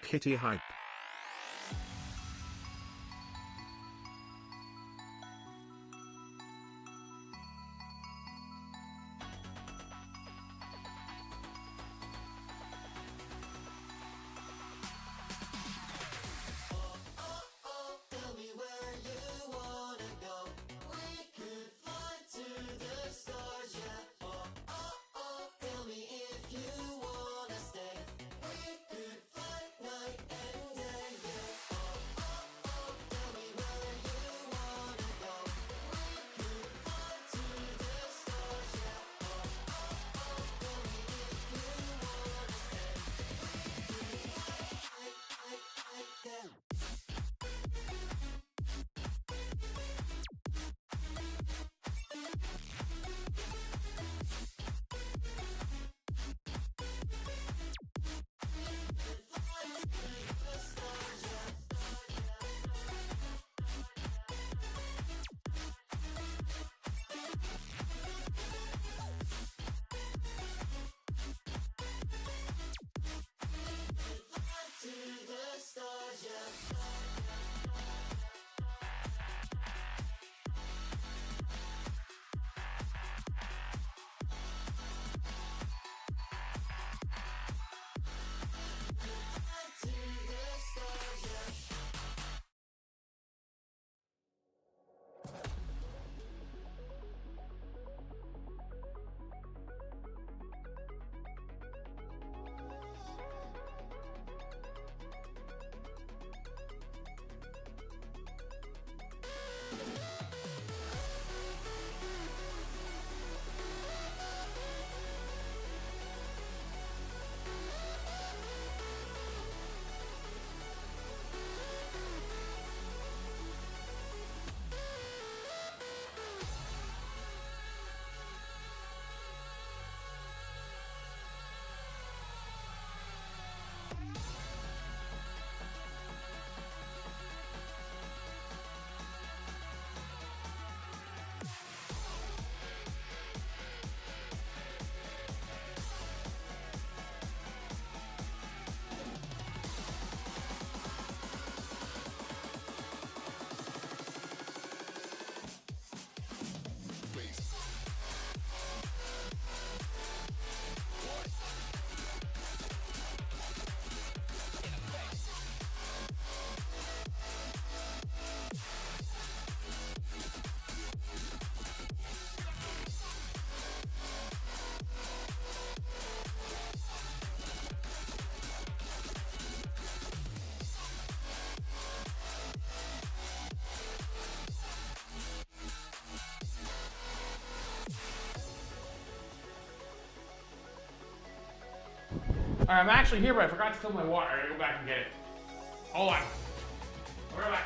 kitty hype. Alright, I'm actually here, but I forgot to fill my water. I gotta go back and get it. Hold on. We're back.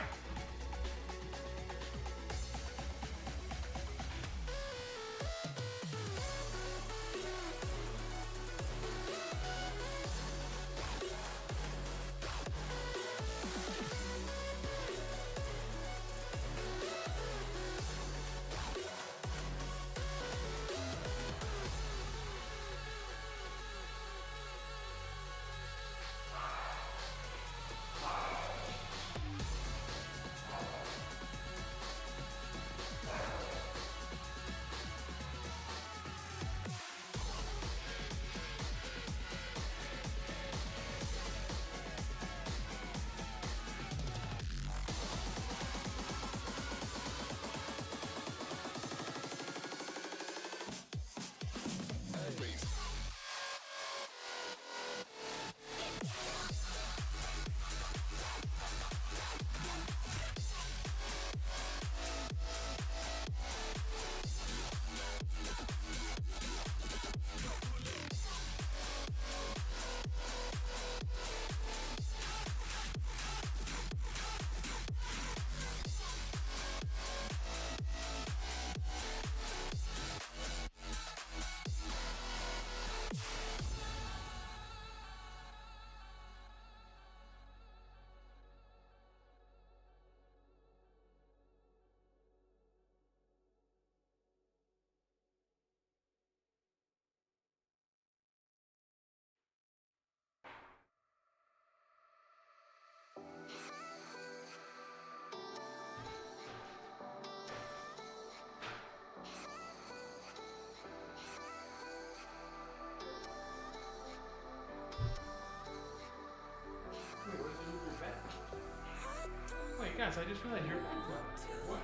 Yes, I just realized your bed's not up there. What?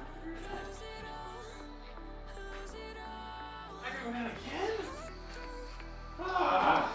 I gotta go down again? Ah!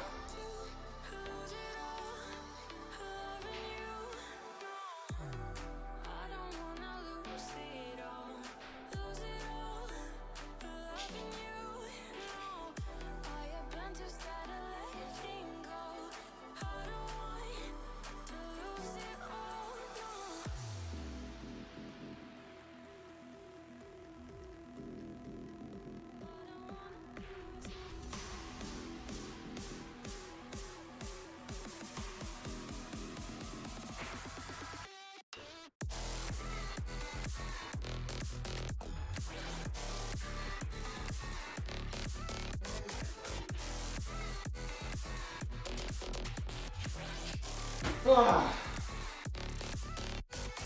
Ah.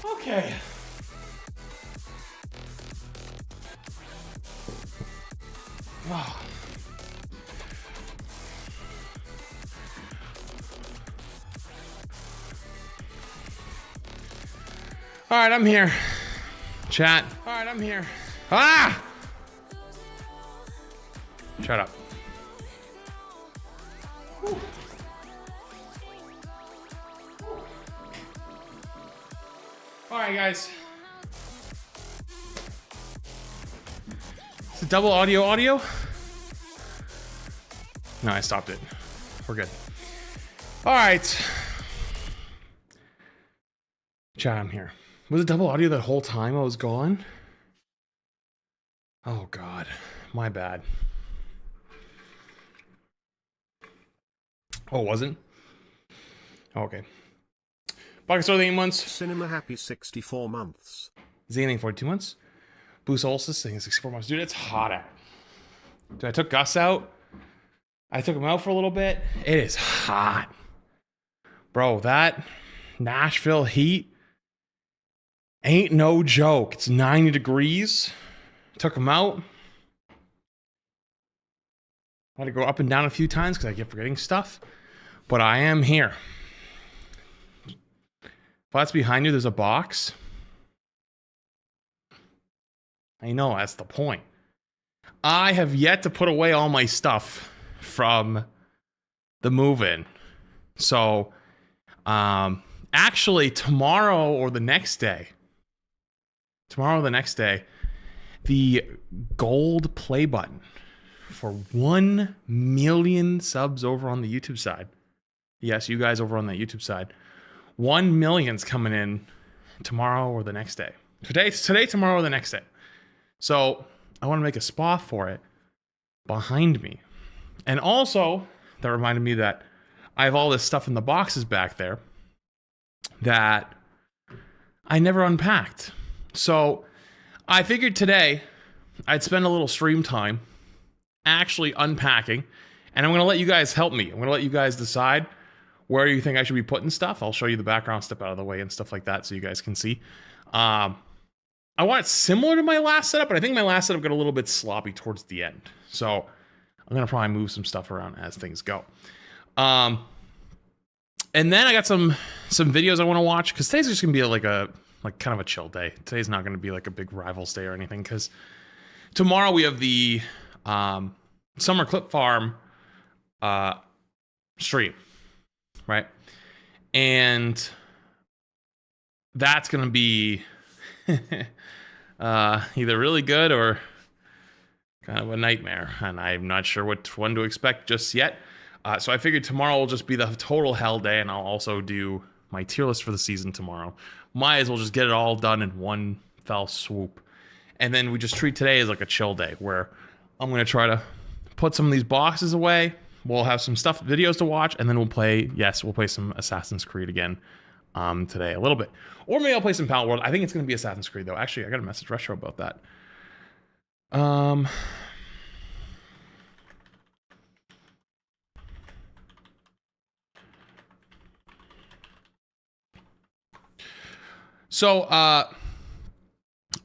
Okay. Ah. All right, I'm here. Chat. All right, I'm here. Ah! Shut up. Whew. All right, guys. Is it double audio? No, I stopped it. We're good. All right. Chat, I'm here. Was it double audio the whole time I was gone? Oh, God. My bad. Oh, it wasn't? Oh, okay. Pocket Store, 8 months. Cinema Happy 64 months. Zaning, 42 months. Blue Solstice, 64 months. Dude, it's hot out. Dude, I took Gus out. I took him out for a little bit. It is hot. Bro, that Nashville heat ain't no joke. It's 90 degrees. Took him out. I had to go up and down a few times because I kept forgetting stuff. But I am here. If that's behind you, there's a box. I know, that's the point. I have yet to put away all my stuff from the move-in. So, actually, tomorrow or the next day, the gold play button for 1 million subs over on the YouTube side. Yes, you guys over on that YouTube side. 1 million's coming in tomorrow or the next day. Today, tomorrow, or the next day. So I want to make a spot for it behind me. And also, that reminded me that I have all this stuff in the boxes back there that I never unpacked. So I figured today I'd spend a little stream time actually unpacking, and I'm going to let you guys help me. I'm going to let you guys decide where you think I should be putting stuff. I'll show you the background, step out of the way and stuff like that so you guys can see. I want it similar to my last setup, but I think my last setup got a little bit sloppy towards the end. So I'm going to probably move some stuff around as things go. And then I got some videos I want to watch, because today's just going to be like kind of a chill day. Today's not going to be like a big Rivals day or anything, because tomorrow we have the Summer Clip Farm stream, right? And that's going to be either really good or kind of a nightmare, and I'm not sure which one to expect just yet. So I figured tomorrow will just be the total hell day, and I'll also do my tier list for the season tomorrow. Might as well just get it all done in one fell swoop. And then we just treat today as like a chill day, where I'm going to try to put some of these boxes away. We'll have some videos to watch, and then we'll play some Assassin's Creed again today a little bit. Or maybe I'll play some Pallet World. I think it's going to be Assassin's Creed, though. Actually, I got a message Retro about that. So,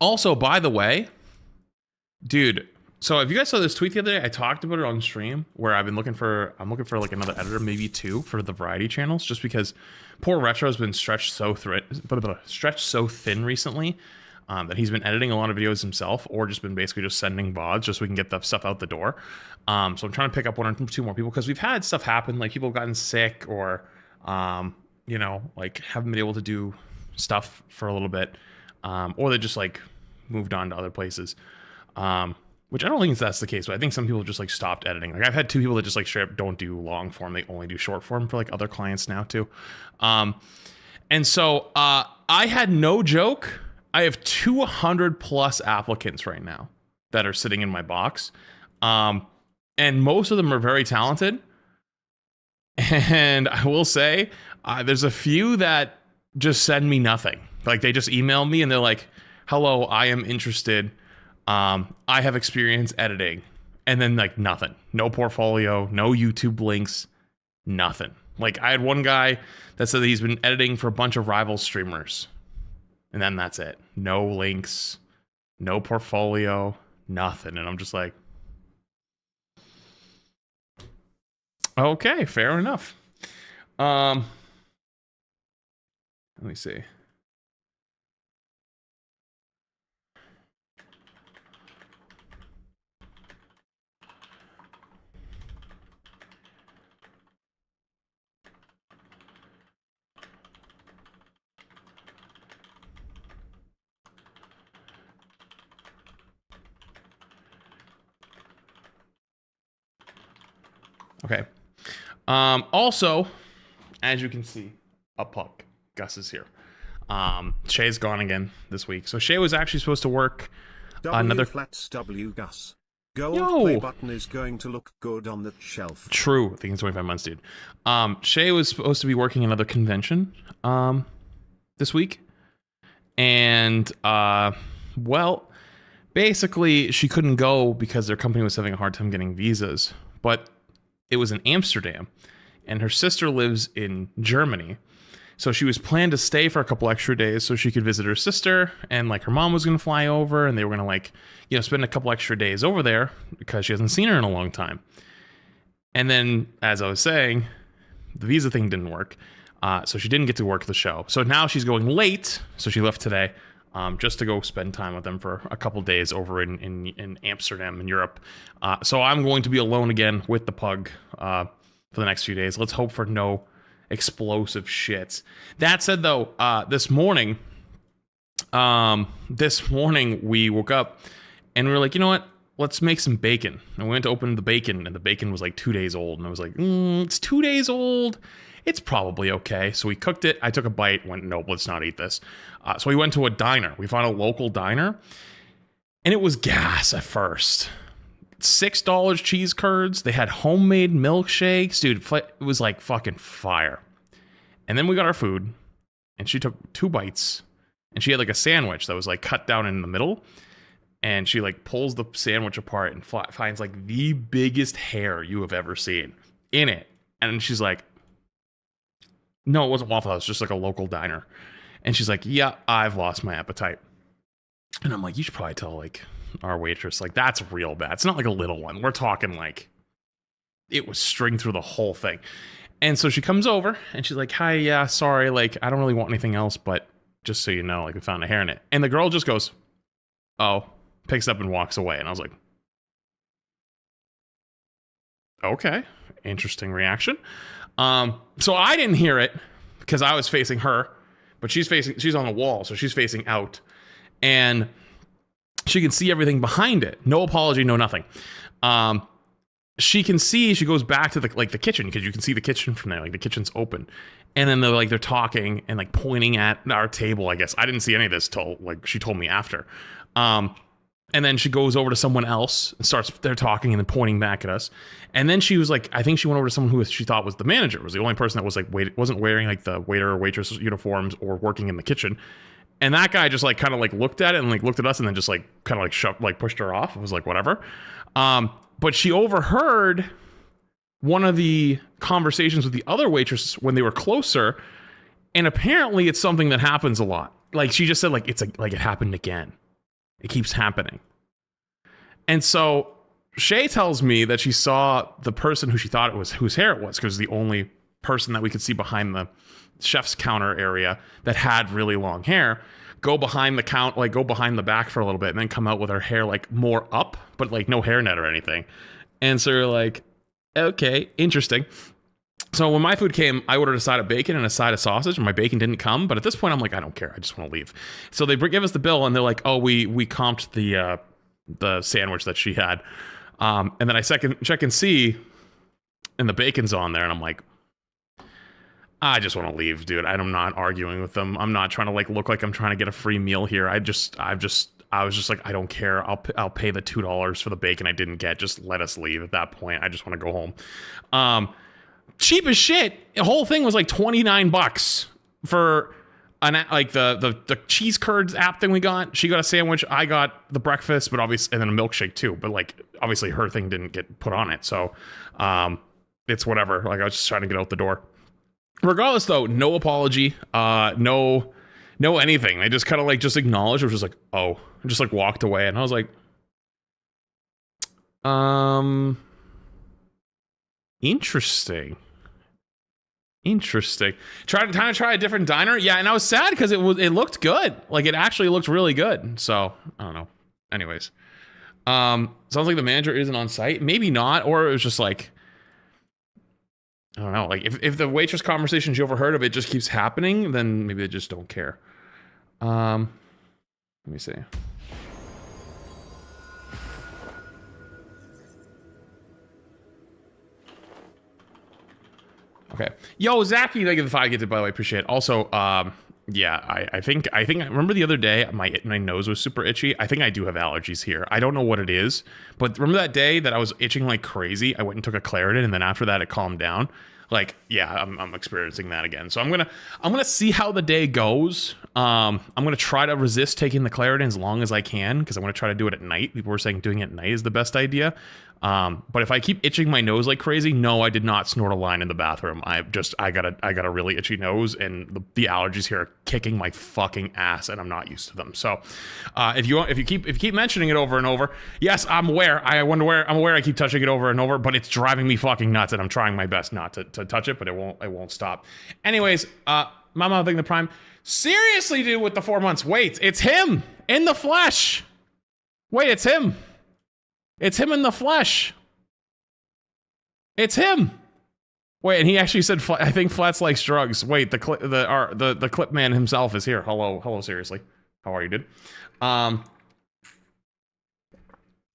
also, by the way, dude, So if you guys saw this tweet the other day, I talked about it on stream where I'm looking for like another editor, maybe 2 for the variety channels, just because poor Retro has been stretched so thin recently that he's been editing a lot of videos himself, or just been basically just sending VODs just so we can get the stuff out the door. So I'm trying to pick up 1 or 2 more people because we've had stuff happen, like people have gotten sick or you know, like haven't been able to do stuff for a little bit, or they just like moved on to other places. Which I don't think that's the case, but I think some people just like stopped editing. Like I've had 2 people that just like straight up don't do long form. They only do short form for like other clients now too. And so I had no joke. I have 200 plus applicants right now that are sitting in my box. And most of them are very talented. And I will say there's a few that just send me nothing. Like they just email me and they're like, hello, I am interested. I have experience editing, and then like nothing, no portfolio, no YouTube links, nothing. Like I had one guy that said that he's been editing for a bunch of rival streamers, and then that's it. No links, no portfolio, nothing. And I'm just like, okay, fair enough. Let me see. Okay. Also, as you can see, a puck. Gus is here. Shay's gone again this week. So Shay was actually supposed to work another flats W Gus. Gold Yo. play button is going to look good on the shelf. True. I think it's 25 months, dude. Shay was supposed to be working another convention this week. And well, basically she couldn't go because their company was having a hard time getting visas. But it was in Amsterdam, and her sister lives in Germany. So she was planned to stay for a couple extra days so she could visit her sister, and like her mom was going to fly over, and they were going to like, you know, spend a couple extra days over there because she hasn't seen her in a long time. And then, as I was saying, the visa thing didn't work. So she didn't get to work the show. So now she's going late. So she left today just to go spend time with them for a couple days over in Amsterdam in Europe. So I'm going to be alone again with the pug for the next few days. Let's hope for no explosive shits. That said, though, this morning we woke up and we were like, you know what? Let's make some bacon. And we went to open the bacon, and the bacon was like 2 days old. And I was like, it's 2 days old. It's probably okay. So we cooked it. I took a bite, went, nope, let's not eat this. So we went to a diner. We found a local diner, and it was gas at first. $6 cheese curds. They had homemade milkshakes. Dude, it was like fucking fire. And then we got our food, and she took 2 bites, and she had like a sandwich that was like cut down in the middle. And she like pulls the sandwich apart and finds like the biggest hair you have ever seen in it. And she's like, no, it wasn't Waffle House, just like a local diner. And she's like, yeah, I've lost my appetite. And I'm like, you should probably tell like our waitress, like that's real bad. It's not like a little one. We're talking like it was string through the whole thing. And so she comes over and she's like, hi, yeah, sorry. Like, I don't really want anything else, but just so you know, like we found a hair in it. And the girl just goes, oh, picks up and walks away. And I was like, okay, interesting reaction. So I didn't hear it because I was facing her, but she's on the wall, so she's facing out, and she can see everything behind it. No apology, no nothing. She can see. She goes back to the kitchen because you can see the kitchen from there. Like the kitchen's open, and then they're talking and like pointing at our table. I guess I didn't see any of this till like she told me after. And then she goes over to someone else and they're talking and then pointing back at us. And then she was like, I think she went over to someone who she thought was the manager, was the only person that was like, wasn't wearing like the waiter or waitress uniforms or working in the kitchen. And that guy just like kind of like looked at it and like looked at us and then just like kind of like shoved, like pushed her off. It was like, whatever. But she overheard one of the conversations with the other waitress when they were closer. And apparently it's something that happens a lot. Like she just said, like, it's like it happened again. It keeps happening. And so Shay tells me that she saw the person who she thought it was, whose hair it was, because the only person that we could see behind the chef's counter area that had really long hair, go behind the back for a little bit and then come out with her hair like more up, but like no hairnet or anything. And so we're like, okay, interesting. So when my food came, I ordered a side of bacon and a side of sausage, and my bacon didn't come. But at this point, I'm like, I don't care. I just want to leave. So they give us the bill, and they're like, oh, we comped the sandwich that she had. And then I check and see, and the bacon's on there, and I'm like, I just want to leave, dude. I'm not arguing with them. I'm not trying to like look like I'm trying to get a free meal here. I was just like, I don't care. I'll pay the $2 for the bacon I didn't get. Just let us leave at that point. I just want to go home. Cheap as shit. The whole thing was like $29 for the cheese curds app thing we got. She got a sandwich. I got the breakfast, but obviously, and then a milkshake too. But like, obviously her thing didn't get put on it. So, it's whatever. Like I was just trying to get out the door. Regardless though, no apology. No anything. They just kind of like just acknowledged. It was just like, oh, and just like walked away. And I was like, interesting. Time to try a different diner. Yeah, and I was sad because it looked good. Like it actually looked really good. So I don't know. Anyways, sounds like the manager isn't on site. Maybe not, or it was just like, I don't know. Like if the waitress conversation she overheard of it just keeps happening, then maybe they just don't care. Let me see. Okay. Yo, Zachy, thank you for the 5 gifted, by the way. Appreciate it. Also, yeah, I think I remember the other day my nose was super itchy. I think I do have allergies here. I don't know what it is, but remember that day that I was itching like crazy? I went and took a Claritin, and then after that it calmed down. Like, yeah, I'm experiencing that again. So I'm gonna see how the day goes. I'm gonna try to resist taking the Claritin as long as I can, because I'm gonna try to do it at night. People were saying doing it at night is the best idea. But if I keep itching my nose like crazy, no, I did not snort a line in the bathroom. I got a really itchy nose, and the allergies here are kicking my fucking ass, and I'm not used to them. So, if you keep mentioning it over and over, yes, I'm aware. I'm aware I keep touching it over and over, but it's driving me fucking nuts, and I'm trying my best not to touch it, but it won't stop. Anyways, Mama thing the Prime. Seriously, dude, with the 4 months. Wait, it's him in the flesh. Wait, it's him. It's him in the flesh. It's him. Wait, and he actually said, I think Flats likes drugs. Wait, the clip man himself is here. Hello, seriously. How are you, dude?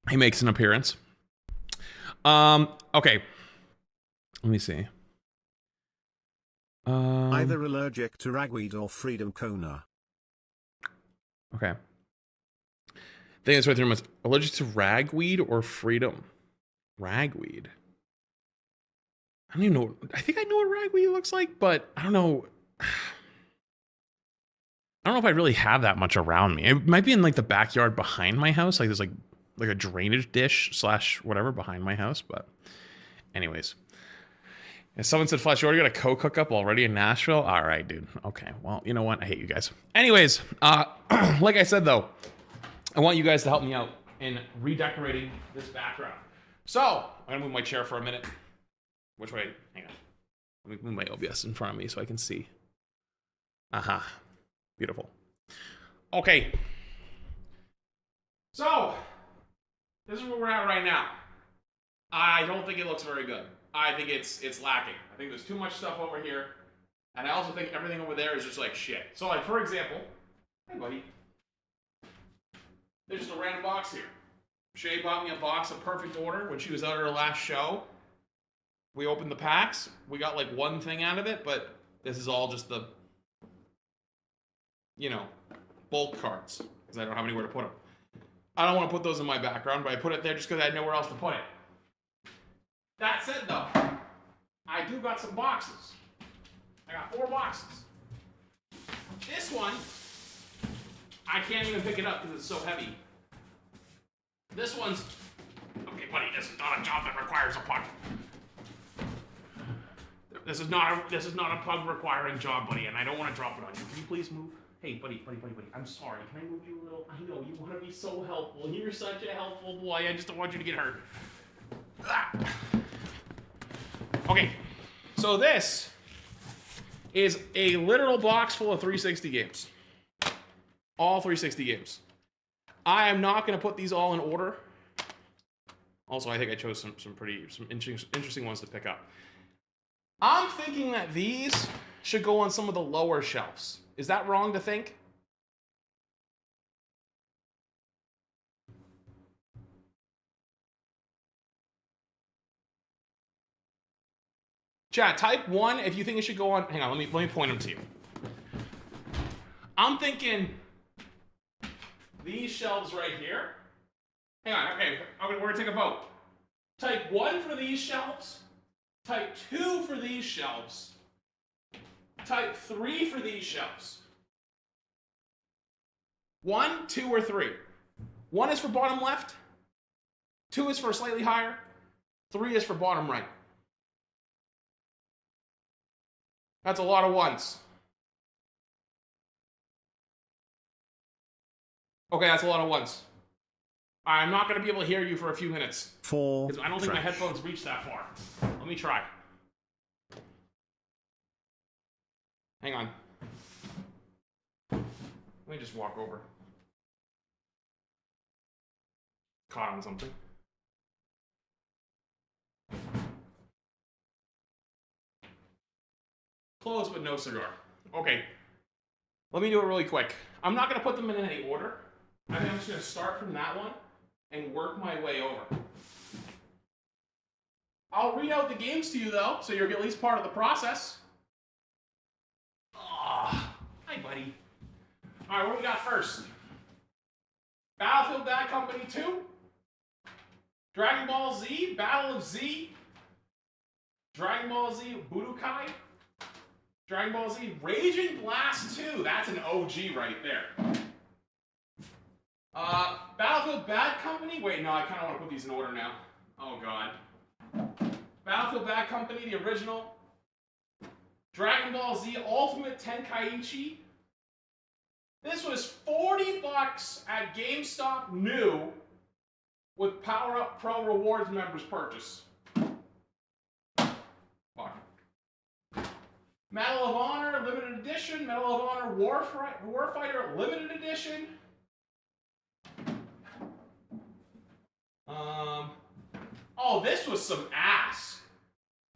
He makes an appearance. Okay. Let me see. Either allergic to ragweed or freedom Kona. Okay. I think that's right there. Allergic to ragweed or freedom? Ragweed. I don't even know. I think I know what ragweed looks like, but I don't know. I don't know if I really have that much around me. It might be in like the backyard behind my house. Like there's like a drainage dish / whatever behind my house. But anyways. If someone said, Flash, you already got a Coke hookup already in Nashville? All right, dude. Okay, well, you know what? I hate you guys. Anyways, like I said, though, I want you guys to help me out in redecorating this background. So, I'm going to move my chair for a minute. Which way? Hang on. Let me move my OBS in front of me so I can see. Aha. Beautiful. Okay. So, this is where we're at right now. I don't think it looks very good. I think it's lacking. I think there's too much stuff over here. And I also think everything over there is just like shit. So like, for example, hey buddy. There's just a random box here. Shay bought me a box of Perfect Order when she was out at her last show. We opened the packs. We got like one thing out of it, but this is all just the, bulk cards. Because I don't have anywhere to put them. I don't want to put those in my background, but I put it there just because I had nowhere else to put it. That said, though, I do got some boxes. I got 4 boxes. This one, I can't even pick it up because it's so heavy. This one's... Okay, buddy, this is not a job that requires a pug. This is not a pug requiring job, buddy, and I don't want to drop it on you. Can you please move? Hey, buddy. I'm sorry. Can I move you a little? I know you want to be so helpful. You're such a helpful boy. I just don't want you to get hurt. Ah. Okay, so this is a literal box full of 360 games. All 360 games. I am not going to put these all in order. Also, I think I chose some interesting ones to pick up. I'm thinking that these should go on some of the lower shelves. Is that wrong to think? Chat, type 1 if you think it should go on. Hang on, let me point them to you. I'm thinking these shelves right here. Hang on, okay, we're gonna take a vote. Type 1 for these shelves. Type 2 for these shelves. Type 3 for these shelves. 1, 2, or 3. 1 is for bottom left. 2 is for slightly higher. 3 is for bottom right. That's a lot of ones. Okay, that's a lot of ones. I'm not going to be able to hear you for a few minutes. 4. Because I don't think my headphones reach that far. Let me try. Hang on. Let me just walk over. Caught on something. Close, but no cigar. Okay. Let me do it really quick. I'm not going to put them in any order. I think I'm just going to start from that one and work my way over. I'll read out the games to you, though, so you're at least part of the process. Oh, hi, buddy. All right, what do we got first? Battlefield Bad Company 2. Dragon Ball Z, Battle of Z. Dragon Ball Z, Budokai. Dragon Ball Z, Raging Blast 2. That's an OG right there. Battlefield Bad Company. Wait, no, I kind of want to put these in order now. Oh, God. Battlefield Bad Company, the original. Dragon Ball Z Ultimate Tenkaichi. This was $40 at GameStop new with Power Up Pro Rewards members purchase. Fuck. Medal of Honor Limited Edition. Medal of Honor Warfighter Limited Edition. Oh, this was some ass.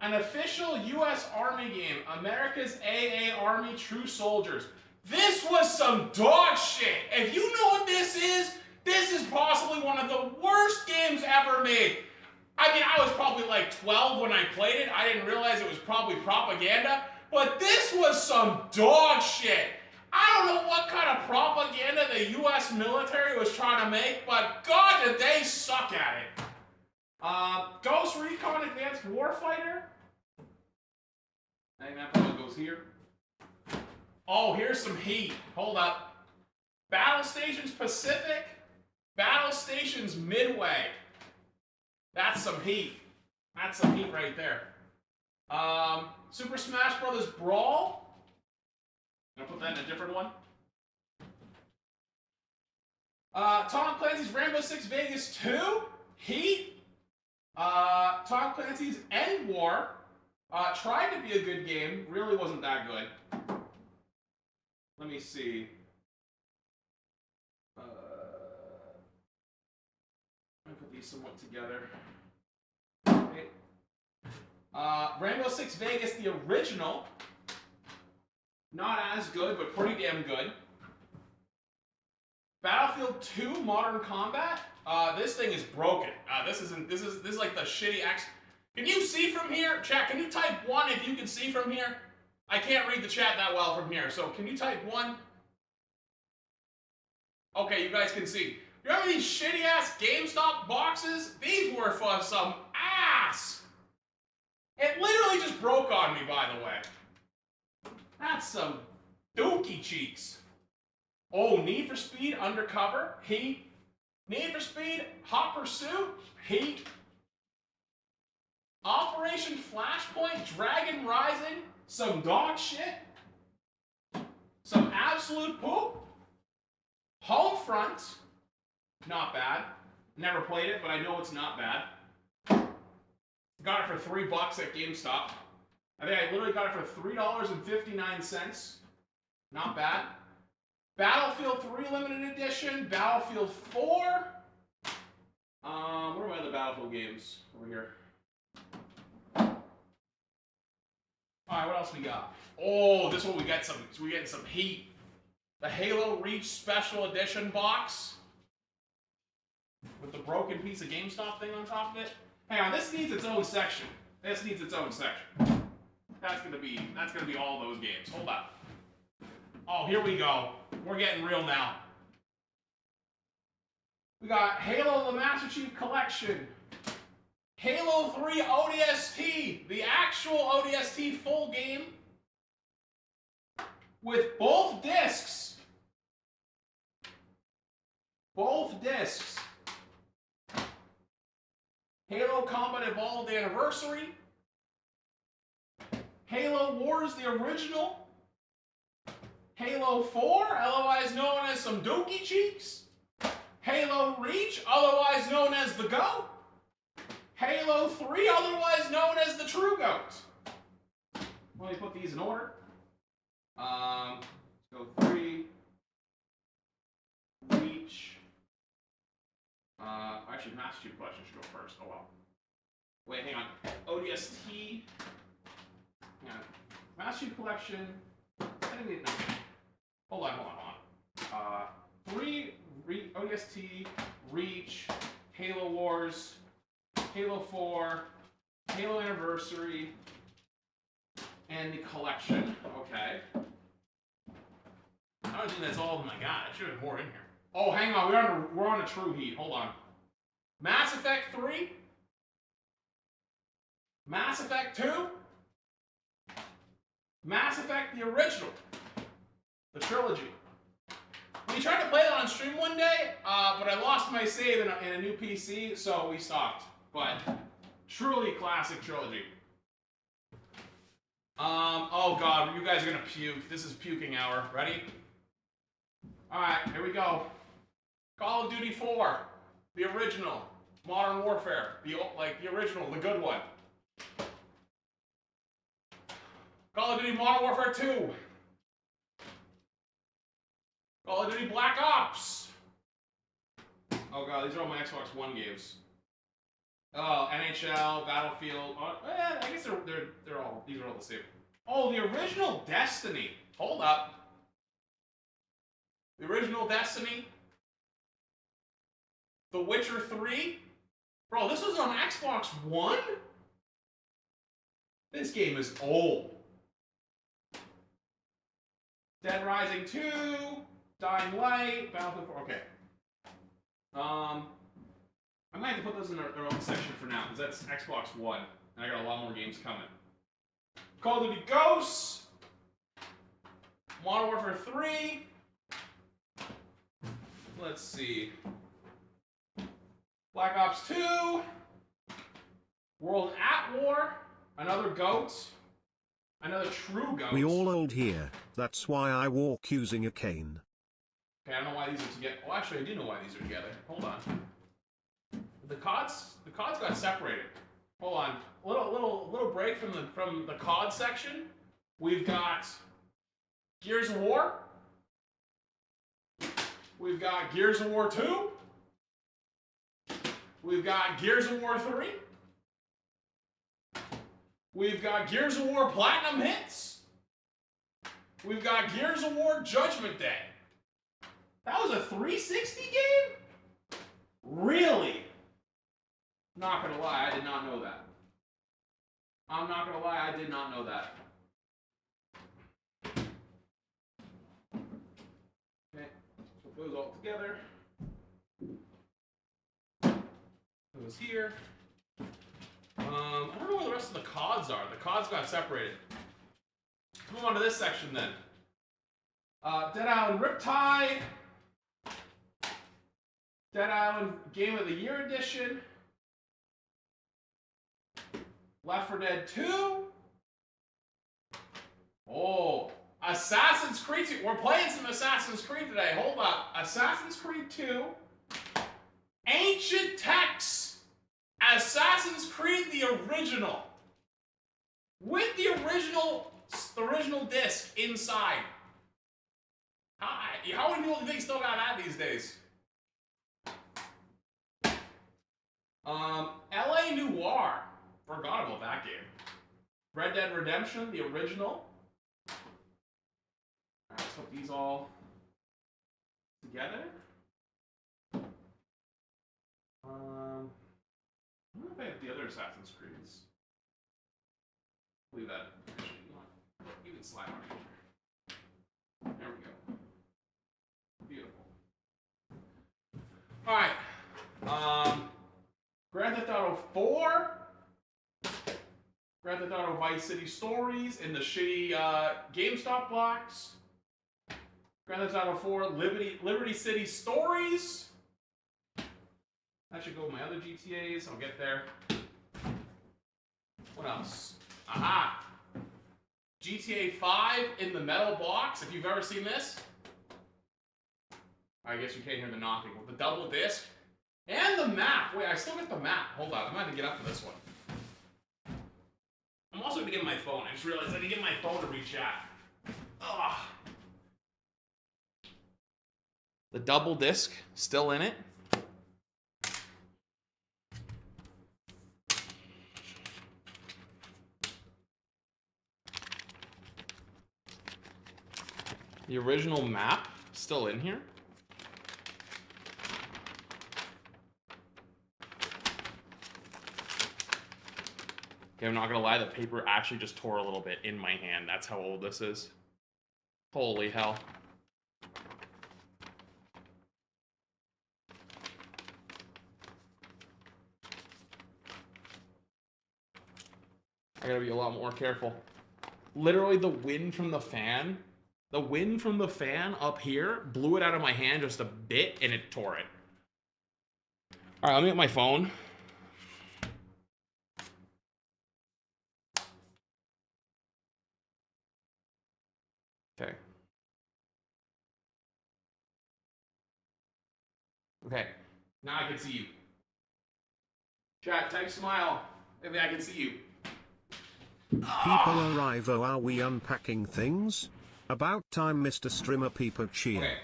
An official U.S. Army game, America's AA Army True Soldiers. This was some dog shit. If you know what this is possibly one of the worst games ever made. I mean, I was probably like 12 when I played it. I didn't realize it was probably propaganda. But this was some dog shit. I don't know what kind of propaganda the U.S. military was trying to make, but God, did they suck at it. Ghost Recon Advanced Warfighter. I think that probably goes here. Oh, here's some heat. Hold up. Battle Stations Pacific. Battle Stations Midway. That's some heat. That's some heat right there. Super Smash Brothers Brawl. I'm gonna put that in a different one. Tom Clancy's Rainbow Six Vegas 2. Heat. Tom Clancy's End War. Tried to be a good game. Really wasn't that good. Let me see. Let me put these somewhat together. Okay. Rainbow Six Vegas, the original. Not as good, but pretty damn good. Battlefield 2 Modern Combat. This thing is broken. This is like the shitty X. Can you see from here? Chat, can you type 1 if you can see from here? I can't read the chat that well from here, so can you type 1? Okay, you guys can see. You remember these shitty ass GameStop boxes? These were for some ass. It literally just broke on me, by the way. That's some dookie cheeks. Oh, Need for Speed Undercover, Heat. Need for Speed Hot Pursuit, Heat. Operation Flashpoint Dragon Rising, some dog shit. Some absolute absolute poop. Homefront, not bad. Never played it, but I know it's not bad. Got it for $3 at GameStop. I think I literally got it for $3.59. Not bad. Battlefield 3 limited edition. Battlefield 4. What are my other Battlefield games over here? Alright, what else we got? Oh, this one we got some. So we're getting some heat. The Halo Reach Special Edition box with the broken piece of GameStop thing on top of it. Hang on, this needs its own section. This needs its own section. That's gonna be all those games. Hold up. Oh, here we go. We're getting real now. We got Halo the Master Chief Collection. Halo 3 ODST, the actual ODST full game with both discs. Both discs. Halo Combat Evolved Anniversary. Halo Wars, the original. Halo 4, otherwise known as some Dookie Cheeks. Halo Reach, otherwise known as the GOAT. Halo 3, otherwise known as the True GOAT. Let me put these in order. Let's go 3. Reach. Actually, Master Chief Collection should go first. Oh well. Wait, hang on. ODST. Hang on. Master Chief Collection. I didn't need no. Hold on. 3. ODST. Reach. Halo Wars. Halo 4. Halo Anniversary. And the collection. Okay. I don't think that's all of them I got. I should have more in here. Oh, hang on. We're on a true heat. Hold on. Mass Effect 3. Mass Effect 2. Mass Effect the original. The trilogy. We tried to play that on stream one day, but I lost my save in a new PC, so we stopped. But truly classic trilogy. Oh god, you guys are gonna puke. This is puking hour. Ready? Alright, here we go. Call of Duty 4. The original. Modern Warfare. The original, the good one. Call of Duty Modern Warfare 2. Call of Duty Black Ops. Oh god, these are all my Xbox One games. Oh, NHL, Battlefield. I guess they're all, these are all the same. Oh, the original Destiny. Hold up. The original Destiny. The Witcher 3. Bro, this was on Xbox One? This game is old. Dead Rising 2. Dying Light. Battlefield 4. Okay. I might have to put those in their own section for now, because that's Xbox One. And I got a lot more games coming. Call of Duty Ghosts. Modern Warfare 3. Let's see. Black Ops 2. World at War. Another GOAT. Another true GOAT. We all old here. That's why I walk using a cane. Okay, I don't know why these are together. Well, actually, I do know why these are together. Hold on. The CODs got separated. Hold on. Little break from the COD section. We've got Gears of War. We've got Gears of War 2. We've got Gears of War 3. We've got Gears of War Platinum Hits. We've got Gears of War Judgment Day. That was a 360 game? Really? Not gonna lie, I did not know that. I'm not gonna lie, I did not know that. Okay, put those all together. Those here. I don't know where the rest of the CODs are. The CODs got separated. Let's move on to this section then. Dead Island Riptide. Dead Island Game of the Year Edition. Left 4 Dead 2. Oh, Assassin's Creed 2. We're playing some Assassin's Creed today. Hold up. Assassin's Creed 2. Ancient texts. Assassin's Creed the original. With the original disc inside. How many people do you think still got that these days? LA Noire. Forgot about that game. Red Dead Redemption, the original. Alright, let's put these all together. I don't know if I have the other Assassin's Creeds. Leave that. You can slide on here. There we go. Beautiful. Alright. Grand Theft Auto 4. Grand Theft Auto Vice City Stories in the shitty GameStop box. Grand Theft Auto 4 Liberty City Stories. That should go with my other GTAs. I'll get there. What else? Aha! GTA 5 in the metal box. If you've ever seen this. I guess you can't hear the knocking. With the double disc. And the map. Wait, I still got the map. Hold on. I'm going to get up to this one. I'm also going to get my phone. I just realized I didn't get my phone to re-chat. Ugh. The double disc still in it. The original map still in here. Okay, I'm not gonna lie, the paper actually just tore a little bit in my hand. That's how old this is. Holy hell. I gotta be a lot more careful. Literally the wind from the fan up here blew it out of my hand just a bit and it tore it. All right, let me get my phone. Okay. Okay, now I can see you. Chat, type smile. Maybe I can see you. People arrive. Oh, are we unpacking things? About time, Mr. Streamer People cheer. Okay.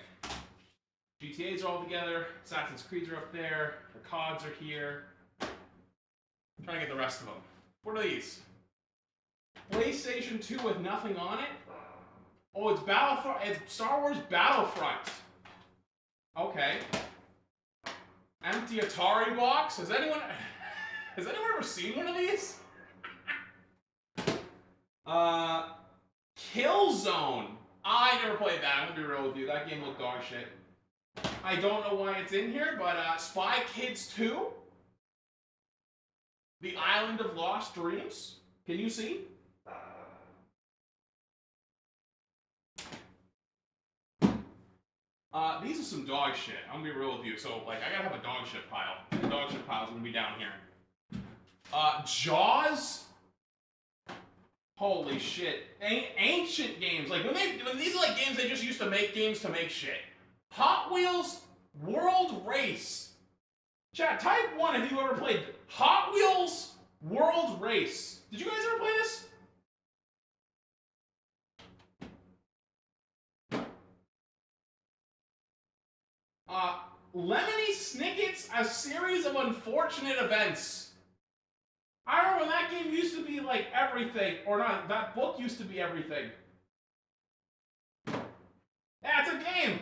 GTAs are all together. Assassin's Creeds are up there. The CODs are here. I'm trying to get the rest of them. What are these? PlayStation 2 with nothing on it? Oh, it's Battlefront. It's Star Wars Battlefront. Okay. Empty Atari box. Has anyone ever seen one of these? Killzone. I never played that. I'm gonna be real with you. That game looked dog shit. I don't know why it's in here, but Spy Kids 2. The Island of Lost Dreams. Can you see? These are some dog shit. I'm gonna be real with you. So, like, I gotta have a dog shit pile. The dog shit pile's gonna be down here. Jaws. Holy shit. Ancient games. Like, when these are like games they just used to make games to make shit. Hot Wheels World Race. Chat, type 1 if you ever played Hot Wheels World Race. Did you guys ever play this? Lemony Snicket's A Series of Unfortunate Events. I remember when that game used to be like everything, or not, that book used to be everything. Yeah, it's a game.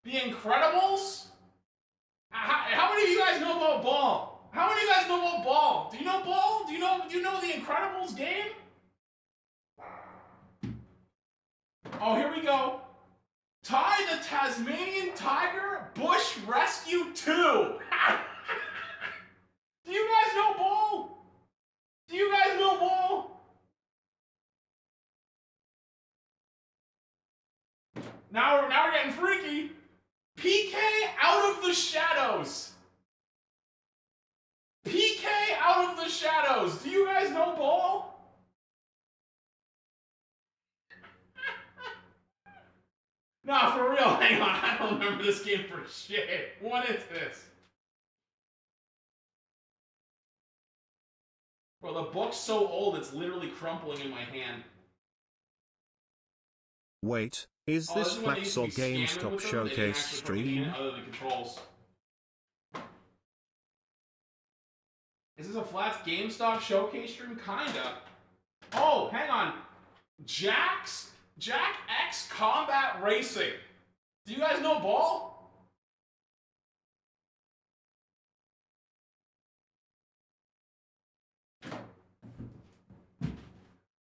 The Incredibles? How many of you guys know about Ball? How many of you guys know about Ball? Do you know Ball? Do you know the Incredibles game? Oh, here we go. Ty the Tasmanian Tiger Bush Rescue 2. Do you guys know Ball? Do you guys know Ball? Now we're getting freaky. PK Out of the Shadows. PK Out of the Shadows. Do you guys know Ball? Nah, for real, hang on. I don't remember this game for shit. What is this? Bro, the book's so old it's literally crumpling in my hand. Wait, is this Flex or GameStop showcase stream? Other than controls. Is this a Flats GameStop showcase stream? Kinda. Oh, hang on. Jack X Combat Racing. Do you guys know Ball?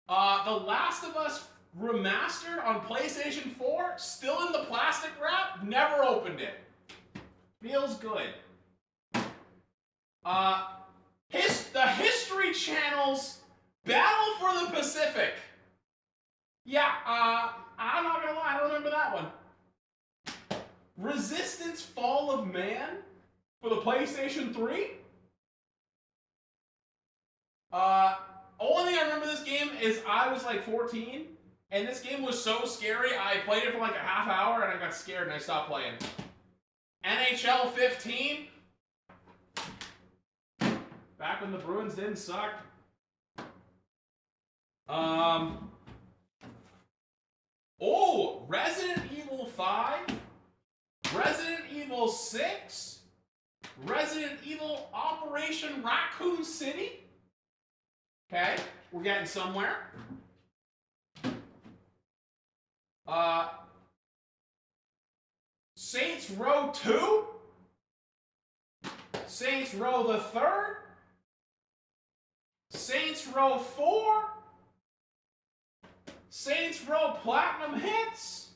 The Last of Us Remastered on PlayStation 4, still in the plastic wrap, never opened it. Feels good. The History Channel's Battle for the Pacific. Yeah, I'm not gonna lie, I don't remember that one. Resistance Fall of Man for the PlayStation 3? Only thing I remember this game is I was like 14, and this game was so scary, I played it for like a half hour, and I got scared and I stopped playing. NHL 15? Back when the Bruins didn't suck. Oh, Resident Evil 5, Resident Evil 6, Resident Evil Operation Raccoon City. Okay, we're getting somewhere. Saints Row 2, Saints Row the Third, Saints Row 4, Saints Row Platinum Hits,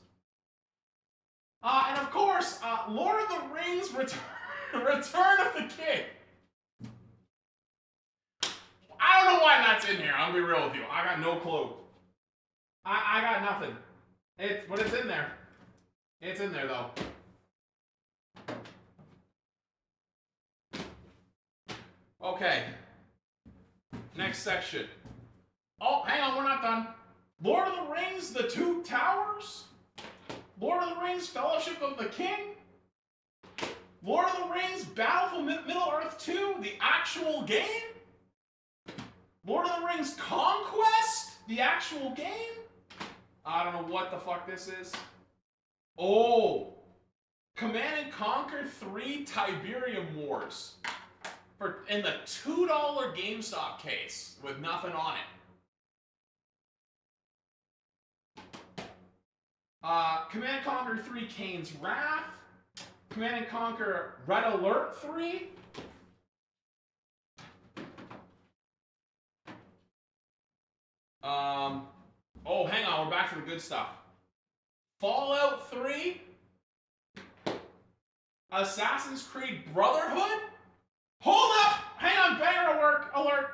and of course, Lord of the Rings Return of the King. I don't know why that's in here, I'll be real with you. I got no clue. I got nothing. But it's in there. It's in there, though. Okay. Next section. Oh, hang on, we're not done. Lord of the Rings, The Two Towers. Lord of the Rings, Fellowship of the King. Lord of the Rings, Battle for Middle-earth 2, the actual game. Lord of the Rings Conquest, the actual game. I don't know what the fuck this is. Oh, Command & Conquer 3 Tiberium Wars. In the $2 GameStop case with nothing on it. Command & Conquer 3 Kane's Wrath. Command & Conquer Red Alert 3. Oh, hang on, we're back to the good stuff. Fallout 3. Assassin's Creed Brotherhood. Hold up! Hang on, banger alert!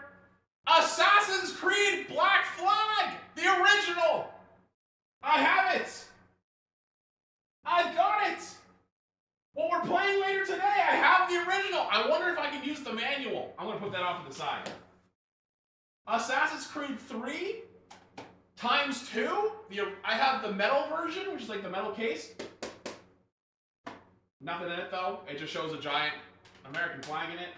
Assassin's Creed Black Flag! The original! I have it! I've got it! What we're playing later today, I have the original! I wonder if I can use the manual. I'm gonna put that off to the side. Assassin's Creed 3 times 2. I have the metal version, which is like the metal case. Nothing in it though. It just shows a giant American flag in it.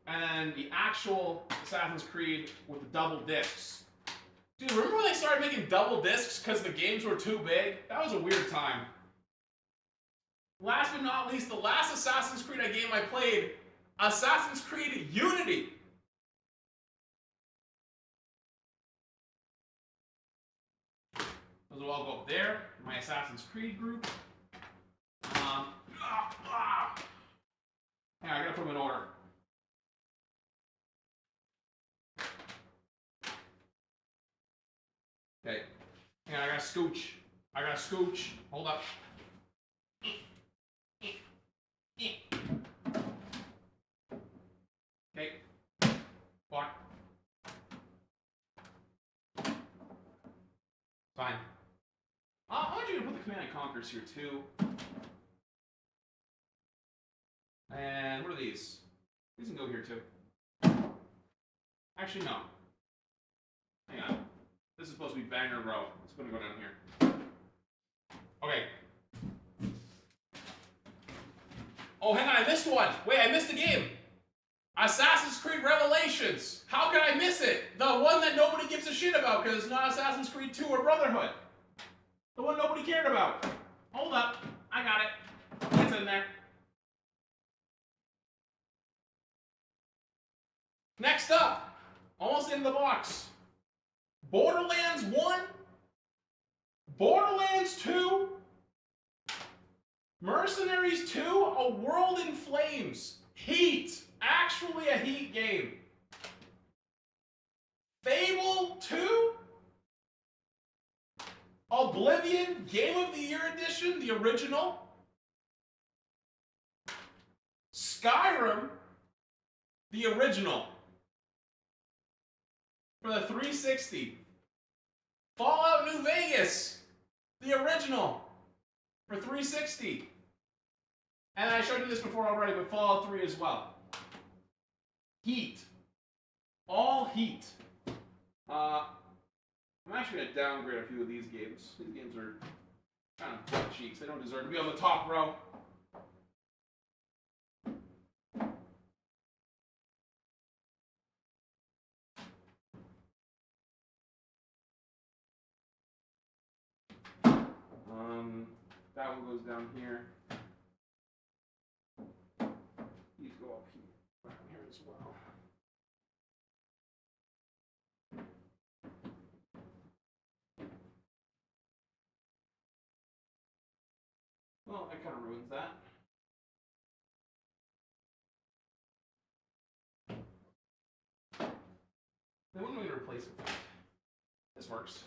And then the actual Assassin's Creed with the double discs. Dude, remember when they started making double discs because the games were too big? That was a weird time. Last but not least, the last Assassin's Creed game I played, Assassin's Creed Unity. Those will all go up there, my Assassin's Creed group. Hang on, I gotta put them in order. Okay. Hang on, I gotta scooch. Hold up. Okay. Fuck. Fine. I want you to put the Command & Conquers here too. And what are these? These can go here too. Actually, no. Hang on. This is supposed to be banger row. It's gonna go down here. Okay. Oh, hang on, I missed one. Wait, I missed a game. Assassin's Creed Revelations. How could I miss it? The one that nobody gives a shit about because it's not Assassin's Creed 2 or Brotherhood. The one nobody cared about. Hold up. I got it. It's in there. Next up, almost in the box. Borderlands 1, Borderlands 2, Mercenaries 2, A World in Flames. Heat. Actually a Heat game. Fable 2, Oblivion Game of the Year Edition, the original. Skyrim, the original, for the 360. Fallout New Vegas, the original, for 360. And I showed you this before already, but Fallout 3 as well. Heat. All Heat. I'm actually going to downgrade a few of these games. These games are kind of butt cheeks. They don't deserve to be on the top row. That one goes down here. These go up here, down here as well. Well, that kind of ruins that. Then when are we going to replace it with? This works.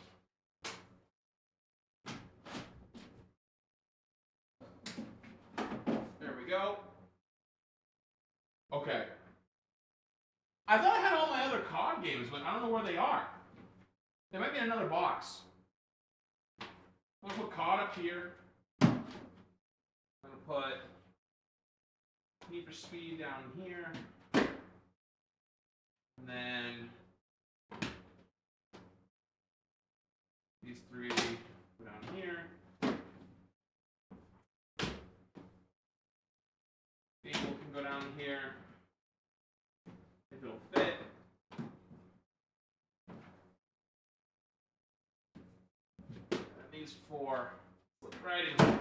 There we go. Okay. I thought I had all my other COD games, but I don't know where they are. They might be in another box. I'm going to put COD up here. I'm going to put Need for Speed down here. And then these three go down here. Fable can go down here if it'll fit. And these four slip right in here.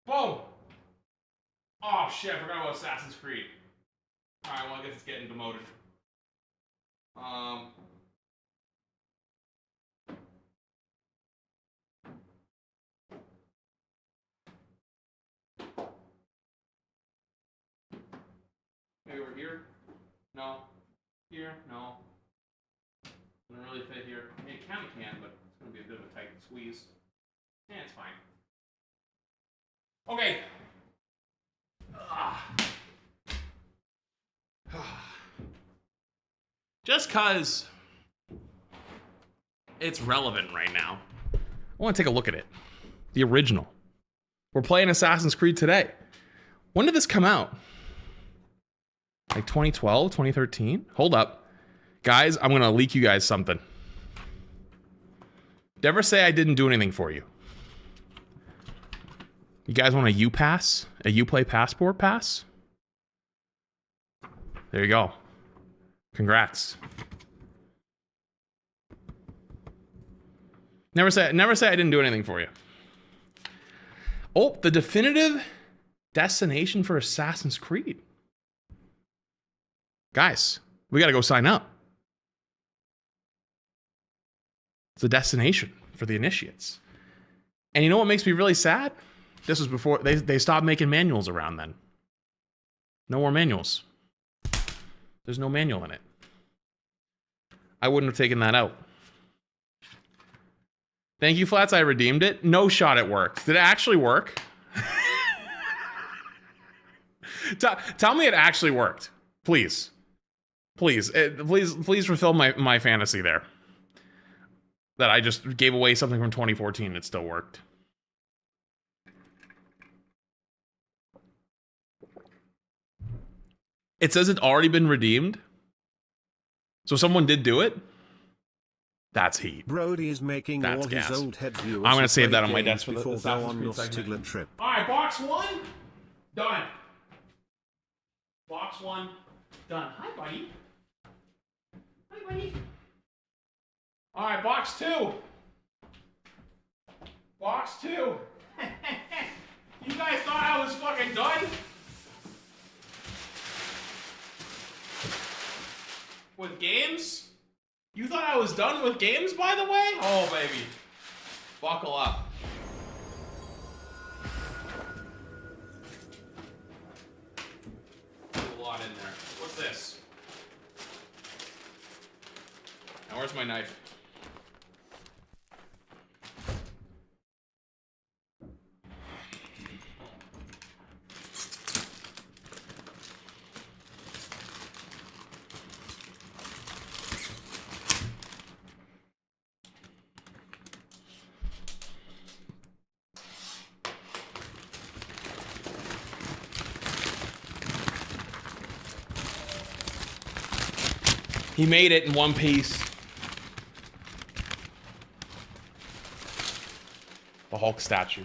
Boom! Oh shit, I forgot about Assassin's Creed. Alright, well I guess it's getting demoted. Maybe over here? No. Here? No. Doesn't really fit here. I mean, it kind of can, but it's going to be a bit of a tight squeeze. Yeah, it's fine. Okay. Just because it's relevant right now, I want to take a look at it. The original. We're playing Assassin's Creed today. When did this come out? Like 2012, 2013? Hold up. Guys, I'm going to leak you guys something. Never say I didn't do anything for you. You guys want a U-Pass? A U-Play Passport Pass? There you go. Congrats. Never say I didn't do anything for you. Oh, the definitive destination for Assassin's Creed. Guys, we got to go sign up. It's a destination for the initiates. And you know what makes me really sad? This was before they stopped making manuals around then. No more manuals. There's no manual in it. I wouldn't have taken that out. Thank you, Flats. I redeemed it. No shot it worked. Did it actually work? Tell me it actually worked. Please. Please fulfill my fantasy there. That I just gave away something from 2014 that still worked. It says it's already been redeemed. So someone did do it? That's heat. Brody is making That's all gas. his old head viewers. I'm gonna save play that on my games desk for the before go Assassin's on Creed segment. nostalgia trip. All right, box 1 done. Box 1 done. Hi, buddy. Hi, buddy. All right, box 2. Box 2. You guys thought I was fucking done? With games? You thought I was done with games, by the way? Oh, baby. Buckle up. There's a lot in there. What's this? Now, where's my knife? He made it in one piece. The Hulk statue.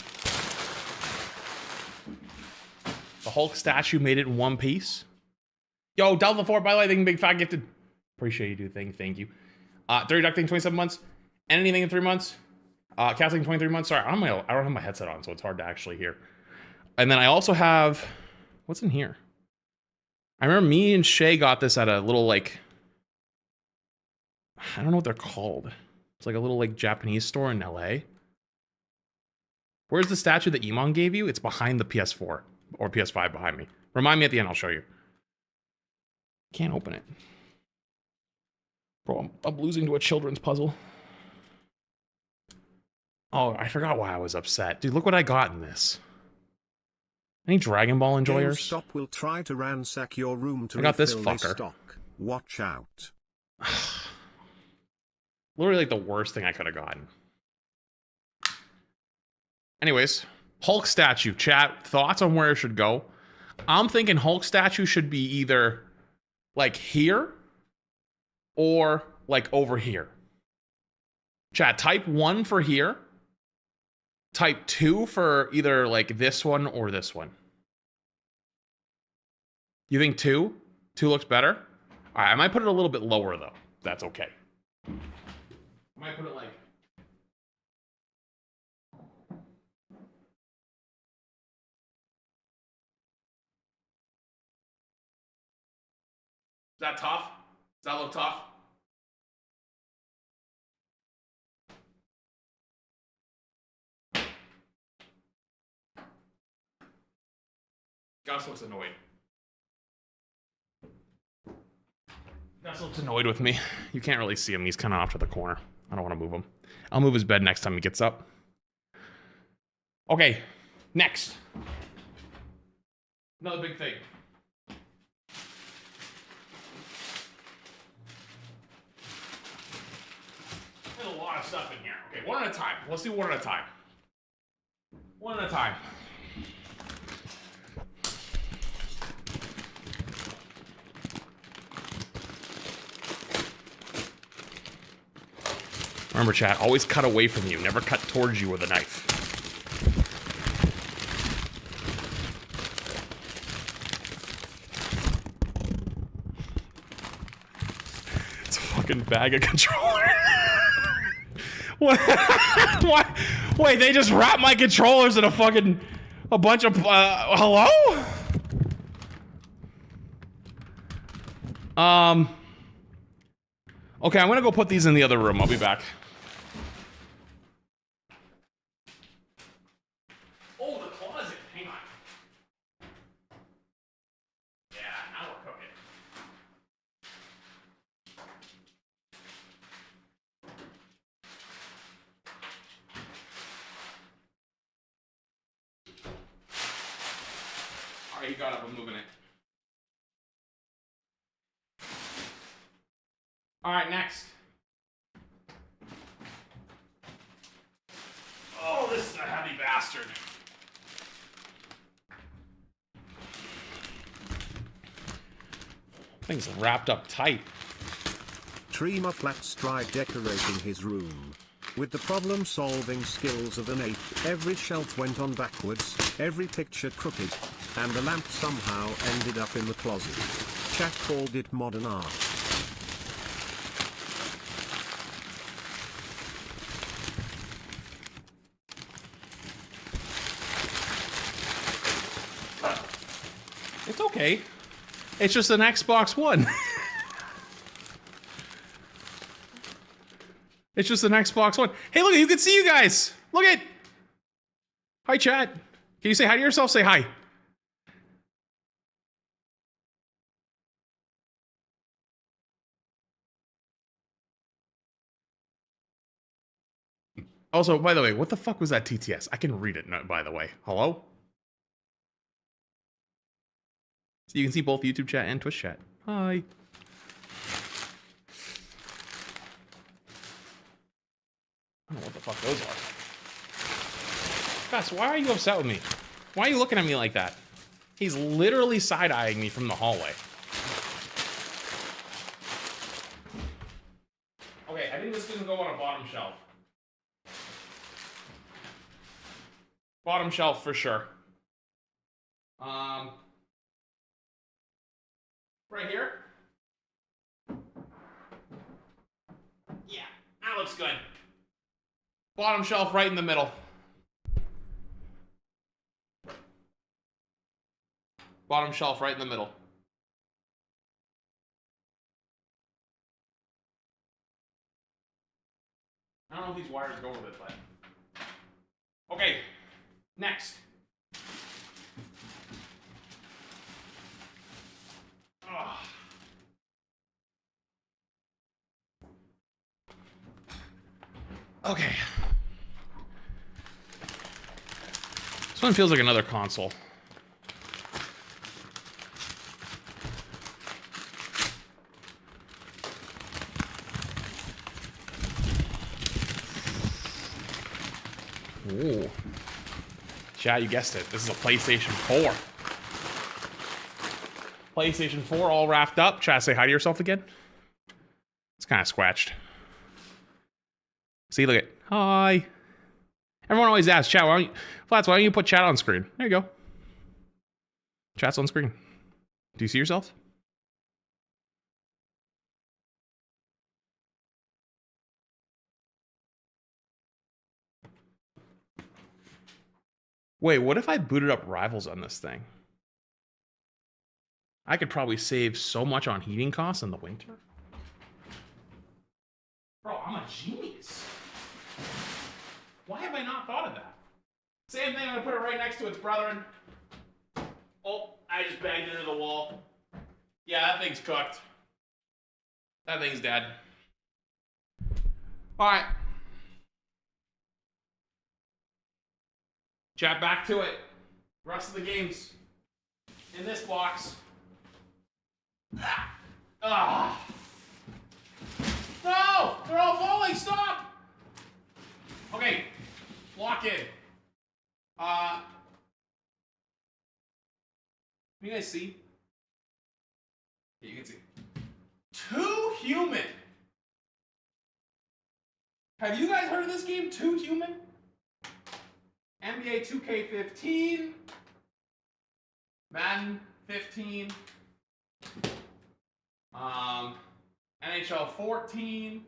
The Hulk statue made it in one piece. Yo, Delta 4, by the way, thank you, big fat gifted. Appreciate you, dude. Thank you. 30 ducting, 27 months. And anything in 3 months. Casting 23 months. Sorry, I don't have my headset on, so it's hard to actually hear. And then I also have, what's in here? I remember me and Shay got this at a little, like, I don't know what they're called. It's like a little, like, Japanese store in LA. Where's the statue that Iman gave you? It's behind the PS4 or PS5 behind me. Remind me at the end, I'll show you. Can't open it. Bro, I'm losing to a children's puzzle. Oh, I forgot why I was upset. Dude, look what I got in this. Any Dragon Ball enjoyers? GameStop will try to ransack your room to I got this refill fucker. their stock. Watch out. Literally like the worst thing I could have gotten. Anyways, Hulk statue. Chat, thoughts on where it should go? I'm thinking Hulk statue should be either like here or like over here. Chat, type 1 for here. Type 2 for either like this one or this one. You think 2? 2 looks better? All right, I might put it a little bit lower though. That's okay. I might put it like... Is that tough? Does that look tough? Gus looks annoyed. Gus looks annoyed with me. You can't really see him. He's kind of off to the corner. I don't want to move him. I'll move his bed next time he gets up. Okay, next. Another big thing. There's a lot of stuff in here. Okay, one at a time. Let's do one at a time. One at a time. Remember, chat, always cut away from you. Never cut towards you with a knife. It's a fucking bag of controllers. What? What? Wait, they just wrapped my controllers in a bunch of, hello? Okay, I'm gonna go put these in the other room. I'll be back. Oh, the closet. Hang on. Yeah, now we're cooking. All right, he got up. I'm moving it. All right, next. Oh, this is a heavy bastard. Thing's wrapped up tight. Streamer Flats tried decorating his room. With the problem-solving skills of an ape, every shelf went on backwards, every picture crooked, and the lamp somehow ended up in the closet. Chat called it modern art. It's okay. It's just an Xbox One. It's just an Xbox One. Hey, look, you can see you guys. Look at. Hi, chat. Can you say hi to yourself? Say hi. Also, by the way, what the fuck was that TTS? I can read it, by the way. Hello? So you can see both YouTube chat and Twitch chat. Hi. I don't know what the fuck those are. Gus, why are you upset with me? Why are you looking at me like that? He's literally side-eyeing me from the hallway. Okay, I think this is gonna go on a bottom shelf. Bottom shelf for sure. Right here. Yeah, that looks good. Bottom shelf right in the middle. Bottom shelf right in the middle. I don't know if these wires go with it, but... Okay, next. Ugh. Okay. This one feels like another console. Ooh. Chat, you guessed it. This is a PlayStation 4. PlayStation 4 all wrapped up. Chat, say hi to yourself again. It's kind of scratched. See, look at. Hi. Everyone always asks, chat, Flats, why don't you put chat on screen? There you go. Chat's on screen. Do you see yourself? Wait, what if I booted up Rivals on this thing? I could probably save so much on heating costs in the winter. Bro, I'm a genius. Why have I not thought of that? Same thing, I'm gonna put it right next to its brethren. Oh, I just banged it into the wall. Yeah, that thing's cooked. That thing's dead. Alright. Chat, back to it. Rest of the games. In this box. Ah. No! They're all falling! Stop! Okay. Lock in. Can you guys see? Yeah, you can see. Too Human. Have you guys heard of this game, Too Human? NBA 2K15. Madden 15. NHL 14.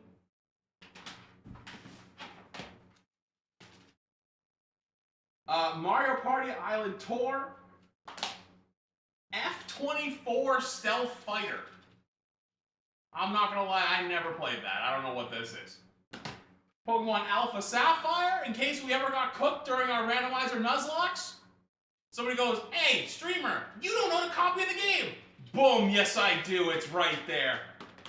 Mario Party Island Tour. F-24 Stealth Fighter. I'm not gonna lie, I never played that. I don't know what this is. Pokemon Alpha Sapphire, in case we ever got cooked during our randomizer Nuzlocke. Somebody goes, hey, streamer, you don't know the copy of the game. Boom, yes I do, it's right there.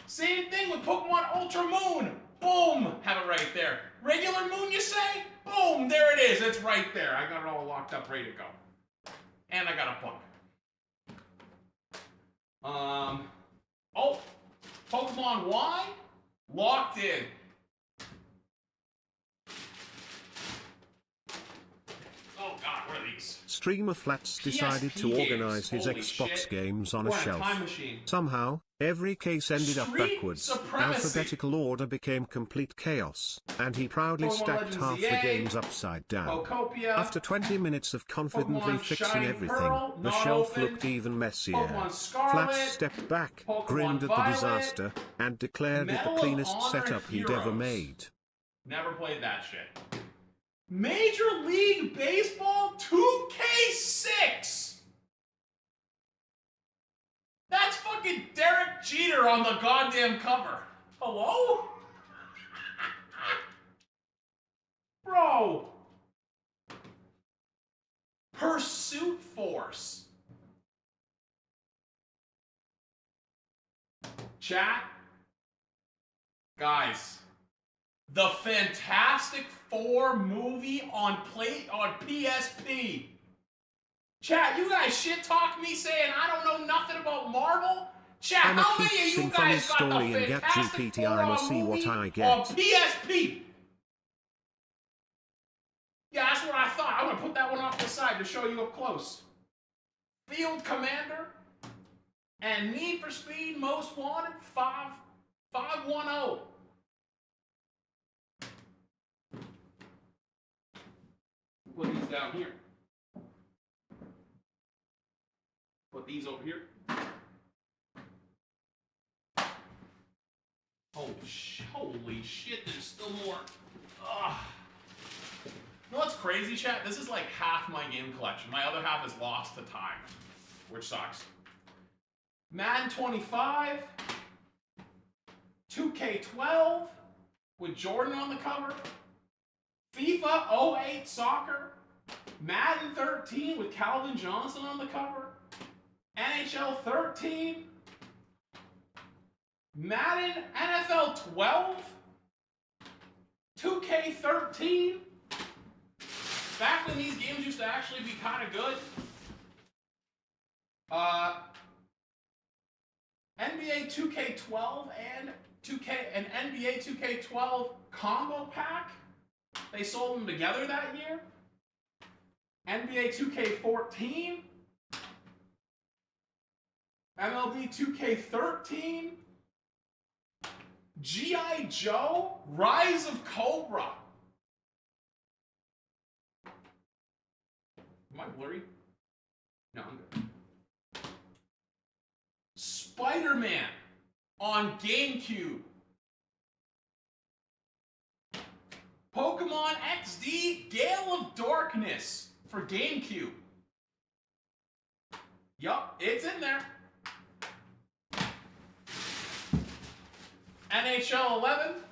Same thing with Pokemon Ultra Moon. Boom, have it right there. Regular Moon, you say? Boom, there it is, it's right there. I got it all locked up, ready to go. And I got a book. Oh, Pokemon Y, locked in. Oh God, what are these? Streamer Flats decided to PSP organize his games. Holy Xbox shit. games on a We're in a shelf. time machine. Somehow, every case ended up Street backwards, supremacy. alphabetical order became complete chaos, and he proudly Pokemon stacked Legends half ZA, the games upside down. Pokopia, After 20 minutes of confidently Pokemon fixing Shining everything, Pearl, the not shelf open, looked even messier. Pokemon Scarlet, Flats stepped back, Pokemon grinned at the Violet, disaster, and declared it Medal the of cleanest Honor setup he'd ever Heroes. made. Never played that shit. Major League Baseball 2K6. That's fucking Derek Jeter on the goddamn cover. Hello? Bro. Pursuit Force. Chat. Guys. The Fantastic Four movie on PSP. Chat, you guys shit talk me saying I don't know nothing about Marvel? Chat, I'ma how keep many of you sing funny guys got the story and get Fantastic GPT, Four I'ma on see what movie I on get. PSP? Yeah, that's what I thought. I'm gonna put that one off to the side to show you up close. Field Commander and Need for Speed Most Wanted 510. Put these down here. Put these over here. Holy shit, there's still more. Ugh. You know what's crazy, chat? This is like half my game collection. My other half is lost to time, which sucks. Madden 25, 2K12 with Jordan on the cover, FIFA 08 Soccer, Madden 13 with Calvin Johnson on the cover, NHL 13, Madden NFL 12, 2K13, back when these games used to actually be kind of good. NBA 2K12 and NBA 2K12 combo pack. They sold them together that year. NBA 2K14, MLB 2K13, G.I. Joe, Rise of Cobra. Am I blurry? No, I'm good. Spider-Man on GameCube. Pokemon XD Gale of Darkness for GameCube. Yup, it's in there. NHL 11.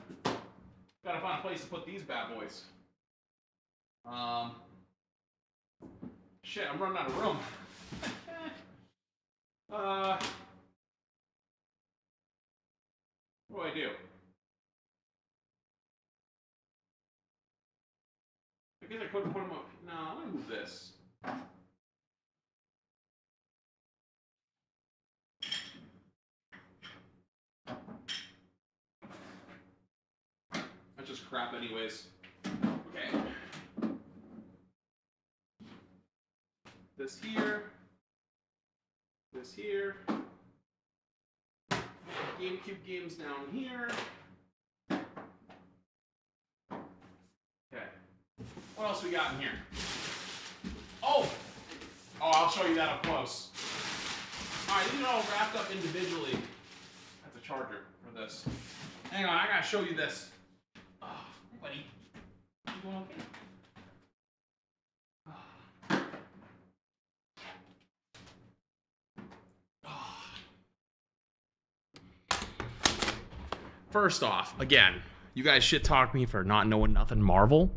Gotta find a place to put these bad boys. Shit, I'm running out of room. What do I do? I guess I could put them up. No, I'm gonna move this. That's just crap anyways. Okay. This here. This here. GameCube games down here. Okay. What else we got in here? Oh! Oh, I'll show you that up close. Alright, these are all wrapped up individually. That's a charger for this. Hang on, I gotta show you this. Oh, hey buddy. You doing okay? First off, again, you guys shit talk me for not knowing nothing Marvel.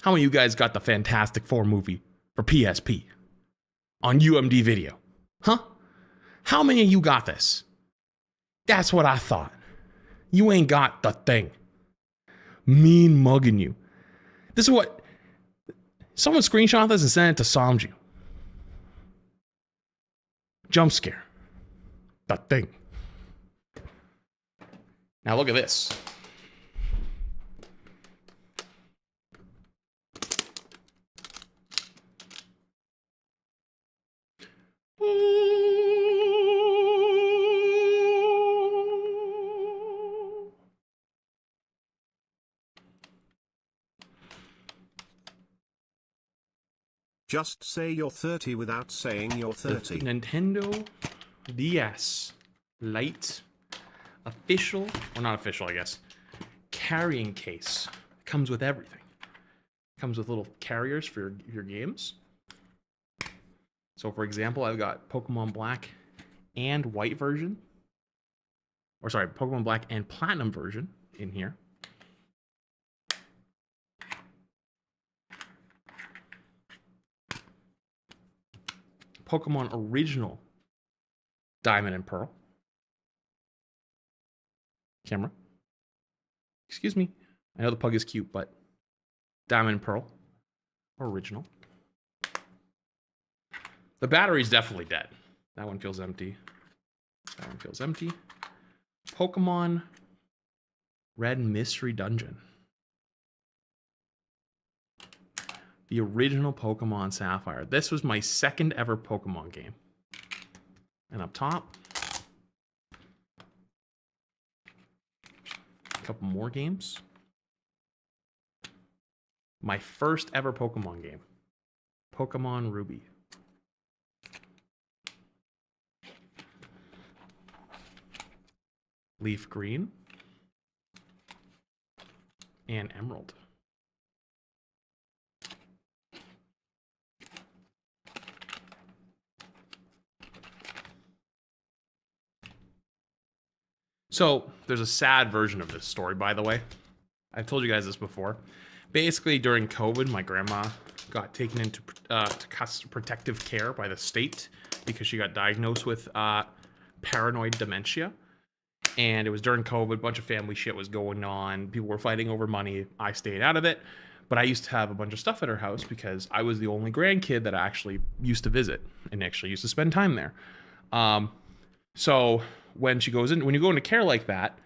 How many of you guys got the Fantastic Four movie for PSP on UMD video? Huh? How many of you got this? That's what I thought. You ain't got the thing. Mean mugging you. This is what... Someone screenshot this and sent it to Samju. Jump scare. The thing. Now look at this. Just say you're 30 without saying you're The 30. Nintendo DS Lite official, or not official, I guess, carrying case. Comes with everything. Comes with little carriers for your games. So for example, I've got Pokemon Black and White version. Or sorry, Pokemon Black and Platinum version in here. Pokemon Original Diamond and Pearl. Camera. Excuse me. I know the pug is cute, but Diamond and Pearl. Original. The battery's definitely dead. That one feels empty. That one feels empty. Pokemon Red Mystery Dungeon. The original Pokemon Sapphire. This was my second ever Pokemon game. And up top, a couple more games. My first ever Pokemon game. Pokemon Ruby. Leaf Green. And Emerald. So, there's a sad version of this story, by the way. I've told you guys this before. Basically, during COVID, my grandma got taken into protective care by the state because she got diagnosed with paranoid dementia. And it was during COVID, a bunch of family shit was going on. People were fighting over money. I stayed out of it. But I used to have a bunch of stuff at her house because I was the only grandkid that I actually used to visit and actually used to spend time there. So when she goes in, when you go into care like that,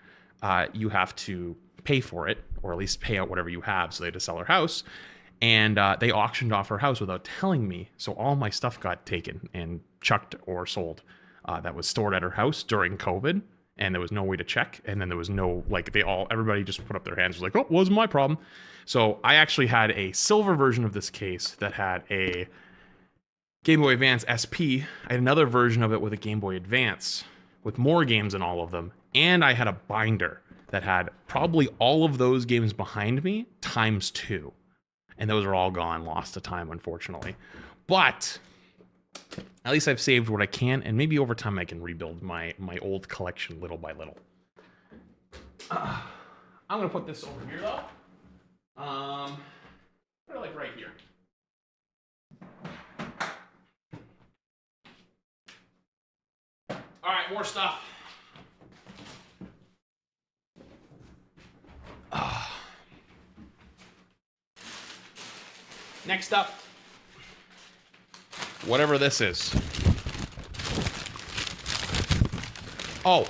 you have to pay for it, or at least pay out whatever you have. So they had to sell her house, and they auctioned off her house without telling me. So all my stuff got taken and chucked or sold that was stored at her house during COVID, and there was no way to check. And then there was no, like, everybody just put up their hands, was like, oh, wasn't my problem. So I actually had a silver version of this case that had a Game Boy Advance SP. I had another version of it with a Game Boy Advance with more games in all of them. And I had a binder that had probably all of those games behind me times 2. And those are all gone, lost to time, unfortunately. But at least I've saved what I can, and maybe over time I can rebuild my old collection little by little. I'm gonna put this over here though. Put it like right here. All right, more stuff. Next up, whatever this is. Oh,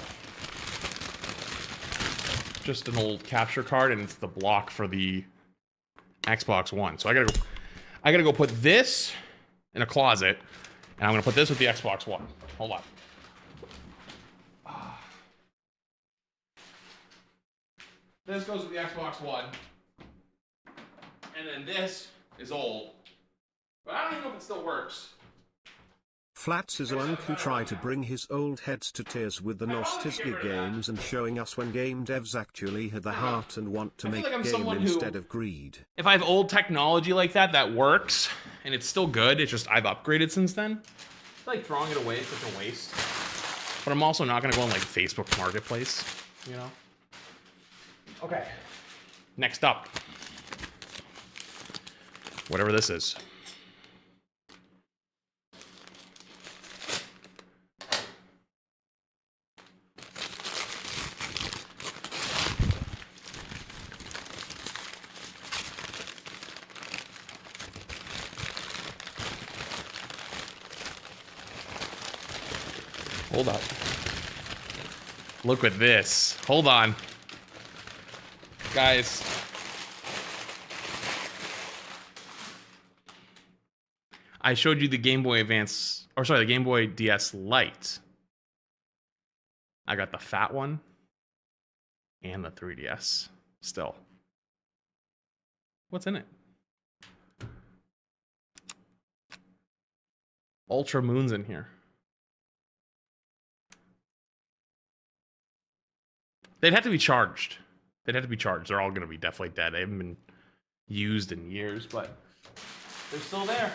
just an old capture card, and it's the block for the Xbox One. So I gotta go put this in a closet, and I'm gonna put this with the Xbox One. Hold on. This goes with the Xbox One, and then this is old, but I don't even know if it still works. Flats is one who try to bring his old heads to tears with the nostalgia games and showing us when game devs actually had the heart and want to make game instead of greed. If I have old technology like that works, and it's still good, it's just I've upgraded since then, I feel like throwing it away is such a waste. But I'm also not gonna go on like Facebook Marketplace, you know? Okay, next up. Whatever this is. Hold up. Look at this. Hold on. Guys. I showed you the Game Boy Advance, or sorry, the Game Boy DS Lite. I got the fat one and the 3DS still. What's in it? Ultra Moon's in here. They'd have to be charged. They'd have to be charged. They're all going to be definitely dead. They haven't been used in years, but they're still there.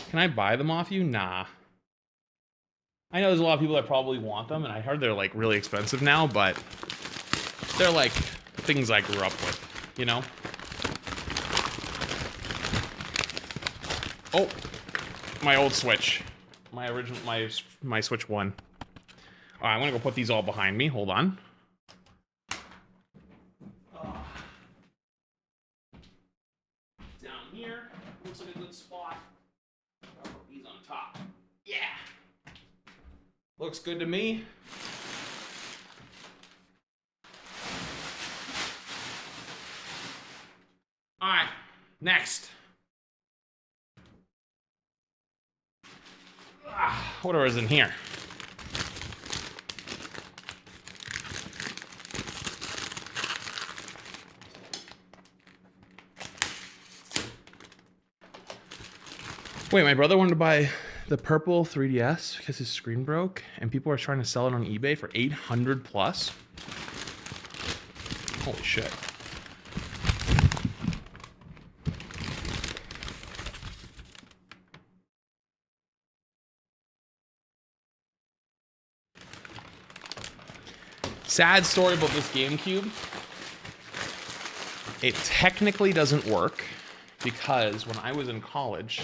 Can I buy them off you? Nah. I know there's a lot of people that probably want them, and I heard they're like really expensive now, but they're like things I grew up with, you know? Oh, my old Switch. My original, my Switch 1. All right, I'm gonna go put these all behind me. Hold on. Down here, looks like a good spot. I'll put these on top. Yeah. Looks good to me. All right, next. Whatever is in here. Wait, my brother wanted to buy the purple 3DS because his screen broke, and people are trying to sell it on eBay for 800 plus. Holy shit. Sad story about this GameCube. It technically doesn't work because when I was in college,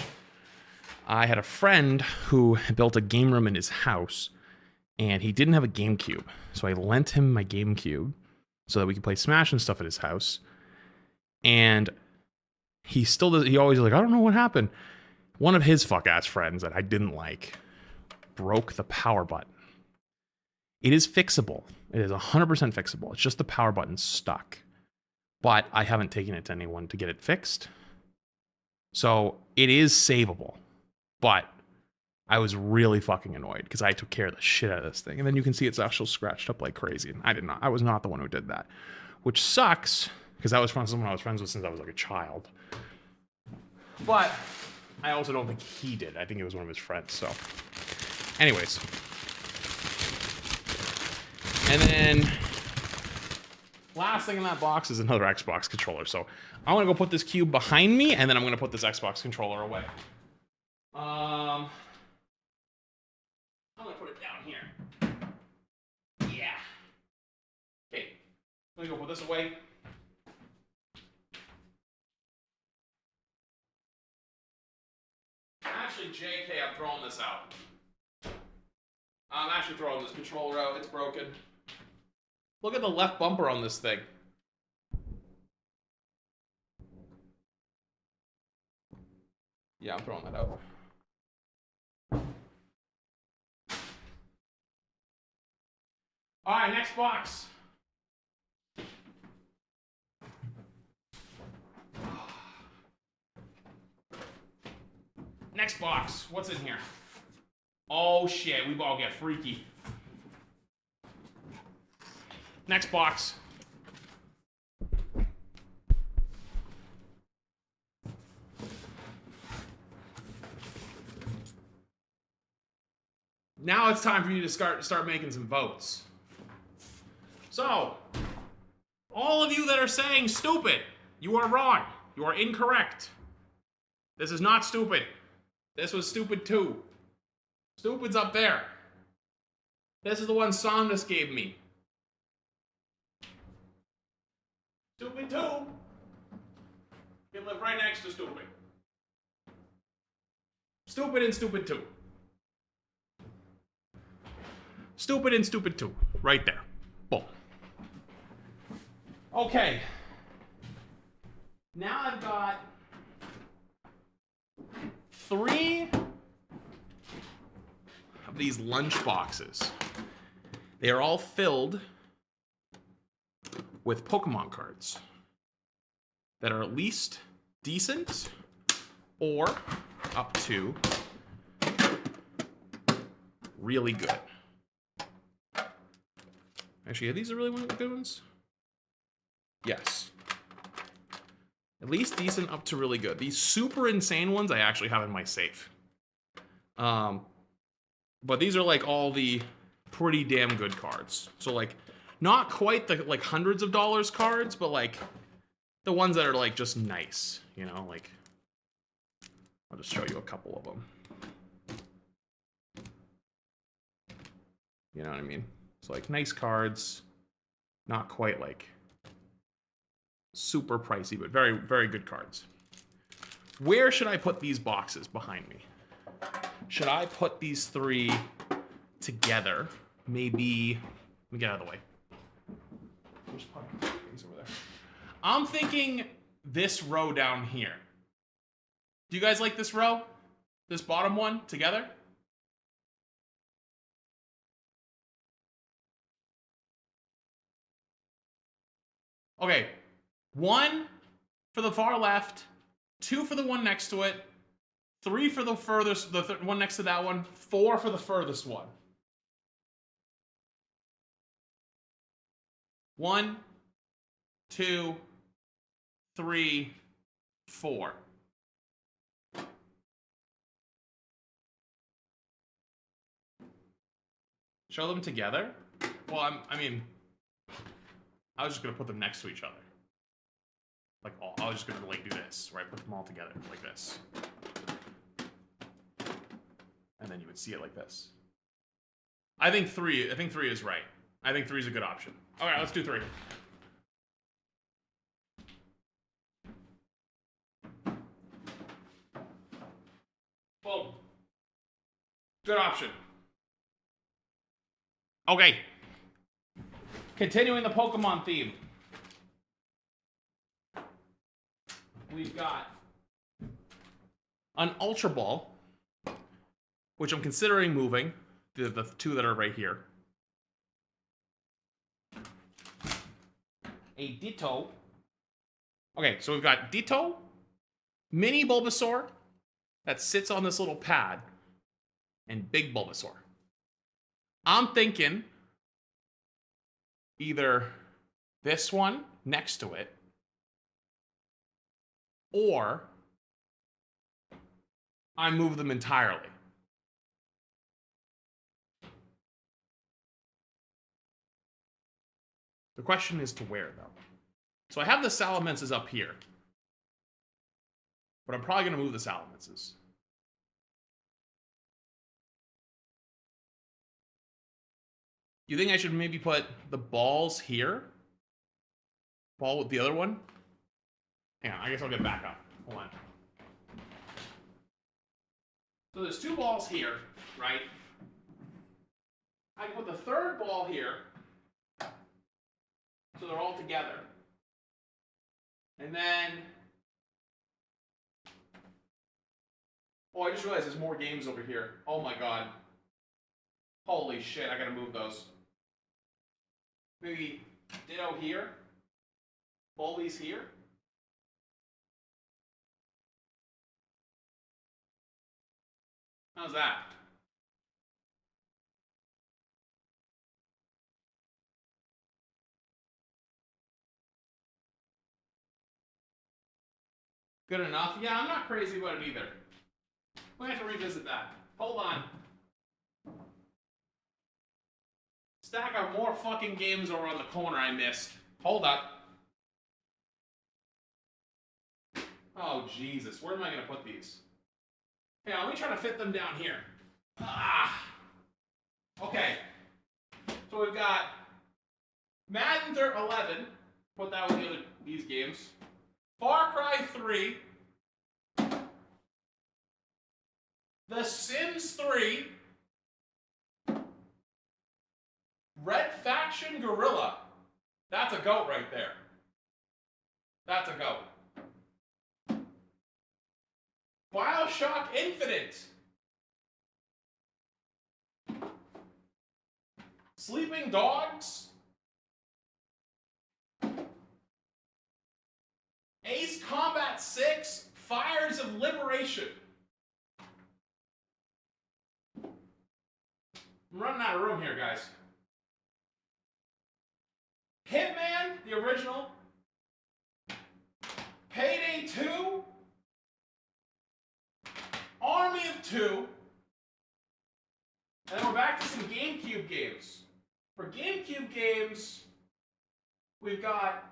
I had a friend who built a game room in his house, and he didn't have a GameCube. So I lent him my GameCube so that we could play Smash and stuff at his house. And he still does, he always like, I don't know what happened. One of his fuck-ass friends that I didn't like broke the power button. It is fixable. It is 100% fixable. It's just the power button's stuck. But I haven't taken it to anyone to get it fixed. So it is savable. But I was really fucking annoyed because I took care of the shit out of this thing. And then you can see it's actually scratched up like crazy. And I was not the one who did that. Which sucks because that was from someone I was friends with since I was like a child. But I also don't think he did. I think it was one of his friends. So anyways. And then last thing in that box is another Xbox controller. So I want to go put this cube behind me, and then I'm going to put this Xbox controller away. I'm going to put it down here. Yeah. Okay. Let me go put this away. Actually, JK, I'm throwing this out. I'm actually throwing this controller out. It's broken. Look at the left bumper on this thing. Yeah, I'm throwing that out. All right, next box. Next box. What's in here? Oh shit, we all get freaky. Next box. Now it's time for you to start making some votes. So, all of you that are saying stupid, you are wrong. You are incorrect. This is not stupid. This was stupid too. Stupid's up there. This is the one Saunders gave me. Stupid 2 can live right next to stupid. Stupid and stupid 2. Stupid and stupid 2. Right there. Boom. Okay. Now I've got 3 of these lunch boxes. They are all filled with Pokemon cards that are at least decent or up to really good. Actually, are these really one of the good ones? Yes. At least decent up to really good. These super insane ones I actually have in my safe. But these are like all the pretty damn good cards. So like, not quite the like hundreds of dollars cards, but like the ones that are like just nice, you know, like I'll just show you a couple of them. You know what I mean? So like nice cards, not quite like super pricey, but very, very good cards. Where should I put these boxes behind me? Should I put these three together? Maybe, let me get out of the way. Things over there. I'm thinking this row down here. Do you guys like this row? This bottom one together? Okay, 1 for the far left, 2 for the one next to it, 3 for the furthest, the one next to that one, 4 for the furthest one. 1, 2, 3, 4. Show them together? Well, I mean, I was just gonna put them next to each other. Like, I was just gonna like do this, right? Put them all together like this. And then you would see it like this. I think 3 is right. I think 3 is a good option. All right, let's do 3. Boom. Good option. Okay. Continuing the Pokemon theme. We've got an Ultra Ball, which I'm considering moving. The 2 that are right here. A Ditto. Okay, so we've got Ditto, Mini Bulbasaur, that sits on this little pad, and Big Bulbasaur. I'm thinking either this one next to it, or I move them entirely. The question is to where, though. So I have the Salamences up here, but I'm probably going to move the Salamences. You think I should maybe put the balls here? Ball with the other one? Hang on, I guess I'll get back up. Hold on. So there's 2 balls here, right? I can put the third ball here, so they're all together. And then... Oh, I just realized there's more games over here. Oh my god. Holy shit, I gotta move those. Maybe Ditto here. Bulbies here. How's that? Good enough? Yeah, I'm not crazy about it either. We have to revisit that. Hold on. Stack of more fucking games over on the corner I missed. Hold up. Oh, Jesus. Where am I going to put these? Hey, let me try to fit them down here. Ah! Okay. So we've got Madden 11. Put that with these games. Far Cry 3. The Sims 3. Red Faction Gorilla. That's a goat right there. That's a goat. BioShock Infinite. Sleeping Dogs. Ace Combat 6. Fires of Liberation. I'm running out of room here, guys. Hitman, the original. Payday 2. Army of 2. And then we're back to some GameCube games. For GameCube games, we've got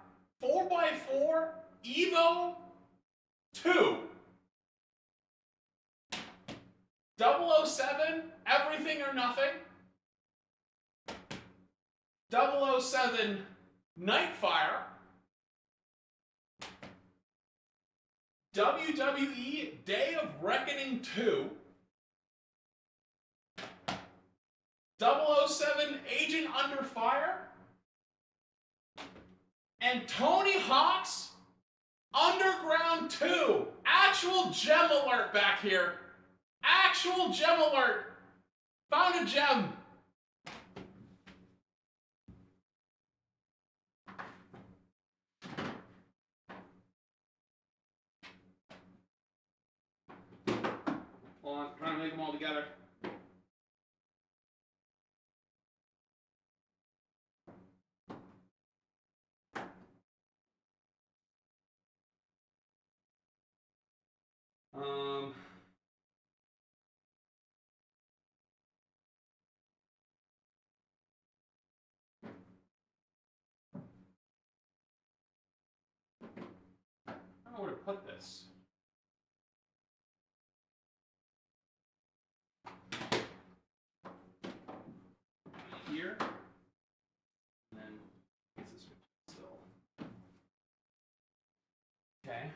4x4 Evo 2. 007, Everything or Nothing. 007, Nightfire. WWE Day of Reckoning 2. 007 Agent Under Fire. And Tony Hawk's Underground 2. Actual gem alert back here. Actual gem alert. Found a gem. Hold on, trying to make them all together. I don't know where to put this. Here. And then it's this still. Okay.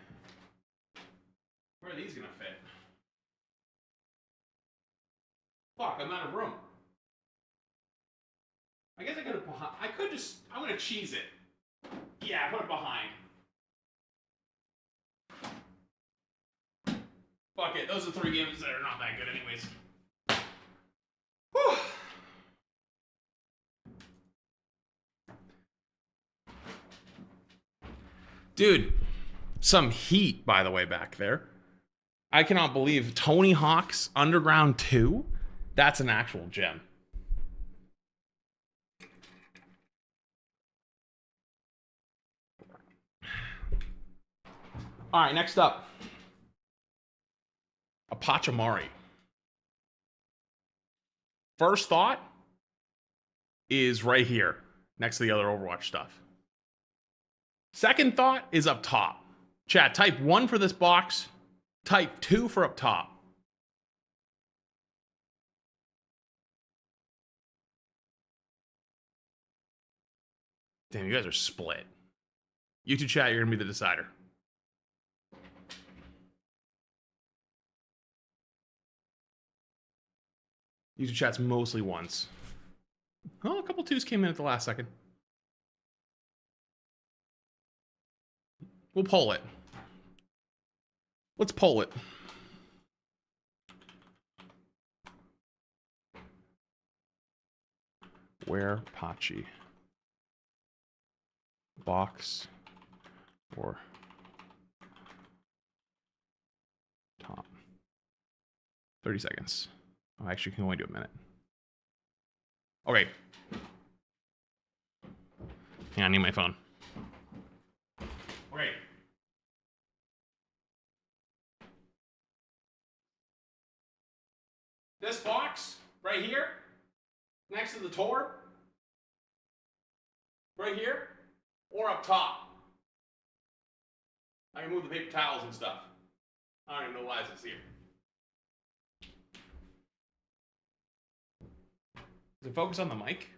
Where are these gonna fit? Fuck, I'm out of room. I guess I could have. I could just. I'm gonna cheese it. Yeah, put it behind. Fuck it. Those are 3 games that are not that good, anyways. Whew. Dude, some heat, by the way, back there. I cannot believe Tony Hawk's Underground 2. That's an actual gem. All right, next up. A Pachamari. First thought is right here, next to the other Overwatch stuff. Second thought is up top. Chat, type 1 for this box. Type 2 for up top. Damn, you guys are split. YouTube chat, you're gonna be the decider. YouTube chat's mostly ones. Oh, a couple 2s came in at the last second. We'll poll it. Let's poll it. Where Pachi? Box or top? 30 seconds. Oh, actually, can only do a minute. Okay. Hang on, I need my phone. Okay. This box right here, next to the tour, right here, or up top. I can move the paper towels and stuff. I don't even know why it's here. Does it focus on the mic?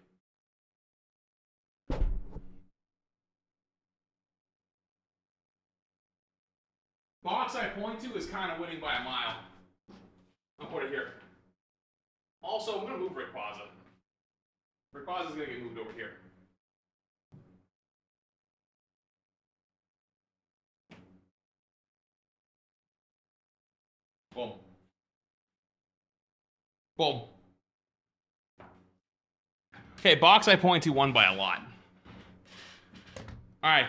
Box I point to is kind of winning by a mile. I'll put it here. Also, I'm going to move Rayquaza. Rayquaza's going to get moved over here. Boom. Boom. Okay, box I point to won by a lot. All right.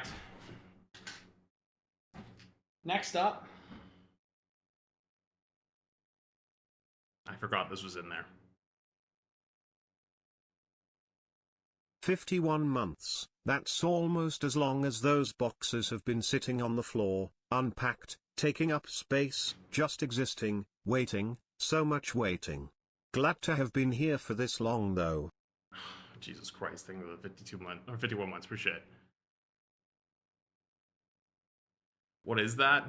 Next up. I forgot this was in there. 51 months, that's almost as long as those boxes have been sitting on the floor, unpacked, taking up space, just existing, waiting, so much waiting. Glad to have been here for this long though. Jesus Christ, think of the 52 months, or 51 months, for shit. What is that?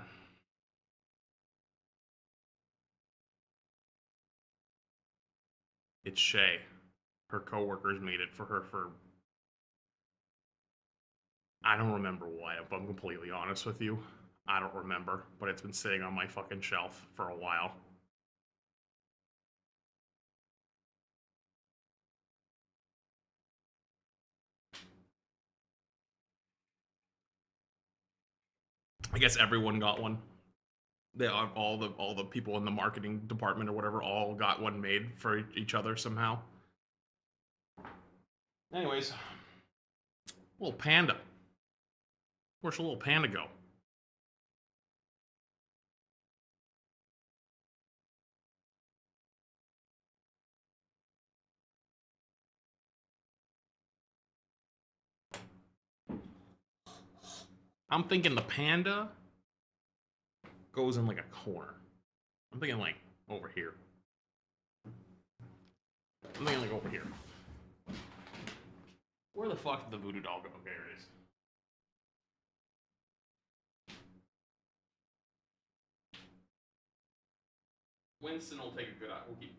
It's Shay. Her coworkers made it for her for... I don't remember what, if I'm completely honest with you. I don't remember, but it's been sitting on my fucking shelf for a while. I guess everyone got one. They all the people in the marketing department or whatever all got one made for each other somehow. Anyways, little panda. Where's the little panda go? I'm thinking the panda goes in like a corner. I'm thinking like over here. I'm thinking like over here. Where the fuck did the voodoo doll go? Okay, here it is. Winston will take a good eye. We'll keep.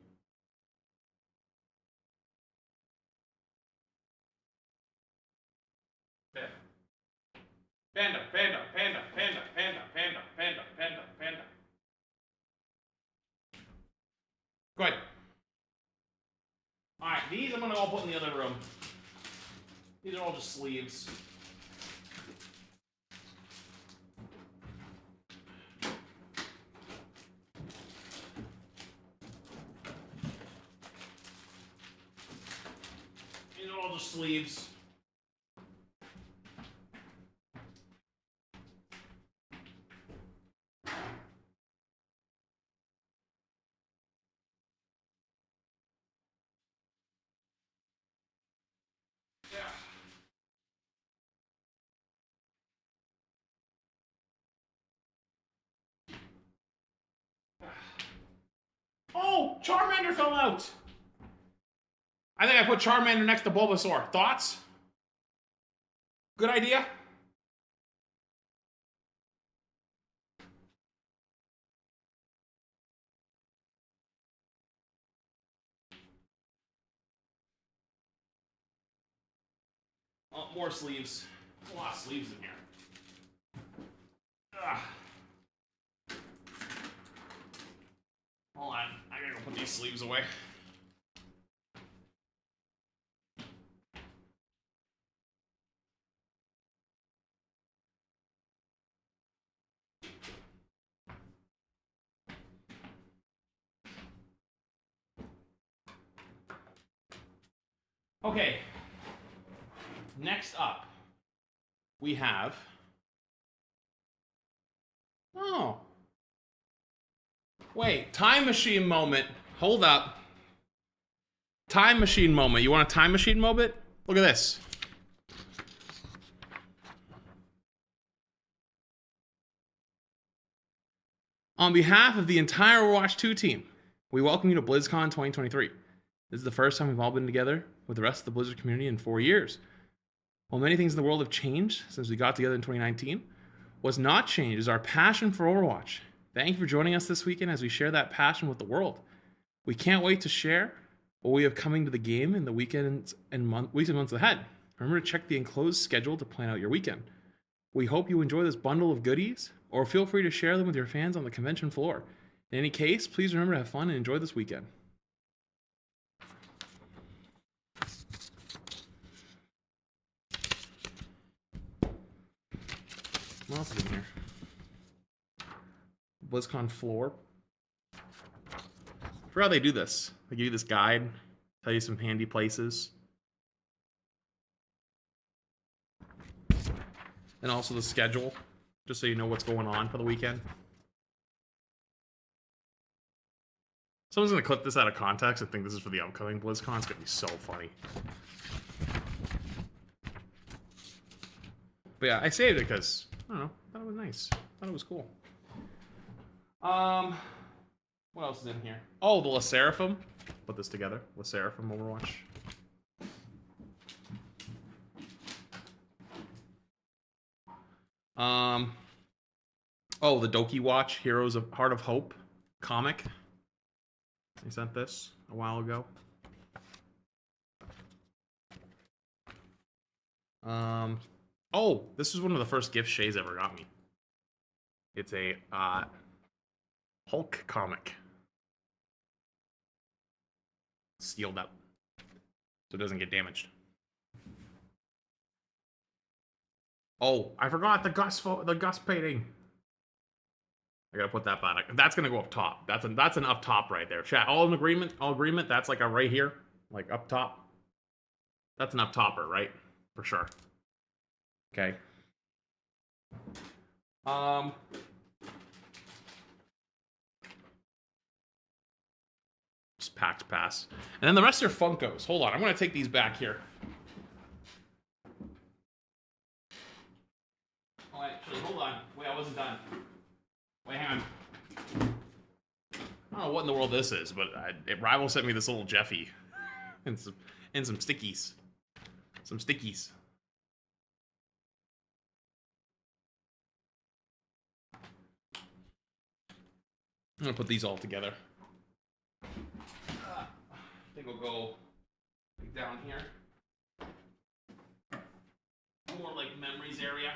Panda, panda, panda, panda, panda, panda, panda, panda, panda. Go ahead. Alright, these I'm gonna all put in the other room. These are all just sleeves. These are all just sleeves. Oh, Charmander fell out. I think I put Charmander next to Bulbasaur. Thoughts? Good idea? Oh, more sleeves. There's a lot of sleeves in here. Ugh. Hold on. I gotta go put these sleeves away. Okay. Next up, we have... Oh. Wait, time machine moment. Hold up. Time machine moment. You want a time machine moment? Look at this. On behalf of the entire Overwatch 2 team, we welcome you to BlizzCon 2023. This is the first time we've all been together with the rest of the Blizzard community in 4 years. While many things in the world have changed since we got together in 2019, what's not changed is our passion for Overwatch. Thank you for joining us this weekend as we share that passion with the world. We can't wait to share what we have coming to the game in the weekends and weeks and months ahead. Remember to check the enclosed schedule to plan out your weekend. We hope you enjoy this bundle of goodies, or feel free to share them with your fans on the convention floor. In any case, please remember to have fun and enjoy this weekend. What else is in here? BlizzCon floor. I forgot how they do this. They give you this guide, tell you some handy places. And also the schedule, just so you know what's going on for the weekend. Someone's gonna clip this out of context and think this is for the upcoming BlizzCon. It's gonna be so funny. But yeah, I saved it because I don't know. I thought it was nice. I thought it was cool. What else is in here? Oh, the La Seraphim. Put this together. La Seraphim Overwatch. Oh, the Doki Watch Heroes of Heart of Hope comic. I sent this a while ago. Oh, this was one of the first gifts Shay's ever got me. It's a Hulk comic. Sealed up, so it doesn't get damaged. Oh, I forgot the Gus painting. I gotta put that back. That's gonna go up top. That's an up top right there. Chat. All in agreement. All agreement. That's like a right here, like up top. That's an up topper, right? For sure. Okay. Just packed pass, and then the rest are Funkos. Hold on, I'm gonna take these back here. Oh, actually, hold on. Wait, I wasn't done. Wait, hang on. I don't know what in the world this is, but Rival sent me this little Jeffy and some stickies. Some stickies. I'm gonna put these all together. I think we'll go down here. More like memories area.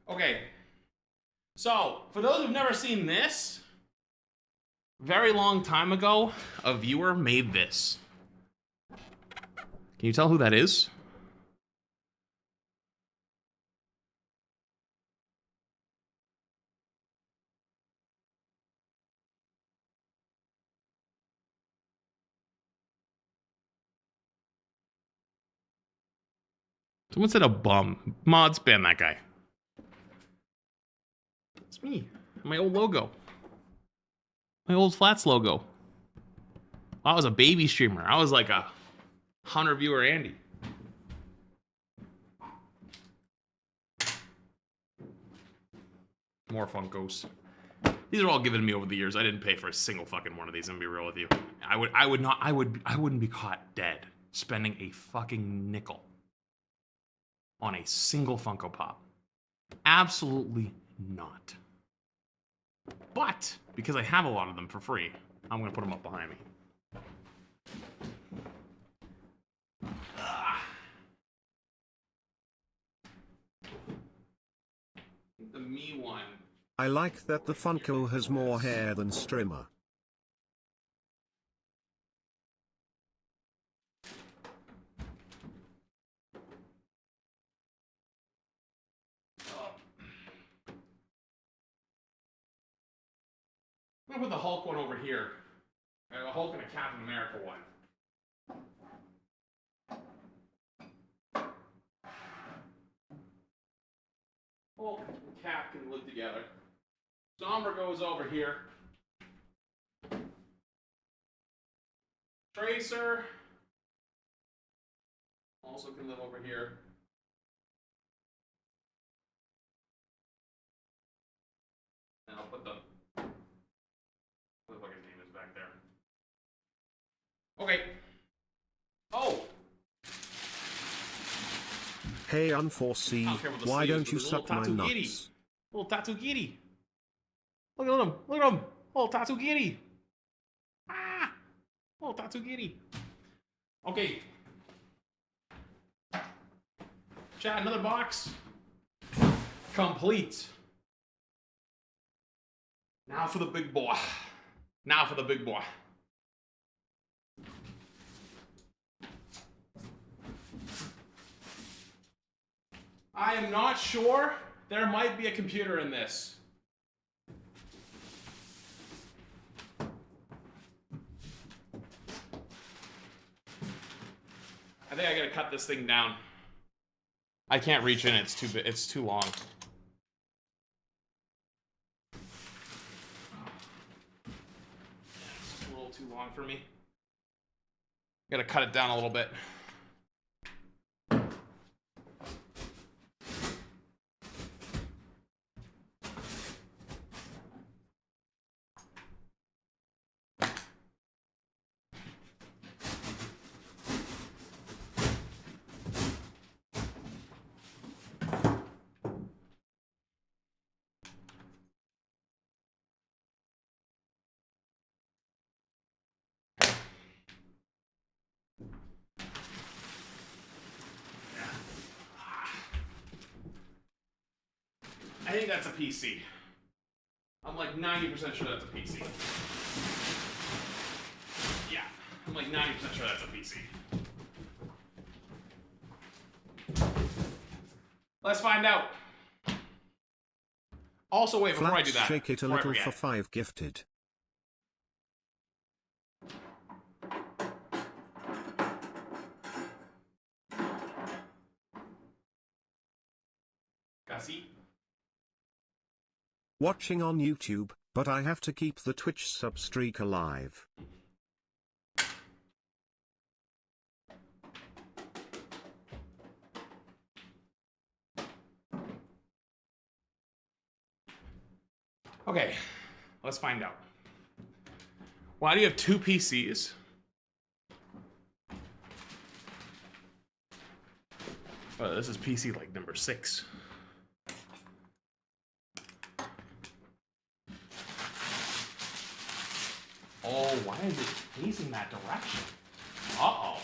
Okay. So, for those who've never seen this, very long time ago, a viewer made this. Can you tell who that is? Someone said a bum. Mod spam that guy. It's me. My old logo. My old Flats logo. I was a baby streamer. I was like a 100 viewer Andy. More Funkos. These are all given to me over the years. I didn't pay for a single fucking one of these. I'm gonna be real with you. I wouldn't be caught dead spending a fucking nickel on a single Funko Pop. Absolutely not. But because I have a lot of them for free, I'm gonna put them up behind me. The me one. I like that the Funko has more hair than Strimmer. I'm gonna put the Hulk one over here. I have a Hulk and a Captain America one. Hulk and Cap can live together. Somber goes over here. Tracer also can live over here. And I'll put the what the fuck his name is back there. Okay. Oh. Hey Unforesee, why don't you suck my nuts? Little Tatsugiri. Look at him. Look at him. Little Tatsugiri. Ah. Little Tatsugiri. Okay. Chat, another box. Complete. Now for the big boy. Now for the big boy. I am not sure. There might be a computer in this. I think I gotta cut this thing down. I can't reach in. It's too long. It's a little too long for me. Gotta cut it down a little bit. I think that's a PC. I'm like 90% sure that's a PC. Yeah, I'm like 90% sure that's a PC. Let's find out. Also, wait, before I do that, shake it a little for 5 gifted. Cassie? Watching on YouTube, but I have to keep the Twitch sub streak alive. Okay, let's find out. Why do you have 2 PCs? Oh, this is PC like number 6. Oh, why is it facing that direction? Uh-oh.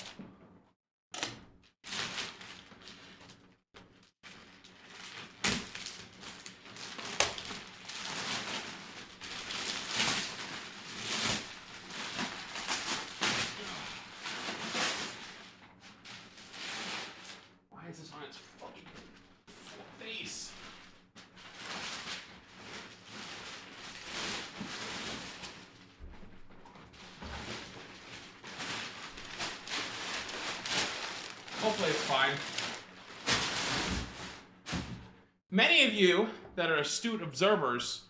Why is this on its fucking face? Hopefully it's fine. Many of you that are astute observers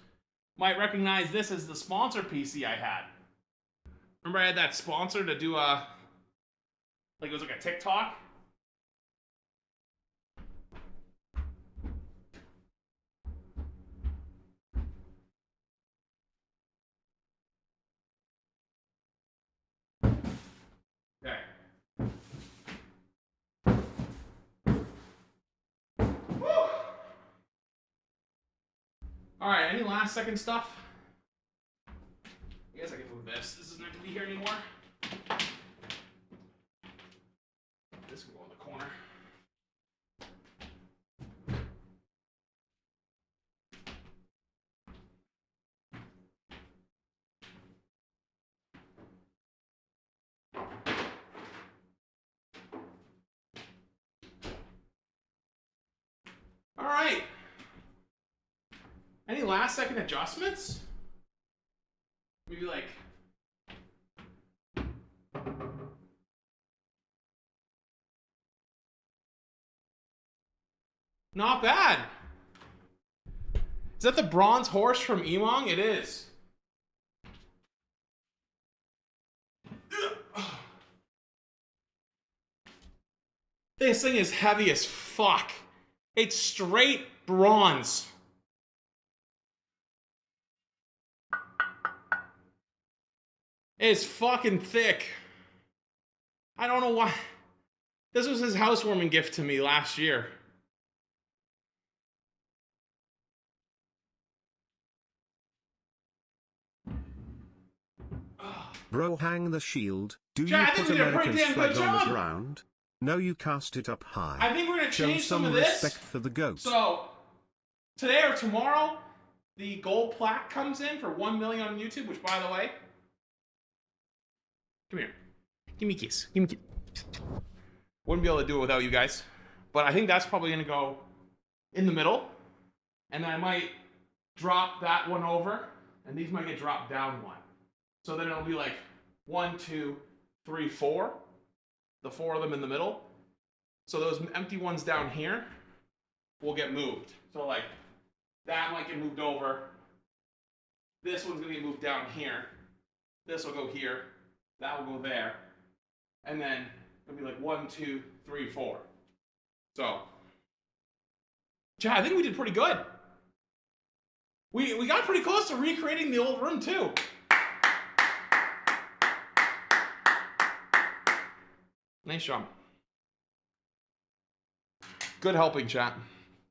might recognize this as the sponsor PC I had. Remember I had that sponsor to do a, like it was like a TikTok? Okay. All right, any last second stuff? I guess I can move this. This isn't meant to be here anymore. This can go in the corner. All right. Any last second adjustments? Maybe like not bad. Is that the bronze horse from Emong? It is. This thing is heavy as fuck. It's straight bronze. It's fucking thick. I don't know why. This was his housewarming gift to me last year. Bro, hang the shield. Do you Chad, I think put we did a pretty American damn good flag on the job. ground? No, you cast it up high. I think we're gonna Show change some some of this. respect for the goat. So, today or tomorrow, the gold plaque comes in for 1 million on YouTube, which, by the way, come here. Give me a kiss. Give me a kiss. Wouldn't be able to do it without you guys. But I think that's probably going to go in the middle. And then I might drop that one over. And these might get dropped down one. So then it'll be like 1, 2, 3, 4. The 4 of them in the middle. So those empty ones down here will get moved. So like that might get moved over. This one's going to get moved down here. This will go here. That will go there. And then it'll be like 1, 2, 3, 4. So, yeah, I think we did pretty good. We got pretty close to recreating the old room too. Nice job. Good helping, chat.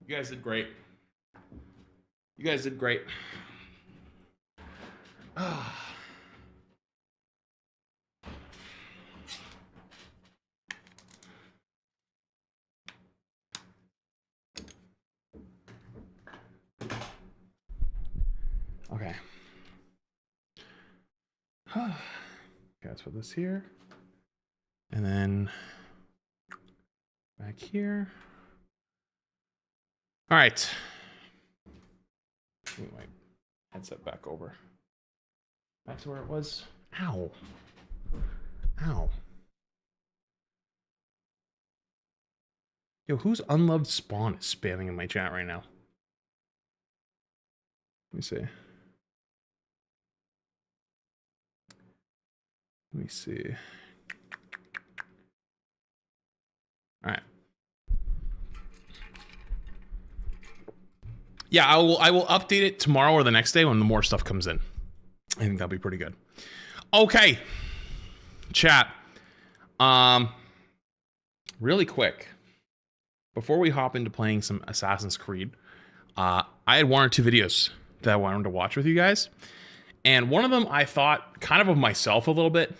You guys did great. You guys did great. Okay. Okay, let's put this here. And then back here. All right. Move my headset back over. Back to where it was. Ow. Ow. Yo, whose unloved spawn is spamming in my chat right now? Let me see. Let me see. All right. Yeah, I will update it tomorrow or the next day when the more stuff comes in. I think that'll be pretty good. Okay. Chat. Really quick. Before we hop into playing some Assassin's Creed, I had 1 or 2 videos that I wanted to watch with you guys. And one of them I thought kind of myself a little bit.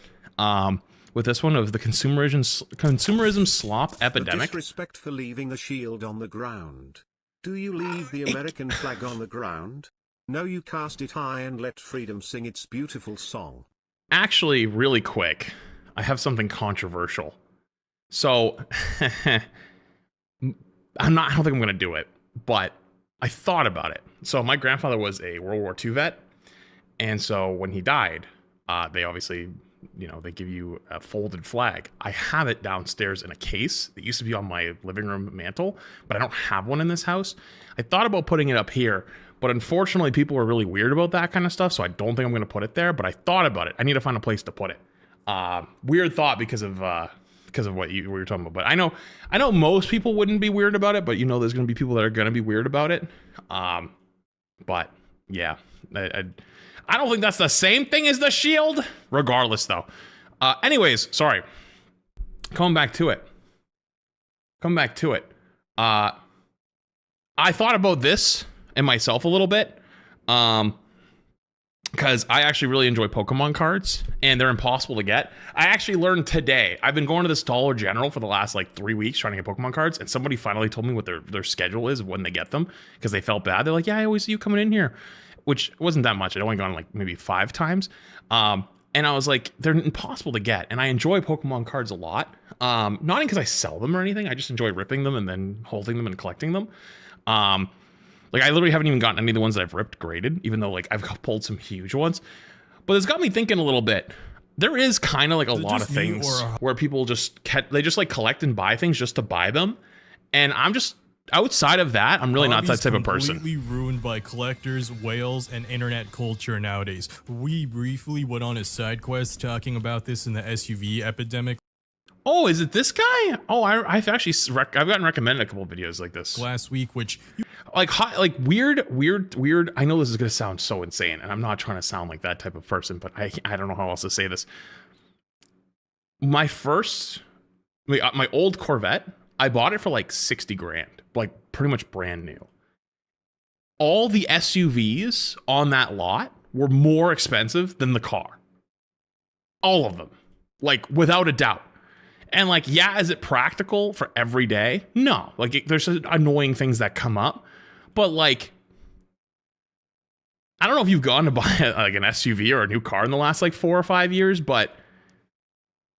With this one of the consumerism slop epidemic. The disrespect for leaving the shield on the ground. Do you leave the American flag on the ground? No, you cast it high and let freedom sing its beautiful song. Actually, really quick, I have something controversial. So, I don't think I'm going to do it, but I thought about it. So my grandfather was a World War II vet. And so when he died, they obviously, they give you a folded flag. I have it downstairs in a case. It used to be on my living room mantle, but I don't have one in this house. I thought about putting it up here, but unfortunately people are really weird about that kind of stuff. So I don't think I'm going to put it there, but I thought about it. I need to find a place to put it. Weird thought because of what you were talking about. But I know most people wouldn't be weird about it, but there's going to be people that are going to be weird about it. But yeah, I don't think that's the same thing as the shield. Regardless, though. Anyways, sorry. Coming back to it. I thought about this and myself a little bit. Because I actually really enjoy Pokemon cards. And they're impossible to get. I actually learned today. I've been going to this Dollar General for the last 3 weeks trying to get Pokemon cards. And somebody finally told me what their schedule is of when they get them. Because they felt bad. They're like, yeah, I always see you coming in here. Which wasn't that much. I'd only gone maybe 5 times. And I was like, they're impossible to get. And I enjoy Pokemon cards a lot. Not because I sell them or anything. I just enjoy ripping them and then holding them and collecting them. I literally haven't even gotten any of the ones that I've ripped graded, even though I've pulled some huge ones. But it's got me thinking a little bit. There is kind of a lot of things where people just collect and buy things just to buy them. And I'm just, outside of that, I'm really not that type of person. Completely ruined by collectors, whales, and internet culture nowadays. We briefly went on a side quest talking about this in the SUV epidemic. Oh, is it this guy? Oh, I've actually I've gotten recommended a couple of videos like this last week, which weird. I know this is gonna sound so insane, and I'm not trying to sound like that type of person, but I don't know how else to say this. My old Corvette, I bought it for 60 grand, pretty much brand new. All the SUVs on that lot were more expensive than the car. All of them, without a doubt. And yeah, is it practical for every day? No, there's annoying things that come up, but I don't know if you've gone to buy an SUV or a new car in the last 4 or 5 years, but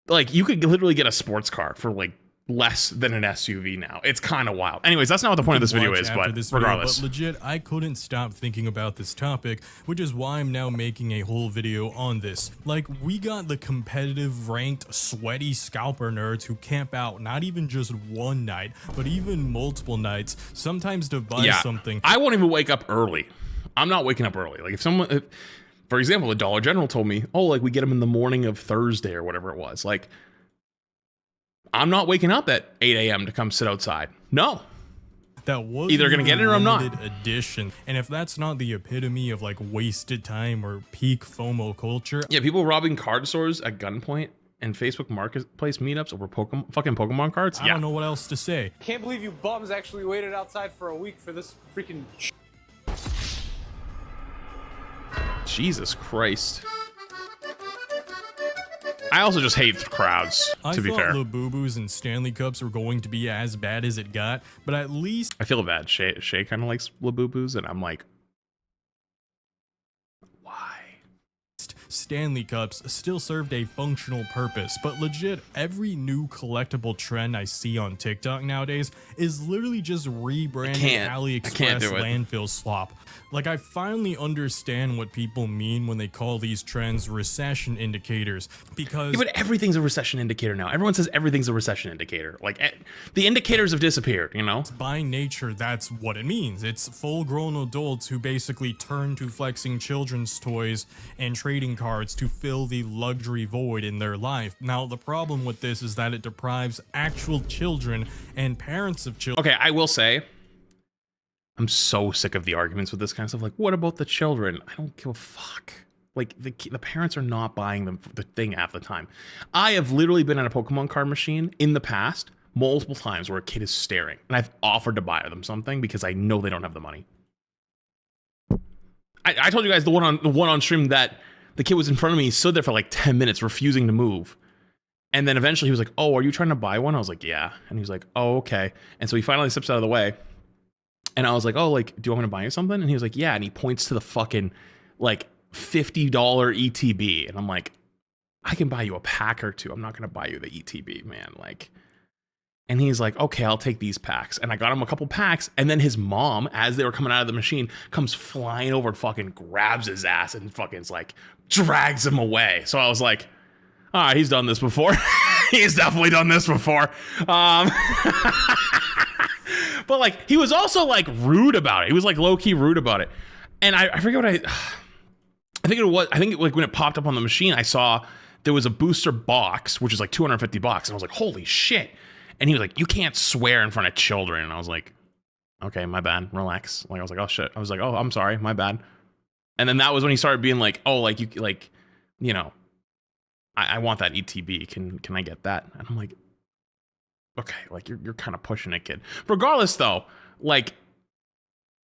you could literally get a sports car for less than an SUV now. It's kind of wild. Anyways, that's not what the point of this video is, but regardless. But legit, I couldn't stop thinking about this topic, which is why I'm now making a whole video on this. We got the competitive, ranked, sweaty scalper nerds who camp out not even just one night, but even multiple nights, sometimes to buy something. I won't even wake up early. I'm not waking up early. For example, the Dollar General told me, we get them in the morning of Thursday or whatever it was. I'm not waking up at 8 a.m. to come sit outside. No. That was Either gonna get it or I'm not. limited edition. And if that's not the epitome of like wasted time or peak FOMO culture, Yeah, people robbing card stores at gunpoint and Facebook Marketplace meetups over fucking Pokemon cards. I don't know what else to say. Can't believe you bums actually waited outside for a week for this freaking Jesus Christ. I also just hate crowds, to be fair. I thought the boo-boos and Stanley Cups were going to be as bad as it got, but at least I feel bad. Shay kind of likes Labubu's, and I'm like, why? Stanley Cups still served a functional purpose, but legit, every new collectible trend I see on TikTok nowadays is literally just rebranding AliExpress landfill slop. Like, I finally understand what people mean when they call these trends recession indicators, because... Yeah, but everything's a recession indicator now. Everyone says everything's a recession indicator. Like, the indicators have disappeared, you know? by nature, that's what it means. It's full-grown adults who basically turn to flexing children's toys and trading cards to fill the luxury void in their life. Now, the problem with this is that it deprives actual children and parents of children. Okay, I will say, I'm so sick of the arguments with this kind of stuff. Like, what about the children? I don't give a fuck. Like, the parents are not buying them the thing half the time. I have literally been at a Pokemon card machine in the past multiple times where a kid is staring, and I've offered to buy them something because I know they don't have the money. I told you guys the one on stream that the kid was in front of me. He stood there for like 10 minutes, refusing to move. And then eventually he was like, "Oh, are you trying to buy one?" I was like, "Yeah." And he was like, "Oh, okay." And so he finally steps out of the way. And I was like, "Oh, like, do you want me to buy you something?" And he was like, "Yeah." And he points to the fucking like $50 ETB. And I'm like, "I can buy you a pack or two. I'm not going to buy you the ETB, man." Like, and he's like, "Okay, I'll take these packs." And I got him a couple packs. And then his mom, as they were coming out of the machine, comes flying over and fucking grabs his ass and fucking like drags him away. So I was like, all right, he's done this before. He's definitely done this before. But like, he was also like rude about it. He was like low key rude about it. And I forget what I think it was. I think like when it popped up on the machine, I saw there was a booster box, which is like $250. And I was like, holy shit. And he was like, "You can't swear in front of children." And I was like, okay, my bad. Relax. Like, I was like, oh shit. I was like, oh, I'm sorry. My bad. And then that was when he started being like, oh, like you know, I want that ETB. Can I get that? And I'm like, okay, like you're kind of pushing it, kid. Regardless though, like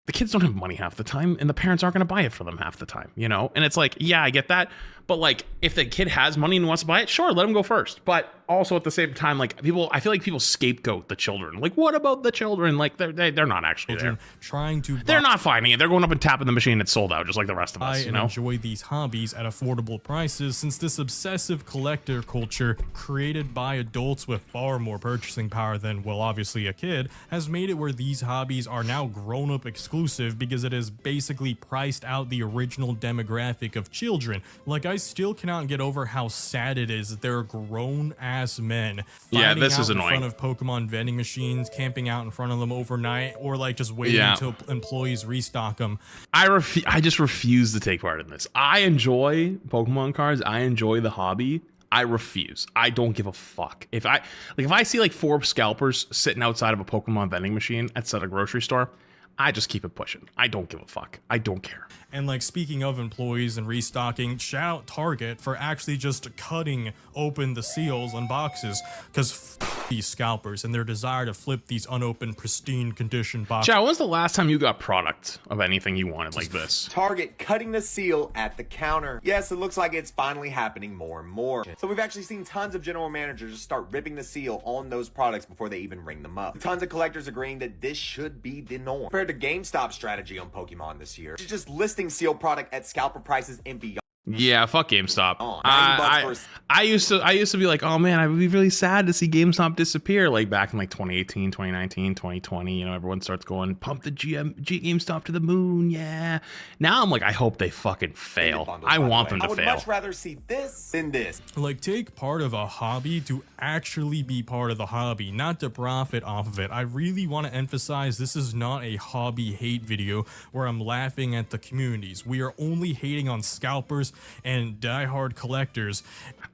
the kids don't have money half the time and the parents aren't going to buy it for them half the time, you know? And it's like, yeah, I get that. But like, if the kid has money and wants to buy it, sure, let him go first. But also at the same time, like I feel like people scapegoat the children. Like, what about the children? Like they're not actually there. Trying to They're not finding it. They're going up and tapping the machine. It's sold out just like the rest of us, you know? enjoy these hobbies at affordable prices, since this obsessive collector culture created by adults with far more purchasing power than, well, obviously a kid, has made it where these hobbies are now grown-up exclusive because it has basically priced out the original demographic of children. Like, I still cannot get over how sad it is that there are grown-ass men Yeah, this is in annoying. front of Pokemon vending machines, camping out in front of them overnight, or like just waiting until employees restock them. I just refuse to take part in this. I enjoy Pokemon cards. I enjoy the hobby. I refuse. I don't give a fuck. If I see like 4 scalpers sitting outside of a Pokemon vending machine at a grocery store, I just keep it pushing. I don't give a fuck. I don't care. And like, speaking of employees and restocking, shout out Target for actually just cutting open the seals on boxes, because these scalpers and their desire to flip these unopened, pristine condition boxes. Chow, when was the last time you got product of anything you wanted like this? Target cutting the seal at the counter. Yes, it looks like it's finally happening more and more. So we've actually seen tons of general managers just start ripping the seal on those products before they even ring them up. Tons of collectors agreeing that this should be the norm. Compared to GameStop's strategy on Pokemon this year, which is just listing sealed product at scalper prices and beyond. Yeah, fuck GameStop. Oh, I used to be like, oh man, I would be really sad to see GameStop disappear. Like back in like 2018, 2019, 2020, you know, everyone starts going, pump the GameStop to the moon, yeah. Now I'm like, I hope they fucking fail. I want them to fail. I would much rather see this than this. Like, take part of a hobby to actually be part of the hobby, not to profit off of it. I really want to emphasize this is not a hobby hate video where I'm laughing at the communities. We are only hating on scalpers and diehard collectors.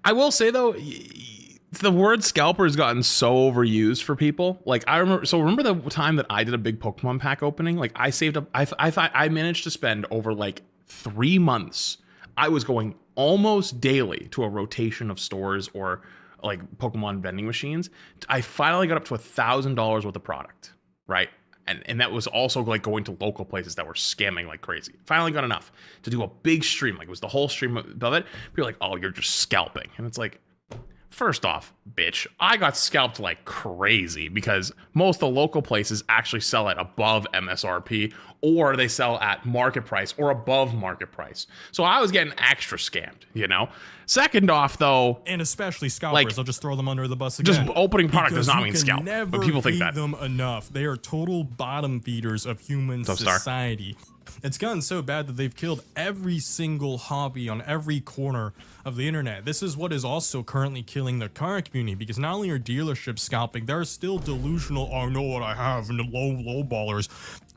I will say though, the word scalper has gotten so overused for people. Like I remember the time that I did a big Pokemon pack opening. Like I saved up. I managed to spend over like 3 months. I was going almost daily to a rotation of stores or like Pokemon vending machines. I finally got up to $1,000 worth of product, right? And that was also like going to local places that were scamming like crazy. Finally got enough to do a big stream. Like it was the whole stream of it. People were like, oh, you're just scalping. And it's like, first off, bitch, I got scalped like crazy because most of the local places actually sell at above MSRP or they sell at market price or above market price. So I was getting extra scammed, you know? Second off, though, and especially scalpers, like, I'll just throw them under the bus again. Just opening product because does not mean scalp, but people think that. Them enough. They are total bottom feeders of human society. It's gotten so bad that they've killed every single hobby on every corner of the internet. This is what is also currently killing the car community, because not only are dealerships scalping, there are still delusional, I know what I have, and the low ballers.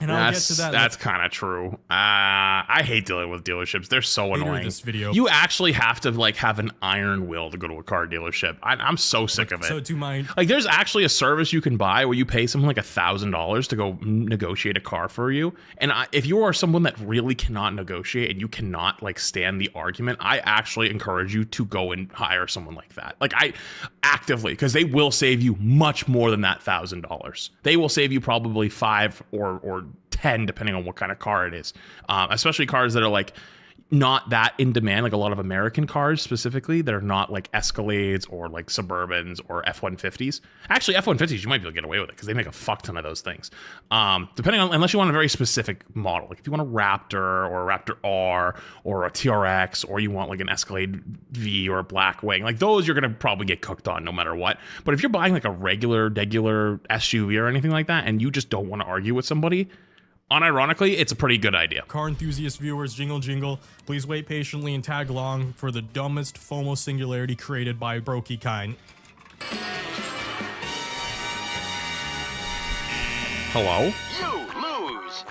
And I'll get to that. That's kind of true. I hate dealing with dealerships. They're so annoying. This video. You actually have to like have an iron will to go to a car dealership. I'm so sick of it. So to my like, there's actually a service you can buy where you pay someone like $1,000 to go negotiate a car for you. And if you are someone that really cannot negotiate and you cannot like stand the argument, I actually encourage you to go and hire someone like that. Like I actively, because they will save you much more than that $1,000. They will save you probably 5 or 10 depending on what kind of car it is, especially cars that are like not that in demand, like a lot of American cars specifically that are not like Escalades or like Suburbans or F-150s. Actually, F-150s you might be able to get away with it because they make a fuck ton of those things, depending on, unless you want a very specific model. Like if you want a Raptor or a Raptor R or a TRX, or you want like an Escalade V or a Blackwing, like those you're gonna probably get cooked on no matter what. But if you're buying like a regular SUV or anything like that and you just don't want to argue with somebody, unironically, it's a pretty good idea. Car enthusiast viewers, jingle jingle, please wait patiently and tag along for the dumbest FOMO singularity created by Brokey kind. Hello? You lose.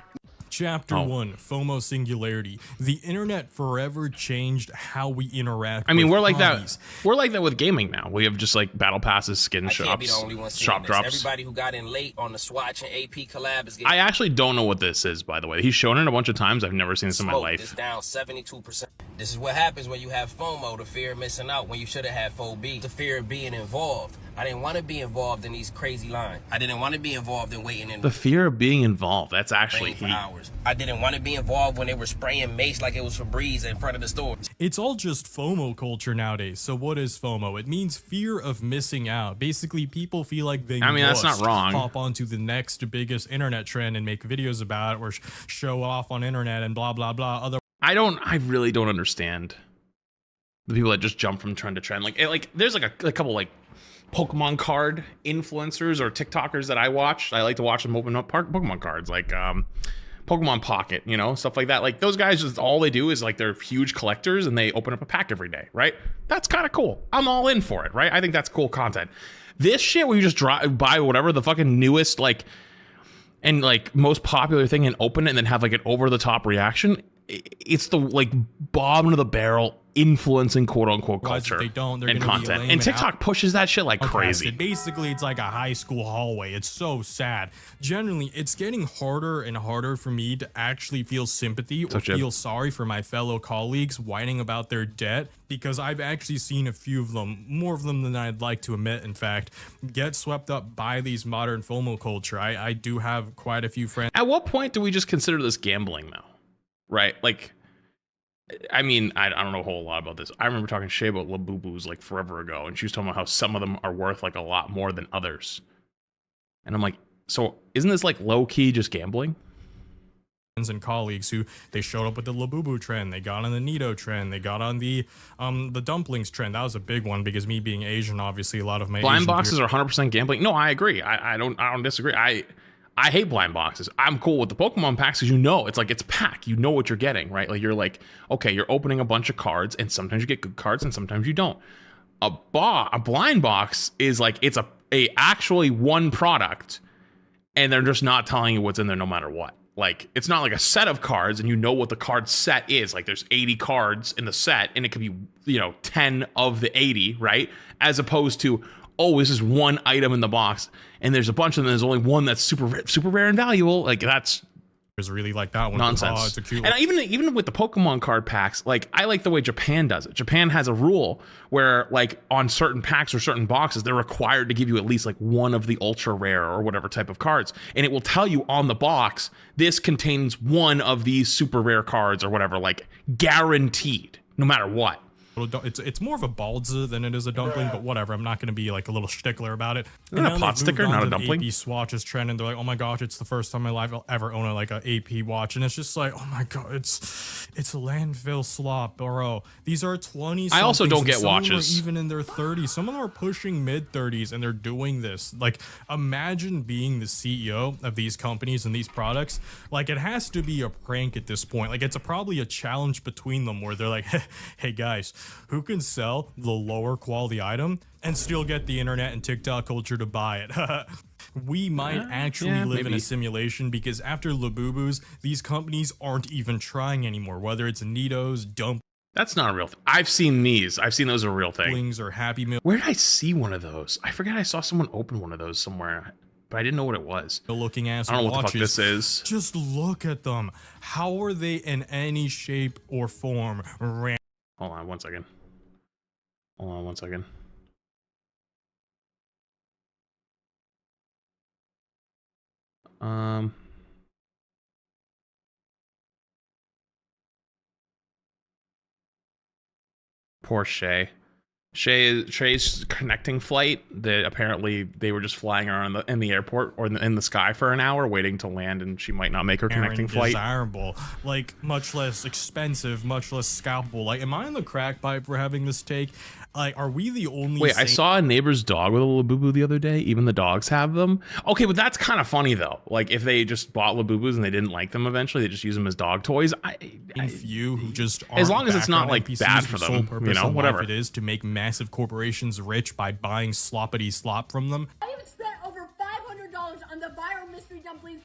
Chapter 1, FOMO Singularity. The internet forever changed how we interact. I mean, with we're like hobbies. that. We're like that with gaming now. We have just like battle passes, skin I can't be shops, the only one seeing shop this. drops. Everybody who got in late on the Swatch and AP collab is getting I actually don't know what this is, by the way. He's shown it a bunch of times. I've never seen this in my smoked. life. It's down 72%. This is what happens when you have FOMO, the fear of missing out, when you should have had FOB, the fear of being involved. I didn't want to be involved in these crazy lines. I didn't want to be involved in waiting in The fear of being involved. That's actually rain for heat. hours. I didn't want to be involved when they were spraying mace like it was Febreze in front of the store. It's all just FOMO culture nowadays. So what is FOMO? It means fear of missing out. Basically, people feel like they that's not wrong. hop onto the next biggest internet trend and make videos about it or show off on internet and blah, blah, blah. I really don't understand the people that just jump from trend to trend. Like there's like a couple like Pokemon card influencers or TikTokers that I watch. I like to watch them open up Pokemon cards, like Pokemon Pocket, you know, stuff like that. Like those guys, just all they do is like they're huge collectors and they open up a pack every day, right? That's kind of cool. I'm all in for it, right? I think that's cool content. This shit where you just buy whatever the fucking newest like and like most popular thing and open it and then have like an over the top reaction. It's the like bottom of the barrel influencing quote unquote culture They don't, they're and gonna be content. lame And TikTok pushes that shit like crazy. Basically, it's like a high school hallway. It's so sad. Generally, it's getting harder and harder for me to actually feel sympathy or feel sorry for my fellow colleagues whining about their debt, because I've actually seen a few of them, more of them than I'd like to admit, in fact, get swept up by these modern FOMO culture. I do have quite a few friends. At what point do we just consider this gambling though? Right? Like, I mean, I don't know a whole lot about this. I remember talking to Shay about Labubu's like forever ago, and she was talking about how some of them are worth like a lot more than others. And I'm like, so isn't this like low key just gambling? And colleagues who they showed up with the Labubu trend, they got on the Nito trend, they got on the dumplings trend. That was a big one because me being Asian, obviously a lot of my blind Asian boxes are 100% gambling. No, I agree. I don't disagree. I hate blind boxes. I'm cool with the Pokemon packs because you know it's like it's pack. You know what you're getting, right? Like you're like, okay, you're opening a bunch of cards, and sometimes you get good cards, and sometimes you don't. A blind box is like it's a actually one product, and they're just not telling you what's in there no matter what. Like, it's not like a set of cards and you know what the card set is. Like, there's 80 cards in the set and it could be, 10 of the 80, right? As opposed to, oh, this is one item in the box and there's a bunch of them. There's only one that's super rare and valuable. Like, that's Is really like that one. nonsense. Oh, it's a cute and even with the Pokemon card packs, like, I like the way Japan does it. Japan has a rule where, like, on certain packs or certain boxes, they're required to give you at least like one of the ultra rare or whatever type of cards, and it will tell you on the box, this contains one of these super rare cards or whatever, like, guaranteed, no matter what. It's more of a balza than it is a dumpling, but whatever. I'm not going to be like a little stickler about it. Isn't it a pot sticker, not a dumpling? AP swatches trend, and they're like, oh my gosh, it's the first time in my life I'll ever own a AP watch, and it's just like, oh my god, it's a landfill slop, bro. These are 20. I also don't get some of them watches. are even in their 30s. Some of them are pushing mid 30s, and they're doing this. Like, imagine being the CEO of these companies and these products. Like, it has to be a prank at this point. Like, it's probably a challenge between them where they're like, hey guys, who can sell the lower quality item and still get the internet and TikTok culture to buy it? We might actually live in a simulation, because after Labubus, these companies aren't even trying anymore, whether it's Nitos, That's not a real thing. I've seen these. I've seen those a real thing. dumplings, or Happy Meal Where did I see one of those? I forget. I saw someone open one of those somewhere, but I didn't know what it was. looking ass I don't know what the fuck watches. this is. Just look at them. How are they in any shape or form Hold on one second. Poor Shay. Shay's connecting flight that apparently they were just flying around in the airport or in the sky for an hour waiting to land, and she might not make her connecting flight. Desirable, like much less expensive, much less scalpable. Like, am I in the crack pipe for having this take? Like, are we the only? Wait, I saw a neighbor's dog with a Labubu the other day. Even the dogs have them. Okay, but that's kind of funny though. Like, if they just bought Labubus and they didn't like them eventually, they just use them as dog toys. Few who just as long as it's not like NPCs bad whose for sole them, purpose in whatever life it is to make massive corporations rich by buying sloppity slop from them. I even spent over $500 on the viral mystery dumplings.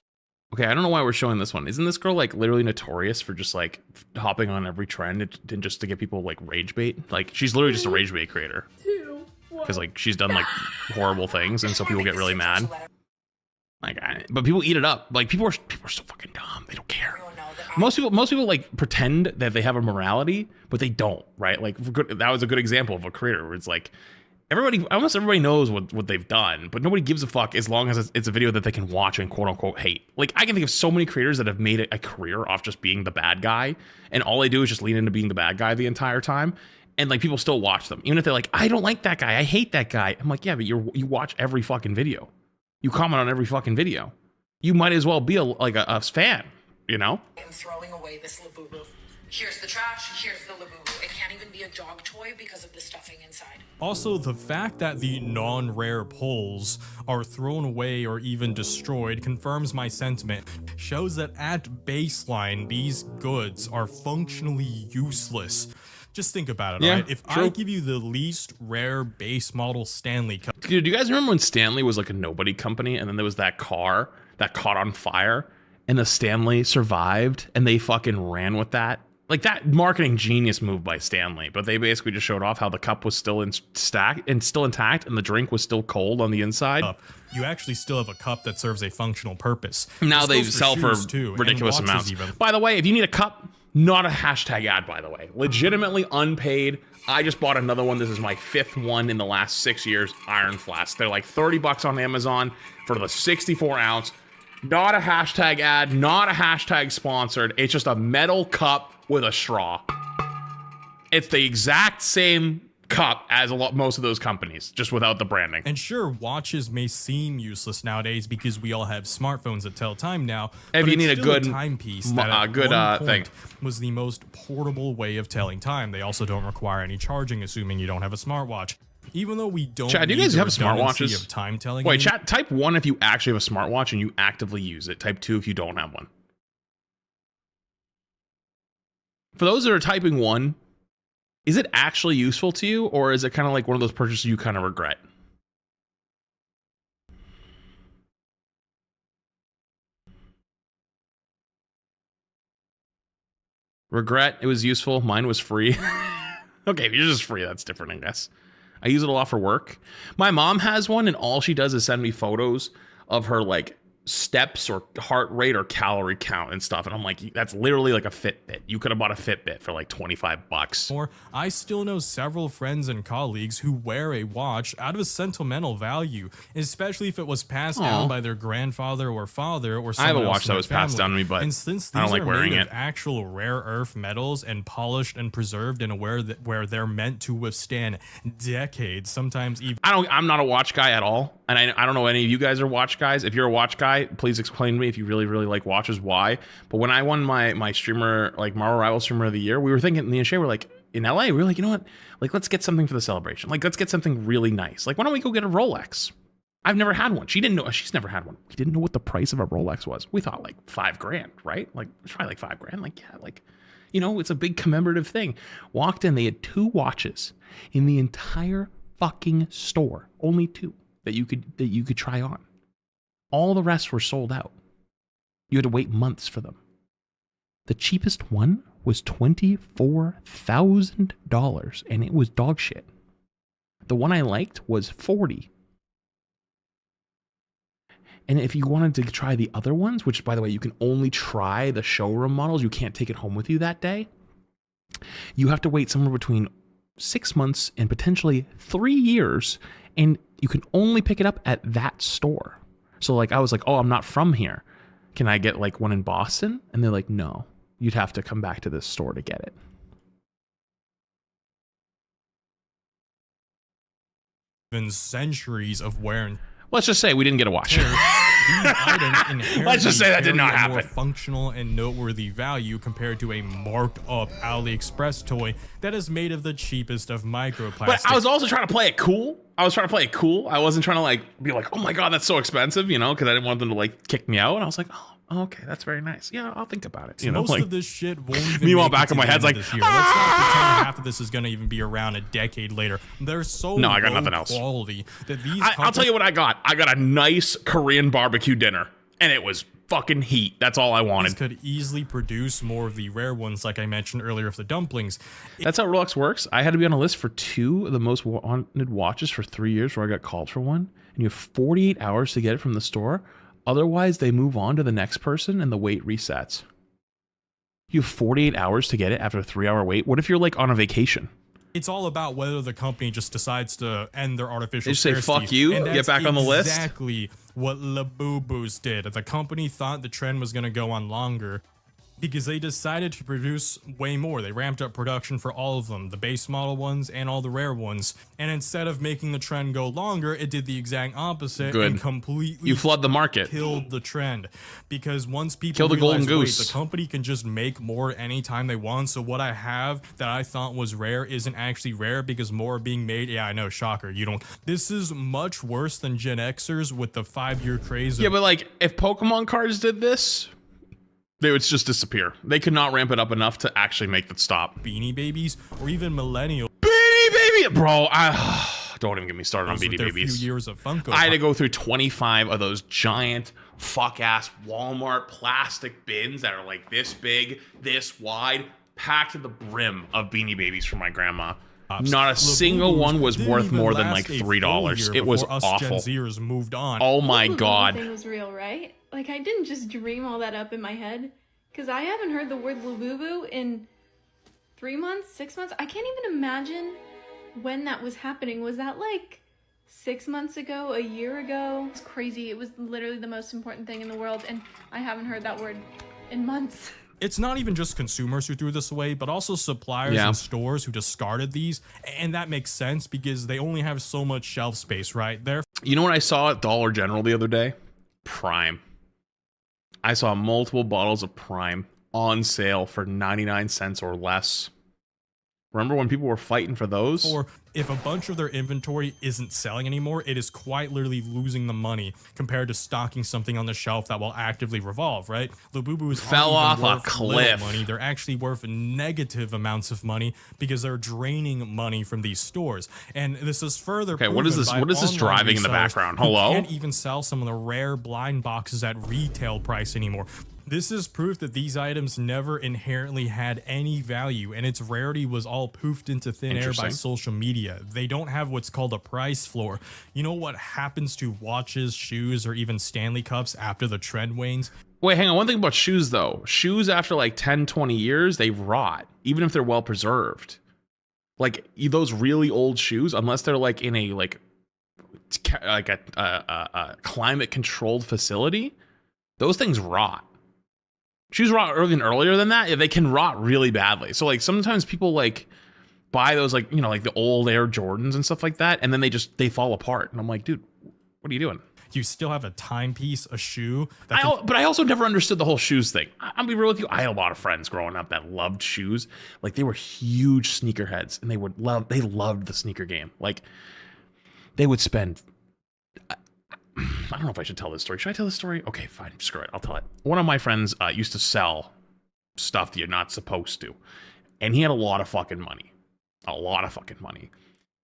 Okay, I don't know why we're showing this one. Isn't this girl like literally notorious for just like hopping on every trend and just to get people like rage bait? Like, she's literally just a rage bait creator. Because like she's done like horrible things, and so people get really mad. Like, but people eat it up. Like, people are so fucking dumb. They don't care. Most people like pretend that they have a morality, but they don't. Right? Like, that was a good example of a creator where it's like almost everybody knows what they've done, but nobody gives a fuck as long as it's a video that they can watch and quote unquote hate. Like, I can think of so many creators that have made a career off just being the bad guy, and all they do is just lean into being the bad guy the entire time. And like, people still watch them, even if they're like, I don't like that guy, I hate that guy. I'm like, yeah, but you watch every fucking video, you comment on every fucking video. You might as well be a fan, I'm throwing away this Labubu. Here's the trash, here's the Labubu. It can't even be a dog toy because of the stuffing inside. Also, the fact that the non-rare pulls are thrown away or even destroyed confirms my sentiment. Shows that at baseline, these goods are functionally useless. Just think about it, Yeah, right? If true. I give you the least rare base model Stanley Cup, Dude, do you guys remember when Stanley was like a nobody company, and then there was that car that caught on fire, and the Stanley survived, and they fucking ran with that? Like, that marketing genius move by Stanley, but they basically just showed off how the cup was still intact, and the drink was still cold on the inside. you actually still have a cup that serves a functional purpose. Now This they goes sell for shoes, too, and ridiculous watches amounts. even. By the way, if you need a cup, not a hashtag ad, by the way. Legitimately unpaid. I just bought another one. This is my 5th one in the last 6 years. Iron Flask. They're like $30 on Amazon for the 64 ounce. Not a hashtag ad, not a hashtag sponsored. It's just a metal cup with a straw. It's the exact same cup as most of those companies, just without the branding. And sure, watches may seem useless nowadays because we all have smartphones that tell time now. If but you it's need a still good timepiece that at good one thing, point was the most portable way of telling time. They also don't require any charging, assuming you don't have a smartwatch. Even though we don't. Chat, do you need guys the have redundancy smartwatches? Of time telling. Wait, chat. Type 1 if you actually have a smartwatch and you actively use it. Type 2 if you don't have one. For those that are typing 1, is it actually useful to you, or is it kind of like one of those purchases you kind of regret? Regret, it was useful. Mine was free. Okay, if yours is free, that's different, I guess. I use it a lot for work. My mom has one, and all she does is send me photos of her like steps or heart rate or calorie count and stuff. And I'm like, that's literally like a Fitbit. You could have bought a Fitbit for like $25. Or I still know several friends and colleagues who wear a watch out of a sentimental value, especially if it was passed down by their grandfather or father or someone I have a else watch in that their was passed down to me, but and since I don't these like are wearing made it. of actual rare earth metals and polished and preserved in a where they're meant to withstand decades, sometimes even I'm not a watch guy at all. And I don't know any of you guys are watch guys. If you're a watch guy, please explain to me if you really, really like watches, why. But when I won my streamer, like Marvel Rival Streamer of the Year, we were thinking, me and Shay were like, in LA, we were like, you know what? Like, let's get something for the celebration. Like, let's get something really nice. Like, why don't we go get a Rolex? I've never had one. She didn't know. She's never had one. We didn't know what the price of a Rolex was. We thought like $5,000, right? Like, it's probably like $5,000. Like, yeah, like, you know, it's a big commemorative thing. Walked in, they had 2 watches in the entire fucking store. Only 2 that you could try on. All the rest were sold out. You had to wait months for them. The cheapest one was $24,000, and it was dog shit. The one I liked was $40,000. And if you wanted to try the other ones, which by the way, you can only try the showroom models, you can't take it home with you that day. You have to wait somewhere between 6 months and potentially 3 years, and you can only pick it up at that store. So like, I was like, oh, I'm not from here. Can I get like one in Boston? And they're like, no, you'd have to come back to this store to get it. even centuries of wear and Let's just say we didn't get a watch. these items inherently Let's just say that did not carry a more happen. functional and noteworthy value compared to a marked up AliExpress toy that is made of the cheapest of microplastics. But I was also trying to play it cool. I wasn't trying to like be like, oh my God, that's so expensive, you know, because I didn't want them to like kick me out. And I was like, oh, okay, that's very nice. Yeah, I'll think about it. You know, most like, of this shit won't even meanwhile, make it back to in my the head's end like, of this year. Let's not pretend half of this is going to even be around a decade later. They're so No, I got low nothing else. quality that these I'll tell you what I got. I got a nice Korean barbecue dinner, and it was fucking heat. That's all I wanted. could easily produce more of the rare ones, like I mentioned earlier, of the dumplings. That's how Rolex works. I had to be on a list for 2 of the most wanted watches for 3 years where I got called for one. And you have 48 hours to get it from the store. Otherwise, they move on to the next person and the wait resets. You have 48 hours to get it after a 3-hour wait. What if you're like on a vacation? It's all about whether the company just decides to end their artificial They just say, scarcity. "Fuck you, And get that's back on the list." Exactly what Labubu's did. The company thought the trend was going to go on longer because they decided to produce way more. They ramped up production for all of them, the base model ones and all the rare ones. And instead of making the trend go longer, it did the exact opposite Good. and completely You flood the market. killed the trend. Because once people Kill the golden realize, wait, goose. the company can just make more anytime they want, so what I have that I thought was rare isn't actually rare because more are being made. Yeah, I know, shocker. You don't. This is much worse than Gen Xers with the 5-year craze of Yeah, but like if Pokemon cards did this, they would just disappear. They could not ramp it up enough to actually make it stop. Beanie Babies or even millennials Beanie Baby! Bro, don't even get me started on with Beanie their few Babies. years of Funko I had to Pop. go through 25 of those giant fuck-ass Walmart plastic bins that are like this big, this wide, packed to the brim of Beanie Babies for my grandma. Not a single Labubu's one was didn't worth even more than last like a full $3. year It was before us awful. Gen Zers moved on. Oh my The God. thing was real, right? Like, I didn't just dream all that up in my head. Because I haven't heard the word Labubu in 3 months, 6 months. I can't even imagine when that was happening. Was that like 6 months ago, a year ago? It's crazy. It was literally the most important thing in the world, and I haven't heard that word in months. It's not even just consumers who threw this away, but also suppliers Yeah. and stores who discarded these. And that makes sense because they only have so much shelf space, right? They're You know what I saw at Dollar General the other day? Prime. I saw multiple bottles of Prime on sale for 99 cents or less. Remember when people were fighting for those? or if a bunch of their inventory isn't selling anymore, it is quite literally losing the money compared to stocking something on the shelf that will actively revolve, right? Labubu's Fell off a worth cliff. little money. They're actually worth negative amounts of money because they're draining money from these stores. And this is further Okay, what is proven this- by what is this online driving in the resellers background? who Hello? can't even sell some of the rare blind boxes at retail price anymore. This is proof that these items never inherently had any value, and its rarity was all poofed into thin air by social media. They don't have what's called a price floor. You know what happens to watches, shoes, or even Stanley Cups after the trend wanes? Wait, hang on. One thing about shoes, though. Shoes, after like 10, 20 years, they rot, even if they're well preserved. Like, those really old shoes, unless they're like in a climate-controlled facility, those things rot. Shoes rot earlier than that. Yeah, they can rot really badly. So like sometimes people like buy those like, you know, like the old Air Jordans and stuff like that, and then they fall apart. And I'm like, dude, what are you doing? You still have a timepiece, a shoe. But I also never understood the whole shoes thing. I'll be real with you. I had a lot of friends growing up that loved shoes. Like they were huge sneakerheads, and they loved the sneaker game. Like they would spend. I don't know if I should tell this story. Should I tell this story? Okay, fine. Screw it. I'll tell it. One of my friends used to sell stuff that you're not supposed to. And he had a lot of fucking money. A lot of fucking money.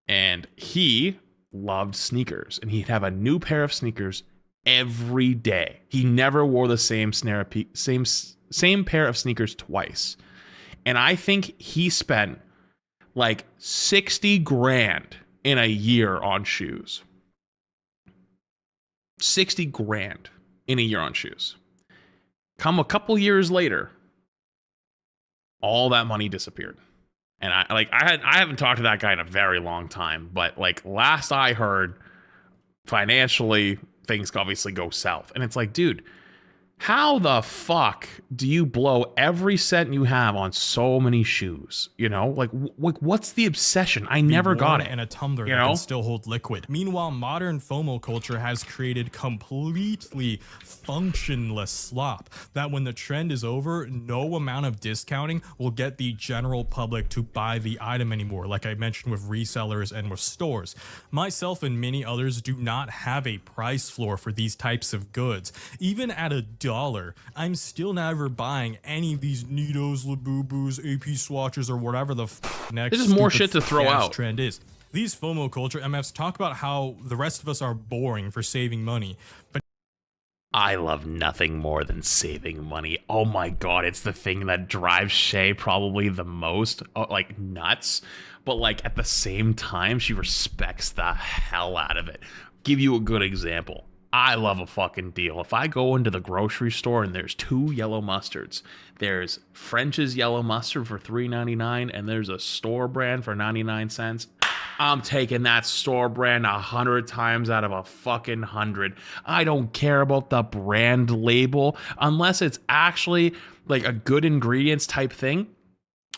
And he loved sneakers. And he'd have a new pair of sneakers every day. He never wore the same pair of sneakers twice. And I think he spent like 60 grand in a year on shoes. 60 grand in a year on shoes. Come a couple years later, all that money disappeared. And I haven't talked to that guy in a very long time, but like last I heard, financially things obviously go south. And it's like, dude, how the fuck do you blow every cent you have on so many shoes? You know, like what's the obsession? I never got it. And a tumbler that can still hold liquid. Meanwhile, modern FOMO culture has created completely functionless slop that when the trend is over, no amount of discounting will get the general public to buy the item anymore. Like I mentioned with resellers and with stores. Myself and many others do not have a price floor for these types of goods. Even at $1, I'm still never buying any of these Nitos, Labubus, AP swatches, or whatever the next this is more shit to throw out trend is. These FOMO culture MFs talk about how the rest of us are boring for saving money, but I love nothing more than saving money. Oh my god, it's the thing that drives Shay probably the most, like nuts. But like at the same time, she respects the hell out of it. Give you a good example. I love a fucking deal. If I go into the grocery store and there's 2 yellow mustards, there's French's yellow mustard for $3.99 and there's a store brand for 99 cents. I'm taking that store brand 100 times out of a fucking 100. I don't care about the brand label unless it's actually like a good ingredients type thing.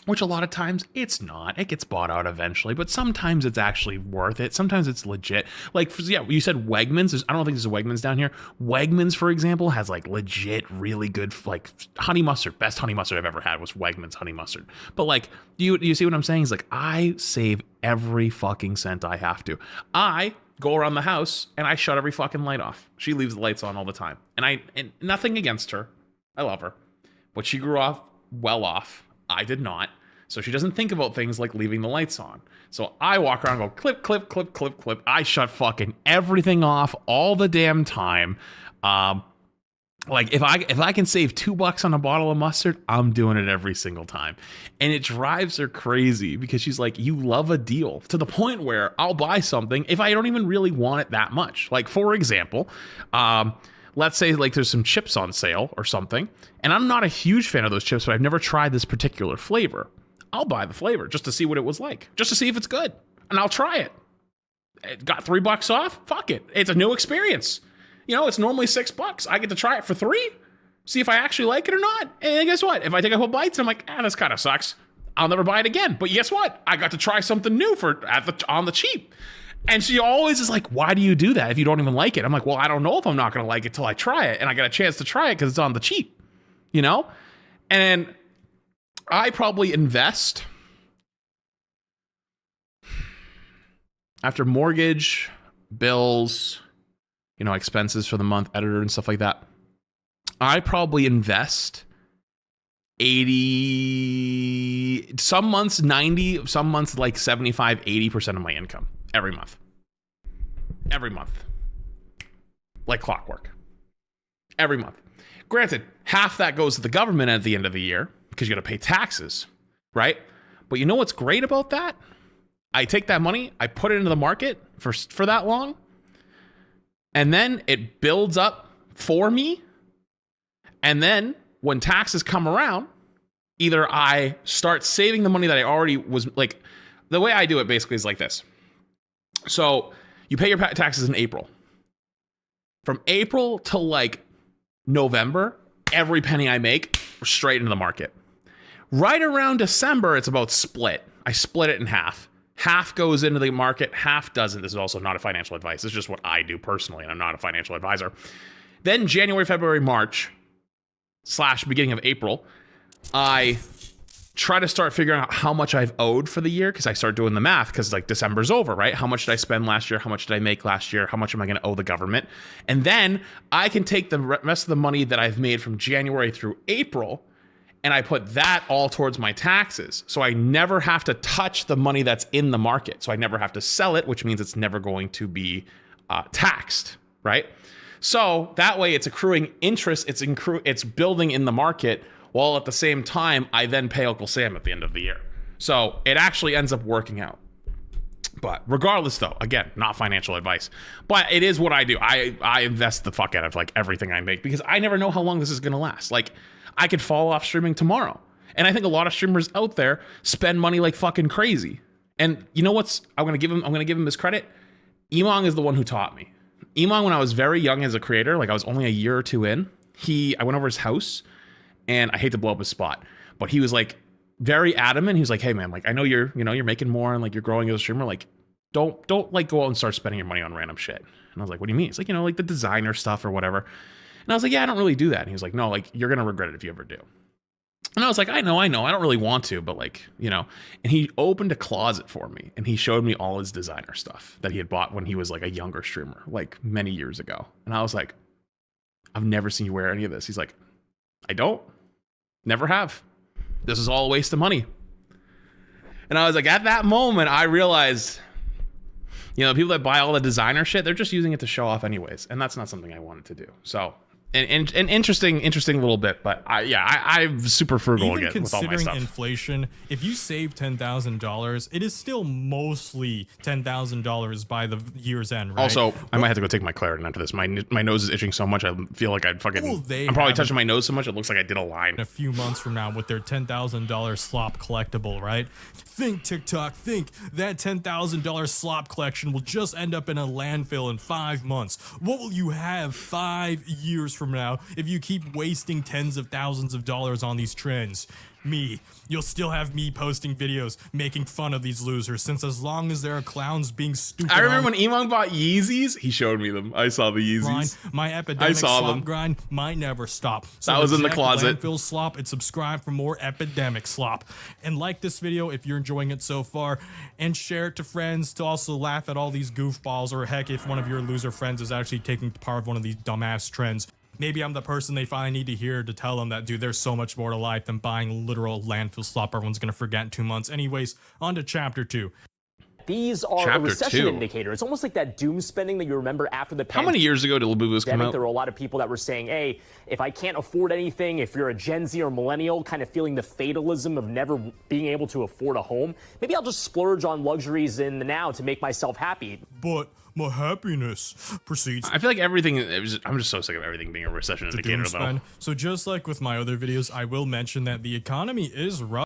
Which a lot of times it's not. It gets bought out eventually, but sometimes it's actually worth it. Sometimes it's legit. Like, yeah, you said Wegmans. I don't think there's a Wegmans down here. Wegmans, for example, has like legit, really good, like honey mustard. Best honey mustard I've ever had was Wegmans honey mustard. But like, do you see what I'm saying? It's like, I save every fucking cent I have to. I go around the house and I shut every fucking light off. She leaves the lights on all the time. And nothing against her. I love her. But she grew up well off. I did not. So she doesn't think about things like leaving the lights on. So I walk around and go clip, clip, clip, clip, clip. I shut fucking everything off all the damn time. Like if I can save $2 on a bottle of mustard, I'm doing it every single time. And it drives her crazy because she's like, you love a deal to the point where I'll buy something if I don't even really want it that much. Like for example, let's say like there's some chips on sale or something, and I'm not a huge fan of those chips, but I've never tried this particular flavor. I'll buy the flavor just to see what it was like, just to see if it's good, and I'll try it. It got $3 off. Fuck it. It's a new experience. You know, it's normally $6. I get to try it for $3, see if I actually like it or not. And guess what? If I take a couple bites and I'm like, this kind of sucks, I'll never buy it again. But guess what? I got to try something new on the cheap. And she always is like, why do you do that if you don't even like it? I'm like, well, I don't know if I'm not going to like it till I try it. And I got a chance to try it because it's on the cheap, you know? And I probably invest after mortgage, bills, you know, expenses for the month, editor and stuff like that. I probably invest 80, some months 90, some months like 75, 80% of my income every month. Every month. Like clockwork. every month. Granted, half that goes to the government at the end of the year because you got to pay taxes, right? But you know what's great about that? I take that money, I put it into the market for that long, and then it builds up for me. And then when taxes come around, either I start saving the money that I already was like, the way I do it basically is like this. So you pay your taxes in April. From April to like November, every penny I make straight into the market. Right around December, it's about split. I split it in half. Half goes into the market, half doesn't. This is also not a financial advice. This is just what I do personally, and I'm not a financial advisor. Then January, February, March, / beginning of April, I try to start figuring out how much I've owed for the year because I start doing the math because like December's over, right? How much did I spend last year? How much did I make last year? How much am I going to owe the government? And then I can take the rest of the money that I've made from January through April and I put that all towards my taxes. So I never have to touch the money that's in the market. So I never have to sell it, which means it's never going to be taxed, right? So that way it's accruing interest, it's building in the market, while at the same time, I then pay Uncle Sam at the end of the year. So it actually ends up working out. But regardless though, again, not financial advice, but it is what I do. I invest the fuck out of like everything I make because I never know how long this is gonna last. Like I could fall off streaming tomorrow. And I think a lot of streamers out there spend money like fucking crazy. And you know what's, I'm gonna give him his credit. Emong is the one who taught me. Emong, when I was very young as a creator, like I was only a year or two in, I went over his house and I hate to blow up his spot, but he was like very adamant. He was like, hey man, like I know you're making more and like you're growing as a streamer. Like don't like go out and start spending your money on random shit. And I was like, what do you mean? It's like, like the designer stuff or whatever. And I was like, yeah, I don't really do that. And he was like, no, like you're going to regret it if you ever do. And I was like, I know. I don't really want to, but like, and he opened a closet for me and he showed me all his designer stuff that he had bought when he was like a younger streamer, like many years ago. And I was like, I've never seen you wear any of this. He's like, I don't, never have. This is all a waste of money. And I was like, at that moment, I realized, people that buy all the designer shit, they're just using it to show off anyways. And that's not something I wanted to do. So an interesting little bit, but I'm super frugal Even again with all my stuff. Considering inflation, if you save $10,000, it is still mostly $10,000 by the year's end, right? Also, I might have to go take my Claritin after this. My nose is itching so much, I feel like I'm probably touching my nose so much, it looks like I did a line. A few months from now with their $10,000 slop collectible, right? Think, TikTok, think that $10,000 slop collection will just end up in a landfill in 5 months. What will you have 5 years from now if you keep wasting tens of thousands of dollars on these trends? Me. You'll still have me posting videos making fun of these losers, since as long as there are clowns being stupid. I remember when Emong bought Yeezys, he showed me them. I saw the Yeezys. My epidemic slop grind might never stop. So that was in the closet. Landfill slop, and subscribe for more epidemic slop. And like this video if you're enjoying it so far, and share it to friends to also laugh at all these goofballs, or heck, if one of your loser friends is actually taking part of one of these dumbass trends. Maybe I'm the person they finally need to hear to tell them that, dude, there's so much more to life than buying literal landfill slop everyone's going to forget in 2 months. Anyways, on to chapter 2. These are a recession indicator. It's almost like that doom spending that you remember after the pandemic. How many years ago did Labubu's come out? There were a lot of people that were saying, hey, if I can't afford anything, if you're a Gen Z or millennial, kind of feeling the fatalism of never being able to afford a home, maybe I'll just splurge on luxuries in the now to make myself happy. But my happiness proceeds. I feel like I'm just so sick of everything being a recession indicator, though. So just like with my other videos, I will mention that the economy is rough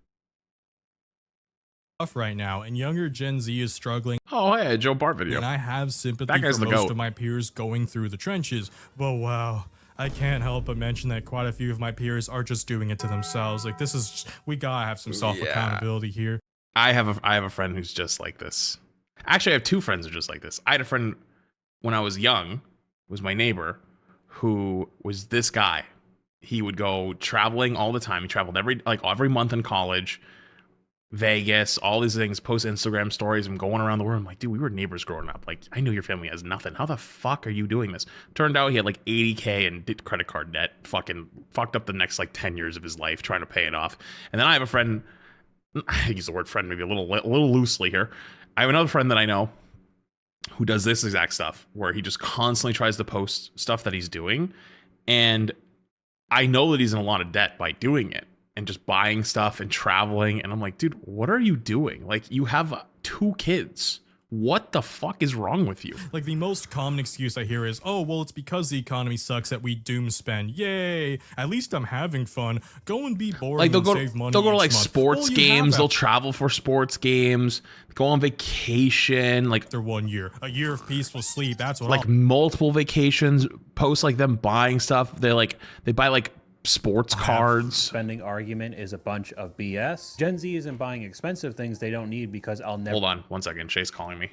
right now, and younger Gen Z is struggling. Oh, yeah, Joe Bart video. And I have sympathy for most of my peers going through the trenches. But wow, I can't help but mention that quite a few of my peers are just doing it to themselves. Like, we gotta have some self-accountability here. I have a friend who's just like this. Actually, I have 2 friends who are just like this. I had a friend when I was young, was my neighbor, who was this guy. He would go traveling all the time. He traveled every month in college, Vegas, all these things, post Instagram stories and going around the world. I'm like, dude, we were neighbors growing up. Like, I knew your family has nothing. How the fuck are you doing this? Turned out he had like $80K in credit card debt. Fucking fucked up the next like 10 years of his life trying to pay it off. And then I have a friend, I use the word friend maybe a little loosely here. I have another friend that I know who does this exact stuff, where he just constantly tries to post stuff that he's doing, And I know that he's in a lot of debt by doing it and just buying stuff and traveling. And I'm like, dude, what are you doing? Like, you have 2 kids. What the fuck is wrong with you? Like, the most common excuse I hear is, oh, well, it's because the economy sucks that we doom spend. Yay. At least I'm having fun. Go and be bored Like, and save money. They'll go to each like month. sports Well, games. They'll travel for sports games, go on vacation. Like, after 1 year, a year of peaceful sleep. That's what like multiple vacations, post like them buying stuff. They buy like sports cards. Spending argument is a bunch of BS. Gen Z isn't buying expensive things they don't need because I'll never. Hold on 1 second. Shay's calling me.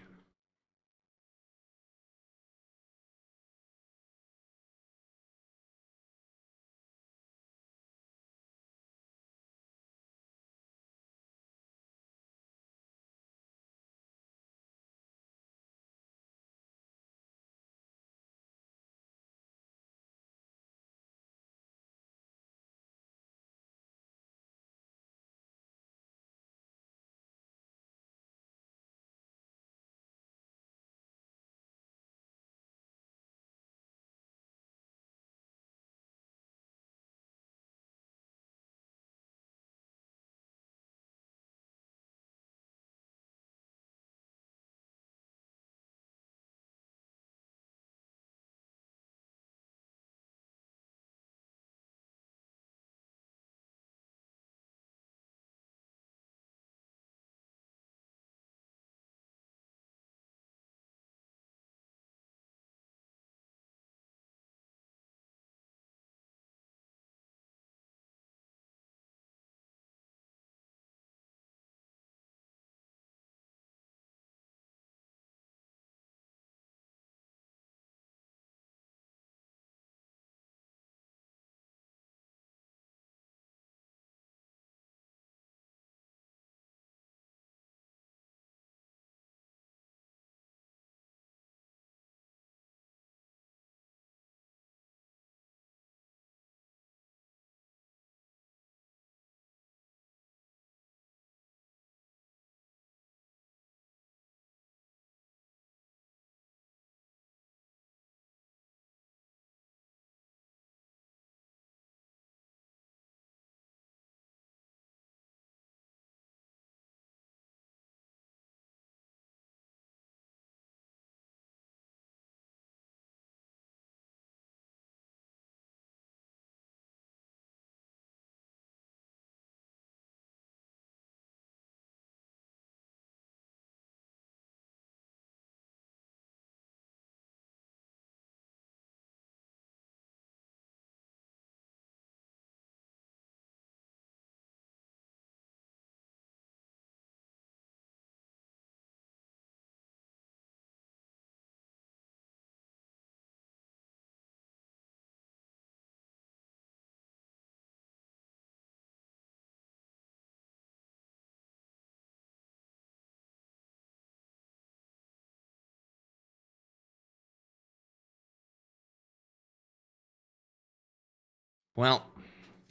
Well,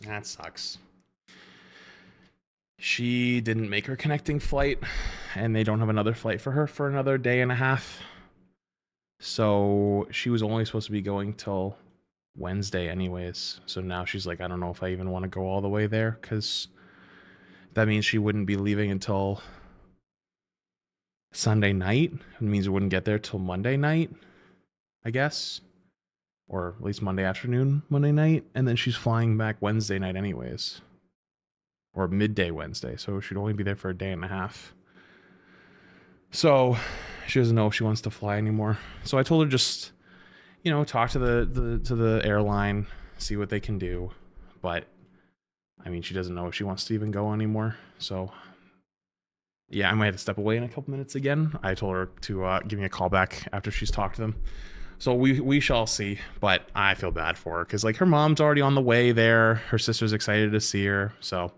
that sucks. She didn't make her connecting flight, and they don't have another flight for her for another day and a half. So she was only supposed to be going till Wednesday anyways. So now she's like, I don't know if I even want to go all the way there, because that means she wouldn't be leaving until Sunday night. It means we wouldn't get there till Monday night, I guess. Or at least Monday afternoon, Monday night. And then she's flying back Wednesday night anyways. Or midday Wednesday. So she'd only be there for a day and a half. So she doesn't know if she wants to fly anymore. So I told her just, you know, talk to the airline, see what they can do. But I mean, she doesn't know if she wants to even go anymore. So yeah, I might have to step away in a couple minutes again. I told her to give me a call back after she's talked to them. So we shall see, but I feel bad for her because like her mom's already on the way there. Her sister's excited to see her. So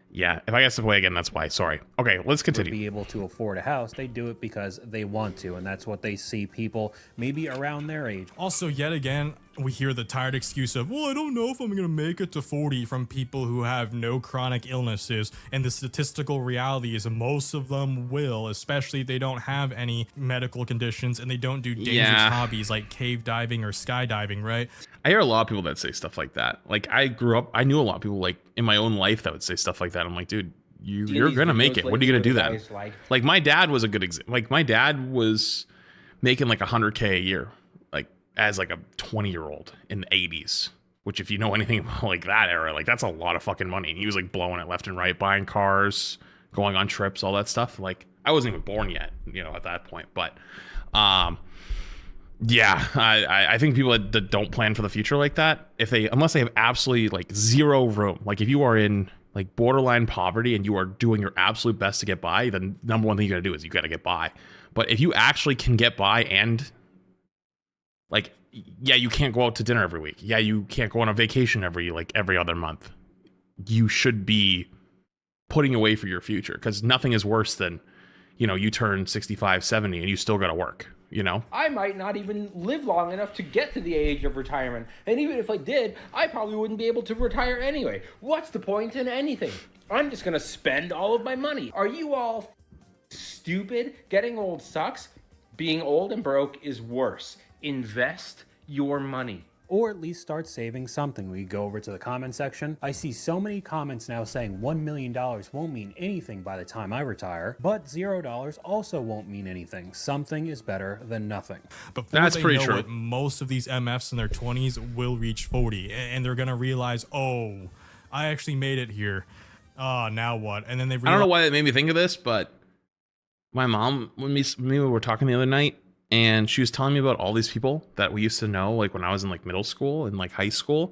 yeah, if I get step away again, that's why. Sorry. Okay, let's continue. Be able to afford a house. They do it because they want to, and that's what they see people maybe around their age. Also, yet again, we hear the tired excuse of, well, I don't know if I'm going to make it to 40 from people who have no chronic illnesses. And the statistical reality is most of them will, especially if they don't have any medical conditions and they don't do dangerous hobbies like cave diving or skydiving, right? I hear a lot of people that say stuff like that. Like, I knew a lot of people like in my own life that would say stuff like that. I'm like, dude, you're going to make it. What are you going to do then? Like, my dad was a good example. Like, my dad was making like $100K a year, like as like a 20-year-old in the 80s, which if you know anything about like that era, like that's a lot of fucking money. And he was like blowing it left and right, buying cars, going on trips, all that stuff. Like, I wasn't even born yet, you know, at that point. But yeah, I think people that don't plan for the future like that, unless they have absolutely like zero room, like if you are in like borderline poverty and you are doing your absolute best to get by, the number one thing you got to do is you got to get by. But if you actually can get by and like, yeah, you can't go out to dinner every week. Yeah, you can't go on a vacation every other month. You should be putting away for your future, because nothing is worse than, you know, you turn 65, 70 and you still got to work, you know? I might not even live long enough to get to the age of retirement. And even if I did, I probably wouldn't be able to retire anyway. What's the point in anything? I'm just going to spend all of my money. Are you all stupid? Getting old sucks. Being old and broke is worse. Invest your money. Or at least start saving something. We go over to the comment section. I see so many comments now saying $1 million won't mean anything by the time I retire, but $0 also won't mean anything. Something is better than nothing. That's pretty true. Most of these MFs in their 20s will reach 40, and they're gonna realize, oh, I actually made it here. Now what? And then they realize— I don't know why it made me think of this, but my mom, when we were talking the other night, and she was telling me about all these people that we used to know, like when I was in like middle school and like high school.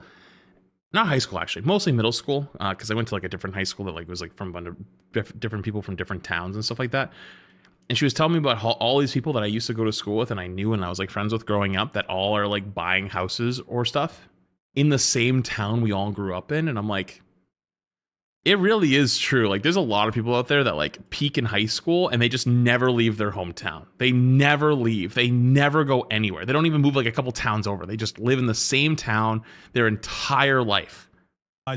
Not high school, actually, mostly middle school, because I went to like a different high school that like was like from different people from different towns and stuff like that. And she was telling me about all these people that I used to go to school with and I knew and I was like friends with growing up, that all are like buying houses or stuff in the same town we all grew up in. And I'm like, it really is true. Like, there's a lot of people out there that like peak in high school and they just never leave their hometown. They never leave. They never go anywhere. They don't even move like a couple towns over. They just live in the same town their entire life.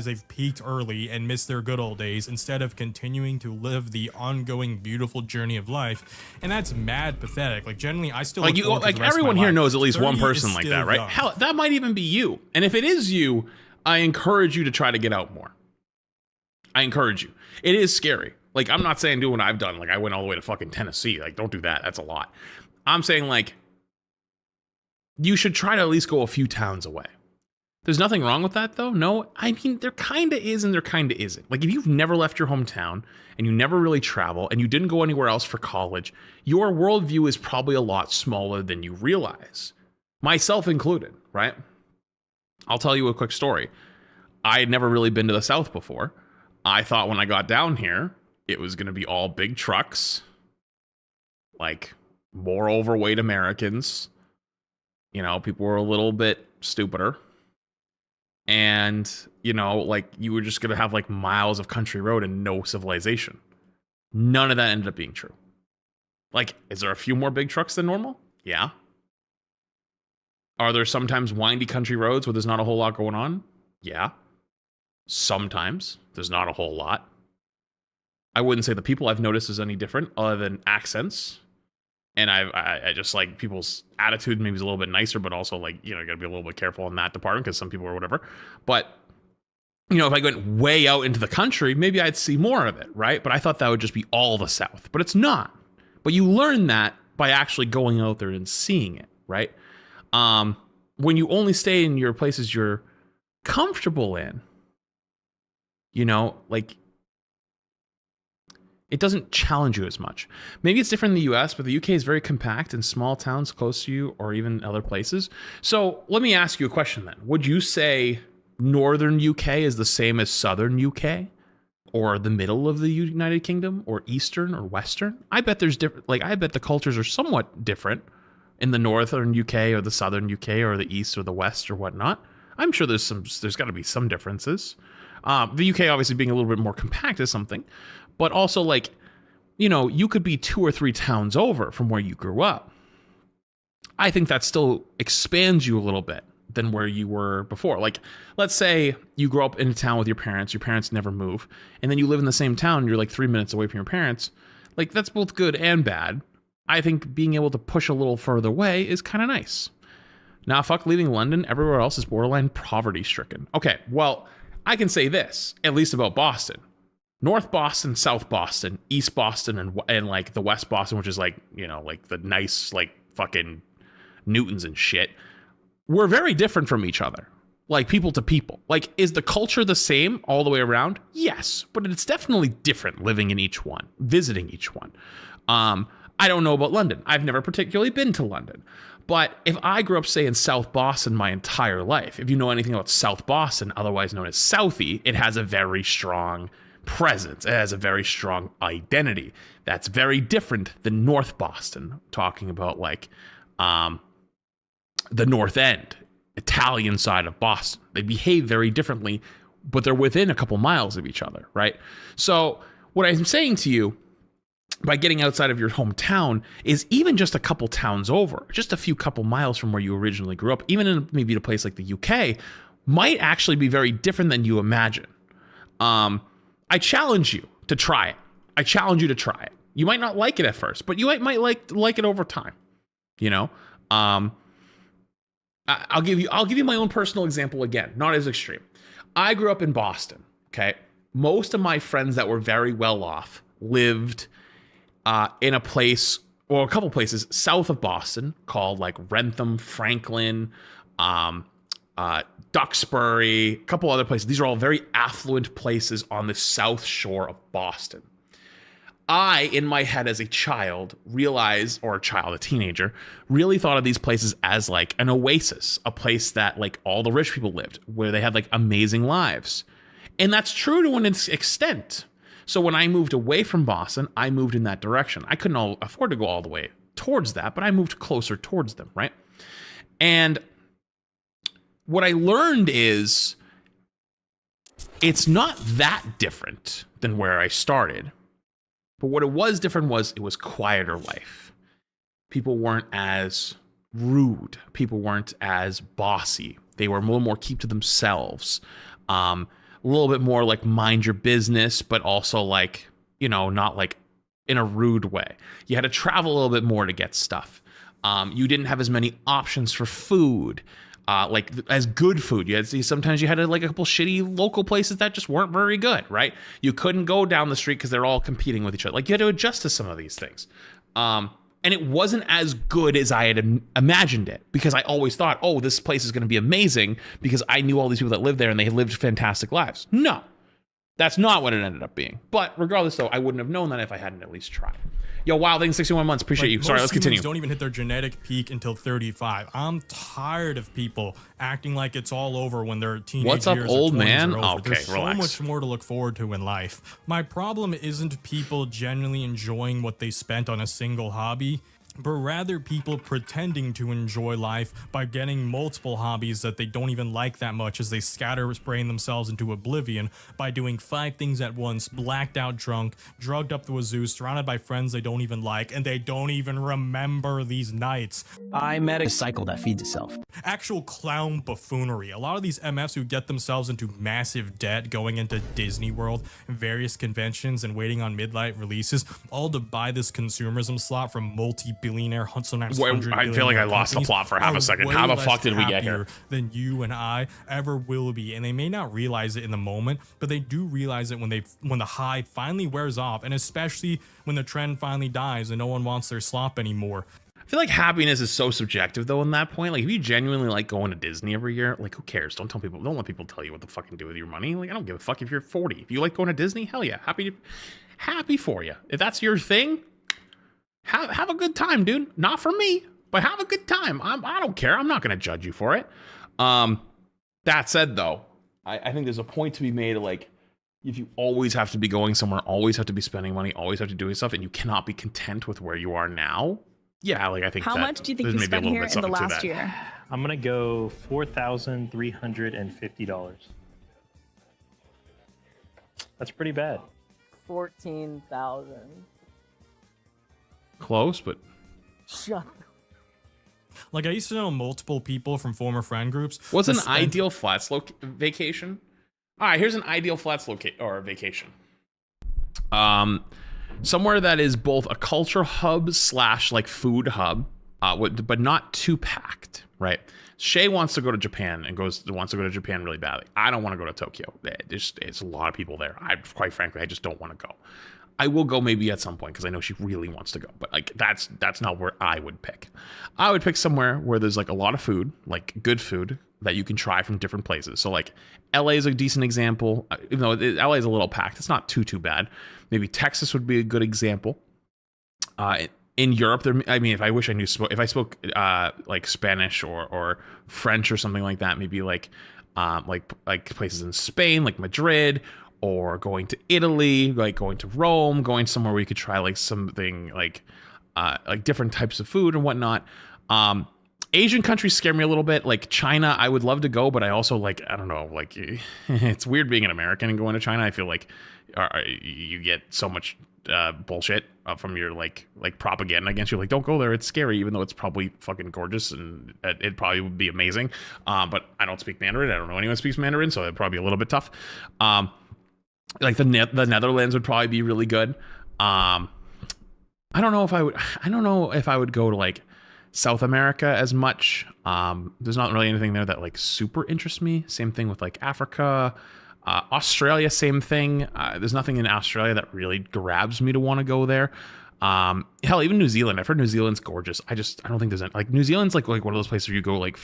They've peaked early and missed their good old days instead of continuing to live the ongoing beautiful journey of life. And that's mad pathetic. Like, generally, I still like you like everyone here knows at least one person like that, right? Young. Hell, that might even be you. And if it is you, I encourage you to try to get out more. I encourage you. It is scary. Like, I'm not saying do what I've done. Like, I went all the way to fucking Tennessee. Like, don't do that. That's a lot. I'm saying, like, you should try to at least go a few towns away. There's nothing wrong with that, though. No, I mean, there kind of is and there kind of isn't. Like, if you've never left your hometown and you never really travel and you didn't go anywhere else for college, your worldview is probably a lot smaller than you realize. Myself included, right? I'll tell you a quick story. I had never really been to the South before. I thought when I got down here, it was going to be all big trucks, like more overweight Americans. You know, people were a little bit stupider. And, you know, like you were just going to have like miles of country road and no civilization. None of that ended up being true. Like, is there a few more big trucks than normal? Yeah. Are there sometimes windy country roads where there's not a whole lot going on? Yeah. Sometimes there's not a whole lot. I wouldn't say the people I've noticed is any different other than accents. And I just like people's attitude maybe is a little bit nicer, but also like, you know, you gotta be a little bit careful in that department because some people are whatever. But, you know, if I went way out into the country, maybe I'd see more of it, right? But I thought that would just be all the South, but it's not. But you learn that by actually going out there and seeing it, right? When you only stay in your places you're comfortable in, you know, like, it doesn't challenge you as much. Maybe it's different in the US, but the UK is very compact in small towns close to you or even other places. So let me ask you a question then. Would you say northern UK is the same as southern UK? Or the middle of the United Kingdom? Or eastern or western? I bet there's different, like, I bet the cultures are somewhat different in the northern UK or the southern UK or the east or the west or whatnot. I'm sure there's got to be some differences. The UK obviously being a little bit more compact is something, but also like, you know, you could be 2 or 3 towns over from where you grew up. I think that still expands you a little bit than where you were before. Like, let's say you grow up in a town with your parents never move, and then you live in the same town, and you're like 3 minutes away from your parents. Like, that's both good and bad. I think being able to push a little further away is kind of nice. Now, fuck leaving London. Everywhere else is borderline poverty stricken. Okay, well, I can say this, at least about Boston. North Boston, South Boston, East Boston, and like the West Boston, which is like, you know, like the nice, like fucking Newtons and shit. We're very different from each other. Like, people to people. Like, is the culture the same all the way around? Yes, but it's definitely different living in each one, visiting each one. I don't know about London. I've never particularly been to London. But if I grew up, say, in South Boston my entire life, if you know anything about South Boston, otherwise known as Southie, it has a very strong presence. It has a very strong identity. That's very different than North Boston, talking about like the North End, Italian side of Boston. They behave very differently, but they're within a couple miles of each other, right? So what I'm saying to you, by getting outside of your hometown, is even just a couple towns over, just a few couple miles from where you originally grew up, even in maybe a place like the UK, might actually be very different than you imagine. I challenge you to try it. I challenge you to try it. You might not like it at first, but you might like it over time. You know, I'll give you my own personal example again, not as extreme. I grew up in Boston. Okay, most of my friends that were very well off lived in a place, or a couple places south of Boston, called like Wrentham, Franklin, Duxbury, a couple other places. These are all very affluent places on the south shore of Boston. I, in my head as a child, a teenager, really thought of these places as like an oasis, a place that like all the rich people lived, where they had like amazing lives. And that's true to an extent. So when I moved away from Boston, I moved in that direction. I couldn't afford to go all the way towards that, but I moved closer towards them, right? And what I learned is it's not that different than where I started. But what it was different was it was quieter life. People weren't as rude. People weren't as bossy. They were a little more keep to themselves. A little bit more like mind your business, but also like, you know, not like in a rude way. You had to travel a little bit more to get stuff. You didn't have as many options for food. Like as good food. Sometimes you had like a couple shitty local places that just weren't very good, right? You couldn't go down the street because they're all competing with each other. Like, you had to adjust to some of these things. And it wasn't as good as I had imagined it, because I always thought, oh, this place is going to be amazing because I knew all these people that lived there and they had lived fantastic lives. No, that's not what it ended up being. But regardless, though, I wouldn't have known that if I hadn't at least tried. Yo, Wilding, 61 months. Appreciate you. Sorry, let's continue. Most humans don't even hit their genetic peak until 35. I'm tired of people acting like it's all over when they're teenage What's up, years old or 20s man? are over. Okay, There's relax. so much more to look forward to in life. My problem isn't people genuinely enjoying what they spent on a single hobby, but rather people pretending to enjoy life by getting multiple hobbies that they don't even like that much, as they scatter spraying themselves into oblivion by doing 5 things at once, blacked out drunk, drugged up the wazoo, surrounded by friends they don't even like, and they don't even remember these nights. I met a cycle that feeds itself. Actual clown buffoonery. A lot of these MFs who get themselves into massive debt going into Disney World and various conventions and waiting on midnight releases, all to buy this consumerism slot from multi-billionaire, sometimes I feel like I lost the plot for half a second. How the fuck did we get here? Than you and I ever will be, and they may not realize it in the moment, but they do realize it when the high finally wears off, and especially when the trend finally dies and no one wants their slop anymore. I feel like happiness is so subjective, though, in that point. Like, if you genuinely like going to Disney every year, like, who cares? Don't let people tell you what to fucking do with your money. Like, I don't give a fuck if you're 40. If you like going to Disney, hell yeah, happy for you. If that's your thing, have a good time, dude. Not for me, but have a good time. I don't care. I'm not gonna judge you for it. That said, though, I think there's a point to be made of, like, if you always have to be going somewhere, always have to be spending money, always have to do stuff, and you cannot be content with where you are now. Yeah, like, I think. How much do you think you spent here in the last year? I'm gonna go $4,350. That's pretty bad. 14,000. Close, but Shut Like, I used to know multiple people from former friend groups. What's an ideal flats vacation? All right, here's an ideal flats vacation. Somewhere that is both a culture hub slash like food hub, but not too packed, right? Shay wants to go to Japan and wants to go to Japan really badly. I don't want to go to Tokyo. It's a lot of people there. Quite frankly, I just don't want to go. I will go maybe at some point because I know she really wants to go, but like that's not where I would pick. I would pick somewhere where there's like a lot of food, like good food that you can try from different places. So like LA is a decent example. Even though LA is a little packed, it's not too bad. Maybe Texas would be a good example. In Europe, if I spoke like Spanish or French or something like that, maybe like places in Spain, like Madrid, or going to Italy, like going to Rome, going somewhere where you could try like something like different types of food and whatnot. Asian countries scare me a little bit. Like China, I would love to go, but I also like, I don't know, like it's weird being an American and going to China. I feel like you get so much bullshit from your like propaganda against you. Like, don't go there, it's scary, even though it's probably fucking gorgeous and it probably would be amazing. But I don't speak Mandarin. I don't know anyone who speaks Mandarin, so it'd probably be a little bit tough. Like the Netherlands would probably be really good. I don't know if I would go to like South America as much. There's not really anything there that like super interests me. Same thing with like Africa. Australia, same thing. There's nothing in Australia that really grabs me to want to go there. Hell, even New Zealand. I've heard New Zealand's gorgeous. I don't think there's any, like New Zealand's like one of those places where you go like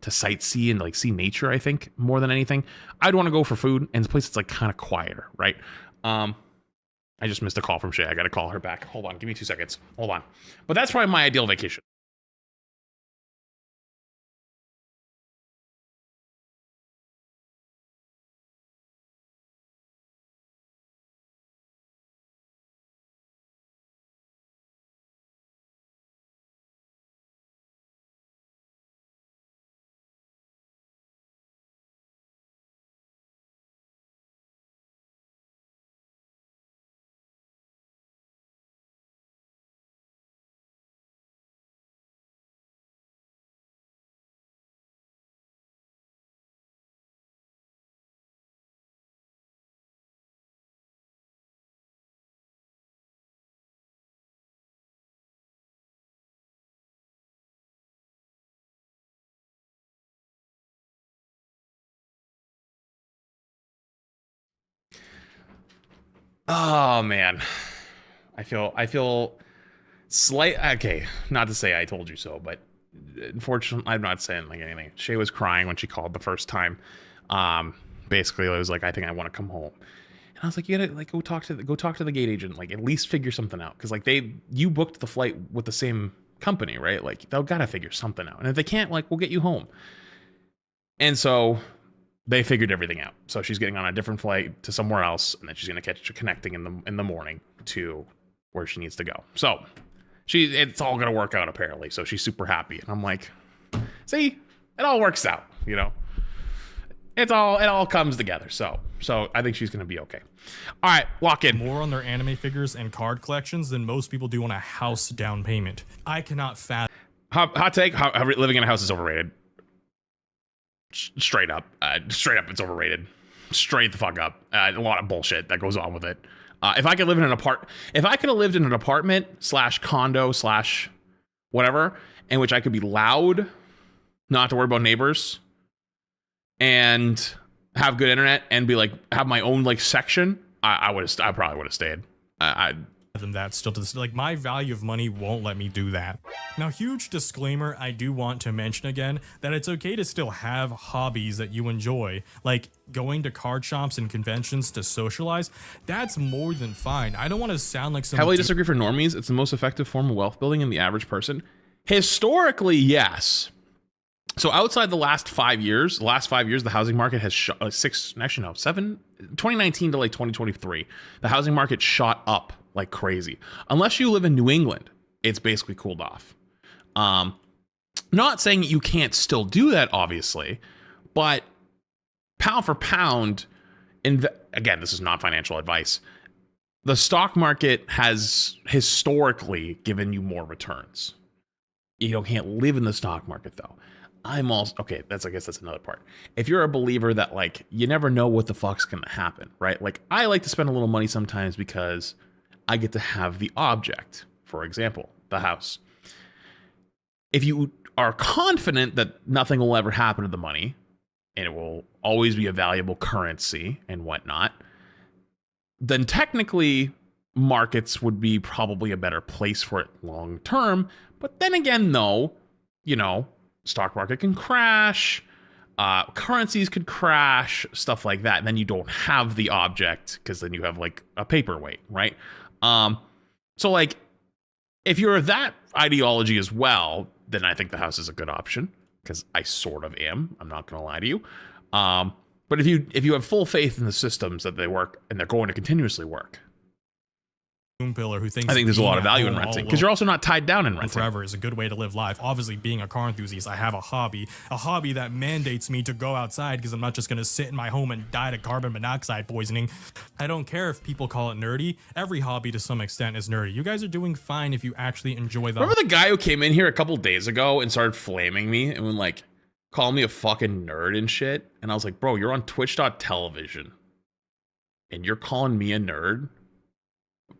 to sightsee and like see nature, I think, more than anything. I'd want to go for food, and it's a place that's like kind of quieter, right? I just missed a call from Shay. I got to call her back. Hold on, give me 2 seconds. Hold on. But that's probably my ideal vacation. Oh man, I feel okay, not to say I told you so, but unfortunately, I'm not saying like anything. Shay was crying when she called the first time. Basically, it was like, I think I want to come home, and I was like, you gotta like go talk to the gate agent, like at least figure something out, because like you booked the flight with the same company, right? Like they'll gotta figure something out, and if they can't, like we'll get you home. And so they figured everything out. So she's getting on a different flight to somewhere else, and then she's gonna catch connecting in the morning to where she needs to go. So it's all gonna work out apparently. So she's super happy, and I'm like, see, it all works out, you know. It all comes together. So I think she's gonna be okay. All right, walk in. More on their anime figures and card collections than most people do on a house down payment. I cannot fathom. Hot take: living in a house is overrated. Straight up, it's overrated. Straight the fuck up. A lot of bullshit that goes on with it. If I could live in an apartment slash condo slash whatever, in which I could be loud, not have to worry about neighbors, and have good internet, and be like have my own like section, I probably would have stayed. Than that still to this, like my value of money won't let me do that. Now, huge disclaimer, I do want to mention again that it's okay to still have hobbies that you enjoy, like going to card shops and conventions to socialize. That's more than fine. I don't want to sound like some heavily disagree. For normies, it's the most effective form of wealth building in the average person. Historically, yes. So outside the last 5 years, the housing market has 2019 to like 2023, the housing market shot up like crazy. Unless you live in New England, it's basically cooled off. Not saying you can't still do that, obviously, but pound for pound, again, this is not financial advice, the stock market has historically given you more returns. You can't live in the stock market though. I'm also okay. I guess that's another part. If you're a believer that like you never know what the fuck's gonna happen, right? Like I like to spend a little money sometimes because I get to have the object. For example, the house. If you are confident that nothing will ever happen to the money, and it will always be a valuable currency and whatnot, then technically markets would be probably a better place for it long term. But then again, though, stock market can crash, currencies could crash, stuff like that. And then you don't have the object because then you have like a paperweight, right? So like if you're that ideology as well, then I think the house is a good option because I sort of am. I'm not going to lie to you. But if you have full faith in the systems that they work and they're going to continuously work, pillar who thinks I think there's a lot of value in renting because you're also not tied down in renting. Forever is a good way to live life. Obviously, being a car enthusiast, I have a hobby that mandates me to go outside because I'm not just going to sit in my home and die to carbon monoxide poisoning. I don't care if people call it nerdy. Every hobby to some extent is nerdy. You guys are doing fine if you actually enjoy them. Remember the guy who came in here a couple days ago and started flaming me and when like calling me a fucking nerd and shit? And I was like, bro, you're on twitch.television and you're calling me a nerd?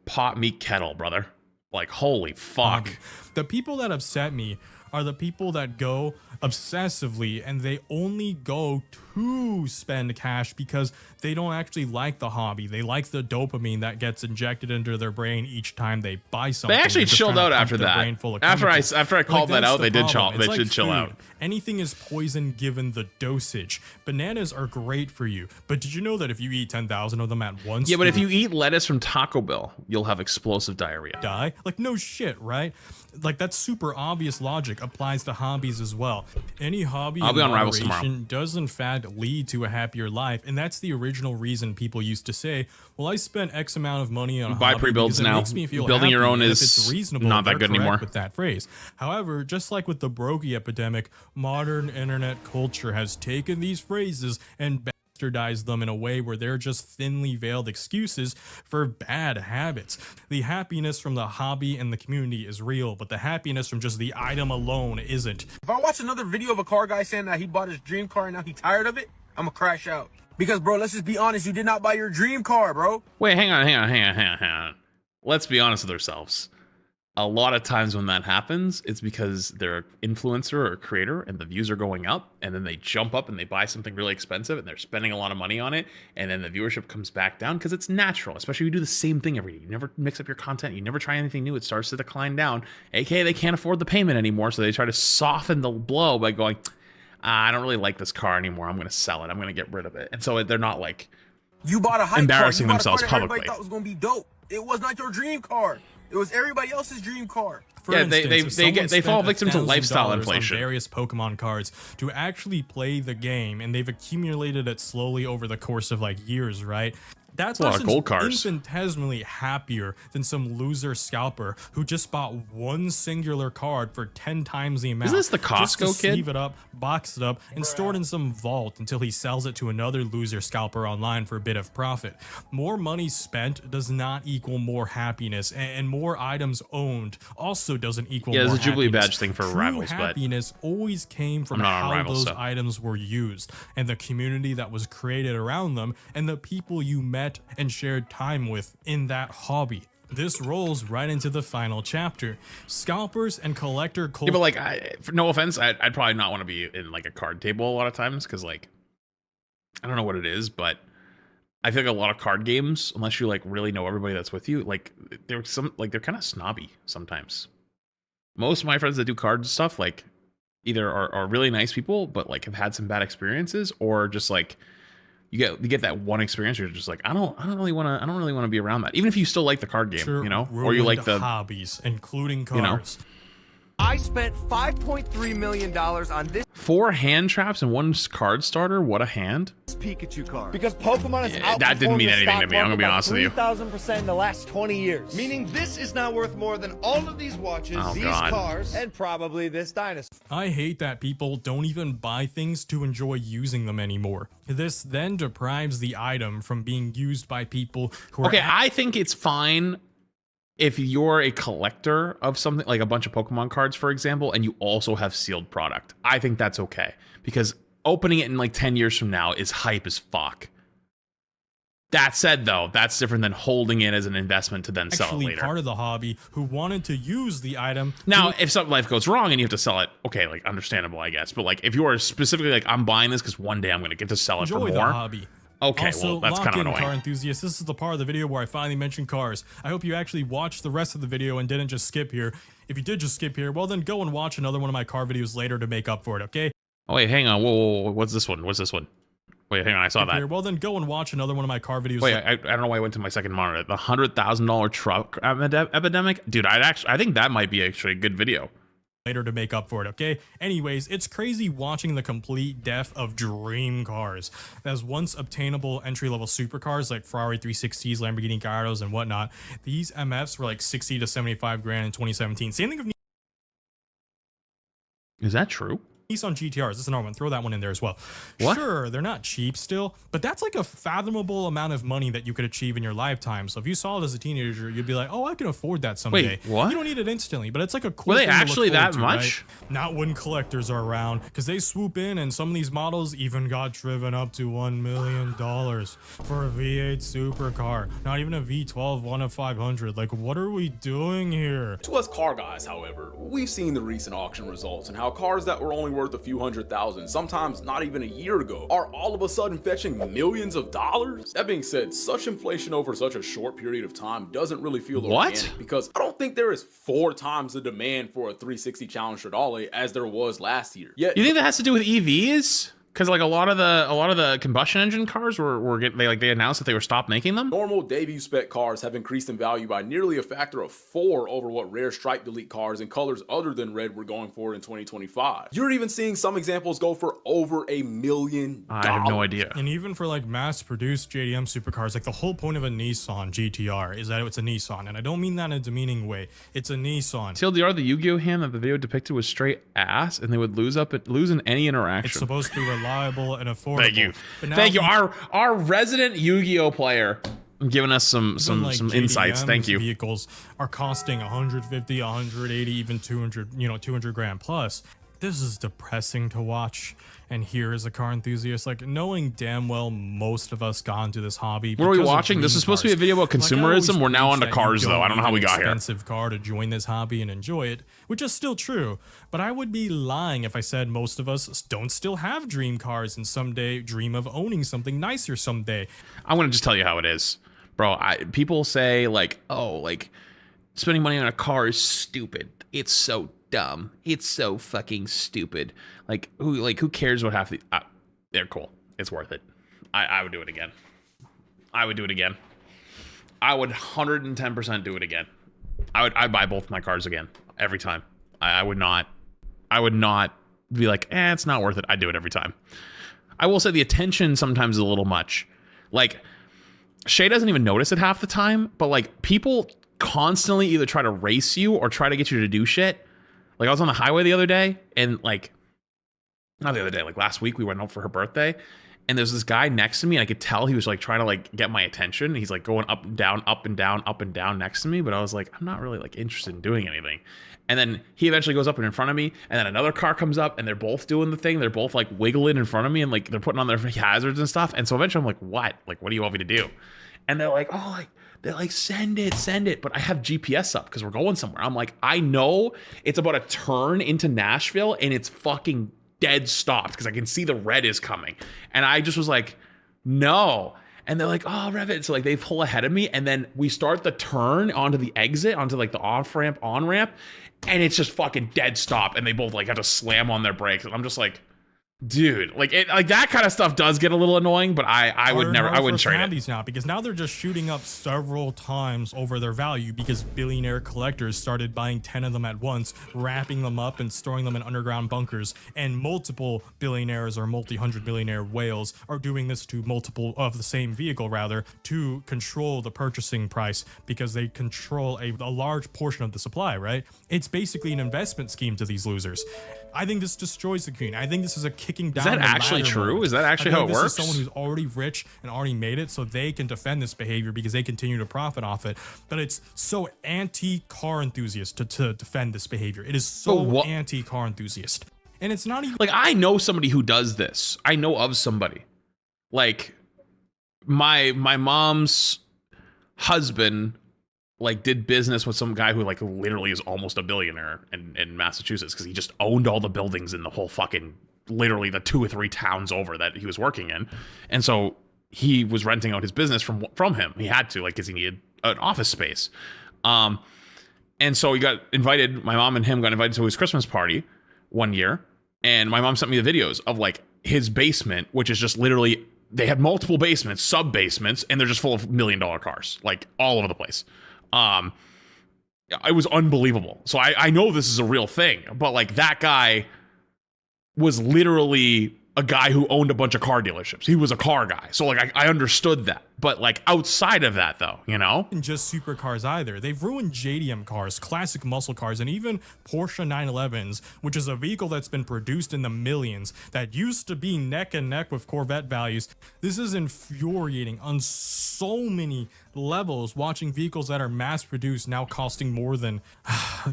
Pot meat kettle, brother. Like, holy fuck. The people that upset me are the people that go obsessively and they only go to spend cash because they don't actually like the hobby. They like the dopamine that gets injected into their brain each time they buy something. They actually chilled out after that. After I called that out, they did chill. They did chill out. Anything is poison given the dosage. Bananas are great for you, but did you know that if you eat 10,000 of them at once? Yeah, but if you eat lettuce from Taco Bell, you'll have explosive diarrhea. Die? Like, no shit, right? Like, that super obvious logic applies to hobbies as well. Any hobby I'll be on Rivals tomorrow. Does in fact lead to a happier life, and that's the original reason people used to say, well, I spent X amount of money on a buy hobby pre-builds now. Makes me feel Building your own is it's reasonable, not that good anymore with that phrase. However, just like with the brokey epidemic, modern internet culture has taken these phrases and bastardized them in a way where they're just thinly veiled excuses for bad habits. The happiness from the hobby and the community is real, but the happiness from just the item alone isn't. If I watch another video of a car guy saying that he bought his dream car and now he's tired of it, I'm gonna crash out. Because, bro, let's just be honest, you did not buy your dream car, bro. Wait, hang on. Let's be honest with ourselves. A lot of times when that happens, it's because they're an influencer or a creator and the views are going up and then they jump up and they buy something really expensive and they're spending a lot of money on it and then the viewership comes back down because it's natural, especially if you do the same thing every day. You never mix up your content. You never try anything new. It starts to decline down. AKA they can't afford the payment anymore, so they try to soften the blow by going, I don't really like this car anymore. I'm going to sell it. I'm going to get rid of it. And so they're not like you bought a hype embarrassing car. themselves Everybody publicly. thought it was going to be dope. It was not your dream car. It was everybody else's dream car. For instance, they fall victim to lifestyle inflation. On various Pokemon cards to actually play the game, and they've accumulated it slowly over the course of like years, right? That a lot of gold cards. Infinitesimally happier than some loser scalper who just bought one singular card for 10 times the amount. Is this the Costco just to kid? Sleeve it up, box it up, and store it in some vault until he sells it to another loser scalper online for a bit of profit. More money spent does not equal more happiness, and more items owned also doesn't equal more there's a Jubilee happiness. badge thing for True Rivals, but happiness always came from I'm not on how Rivals, those so. items were used and the community that was created around them and the people you met and shared time with in that hobby. This rolls right into the final chapter. Scalpers and collector culture. Yeah, but like, for no offense, I'd probably not want to be in like a card table a lot of times because like, I don't know what it is, but I feel like a lot of card games, unless you like really know everybody that's with you, like they're kind of snobby sometimes. Most of my friends that do card stuff like either are really nice people, but like have had some bad experiences, or just like you get that one experience where you're just like, I don't really want to be around that, even if you still like the card game, you know, or you like the hobbies, including cars. You know, I spent $5.3 million on this 4 hand traps and 1 card starter. What a hand! Pikachu card. Because Pokemon has that didn't mean anything to me. I'm gonna be honest with you. 3,000% in the last 20 years. Meaning this is now worth more than all of these watches, these cars, and probably this dinosaur. I hate that people don't even buy things to enjoy using them anymore. This then deprives the item from being used by people who are I think it's fine if you're a collector of something like a bunch of Pokemon cards, for example, and you also have sealed product, I think that's okay, because opening it in like 10 years from now is hype as fuck. That said, though, that's different than holding it as an investment to then sell it later. Part of the hobby who wanted to use the item. Now, if something life goes wrong and you have to sell it, okay, like understandable, I guess. But like, if you are specifically like, I'm buying this because one day I'm going to get to sell it for more. Enjoy the hobby. Okay, also, well, that's kind of annoying. Car enthusiasts, this is the part of the video where I finally mentioned cars. I hope you actually watched the rest of the video and didn't just skip here. If you did just skip here, well then go and watch another one of my car videos later to make up for it, okay? Oh wait, hang on. Whoa. What's this one? What's this one? Wait, hang on. I saw that. Here. Well then go and watch another one of my car videos. Wait, I don't know why I went to my second monitor. The $100,000 truck epidemic? Dude, I think that might be actually a good video. Later to make up for it, okay? Anyways, it's crazy watching the complete death of dream cars. As once obtainable entry-level supercars like Ferrari 360s, Lamborghini Gallardos, and whatnot, these MFs were like 60 to 75 grand in 2017. Same thing of Is that true? Nissan GTRs, this is another one. Throw that one in there as well. What? Sure, they're not cheap still, but that's like a fathomable amount of money that you could achieve in your lifetime. So if you saw it as a teenager, you'd be like, oh, I can afford that someday. Wait, what? You don't need it instantly, but it's like a cool Were they thing to look actually forward that to, much? right? Not when collectors are around, because they swoop in and some of these models even got driven up to $1 million for a V8 supercar. Not even a V12 1 of 500. Like, what are we doing here? To us car guys, however, we've seen the recent auction results and how cars that were only worth a few $100,000, sometimes not even a year ago, are all of a sudden fetching millions of dollars. That being said, such inflation over such a short period of time doesn't really feel organic, because I don't think there is 4 times the demand for a 360 Challenge Stradale as there was last year. Yet, you think that has to do with EVs? Because like a lot of the combustion engine cars were they announced that they were stopped making them. Normal debut spec cars have increased in value by nearly a factor of 4 over what rare stripe delete cars in colors other than red were going for in 2025. You're even seeing some examples go for over $1 million. I have no idea. And even for like mass-produced JDM supercars, like the whole point of a Nissan GTR is that it's a Nissan, and I don't mean that in a demeaning way. It's a Nissan. TLDR, the Yu-Gi-Oh hand that the video depicted was straight ass, and they would lose in any interaction. It's supposed to be reliable and affordable. Thank you. But now Thank you. Our resident Yu-Gi-Oh player giving us some like insights. Thank you. Vehicles are costing 150, 180, even 200, 200 grand plus. This is depressing to watch and hear as a car enthusiast, like knowing damn well most of us got into this hobby. What are we watching? This is supposed to be a video about consumerism. We're now on to cars, though. I don't know how we got here. Expensive car to join this hobby and enjoy it, which is still true. But I would be lying if I said most of us don't still have dream cars and someday dream of owning something nicer someday. I'm gonna just tell you how it is, bro. People say like, oh, like spending money on a car is stupid. It's so dumb. It's so fucking stupid. Like who cares what half the they're cool. It's worth it. I would do it again. I would do it again. I would 110% do it again. I'd buy both my cars again every time. I would not be like, it's not worth it. I'd do it every time. I will say the attention sometimes is a little much. Like Shay doesn't even notice it half the time, but like people constantly either try to race you or try to get you to do shit. Like I was on the highway the other day, and like, not the other day, like last week we went out for her birthday, and there's this guy next to me, and I could tell he was like trying to like get my attention. He's like going up and down, up and down, up and down next to me, but I was like, I'm not really like interested in doing anything. And then he eventually goes up and in front of me, and then another car comes up, and they're both doing the thing. They're both like wiggling in front of me, and like they're putting on their hazards and stuff. And so eventually I'm like, what? Like, what do you want me to do? And they're like, oh, like, they're like, send it. But I have GPS up because we're going somewhere. I'm like, I know it's about a turn into Nashville and it's fucking dead stopped because I can see the red is coming. And I just was like, no. And they're like, oh, rev it. So like they pull ahead of me, and then we start the turn onto the exit, onto like the off ramp, on ramp. And it's just fucking dead stop. And they both like have to slam on their brakes. And I'm just like, dude, like that kind of stuff does get a little annoying, but I wouldn't trade it now, because now they're just shooting up several times over their value because billionaire collectors started buying 10 of them at once, wrapping them up and storing them in underground bunkers, and multiple billionaires or multi-hundred billionaire whales are doing this to multiple of the same vehicle rather to control the purchasing price because they control a large portion of the supply, right? It's basically an investment scheme to these losers. I think this destroys the community. I think this is a kicking down. Is that actually true? Is that actually how it works? This is someone who's already rich and already made it, so they can defend this behavior because they continue to profit off it. But it's so anti-car enthusiast to defend this behavior. It is so anti-car enthusiast. And it's not even like, I know somebody who does this. I know of somebody. Like my mom's husband like did business with some guy who like literally is almost a billionaire in Massachusetts because he just owned all the buildings in the whole fucking literally the 2 or 3 towns over that he was working in. And so he was renting out his business from him. He had to, like, because he needed an office space. And so he got invited, my mom and him got invited to his Christmas party one year. And my mom sent me the videos of like his basement, which is just literally, they had multiple basements, sub basements, and they're just full of $1 million cars, like all over the place. It was unbelievable. So I know this is a real thing, but like that guy was literally a guy who owned a bunch of car dealerships. He was a car guy. So like I understood that. But like outside of that though, you know? And just supercars either. They've ruined JDM cars, classic muscle cars, and even Porsche 911s, which is a vehicle that's been produced in the millions that used to be neck and neck with Corvette values. This is infuriating on so many levels, watching vehicles that are mass produced now costing more than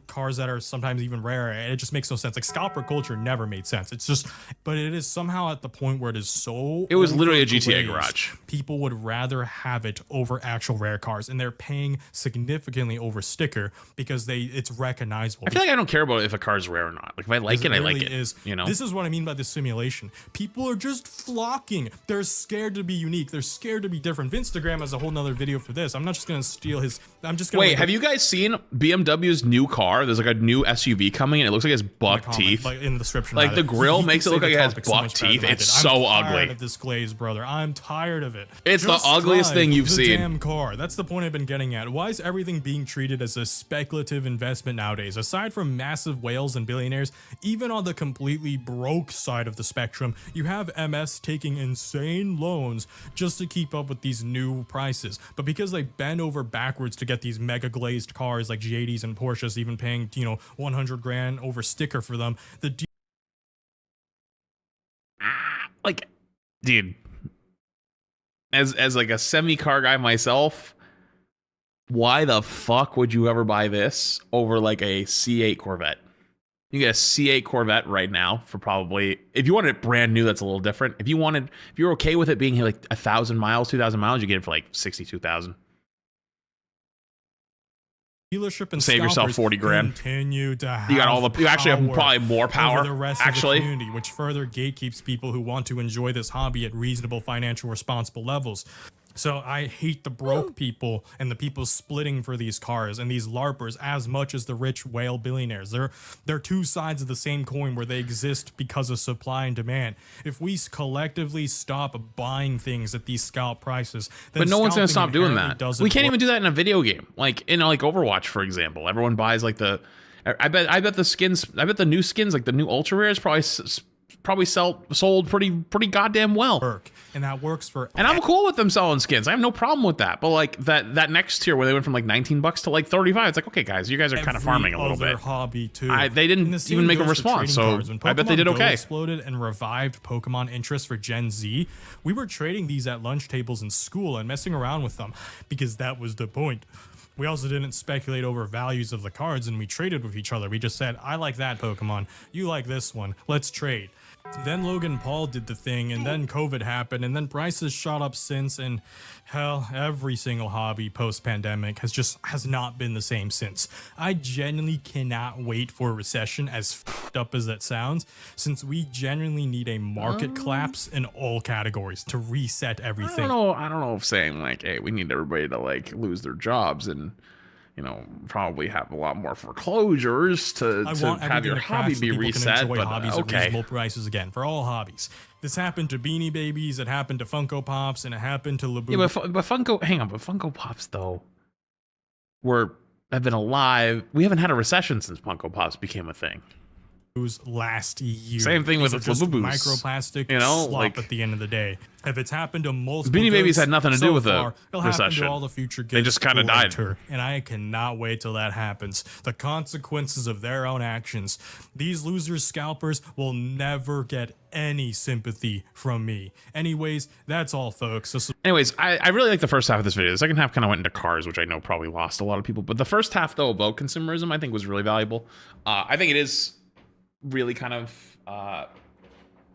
cars that are sometimes even rarer. And it just makes no sense. Like scalper culture never made sense. It's just, but it is somehow at the point where it is so, it was literally a GTA garage. People would rather have it over actual rare cars, and they're paying significantly over sticker because it's recognizable. I feel like I don't care about if a car's rare or not. Like if I like it, I like it. You know, this is what I mean by the simulation. People are just flocking. They're scared to be unique. They're scared to be different. Vinstagram has a whole nother video for this. I'm not just gonna steal his. I'm just gonna wait. Have you guys seen BMW's new car? There's like a new SUV coming, and it looks like it has buck teeth. Like in the description, like the grill makes it look like it has buck teeth. It's so ugly. I'm tired of this glaze, brother. I'm tired of it. It's the ugliest thing you've seen. Damn car. That's the point I've been getting at. Why is everything being treated as a speculative investment nowadays? Aside from massive whales and billionaires, even on the completely broke side of the spectrum, you have MS taking insane loans just to keep up with these new prices. But because they bend over backwards to get these mega glazed cars like JDs and Porsches, even paying, 100 grand over sticker for them, like, dude, as like a semi car guy myself, why the fuck would you ever buy this over like a C8 Corvette? You get a C8 Corvette right now for probably, if you wanted it brand new, that's a little different. If you're okay with it being like 1,000 miles, 2,000 miles, you get it for like 62,000. Dealership and save yourself 40 grand. Continue to have you got all the. You actually have probably more power. Over the rest of the community, which further gatekeeps people who want to enjoy this hobby at reasonable financial responsible levels. So I hate the broke people and the people splitting for these cars and these LARPers as much as the rich whale billionaires. They're two sides of the same coin where they exist because of supply and demand. If we collectively stop buying things at these scalp prices, then but no one's gonna stop doing that. We can't even do that in a video game. Like in like Overwatch, for example, everyone buys like the. I bet the skins. I bet the new skins, like the new ultra rares, probably sold pretty goddamn well. And that works for. And I'm cool with them selling skins. I have no problem with that. But like that next tier where they went from like $19 to like 35, it's like, okay, guys, you guys are kind of farming a little bit. Hobby too. They didn't even make a response, so I bet they did okay. Exploded and revived Pokemon interest for Gen Z. We were trading these at lunch tables in school and messing around with them because that was the point. We also didn't speculate over values of the cards, and we traded with each other. We just said, I like that Pokemon. You like this one. Let's trade. Then Logan Paul did the thing, and then COVID happened, and then prices shot up since, and hell, every single hobby post-pandemic has not been the same since. I genuinely cannot wait for a recession, as fucked up as that sounds, since we genuinely need a market collapse in all categories to reset everything. I don't know if saying like, hey, we need everybody to like lose their jobs and probably have a lot more foreclosures to have your hobby be reset. But hobbies okay, at reasonable prices again for all hobbies. This happened to Beanie Babies, it happened to Funko Pops, and it happened to Labubu. Yeah, but Funko Pops though have been alive. We haven't had a recession since Funko Pops became a thing. last year. Same thing with These the are just Labubus. microplastic You know, slop like, at the end of the day. If it's happened to multiple Beanie Babies goods had nothing to so do with far, the it'll happen recession. to all the future goods They just kind of died. later, and I cannot wait till that happens. The consequences of their own actions. These losers scalpers will never get any sympathy from me. Anyways, that's all, folks. Anyways, I really like the first half of this video. The second half kind of went into cars, which I know probably lost a lot of people. But the first half, though, about consumerism, I think was really valuable. I think it is really kind of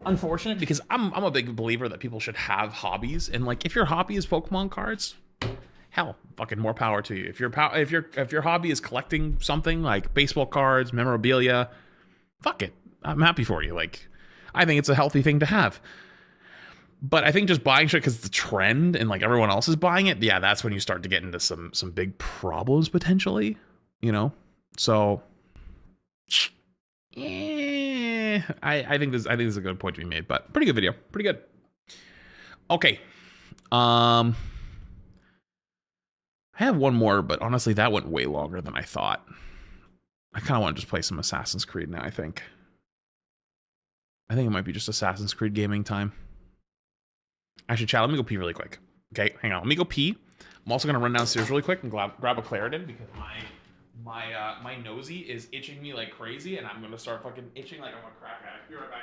unfortunate because I'm a big believer that people should have hobbies. And like, if your hobby is Pokemon cards, hell, fucking more power to you. If your hobby is collecting something like baseball cards, memorabilia, fuck it. I'm happy for you. Like, I think it's a healthy thing to have. But I think just buying shit because it's the trend and like everyone else is buying it, yeah, that's when you start to get into some big problems potentially, you know? So I think this is a good point to be made, but pretty good video. Pretty good. Okay. I have one more, but honestly, that went way longer than I thought. I kind of want to just play some Assassin's Creed now, I think. I think it might be just Assassin's Creed gaming time. Actually, chat, let me go pee really quick. Okay, hang on. Let me go pee. I'm also going to run downstairs really quick and grab a Claritin because my nosy is itching me like crazy, and I'm going to start fucking itching like I'm a crack addict. Be right back.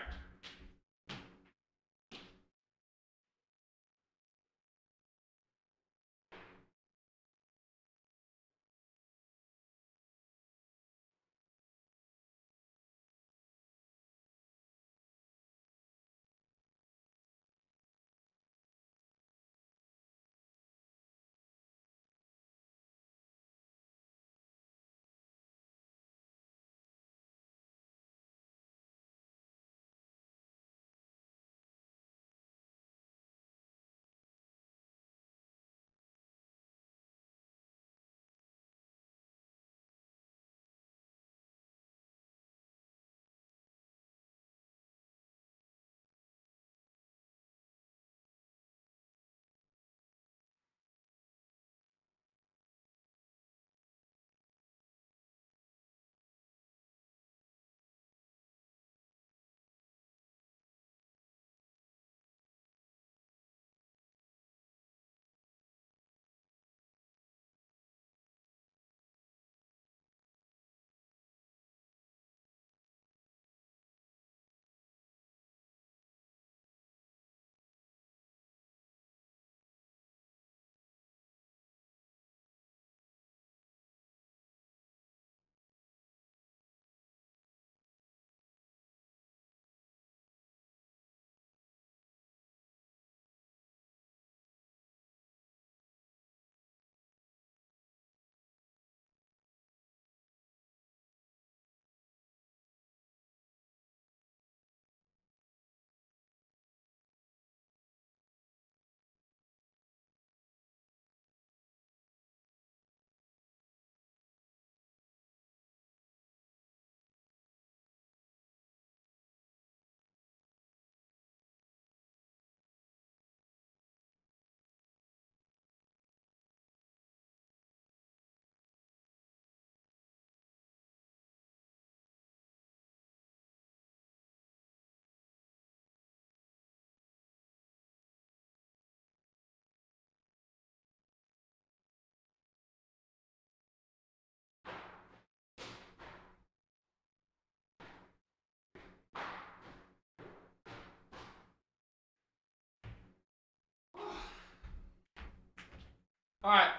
All right.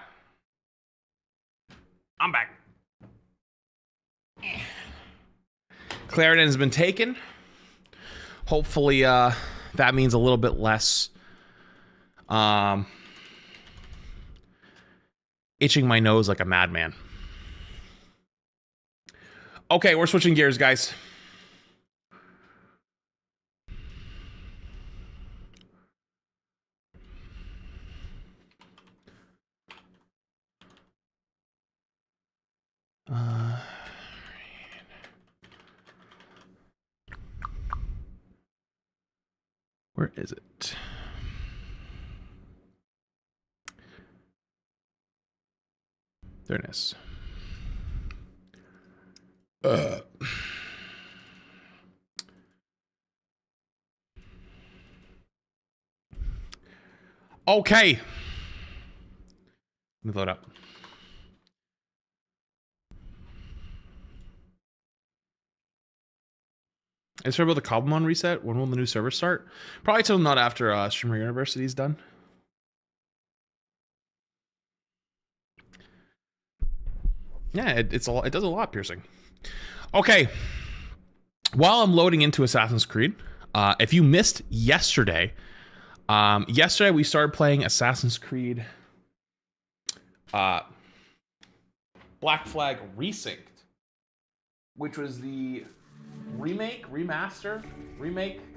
I'm back. Claritin has been taken. Hopefully, that means a little bit less itching my nose like a madman. Okay, we're switching gears, guys. Where is it? There it is. Okay. Let me load up. Is there about the Cobblemon reset? When will the new server start? Probably till not after Streamer University is done. Yeah, it does a lot, Piercing. Okay. While I'm loading into Assassin's Creed, if you missed yesterday, yesterday we started playing Assassin's Creed Black Flag Resynced, which was the remake,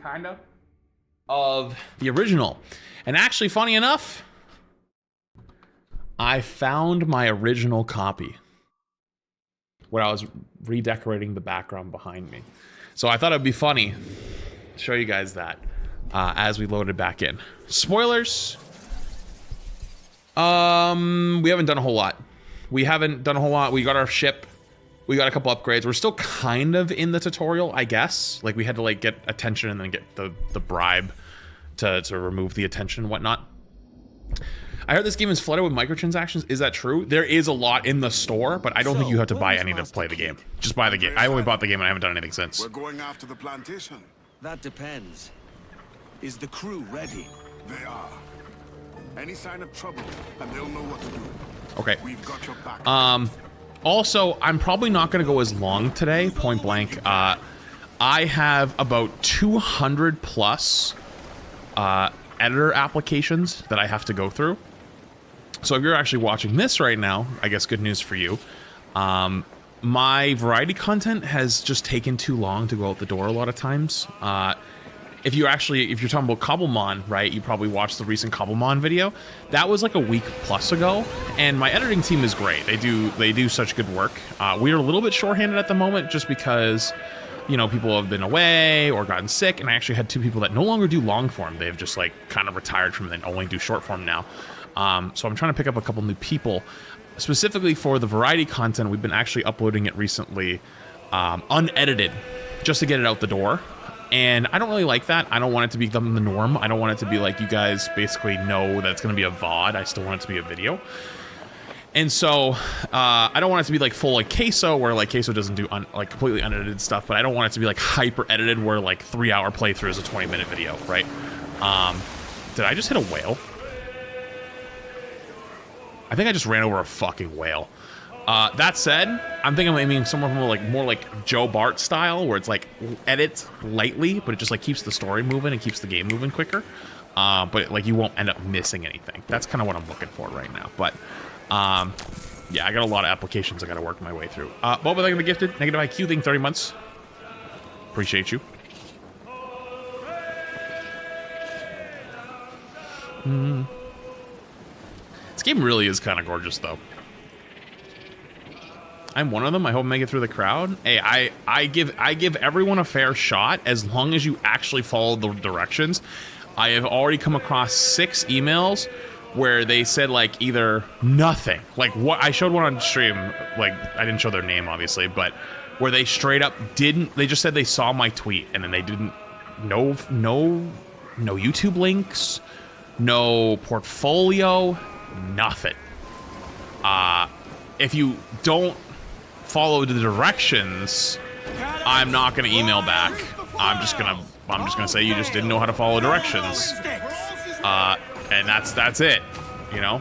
kind of the original. And actually, funny enough, I found my original copy when I was redecorating the background behind me. So I thought it'd be funny to show you guys that as we loaded back in. Spoilers. We haven't done a whole lot. We got our ship. We got a couple upgrades. We're still kind of in the tutorial, I guess. Like, we had to, like, get attention and then get the bribe to remove the attention and whatnot. I heard this game is flooded with microtransactions. Is that true? There is a lot in the store, but I don't think you have to buy any to play the game. Just buy the game. I only bought the game and I haven't done anything since. We're going after the plantation. That depends. Is the crew ready? They are. Any sign of trouble, and they'll know what to do. Okay. We've got your back. Also, I'm probably not going to go as long today, point blank. I have about 200 plus editor applications that I have to go through. So if you're actually watching this right now, I guess good news for you. My variety content has just taken too long to go out the door a lot of times. If you're talking about Cobblemon, right, you probably watched the recent Cobblemon video. That was like a week plus ago, and my editing team is great. They do such good work. We are a little bit shorthanded at the moment just because, you know, people have been away or gotten sick, and I actually had 2 people that no longer do long form. They've just like kind of retired from it and only do short form now. So I'm trying to pick up a couple new people. Specifically for the variety content, we've been actually uploading it recently unedited just to get it out the door. And I don't really like that. I don't want it to become the norm. I don't want it to be like you guys basically know that it's going to be a VOD. I still want it to be a video. And so I don't want it to be like full like Queso, where like Queso doesn't do like completely unedited stuff, but I don't want it to be like hyper edited where like 3-hour playthrough is a 20-minute video, right? Did I just hit a whale? I think I just ran over a fucking whale. That said, I'm thinking I'm aiming somewhere more like Joe Bart style, where it's like edits lightly, but it just like keeps the story moving and keeps the game moving quicker. But like you won't end up missing anything. That's kind of what I'm looking for right now. But yeah, I got a lot of applications I got to work my way through. Boba, thank you for the gifted negative IQ thing, 30 months. Appreciate you. This game really is kind of gorgeous, though. I'm one of them. I hope I make it through the crowd. Hey, I give everyone a fair shot as long as you actually follow the directions. I have already come across 6 emails where they said like either nothing, like what I showed one on stream, like I didn't show their name obviously, but where they straight up didn't. They just said they saw my tweet and then they didn't. No YouTube links, no portfolio, nothing. If you don't follow the directions, I'm not gonna email back. I'm just gonna say you just didn't know how to follow directions, and that's it. You know.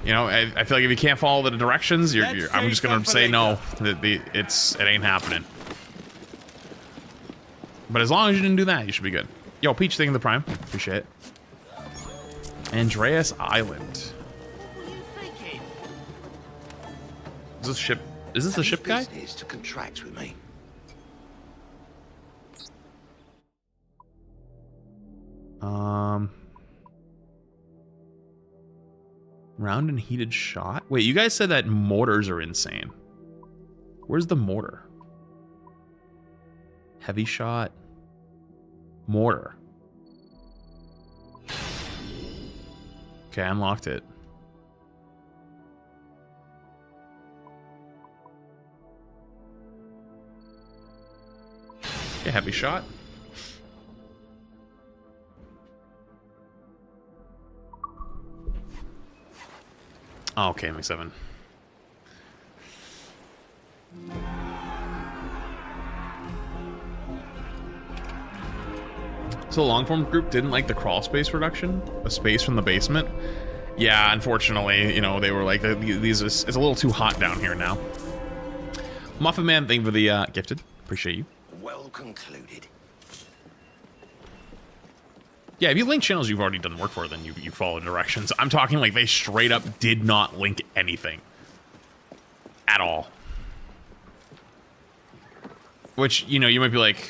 I feel like if you can't follow the directions, I'm just gonna say no. It ain't happening. But as long as you didn't do that, you should be good. Yo, Peach, thank you for the Prime. Appreciate it. Andreas Island. Is this ship? Is this the ship guy? To contract with me. Round and heated shot. Wait, you guys said that mortars are insane. Where's the mortar? Heavy shot. Mortar. Okay, I unlocked it. Okay, heavy shot. Oh, okay, makes 7. So the long-form group didn't like the crawl space reduction, a space from the basement. Yeah, unfortunately, you know, they were like, it's a little too hot down here now. Muffin Man, thank you for the gifted. Appreciate you. Well concluded. Yeah, if you link channels you've already done work for, then you follow directions. I'm talking like they straight up did not link anything. At all. Which, you know, you might be like,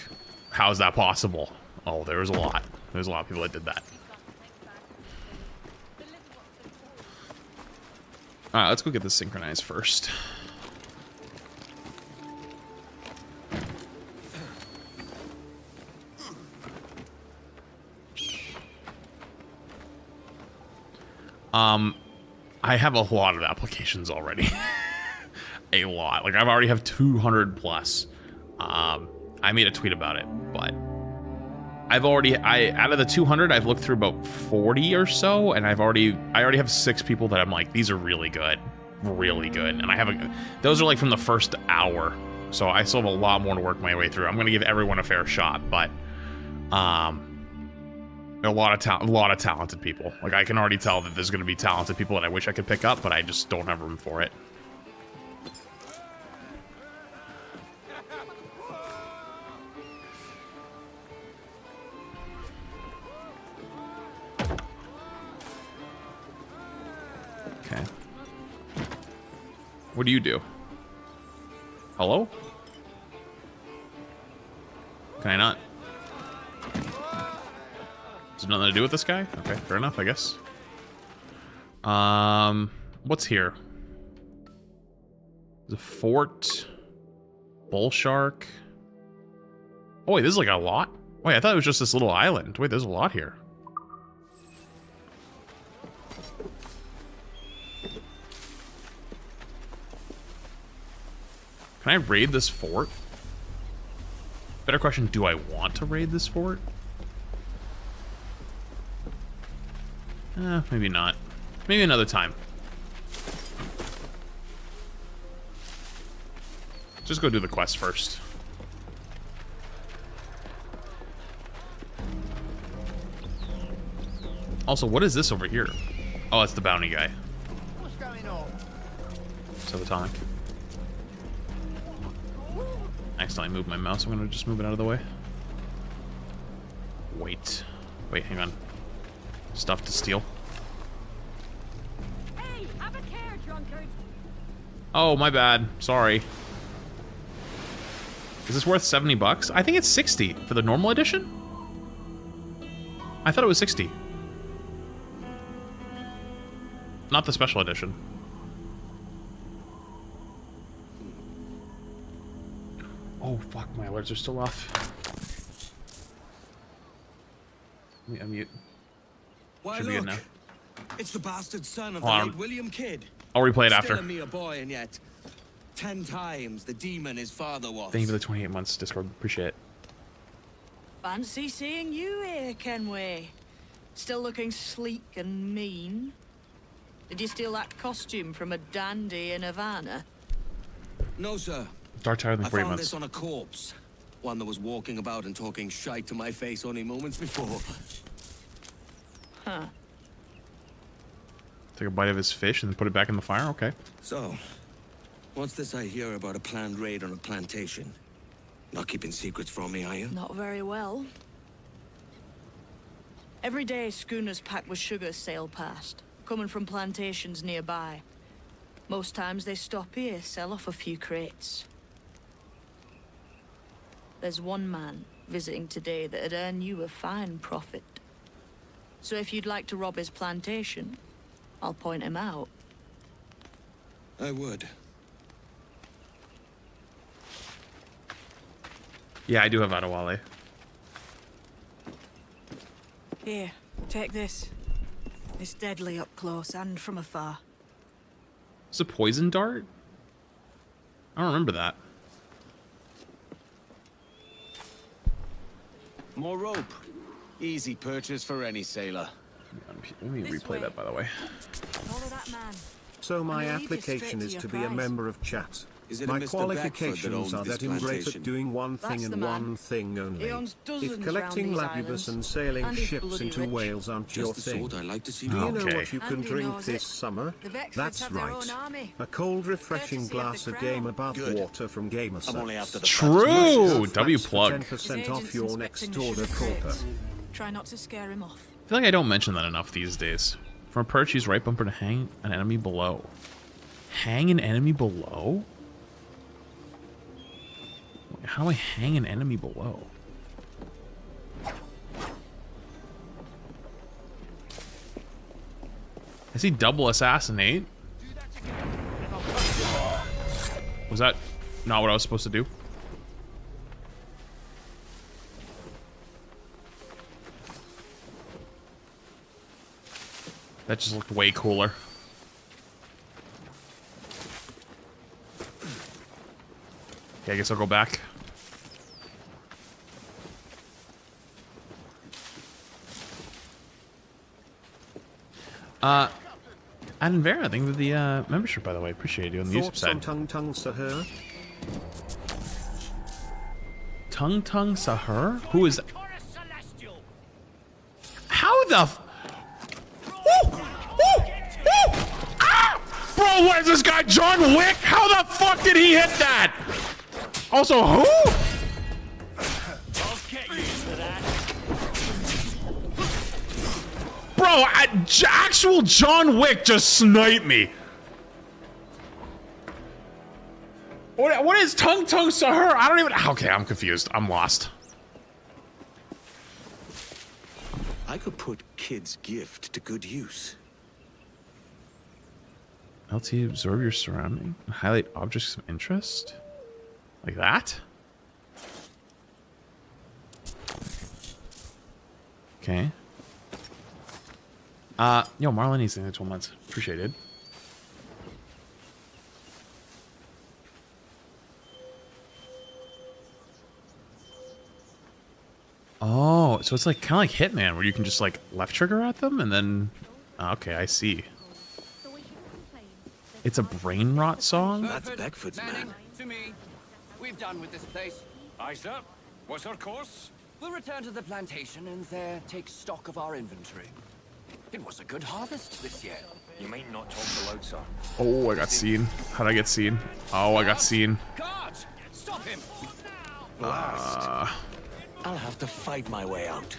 how is that possible? Oh, there was a lot. There's a lot of people that did that. Alright, let's go get this synchronized first. I have a lot of applications already. A lot. Like, I've already have 200 plus. I made a tweet about it, but out of the 200, I've looked through about 40 or so, and I already have 6 people that I'm like, these are really good. Really good. And those are like from the first hour. So I still have a lot more to work my way through. I'm going to give everyone a fair shot, but a lot of talented people. Like, I can already tell that there's going to be talented people that I wish I could pick up, but I just don't have room for it. Okay. What do you do? Hello? Can I not? Does it nothing to do with this guy? Okay, fair enough, I guess. What's here? There's a fort. Bull shark. Oh wait, this is like a lot? Wait, I thought it was just this little island. Wait, there's a lot here. Can I raid this fort? Better question, do I want to raid this fort? Maybe not. Maybe another time. Just go do the quest first. Also, what is this over here? Oh, that's the bounty guy. What's going on? Subatomic. Accidentally moved my mouse. I'm gonna just move it out of the way. Wait, hang on. Stuff to steal. Hey, have a care, drunkard. Oh, my bad. Sorry. Is this worth 70 bucks? I think it's 60 for the normal edition. I thought it was 60. Not the special edition. Oh, fuck, my alerts are still off. Let me unmute. Why, Should be good look, now. it's the bastard son of Hold the on. late William Kidd. I'll replay it Still after. a mere boy, and yet 10 times the demon his father was. Thank you for the 28 months, Discord. Appreciate it. Fancy seeing you here, Kenway. Still looking sleek and mean. Did you steal that costume from a dandy in Havana? No, sir. Dark tired than I 48 found months. this on a corpse. One that was walking about and talking shite to my face only moments before. Huh. Take a bite of his fish and put it back in the fire? Okay. So, what's this I hear about a planned raid on a plantation? Not keeping secrets from me, are you? Not very well. Every day, schooners packed with sugar sail past, coming from plantations nearby. Most times they stop here, sell off a few crates. There's one man visiting today that'd earn you a fine profit. So if you'd like to rob his plantation, I'll point him out. I would. Yeah, I do have Adewale. Here, take this. It's deadly up close and from afar. It's a poison dart? I don't remember that. More rope. Easy purchase for any sailor. Let me replay that, by the way. Follow that man. So my application is to be a member of chat. Is it My a Mr. qualifications Beckford are that that owns I'm this great at plantation? doing one That's thing the and man. one thing only. He owns dozens If collecting round these labubus islands, and sailing and he's ships bloody into rich. Wales aren't your Just the thing, sort I like to see do you know Okay. what you can Andy drink knows it. this summer? The Beckfords That's have their right. own army. A cold, refreshing Courtesy of glass the of game crown. above Good. water from gamersupps. I'm only after the True. W plug. 10% off His your agents next inspecting the order, sugar Corper. crates. Try not to scare him off. I feel like I don't mention that enough these days. From a perch, use right bumper to hang an enemy below. Hang an enemy below? How do I hang an enemy below? I see double assassinate. Was that not what I was supposed to do? That just looked way cooler. Okay, I guess I'll go back. Adam Vera, thank you for the membership, by the way. Appreciate you on the YouTube Thoughts on side. Tung Tung Sahur? Tung Tung Sahur? Who is that? How the f— Woo! Woo! Woo! Ah! Bro, what is this guy, John Wick? How the fuck did he hit that? Also, who? Bro, actual John Wick just sniped me. What is Tung Tung Sahur? I don't even— Okay, I'm confused. I'm lost. I could put Kid's gift to good use. LT, absorb your surrounding. Highlight objects of interest. Like that? Okay. Yo, Marlene's in the 12 months. Appreciate it. Oh, so it's like kind of like Hitman, where you can just like left trigger at them and then. Okay, I see. It's a brain rot song. That's Beckford's man. To me. We've done with this place. Aye, sir. What's our course? We'll return to the plantation and there take stock of our inventory. It was a good harvest this year. You might not talk so loud, sir. Oh, I got seen. How'd I get seen? Oh, I got seen. Guards! Stop him! Blast. I'll have to fight my way out.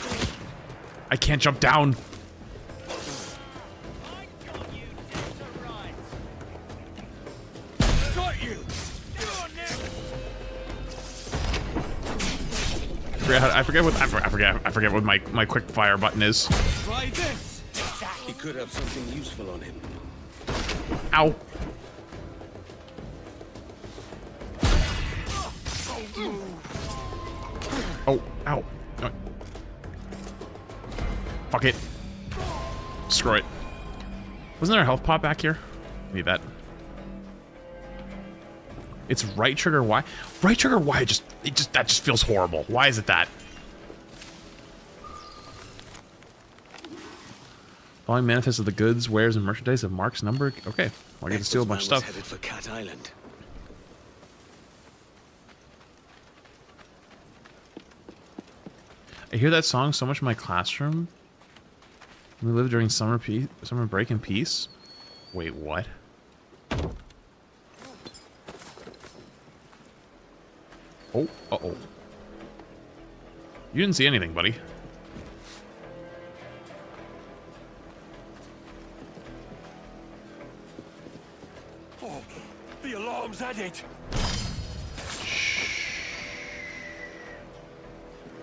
I can't jump down. Got you! I forget what my quick fire button is. Try this! He could have something useful on him. Ow. Oh, ow. No. Fuck it. Screw it. Wasn't there a health pot back here? Need that. It's right trigger Y. Right trigger Y that just feels horrible. Why is it that? Following manifest of the goods, wares, and merchandise of Mark's number. Okay, well, I get to steal a bunch of stuff. Headed for Cat Island. I hear that song so much in my classroom. We live during summer break in peace. Wait, what? Oh, uh-oh. You didn't see anything, buddy. Oh, the alarm's at it.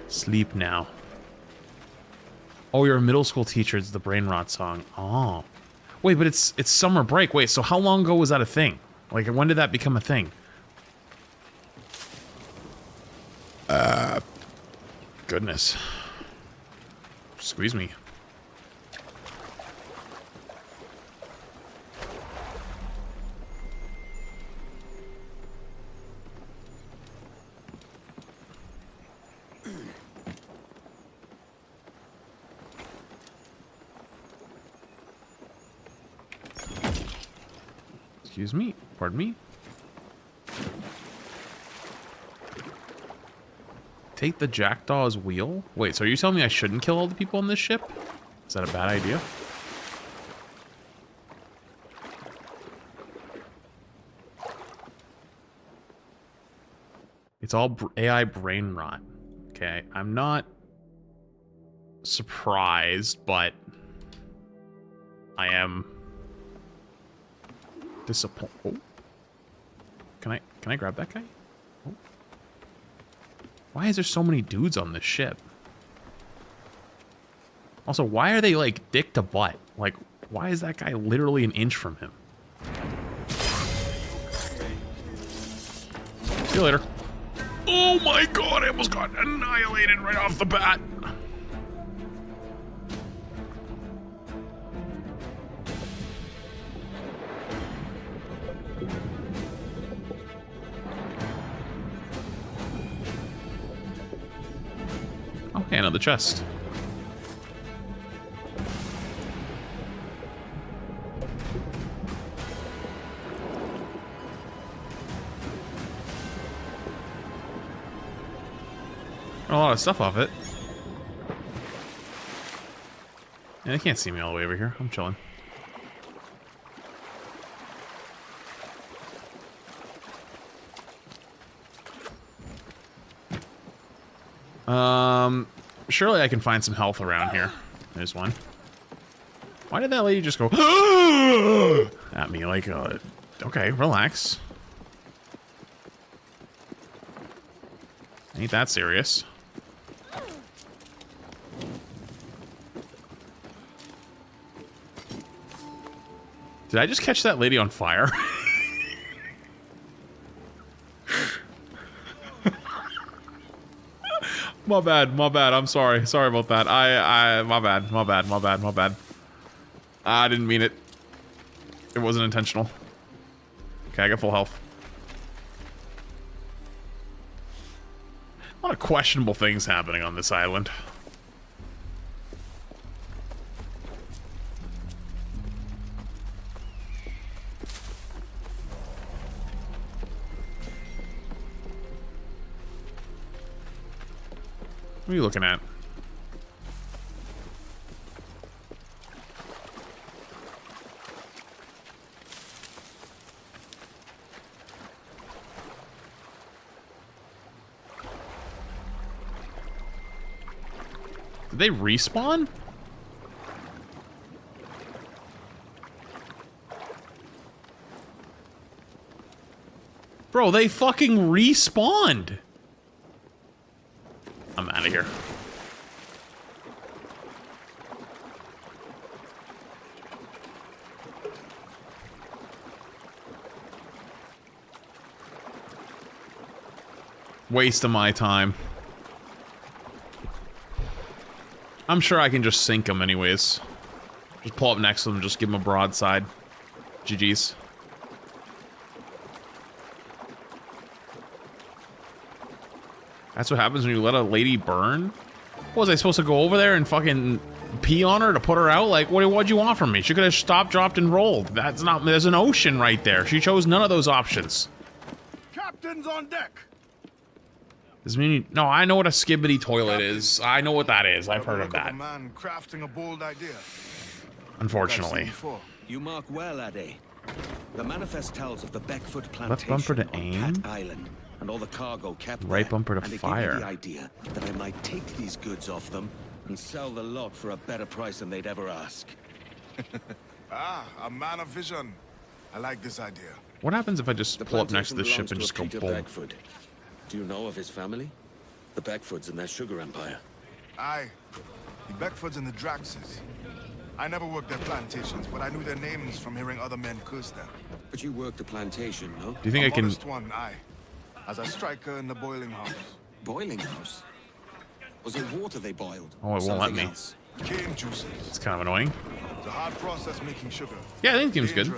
Sleep now. Oh, you're a middle school teacher. It's the brain rot song. Oh. Wait, but it's summer break. Wait, so how long ago was that a thing? Like, when did that become a thing? Goodness. Squeeze me. Excuse me. Pardon me. Take the jackdaw's wheel? Wait, so are you telling me I shouldn't kill all the people on this ship? Is that a bad idea? It's all AI brain rot. Okay, I'm not surprised, but I am disappointed. Oh. Can I grab that guy? Oh. Why is there so many dudes on this ship? Also, why are they like dick to butt? Like, why is that guy literally an inch from him? See you later. Oh my god, I almost got annihilated right off the bat. Okay, another chest. A lot of stuff off it. Yeah, they can't see me all the way over here. I'm chilling. Surely I can find some health around here. There's one. Why did that lady just go at me like, okay, relax. Ain't that serious. Did I just catch that lady on fire? My bad, I'm sorry. Sorry about that. My bad. I didn't mean it. It wasn't intentional. Okay, I got full health. A lot of questionable things happening on this island. What are you looking at? Did they respawn? Bro, they fucking respawned. I'm out of here. Waste of my time. I'm sure I can just sink them anyways. Just pull up next to them, just give them a broadside. GG's. That's what happens when you let a lady burn? What, was I supposed to go over there and fucking pee on her to put her out? Like, what'd you want from me? She could have stopped, dropped, and rolled. That's not... There's an ocean right there. She chose none of those options. Captain's on deck. Does mean no, I know what a skibbity toilet is. I know what that is. I've heard of that. A man crafting a bold idea. Unfortunately. You mark well, Ade. The manifest tells of the Beckfoot plantation Left bumper to aim. on Cat Island, and all the cargo kept Right there. bumper to and fire. It gave me the idea that I might take these goods off them and sell the lot for a better price than they'd ever ask. A man of vision. I like this idea. What happens if I just pull up next to the ship and just go boom? Beckford. Do you know of his family? The Beckfords and their sugar empire. Aye. The Beckfords and the Draxes. I never worked their plantations, but I knew their names from hearing other men curse them. But you worked the plantation, no? Do you think I can... one, aye. As a striker in the boiling house. Boiling house? Was it water they boiled? Oh, it won't let me. Else? Cane juices. It's kind of annoying. It's a hard process making sugar. Yeah, I think the game's good. Too.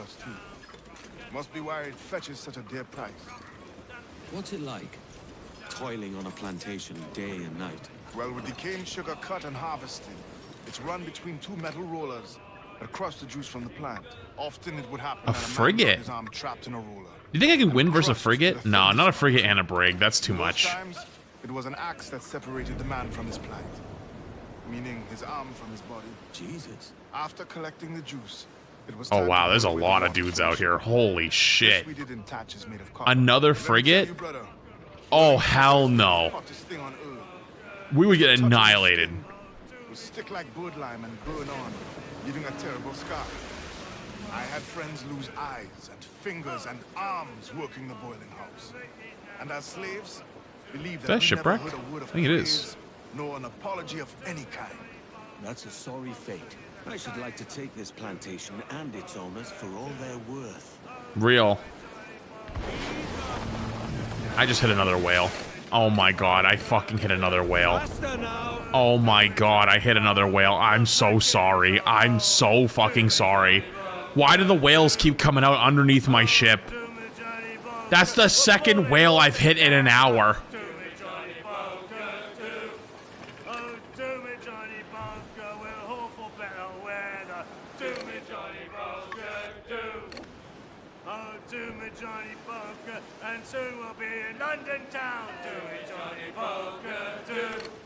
Must be why it fetches such a dear price. What's it like? Toiling on a plantation day and night. Well, with the cane sugar cut and harvested, it's run between two metal rollers, that crushed the juice from the plant. Often it would happen A that man frigate? got his arm trapped in a roller. You think I can win versus a frigate? No, not a frigate and a brig. That's too much. Times, it was an axe that separated the man from his plant, meaning his arm from his body. Jesus. After collecting the juice, it was Oh time wow, to there's a put away lot the of water dudes from out the here. ship. Holy shit. This we did in tatches made of copper. Another Let me tell frigate? you, brother, Oh hell no. hottest thing on earth. We would get annihilated. Would stick like bird lime and burn on, leaving a terrible scar. I had friends lose eyes and fingers and arms working the boiling house. And as slaves, believed Is that that we shipwreck? never heard a word of I think it is. praise, nor an apology of any kind. That's a sorry fate. I should like to take this plantation and its owners for all they're worth. Real. I just hit another whale. Oh my god, I fucking hit another whale. Oh my god, I hit another whale. I'm so sorry. I'm so fucking sorry. Why do the whales keep coming out underneath my ship? That's the second whale I've hit in an hour.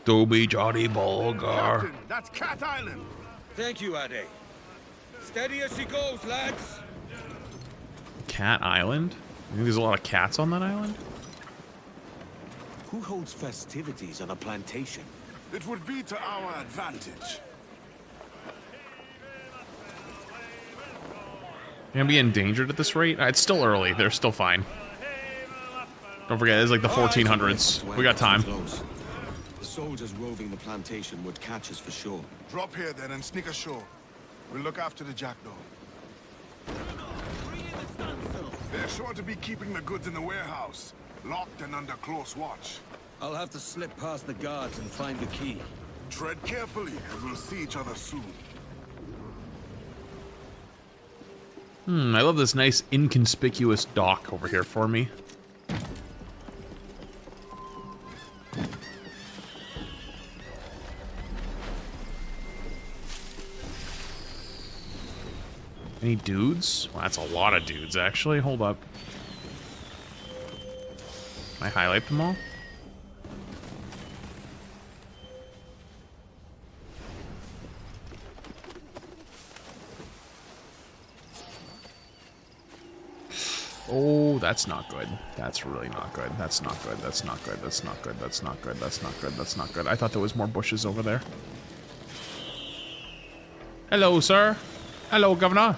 Do me, Johnny Bulger. Captain, that's Cat Island. Thank you, Ade. Steady as she goes, lads. Cat Island? You think there's a lot of cats on that island? Who holds festivities on a plantation? It would be to our advantage. You're gonna be endangered at this rate? It's still early. They're still fine. Don't forget, it's like the 1400s. We got time. The soldiers roving the plantation would catch us for sure. Drop here then and sneak ashore. We'll look after the jackdaw. They're sure to be keeping the goods in the warehouse, locked and under close watch. I'll have to slip past the guards and find the key. Tread carefully, and we'll see each other soon. I love this nice inconspicuous dock over here for me. Any dudes? Well, that's a lot of dudes, actually. Hold up. Can I highlight them all? Oh, that's not good. That's really not good. That's not good. That's not good. That's not good. That's not good. That's not good. That's not good. I thought there was more bushes over there. Hello, sir. Hello, Governor.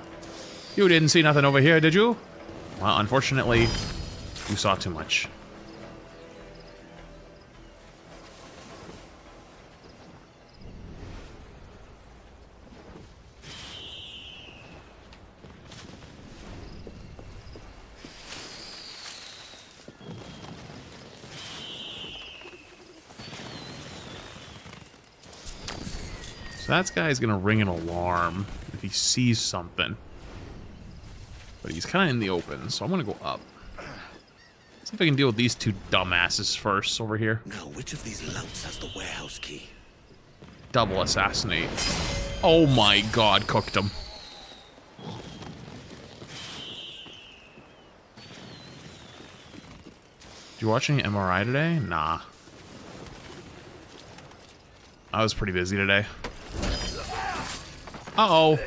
You didn't see nothing over here, did you? Well, unfortunately, you saw too much. So that guy's gonna ring an alarm if he sees something. But he's kind of in the open, so I'm gonna go up. See if I can deal with these two dumbasses first over here. Now, which of these louts has the warehouse key? Double assassinate. Oh my god, cooked him. Did you watch any MRI today? Nah. I was pretty busy today. Uh-oh.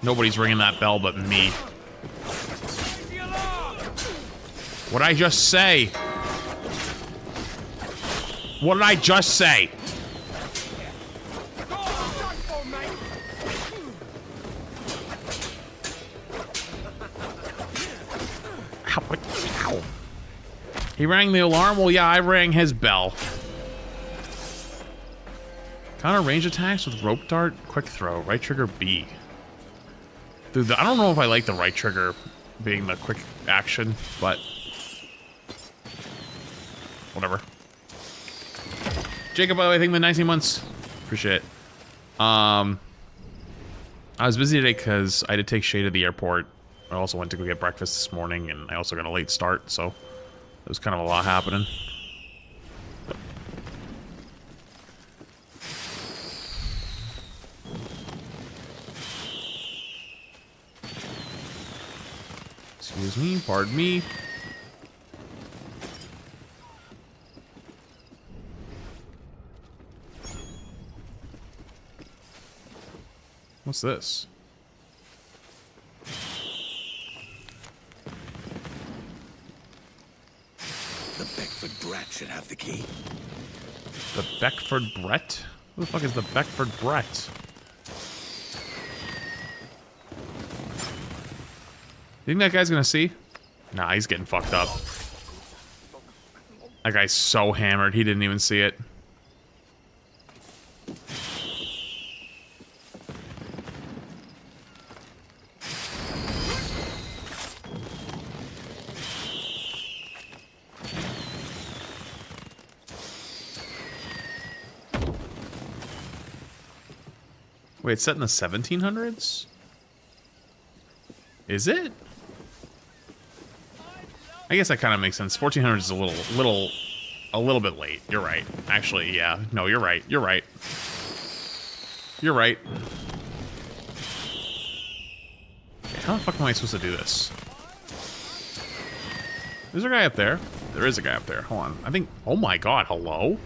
Nobody's ringing that bell but me. What'd I just say? What did I just say? Ow. He rang the alarm? Well, yeah, I rang his bell. Counter range attacks with rope dart, quick throw, right trigger B. Dude, I don't know if I like the right trigger being the quick action, but whatever. Jacob, by the way, thank you for the 19 months. Appreciate it. I was busy today because I did take Shay to the airport. I also went to go get breakfast this morning, and I also got a late start, so there was kind of a lot happening. Excuse me, pardon me. What's this? The Beckford brat should have the key. The Beckford Brett? Who the fuck is the Beckford Brett? You think that guy's gonna see? Nah, he's getting fucked up. That guy's so hammered, he didn't even see it. Wait, it's set in the 1700s? Is it? I guess that kind of makes sense. 1400s is a little bit late. You're right. Actually, yeah. No, you're right. You're right. You're right. Okay, how the fuck am I supposed to do this? Is there a guy up there? There is a guy up there. Hold on. I think... Oh my god, hello?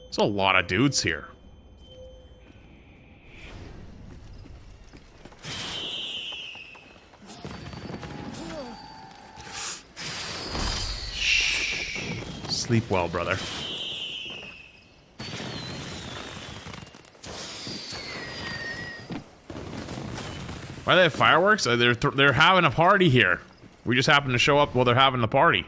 There's a lot of dudes here. Sleep well, brother. Why do they have fireworks? They're having a party here. We just happen to show up while they're having the party.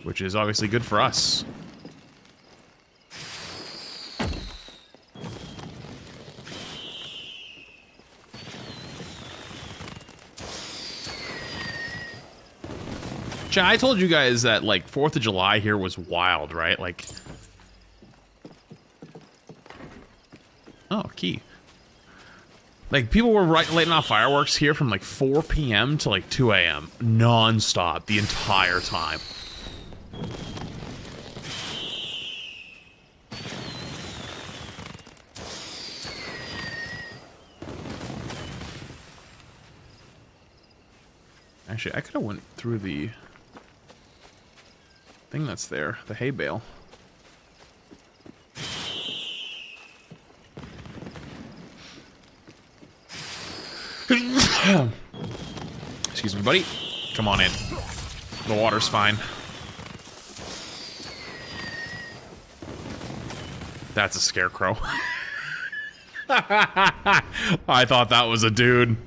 Which is obviously good for us. I told you guys that, like, 4th of July here was wild, right? Like... Oh, key. Like, people were lighting off fireworks here from, like, 4 p.m. to, like, 2 a.m. Non-stop, the entire time. Actually, I could have went through the... thing that's there, the hay bale. Excuse me, buddy. Come on in. The water's fine. That's a scarecrow. I thought that was a dude.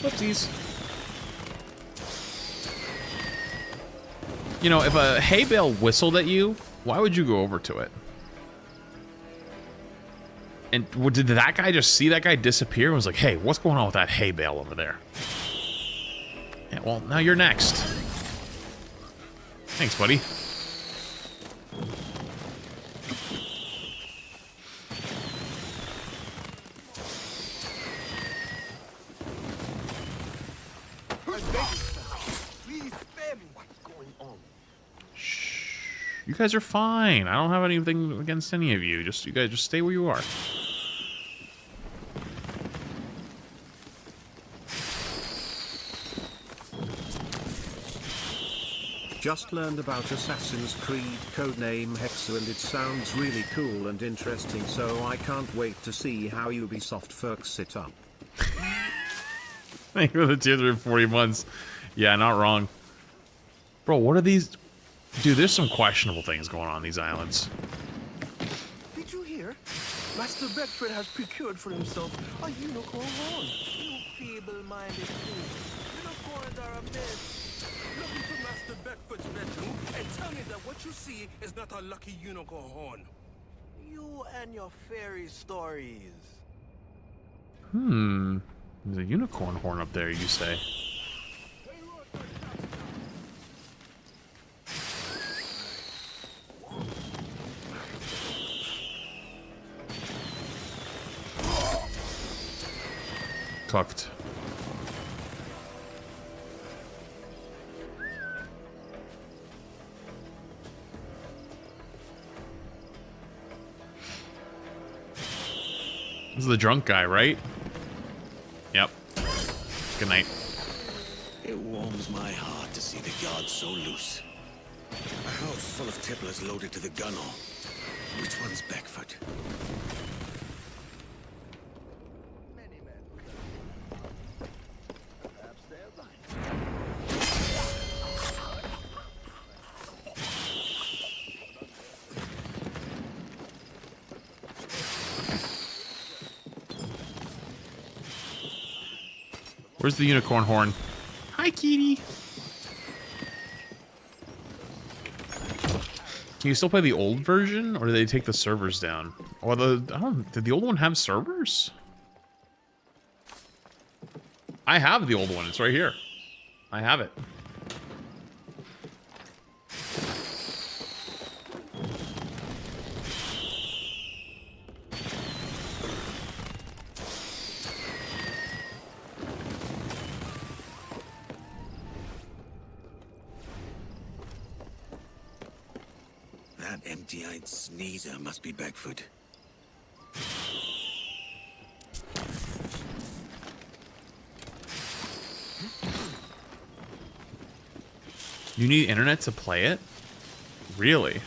Whoopsies. You know, if a hay bale whistled at you, why would you go over to it? And did that guy just see that guy disappear and was like, hey, what's going on with that hay bale over there? Yeah, well, now you're next. Thanks, buddy. You guys are fine. I don't have anything against any of you. You guys just stay where you are. Just learned about Assassin's Creed codename Hexer and it sounds really cool and interesting, so I can't wait to see how Ubisoft fucks it up. Thank you for the tier 3 40 months. Yeah, not wrong. Bro, what are these? Dude, there's some questionable things going on these islands. Did you hear? Master Beckford has procured for himself a unicorn horn. You feeble-minded fool. Unicorns are a myth. Look into Master Beckford's bedroom and tell me that what you see is not a lucky unicorn horn. You and your fairy stories. There's a unicorn horn up there, you say? Cooked. This is the drunk guy, right? Yep. Good night. It warms my heart to see the guards so loose. A house full of tipplers loaded to the gunwale. Which one's Beckford? Where's the unicorn horn? Hi, Kitty. Can you still play the old version, or did they take the servers down? Or did the old one have servers? I have the old one. It's right here. I have it. That empty-eyed sneezer must be Beckford. You need internet to play it? Really?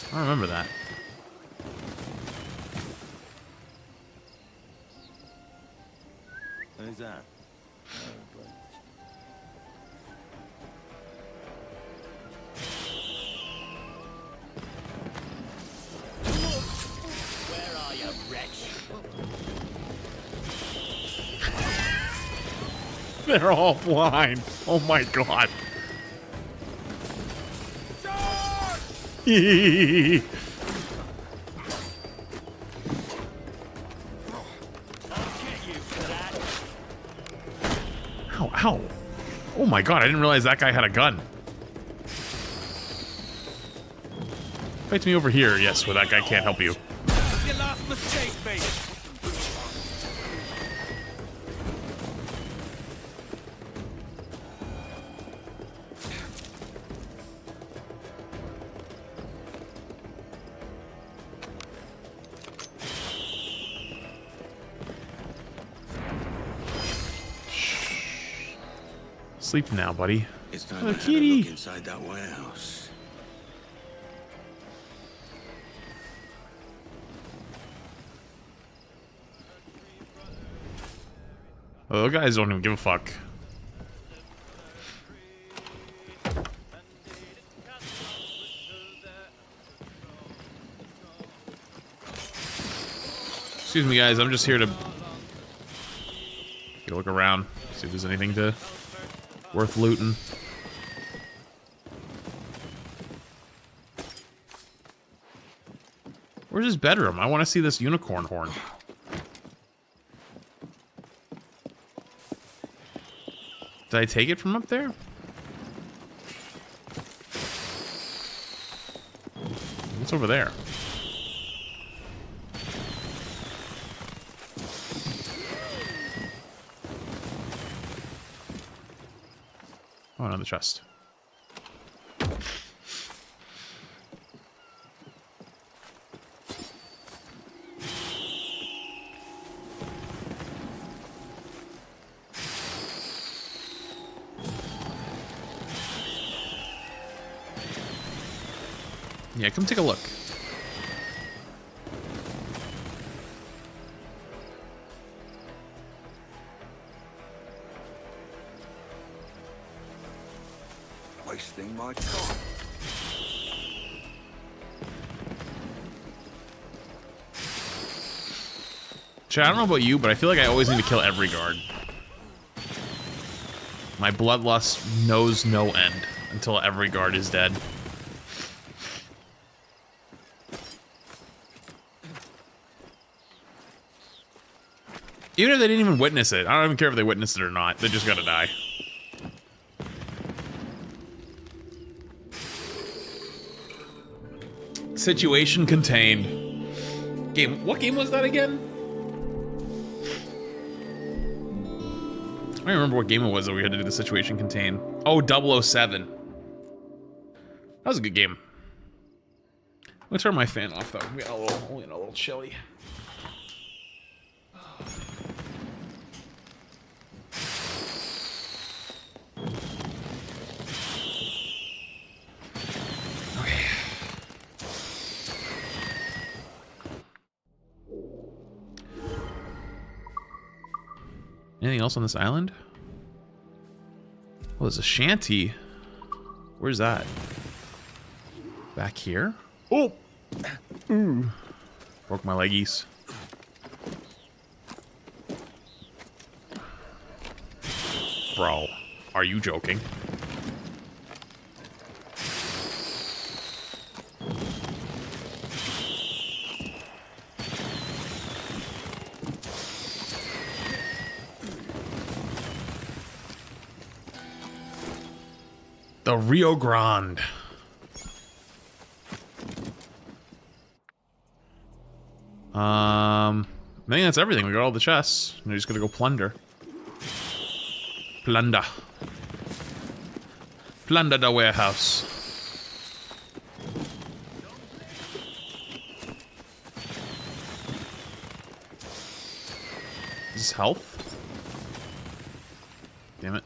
I don't remember that. Who's that? Where are you, wretch? They're all blind. Oh my god. Ow, ow. Oh my god, I didn't realize that guy had a gun. Fight me over here, yes, where that guy can't help you. Your last mistake, baby. Sleep now, buddy. It's time Oh, to have a kitty. look inside that warehouse. Oh, those guys don't even give a fuck. Excuse me, guys. I'm just here to get a look around, see if there's anything worth looting. Where's his bedroom? I want to see this unicorn horn. Did I take it from up there? What's over there? Oh, another chest. Yeah, come take a look. Wasting my time. Chat, I don't know about you, but I feel like I always need to kill every guard. My bloodlust knows no end until every guard is dead. Even if they didn't even witness it. I don't even care if they witnessed it or not. They just gotta die. Situation contained. Game. What game was that again? don't remember what game it was that we had to do the situation contain. Oh, 007. That was a good game. I'm gonna turn my fan off though. I'm getting a little chilly. Okay. Anything else on this island? Oh, there's a shanty. Where's that? Back here? Oh! Ooh. Broke my leggies. Bro, are you joking? The Rio Grande. I think that's everything. We got all the chests. We're just gonna go plunder. Plunder. Plunder the warehouse. Is this health? Damn it.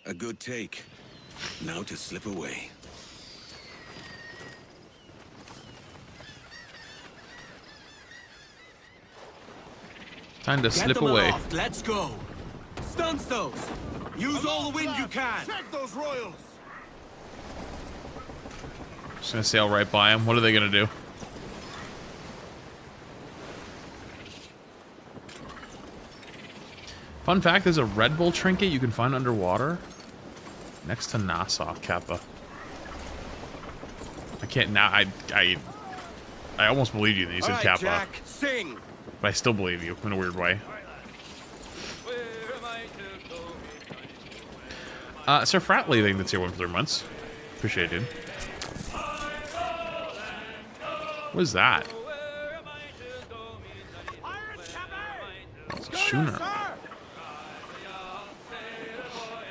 A good take. Now to slip away. Time to Get slip them away. aloft. Let's go. Stunts those. Use all the wind you can. Check those royals. Just gonna sail right by them. What are they gonna do? Fun fact, there's a Red Bull trinket you can find underwater next to Nassau Kappa. I can't now. I almost believe you that you said Kappa, Jack, sing. but I still believe you in a weird way. Sir Fratley, I think that's here 1 for 3 months. Appreciate it, dude. What is that? Oh, it's a schooner.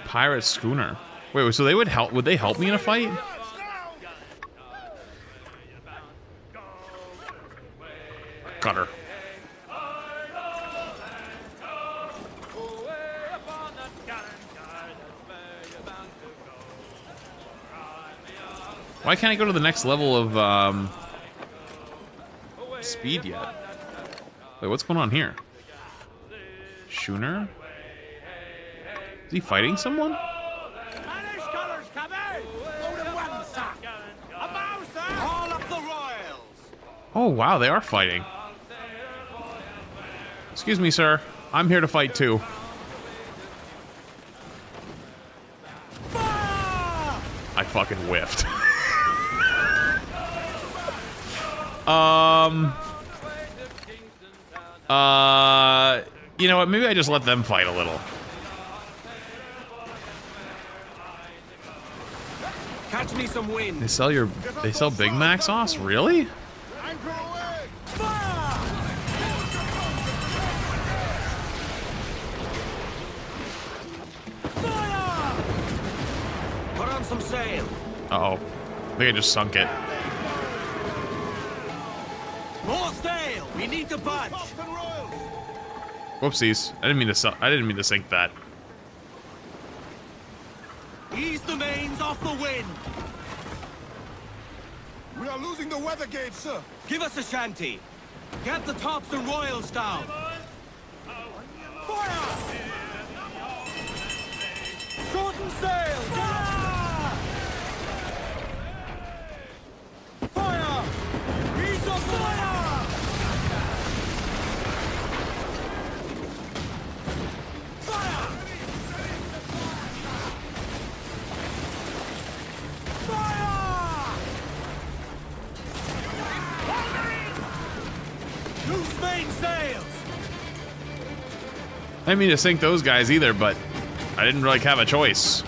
Pirate schooner. Wait, so they would help? Would they help me in a fight? Got her. Why can't I go to the next level of speed yet? Wait, what's going on here? Schooner? Is he fighting someone? Oh wow, they are fighting. Excuse me, sir. I'm here to fight too. I fucking whiffed. You know what? Maybe I just let them fight a little. Catch me some wind. They sell Big Mac sauce? Really? Put on some sail. Uh-oh. I think I just sunk it. More sail. We need to budge. Whoopsies. I didn't mean to sink that. Ease the mains off the wind. We are losing the weather gauge, sir. Give us a shanty. Get the tops and royals down. Fire! Shorten sail. Fire! Ease off fire! Loose main sails! I didn't mean to sink those guys either, but I didn't really have a choice.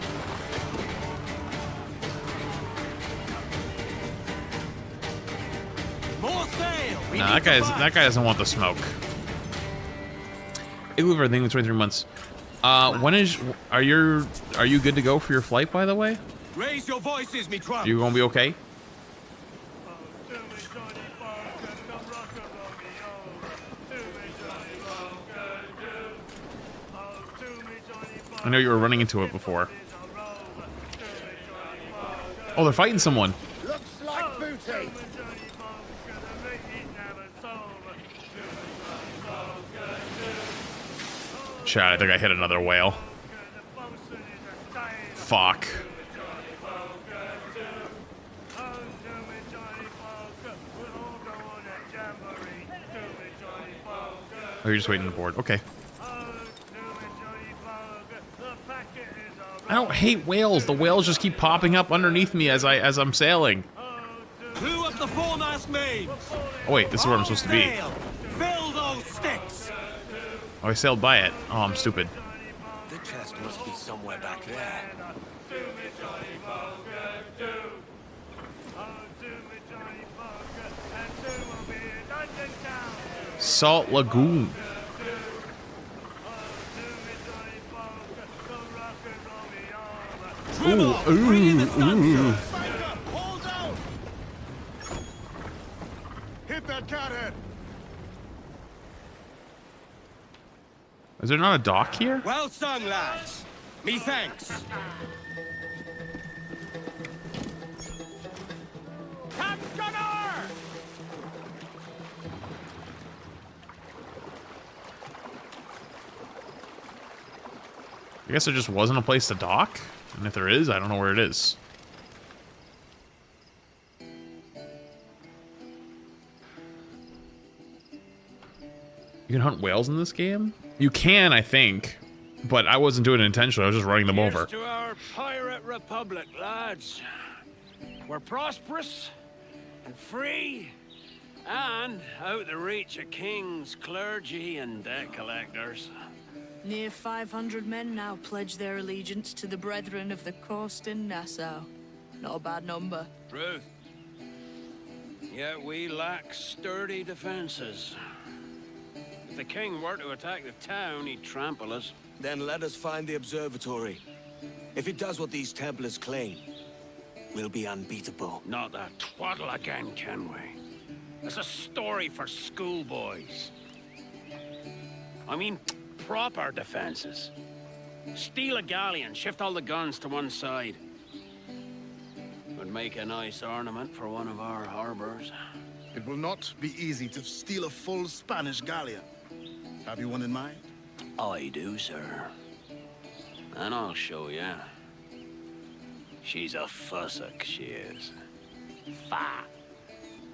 More sail. Nah, that guy doesn't want the smoke. Igloo everything was 23 months. Are you good to go for your flight, by the way? Raise your voices, me trump. You gonna be okay? I know you were running into it before. Oh, they're fighting someone. Looks like booty. Chat, I think I hit another whale. Fuck. Oh, you're just waiting on the board. Okay. I don't hate whales. The whales just keep popping up underneath me as I'm sailing. Clue up the foremast main. Oh wait, this is where I'm supposed to be. Fill those sticks. Oh, I sailed by it. Oh, I'm stupid. The chest must be somewhere back there. Salt Lagoon. Ooh, ooh. Hold out. Hit that cathead. Is there not a dock here? Well sung, lads. Me thanks. Captain Gunner! I guess there just wasn't a place to dock? And if there is, I don't know where it is. You can hunt whales in this game? You can, I think. But I wasn't doing it intentionally, I was just running them over. Here's to our pirate republic, lads. We're prosperous and free and out the reach of kings, clergy, and debt collectors. Near 500 men now pledge their allegiance to the Brethren of the Coast in Nassau. Not a bad number. Truth. Yet we lack sturdy defenses. If the king were to attack the town, he'd trample us. Then let us find the observatory. If it does what these Templars claim, we'll be unbeatable. Not that twaddle again, can we? It's a story for schoolboys. I mean, proper defenses. Steal a galleon, shift all the guns to one side. Would make a nice ornament for one of our harbors. It will not be easy to steal a full Spanish galleon. Have you one in mind? I do, sir. And I'll show you. She's a fussock, she is. Fat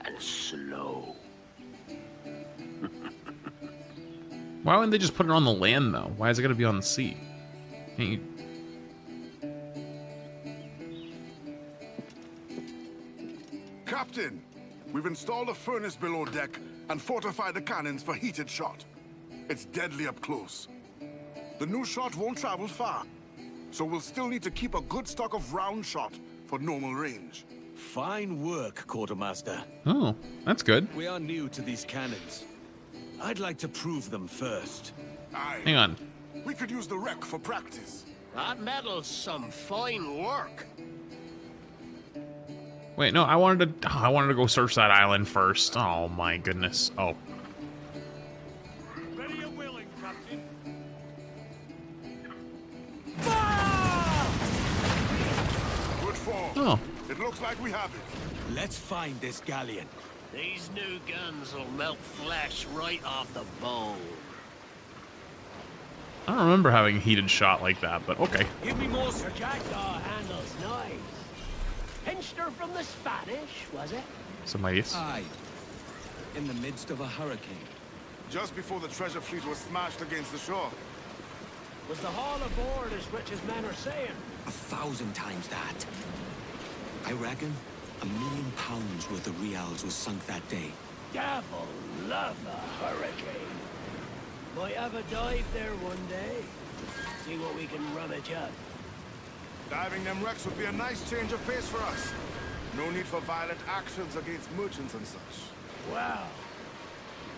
and slow. Why wouldn't they just put it on the land, though? Why is it going to be on the sea? Can't you... Captain, we've installed a furnace below deck and fortified the cannons for heated shot. It's deadly up close. The new shot won't travel far, so we'll still need to keep a good stock of round shot for normal range. Fine work, Quartermaster. Oh, that's good. We are new to these cannons. I'd like to prove them first. Aye. Hang on. We could use the wreck for practice. That metal's some fine work. Wait, no, I wanted to go search that island first. Oh my goodness. Oh. Ready and willing, Captain. Good fall. Oh. It looks like we have it. Let's find this galleon. These new guns will melt flesh right off the bone. I don't remember having a heated shot like that, but okay. Give me more, Sir Jackdaw handles nice. Pinched her from the Spanish, was it? Somebody's. Aye. In the midst of a hurricane. Just before the treasure fleet was smashed against the shore. Was the haul aboard as rich as men are saying? 1,000 times that. I reckon £1 million worth of reals was sunk that day. Devil love a hurricane. Might have a dive there one day. See what we can rummage up. Diving them wrecks would be a nice change of pace for us. No need for violent actions against merchants and such. Wow.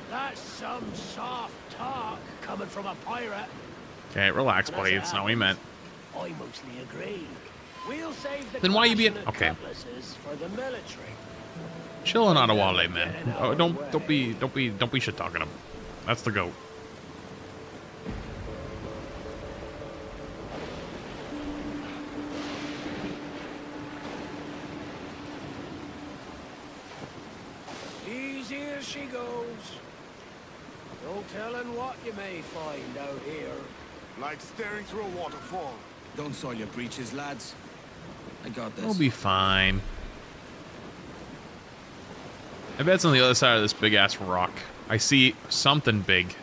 That's some soft talk coming from a pirate. Okay, relax, buddy. It's not what he meant. I mostly agree. We'll save the Then why you being passionate okay? cutlasses for the military. Chilling on a wale, man. Oh, don't be shit talking him. That's the goat. Easy as she goes. No telling what you may find out here. Like staring through a waterfall. Don't soil your breeches, lads. I got this. We'll be fine. I bet it's on the other side of this big ass rock. I see something big.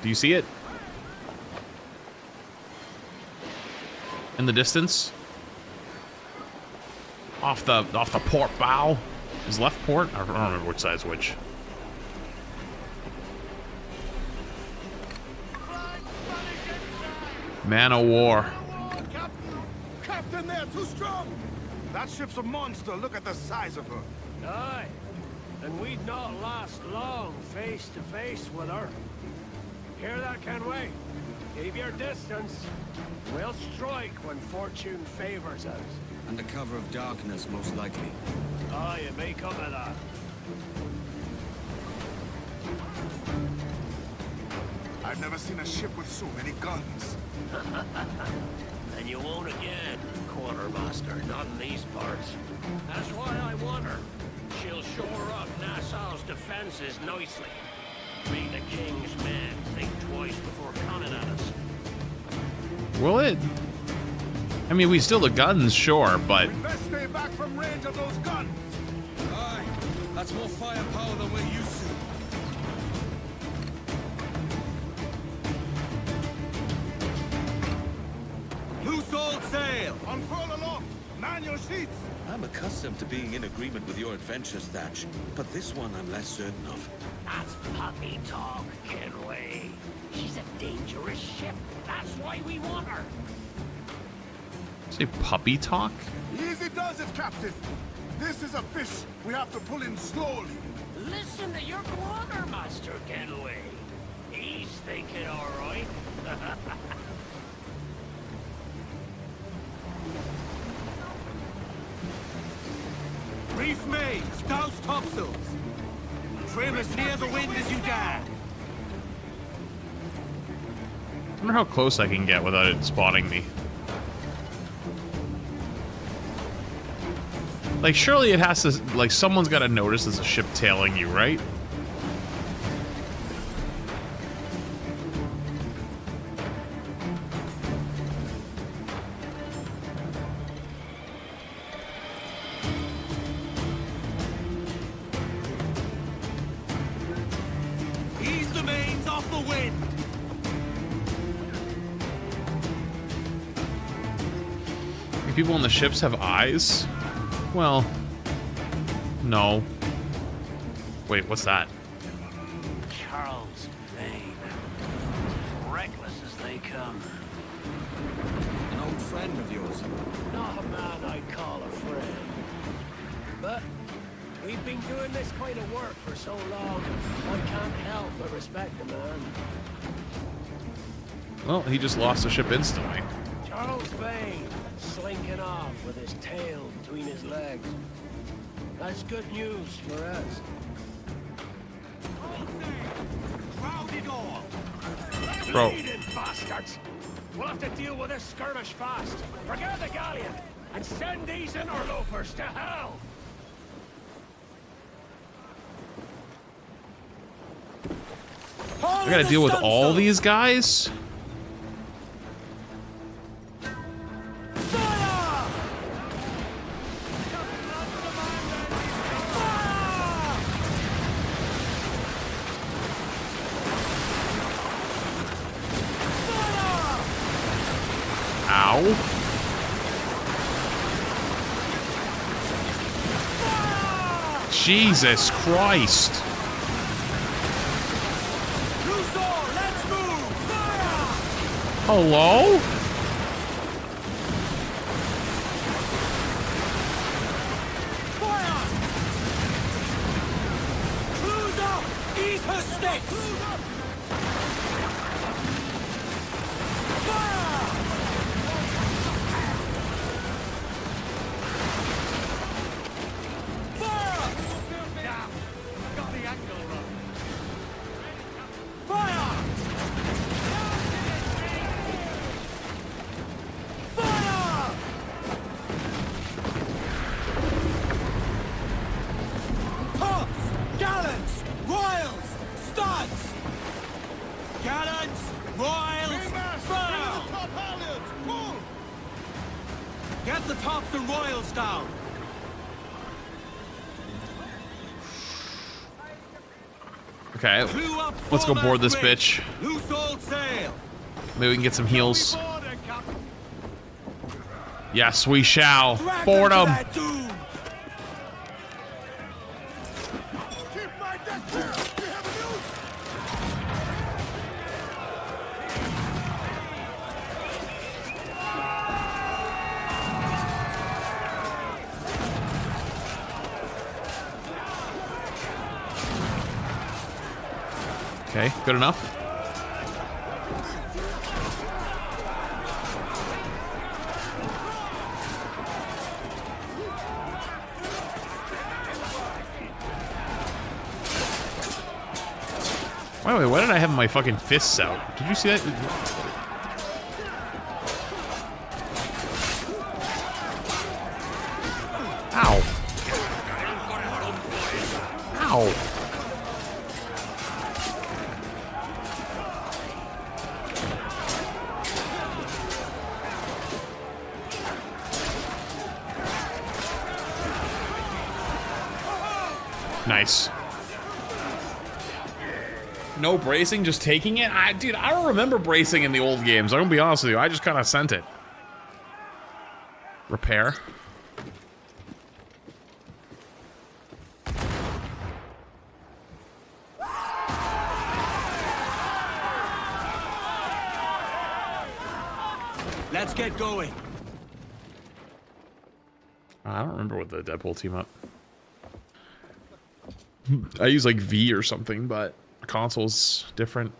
Do you see it? In the distance? Off the port bow? Is left port? I don't remember which side's which. Man o' war. Captain, they're too strong! That ship's a monster. Look at the size of her. Aye. And we'd not last long face to face with her. Hear that, Kenway? Keep your distance. We'll strike when fortune favors us. Under cover of darkness, most likely. Aye, it may come of that. I've never seen a ship with so many guns. And you won't again, quartermaster, not in these parts. That's why I want her. She'll shore up Nassau's defenses nicely. Make the king's men think twice before coming at us. Will it? I mean, we steal the guns, sure, but... We best stay back from range of those guns. Aye, that's more firepower than we're used to. Loose all sail! Unfurl aloft! Man your sheets! I'm accustomed to being in agreement with your adventures, Thatch, but this one I'm less certain of. That's puppy talk, Kenway. She's a dangerous ship. That's why we want her. Say puppy talk? Easy does it, Captain. This is a fish we have to pull in slowly. Listen to your quartermaster, Kenway. He's thinking all right. Reef main, douse topsails. Trim as near the wind as you dare. I wonder how close I can get without it spotting me. Like, surely it has to... Like, someone's got to notice there's a ship tailing you, right? Ease the mains off the wind. Do people on the ships have eyes? Well, no. Wait, what's that? Charles Vane. Reckless as they come. An old friend of yours? Not a man I'd call a friend. But we've been doing this kind of work for so long, I can't help but respect the man. Well, he just lost the ship instantly. Charles Vane, slinking off with his tail between his legs. That's good news for us. Crowded all. Bro. Bleeding bastards. We'll have to deal with this skirmish fast. Forget the galleon and send these interlopers to hell. I gotta deal with all these guys? Ow. Jesus Christ. Loose Hello? Fire! Cruiser, eat her sticks! Fire! Fire! Damn, got the angle wrong. Fire! Fire! Tops, gallants, royals, studs! Gallants, royals, fire! Get the tops and royals down! Okay, let's go board this bitch. Loose all sail! Maybe we can get some heals. Yes, we shall. Board them. Okay, good enough. Wait, why did I have my fucking fists out? Did you see that? Ow. Ow. Nice. No bracing, just taking it? Dude, I don't remember bracing in the old games. I'm gonna be honest with you. I just kind of sent it. Repair. Let's get going. I don't remember what the Deadpool team up. I use like V or something, but the console's different.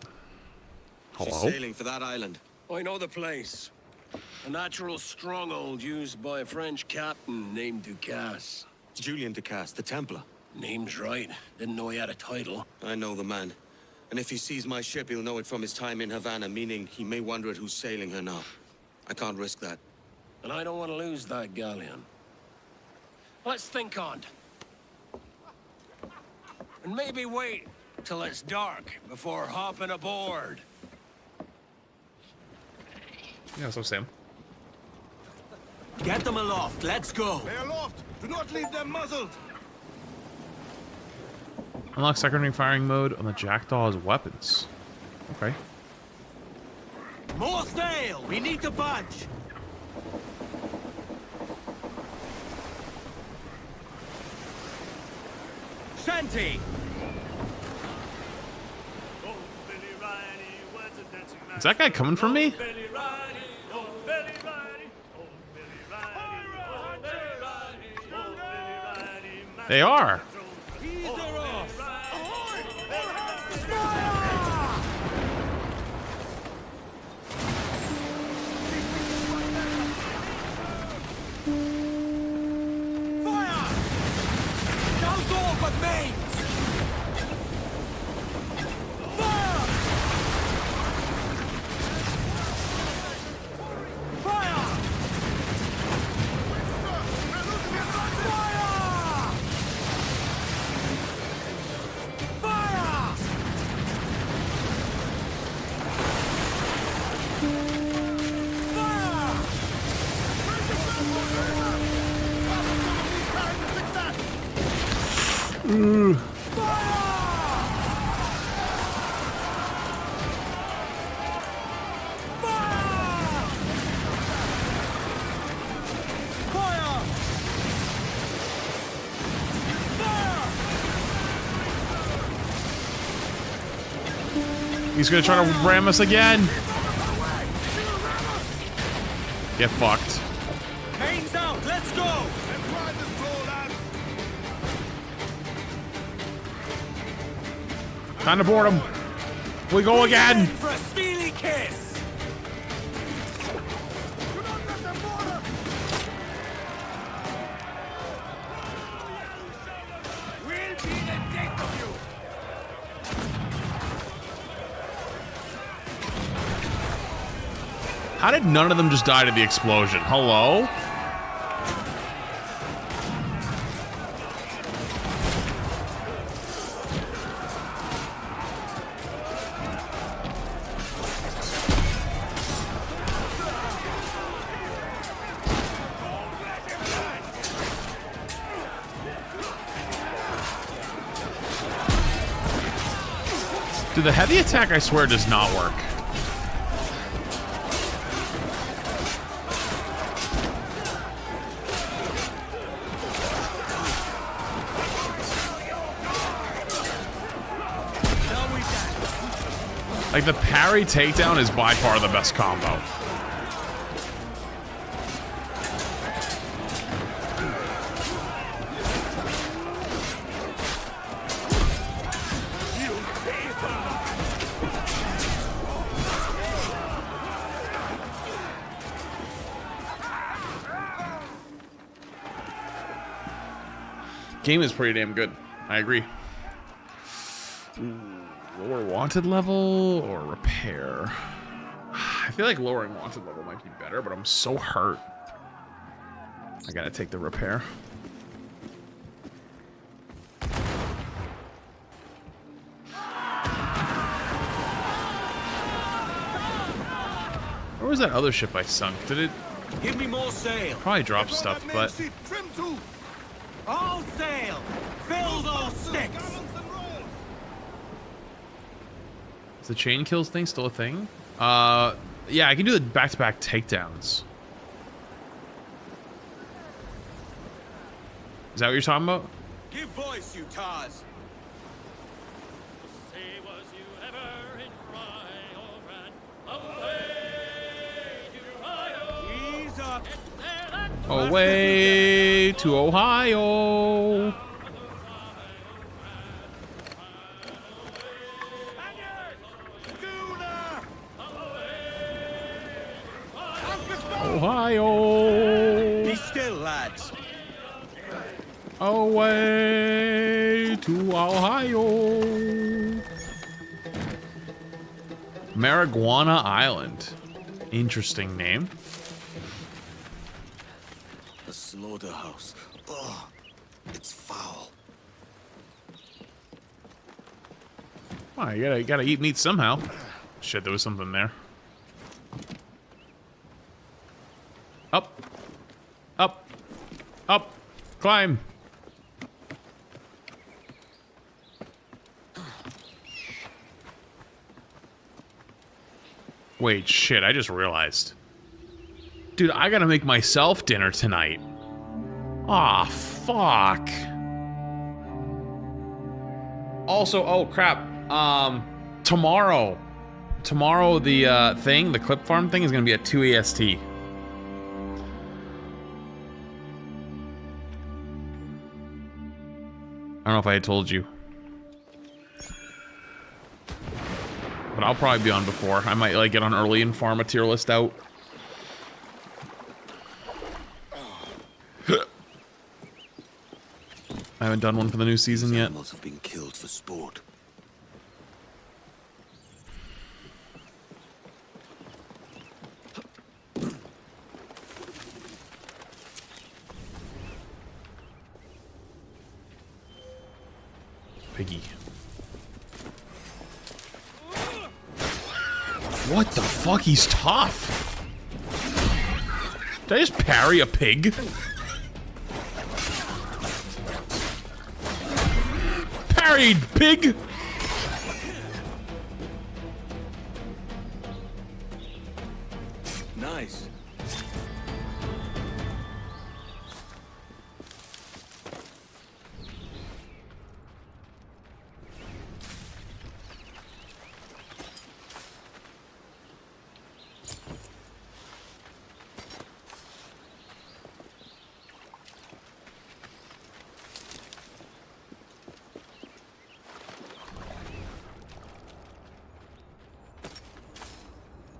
She's Hello? sailing for that island. I know the place. A natural stronghold used by a French captain named Ducasse. Julian Ducasse, the Templar. Name's right. Didn't know he had a title. I know the man. And if he sees my ship, he'll know it from his time in Havana, meaning he may wonder at who's sailing her now. I can't risk that. And I don't want to lose that galleon. Let's think on it. And maybe wait till it's dark before hopping aboard. Yeah, so Sam. Get them aloft. Let's go. They aloft. Do not leave them muzzled. Unlock secondary firing mode on the Jackdaw's weapons. Okay. More sail. We need to bunch. Shanty. Is that guy coming from me? They are. He's gonna try to ram us again. Get fucked. Chains out, let's go! Let's ride this bull, lads! Time to board him. We go again. For a steely kiss! We'll be the death of you! How did none of them just die to the explosion? Hello? Dude, the heavy attack, I swear, does not work. Like, the parry takedown is by far the best combo. Game is pretty damn good. I agree. Ooh, lower wanted level or repair? I feel like lowering wanted level might be better, but I'm so hurt. I gotta take the repair. Where was that other ship I sunk? Did it? Give me more sail. Probably drop stuff, but Trim to. All sail. Fill those sticks. is the chain kills thing still a thing? Yeah, I can do the back-to-back takedowns. Is that what you're talking about? Give voice, you Tars. Ease up. Away to Ohio. Ohio. Be still, lads. Away to Ohio. Marijuana Island. Interesting name. A slaughterhouse. Oh, it's foul. Oh, you gotta eat meat somehow. Shit, there was something there. Up. Up. Up. Climb. Wait, shit, I just realized. Dude, I gotta make myself dinner tonight. Aw, fuck. Also, oh crap. Tomorrow the thing, the clip farm thing is gonna be at 2 EST. I don't know if I had told you. But I'll probably be on before. I might like get on early and farm a tier list out. I haven't done one for the new season yet. Animals have been killed for sport. Piggy. What the fuck? He's tough. Did I just parry a pig? Parried, pig! Nice.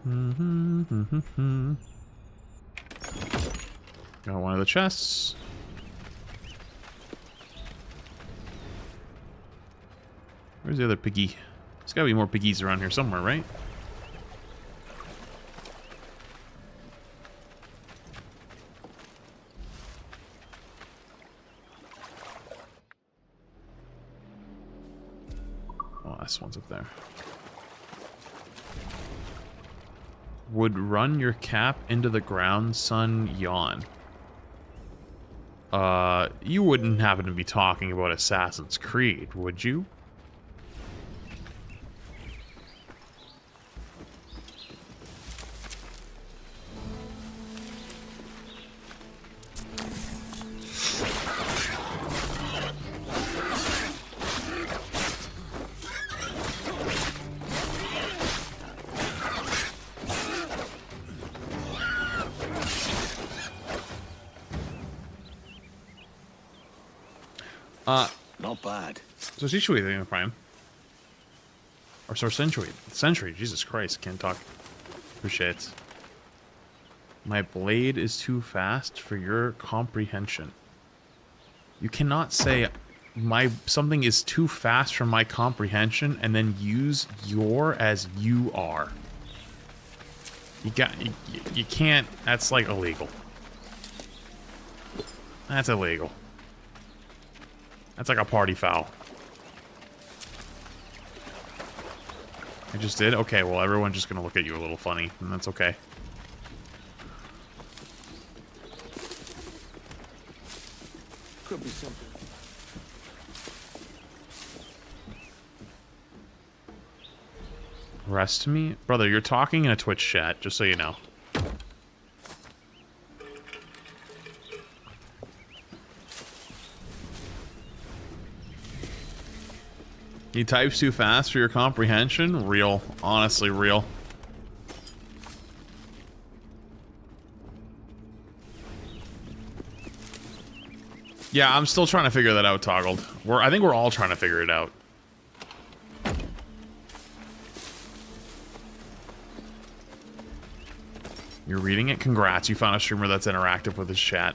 Got one of the chests. Where's the other piggy? There's gotta be more piggies around here somewhere, right? Oh, this one's up there. Would run your cap into the ground, son, yawn. You wouldn't happen to be talking about Assassin's Creed, would you? Not bad. So Shishui thing in Prime. Or sorry, Century. Jesus Christ, can't talk. Appreciate it. My blade is too fast for your comprehension. You cannot say something is too fast for my comprehension and then use your as you are. You can't. That's like illegal. That's illegal. That's like a party foul. I just did? Okay, well, everyone's just gonna look at you a little funny, and that's okay. Could be something. Rest me? Brother, you're talking in a Twitch chat, just so you know. He types too fast for your comprehension? Real. Honestly, real. Yeah, I'm still trying to figure that out, Toggled. I think we're all trying to figure it out. You're reading it? Congrats, you found a streamer that's interactive with his chat.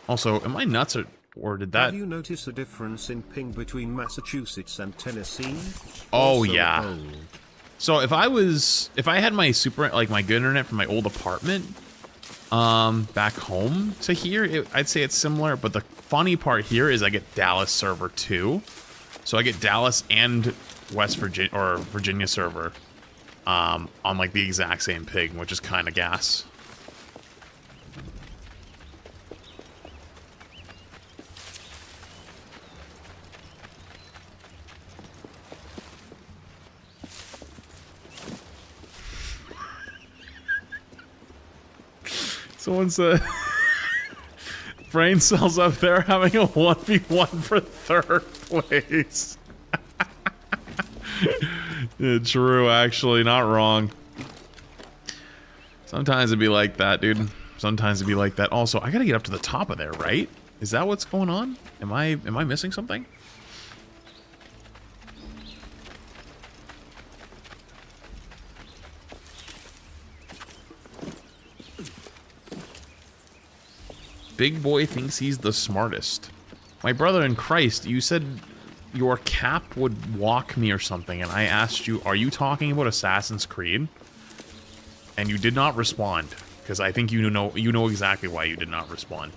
Also, am I nuts or did that... Have you noticed a difference in ping between Massachusetts and Tennessee? Oh, Also yeah. cold. So if I had my my good internet from my old apartment, back home to here, I'd say it's similar. But the funny part here is I get Dallas server too. So I get Dallas and West Virginia or Virginia server, on like the exact same ping, which is kind of gas. Someone said brain cells up there having a 1v1 for third place. Yeah, true, actually, not wrong. Sometimes it'd be like that, dude. Sometimes it'd be like that. Also, I gotta get up to the top of there, right? Is that what's going on? Am I missing something? Big boy thinks he's the smartest. My brother in Christ, you said your cap would walk me or something, and I asked you, are you talking about Assassin's Creed? And you did not respond, because I think you know exactly why you did not respond.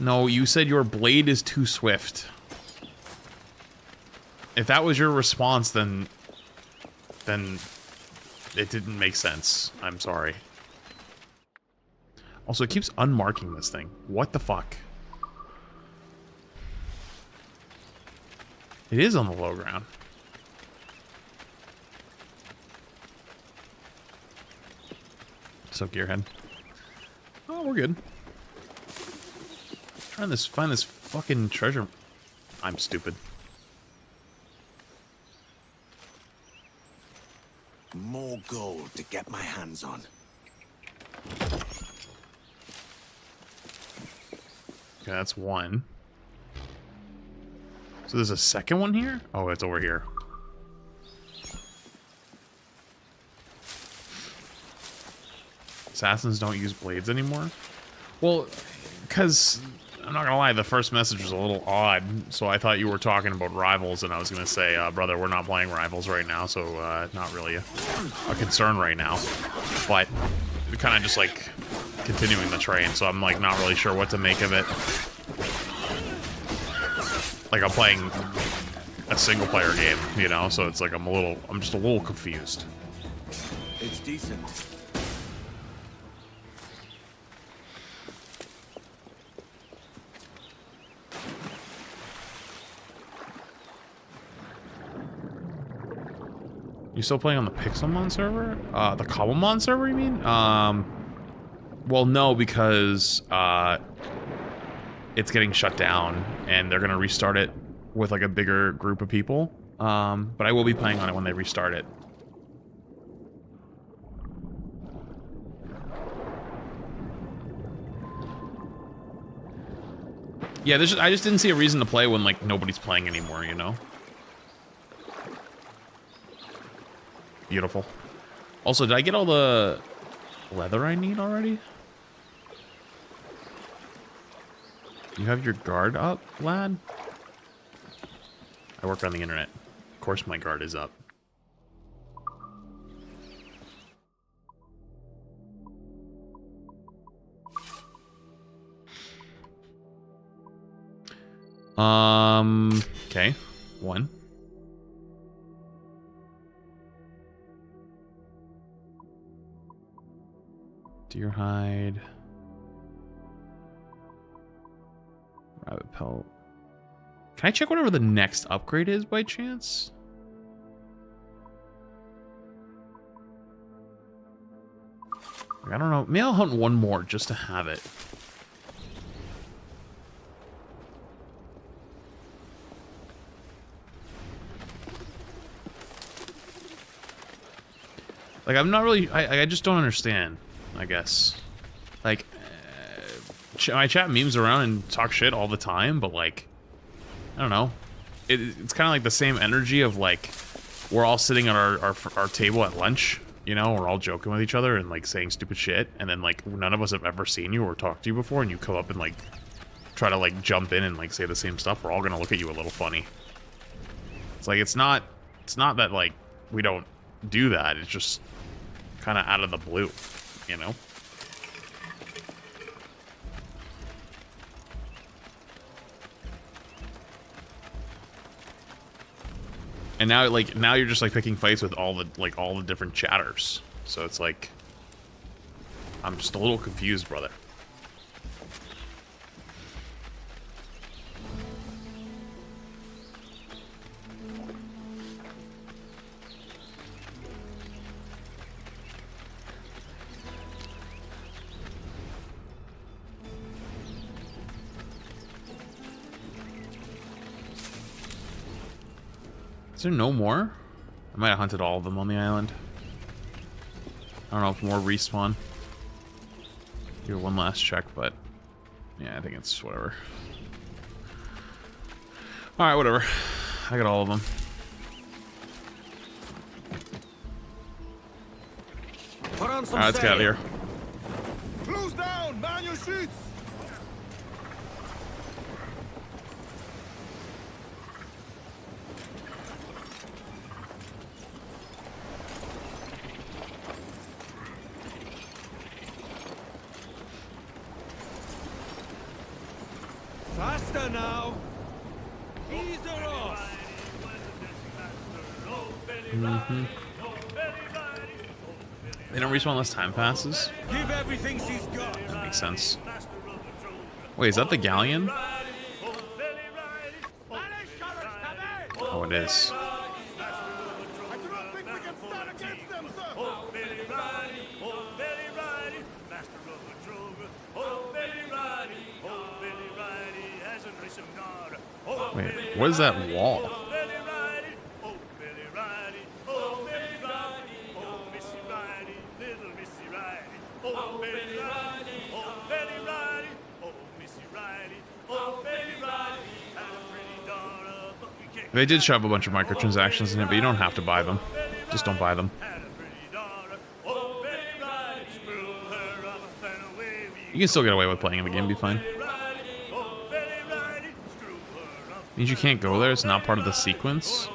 No, you said your blade is too swift. If that was your response, then it didn't make sense. I'm sorry. Also, it keeps unmarking this thing. What the fuck? It is on the low ground. So, Gearhead. Oh, we're good. Trying to find this fucking treasure. I'm stupid. More gold to get my hands on. Okay, that's one. So there's a second one here? Oh, it's over here. Assassins don't use blades anymore? Well, because, I'm not gonna lie, the first message was a little odd, so I thought you were talking about Rivals, and I was gonna say, brother, we're not playing Rivals right now, so not really a concern right now. But, kind of just like continuing the train, so I'm like not really sure what to make of it. Like I'm playing a single player game, you know, so it's like I'm just a little confused. It's decent. You still playing on the Pixelmon server? The Cobblemon server, you mean? Well, no, because it's getting shut down, and they're gonna restart it with like a bigger group of people. But I will be playing on it when they restart it. Yeah, I just didn't see a reason to play when like nobody's playing anymore, you know? Beautiful. Also, did I get all the leather I need already? You have your guard up, lad? I work on the internet. Of course my guard is up. Okay. One. Deer hide. Rabbit pelt. Can I check whatever the next upgrade is by chance? I don't know. Maybe I'll hunt one more just to have it. Like, I'm not really... I just don't understand, I guess. Like, I chat memes around and talk shit all the time, but, like, I don't know. It's kind of like the same energy of, like, we're all sitting at our table at lunch, you know? We're all joking with each other and, like, saying stupid shit, and then, like, none of us have ever seen you or talked to you before, and you come up and, like, try to, like, jump in and, like, say the same stuff. We're all gonna look at you a little funny. It's like, it's not that, like, we don't do that. It's just kind of out of the blue, you know? And now, like, now you're just like picking fights with all the different chatters. So it's like, I'm just a little confused, brother. Is there no more? I might have hunted all of them on the island. I don't know if more respawn. Do one last check, but yeah, I think it's whatever. Alright, whatever. I got all of them. Alright, let's get out of here. Close down! Man your seats! Faster now! Ease her off! They don't respawn unless time passes? Give everything she's got! That makes sense. Wait, is that the galleon? Oh, it is. I do not think we can stand against them, sir! Oh, very righty, oh, very righty, master of the drover, oh, very righty, oh, very righty. Wait, what is that wall? They did shove a bunch of microtransactions in it, but you don't have to buy them. Just don't buy them. You can still get away with playing in the game, be fine. Means you can't go there, it's not part of the sequence.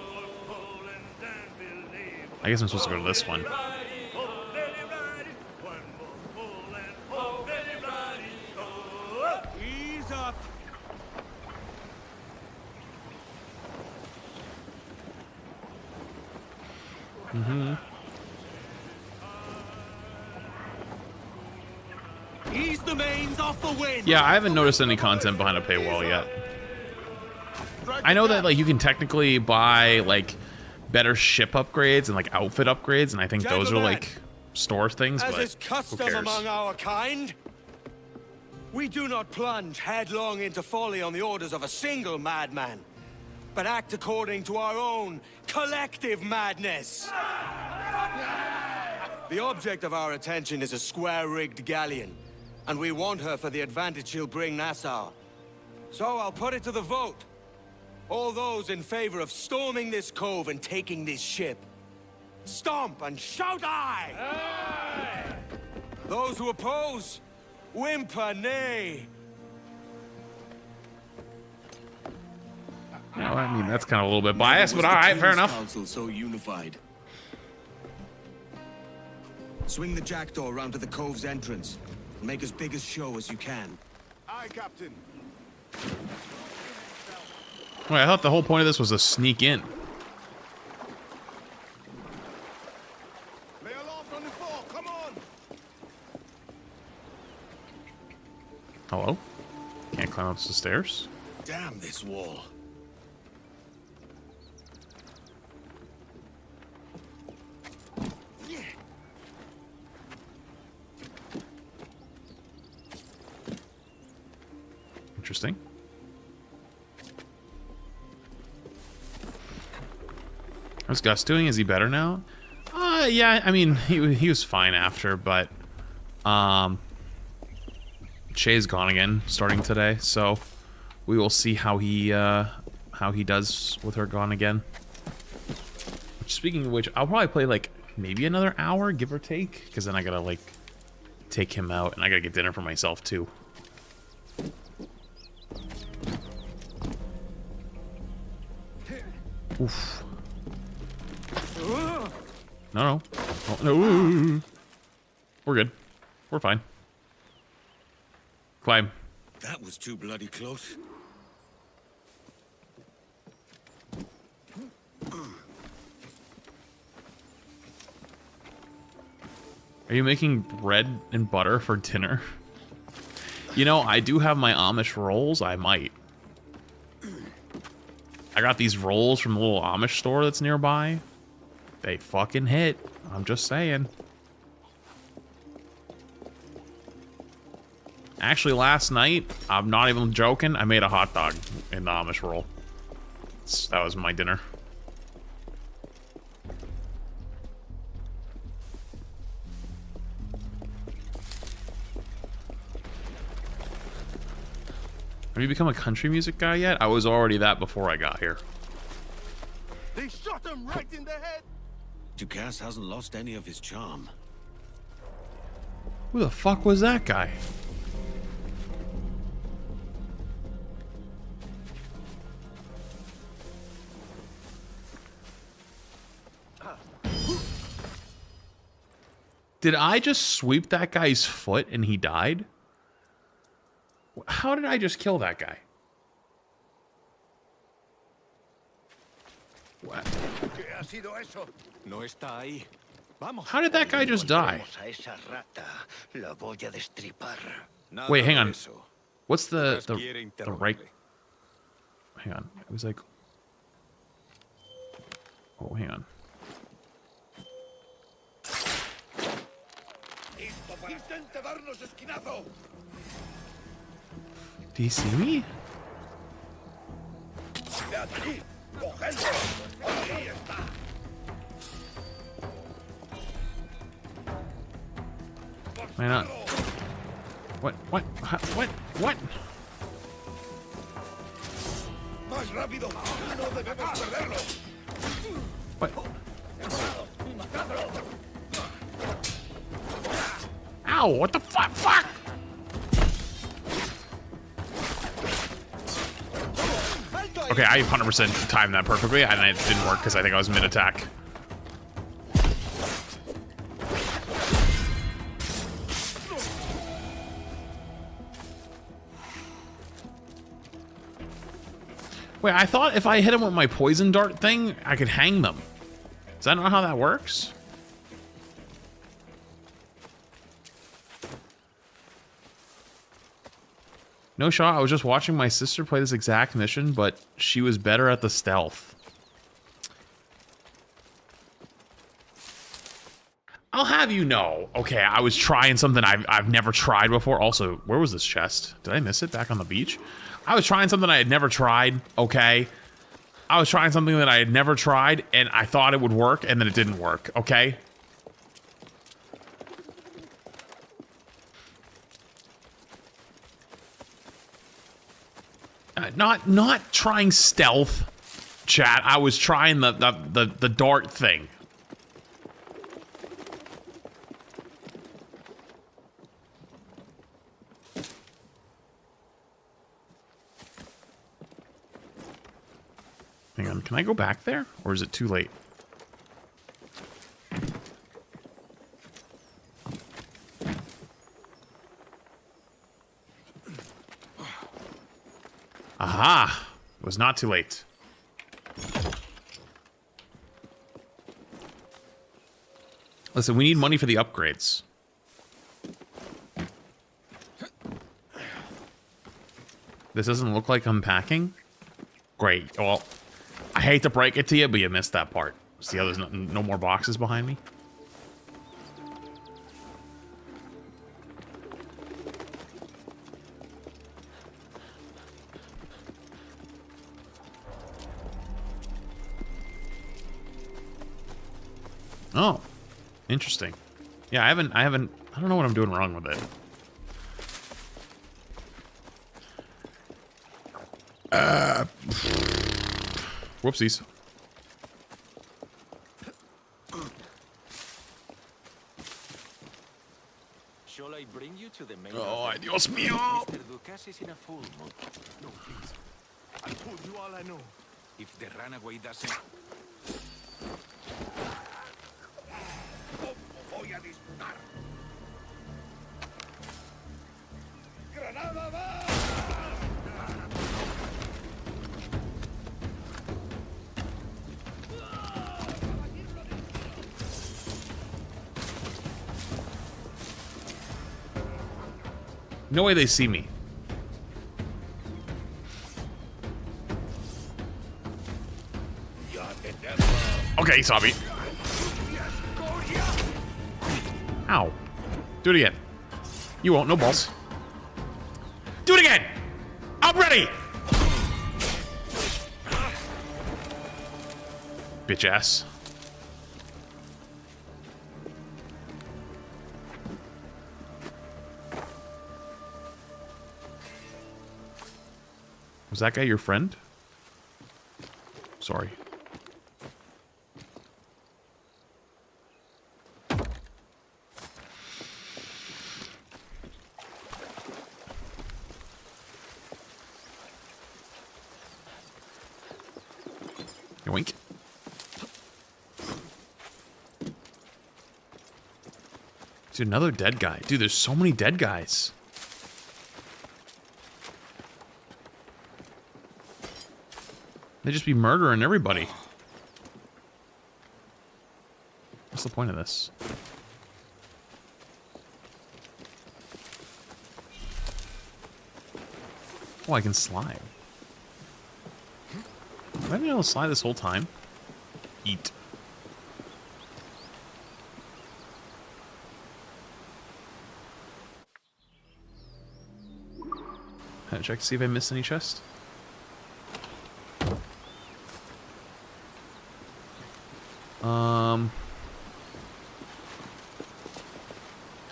I guess I'm supposed to go to this one. Ease up. Mm-hmm. Ease the mains off the wind. Yeah, I haven't noticed any content behind a paywall yet. I know that like you can technically buy like better ship upgrades and like outfit upgrades, and I think those are like store things, As but is who custom cares? among our kind, we do not plunge headlong into folly on the orders of a single madman, but act according to our own collective madness. The object of our attention is a square-rigged galleon, and we want her for the advantage she'll bring Nassau. So I'll put it to the vote. All those in favor of storming this cove and taking this ship, stomp and shout aye! Aye! Those who oppose, whimper nay. No, I mean that's kind of a little bit biased, but all right, fair enough. Council so unified. Swing the jackdaw round to the cove's entrance. Make as big a show as you can. Aye, Captain. Wait, I thought the whole point of this was to sneak in. Lay aloft on the fore, come on! Hello? Can't climb up the stairs? Damn this wall. Interesting. How's Gus doing? Is he better now? Yeah, I mean, he was fine after, but Shay's gone again starting today, so we will see how he does with her gone again. Speaking of which, I'll probably play like maybe another hour, give or take, because then I gotta like take him out and I gotta get dinner for myself too. Oof. No. Oh, no. We're good. We're fine. Climb. That was too bloody close. Are you making bread and butter for dinner? You know, I do have my Amish rolls. I might. I got these rolls from the little Amish store that's nearby. They fucking hit. I'm just saying. Actually, last night, I'm not even joking, I made a hot dog in the Amish roll. That was my dinner. Have you become a country music guy yet? I was already that before I got here. They shot him right in the head. Ducasse hasn't lost any of his charm. Who the fuck was that guy? Did I just sweep that guy's foot and he died? How did I just kill that guy? What? How did that guy just die? Wait, hang on. What's the right? Hang on. It was like. Oh, hang on. Do you see me? aquí. ¡Cogedlo! Ahí está. Why not? What? What? What? What? Más rápido. No debemos perderlo. What? Ow! What the fuck? Fuck! Okay, I 100% timed that perfectly, and it didn't work because I think I was mid-attack. Wait, I thought if I hit him with my poison dart thing, I could hang them. Is that not how that works? No shot, I was just watching my sister play this exact mission, but she was better at the stealth. I'll have you know. Okay, I was trying something I've never tried before. Also, where was this chest? Did I miss it back on the beach? I was trying something I had never tried, okay? I was trying something that I had never tried, and I thought it would work, and then it didn't work, okay? Not trying stealth, chat. I was trying the dart thing. Hang on, can I go back there? Or is it too late? Aha! It was not too late. Listen, we need money for the upgrades. This doesn't look like unpacking? Great. Well, I hate to break it to you, but you missed that part. See how there's no more boxes behind me? Oh, interesting. Yeah, I don't know what I'm doing wrong with it. Whoopsies. Shall I bring you to the main? Oh, Dios mío! Mr. Dukas is in a full mood. No, please. I told you all I know. If the runaway doesn't... Voy a disparar. ¡Granada va! No way they see me. Okay, he saw me. Ow. Do it again. You won't, no balls. Do it again! I'm ready! Bitch ass. Was that guy your friend? Sorry. Yoink. Dude, another dead guy. Dude, there's so many dead guys. They just be murdering everybody. What's the point of this? Oh, I can slide. Have I been able to slide this whole time? Eat. Check to see if I missed any chest.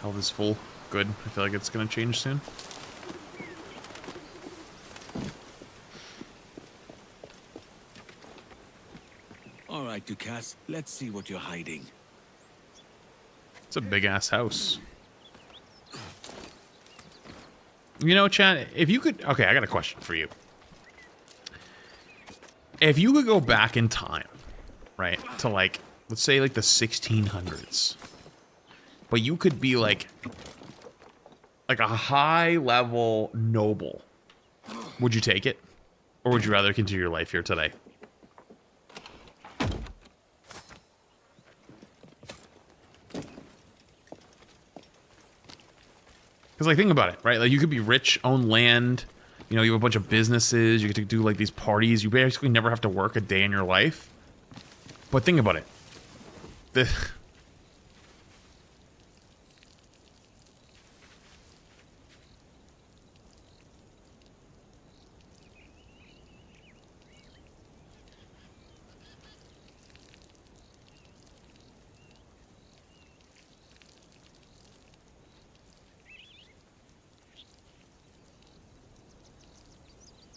Health is full. Good. I feel like it's gonna change soon. All right, Ducasse, let's see what you're hiding. It's a big-ass house. You know, Chad, if you could... Okay, I got a question for you. If you could go back in time, right, to, like, let's say, like, the 1600s, but you could be, like a high-level noble, would you take it? Or would you rather continue your life here today? Because, like, think about it, right? Like, you could be rich, own land, you know, you have a bunch of businesses, you get to do, like, these parties. You basically never have to work a day in your life. But think about it.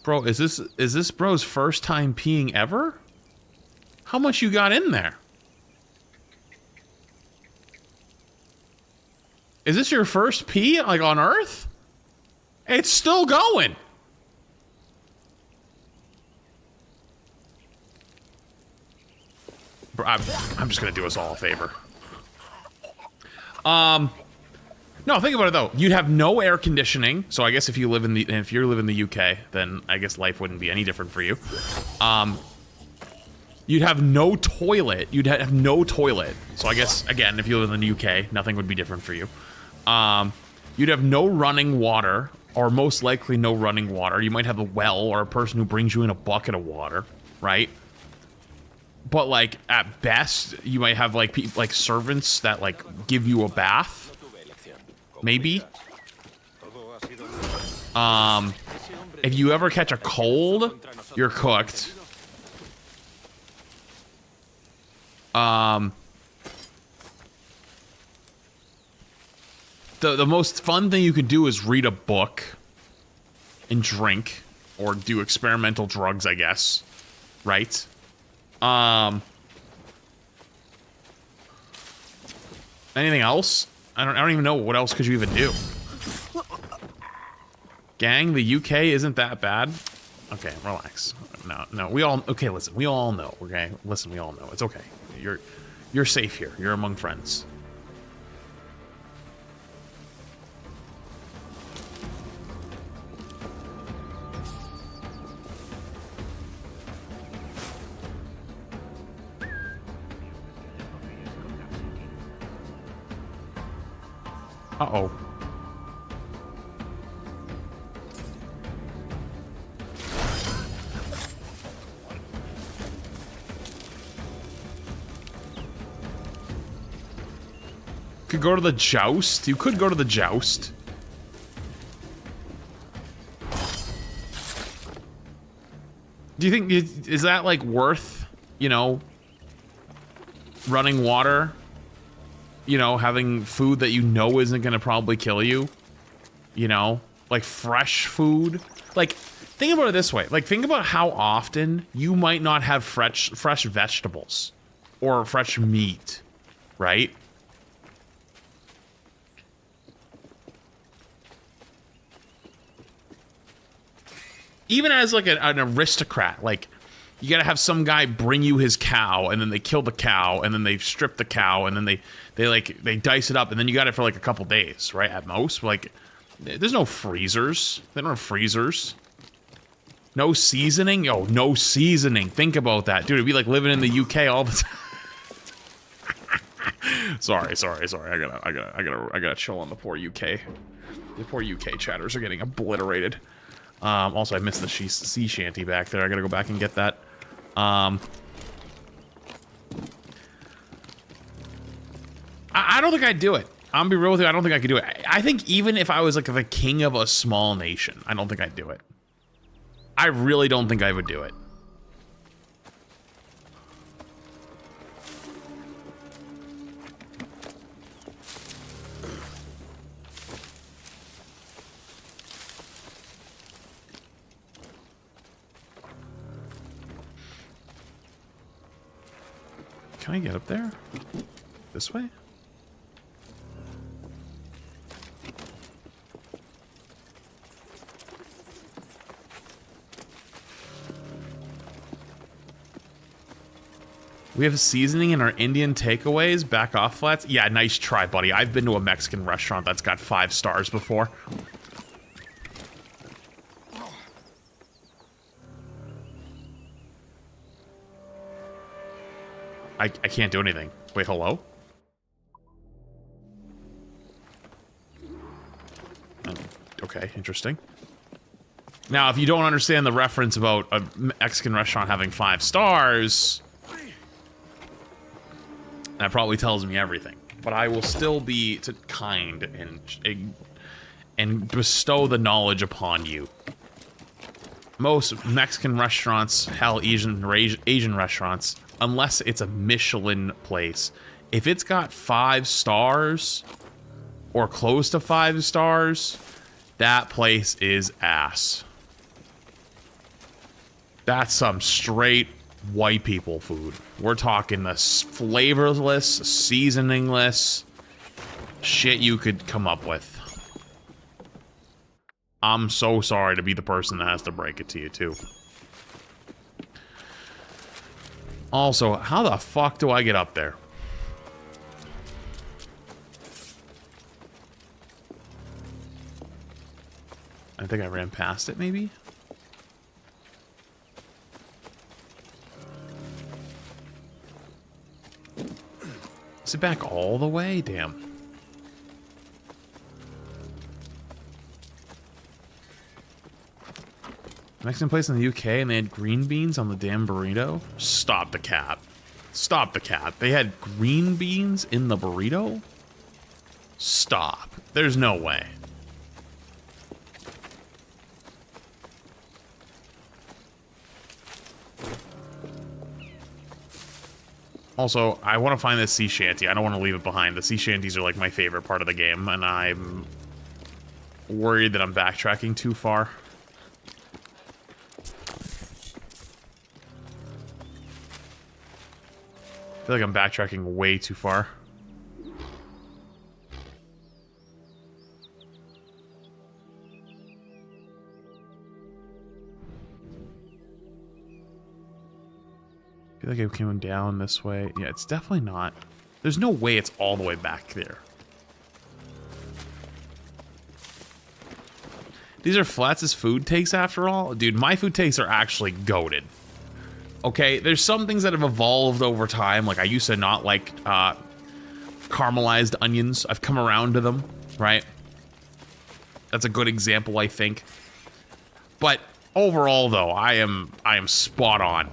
Bro, is this bro's first time peeing ever? How much you got in there? Is this your first pee, like, on Earth? It's still going. Bro, I'm just gonna do us all a favor. No, think about it though. You'd have no air conditioning, so I guess if you live in the UK, then I guess life wouldn't be any different for you. You'd have no toilet. You'd have no toilet. So I guess again, if you live in the UK, nothing would be different for you. You'd have no running water, or most likely no running water. You might have a well or a person who brings you in a bucket of water, right? But like at best, you might have like servants that like give you a bath. Maybe. If you ever catch a cold, you're cooked. The most fun thing you can do is read a book and drink, or do experimental drugs, I guess. Right? Anything else? I don't even know what else could you even do. Gang, the UK isn't that bad. Okay, relax. No, we all okay. Listen, we all know. Okay, listen, we all know. It's okay. You're safe here. You're among friends. Uh-oh. Could go to the joust. You could go to the joust. Do you think, is that like worth, you know, running water? You know, having food that you know isn't gonna probably kill you, you know, like fresh food. Like, think about it this way. Like, think about how often you might not have fresh vegetables or fresh meat, right? Even as like an aristocrat, like, you gotta have some guy bring you his cow, and then they kill the cow, and then they strip the cow, and then they dice it up, and then you got it for like a couple days, right? At most. Like, there's no freezers. They don't have freezers. No seasoning? Oh, no seasoning. Think about that. Dude, it'd be like living in the UK all the time. Sorry. I gotta chill on the poor UK. The poor UK chatters are getting obliterated. Also, I missed the sea shanty back there. I gotta go back and get that. I don't think I'd do it. I'm gonna be real with you. I don't think I could do it. I think even if I was like the king of a small nation, I don't think I'd do it. I really don't think I would do it. Can I get up there? This way? We have seasoning in our Indian takeaways. Back off, Flats. Yeah, nice try, buddy. I've been to a Mexican restaurant that's got 5 stars before. I can't do anything. Wait, hello? Okay, interesting. Now, if you don't understand the reference about a Mexican restaurant having 5 stars, that probably tells me everything. But I will still be kind and bestow the knowledge upon you. Most Mexican restaurants, hell, Asian restaurants, unless it's a Michelin place, if it's got 5 stars or close to 5 stars, that place is ass. That's some straight white people food. We're talking the flavorless, seasoningless shit you could come up with. I'm so sorry to be the person that has to break it to you, too. Also, how the fuck do I get up there? I think I ran past it, maybe? Is it back all the way? Damn. Mexican place in the UK and they had green beans on the damn burrito? Stop the cap. Stop the cap. They had green beans in the burrito? Stop. There's no way. Also, I want to find this sea shanty. I don't want to leave it behind. The sea shanties are like my favorite part of the game, and I'm worried that I'm backtracking too far. I feel like I'm backtracking way too far. I feel like I came down this way. Yeah, it's definitely not. There's no way it's all the way back there. These are Flats' food takes after all? Dude, my food takes are actually goated. Okay, there's some things that have evolved over time. Like, I used to not like caramelized onions. I've come around to them, right? That's a good example, I think. But overall, though, I am spot on.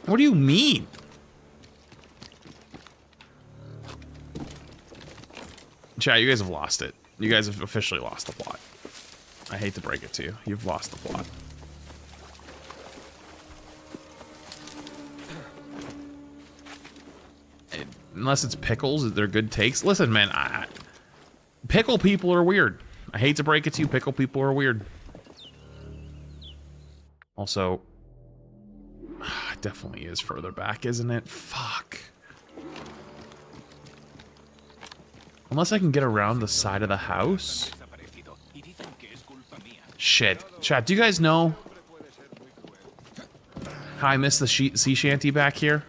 What do you mean? Chat, you guys have lost it. You guys have officially lost the plot. I hate to break it to you. You've lost the plot. Unless it's pickles, they're good takes. Listen, man, pickle people are weird. I hate to break it to you, pickle people are weird. Also, it definitely is further back, isn't it? Fuck. Unless I can get around the side of the house. Shit. Chat, do you guys know how I missed the sea shanty back here?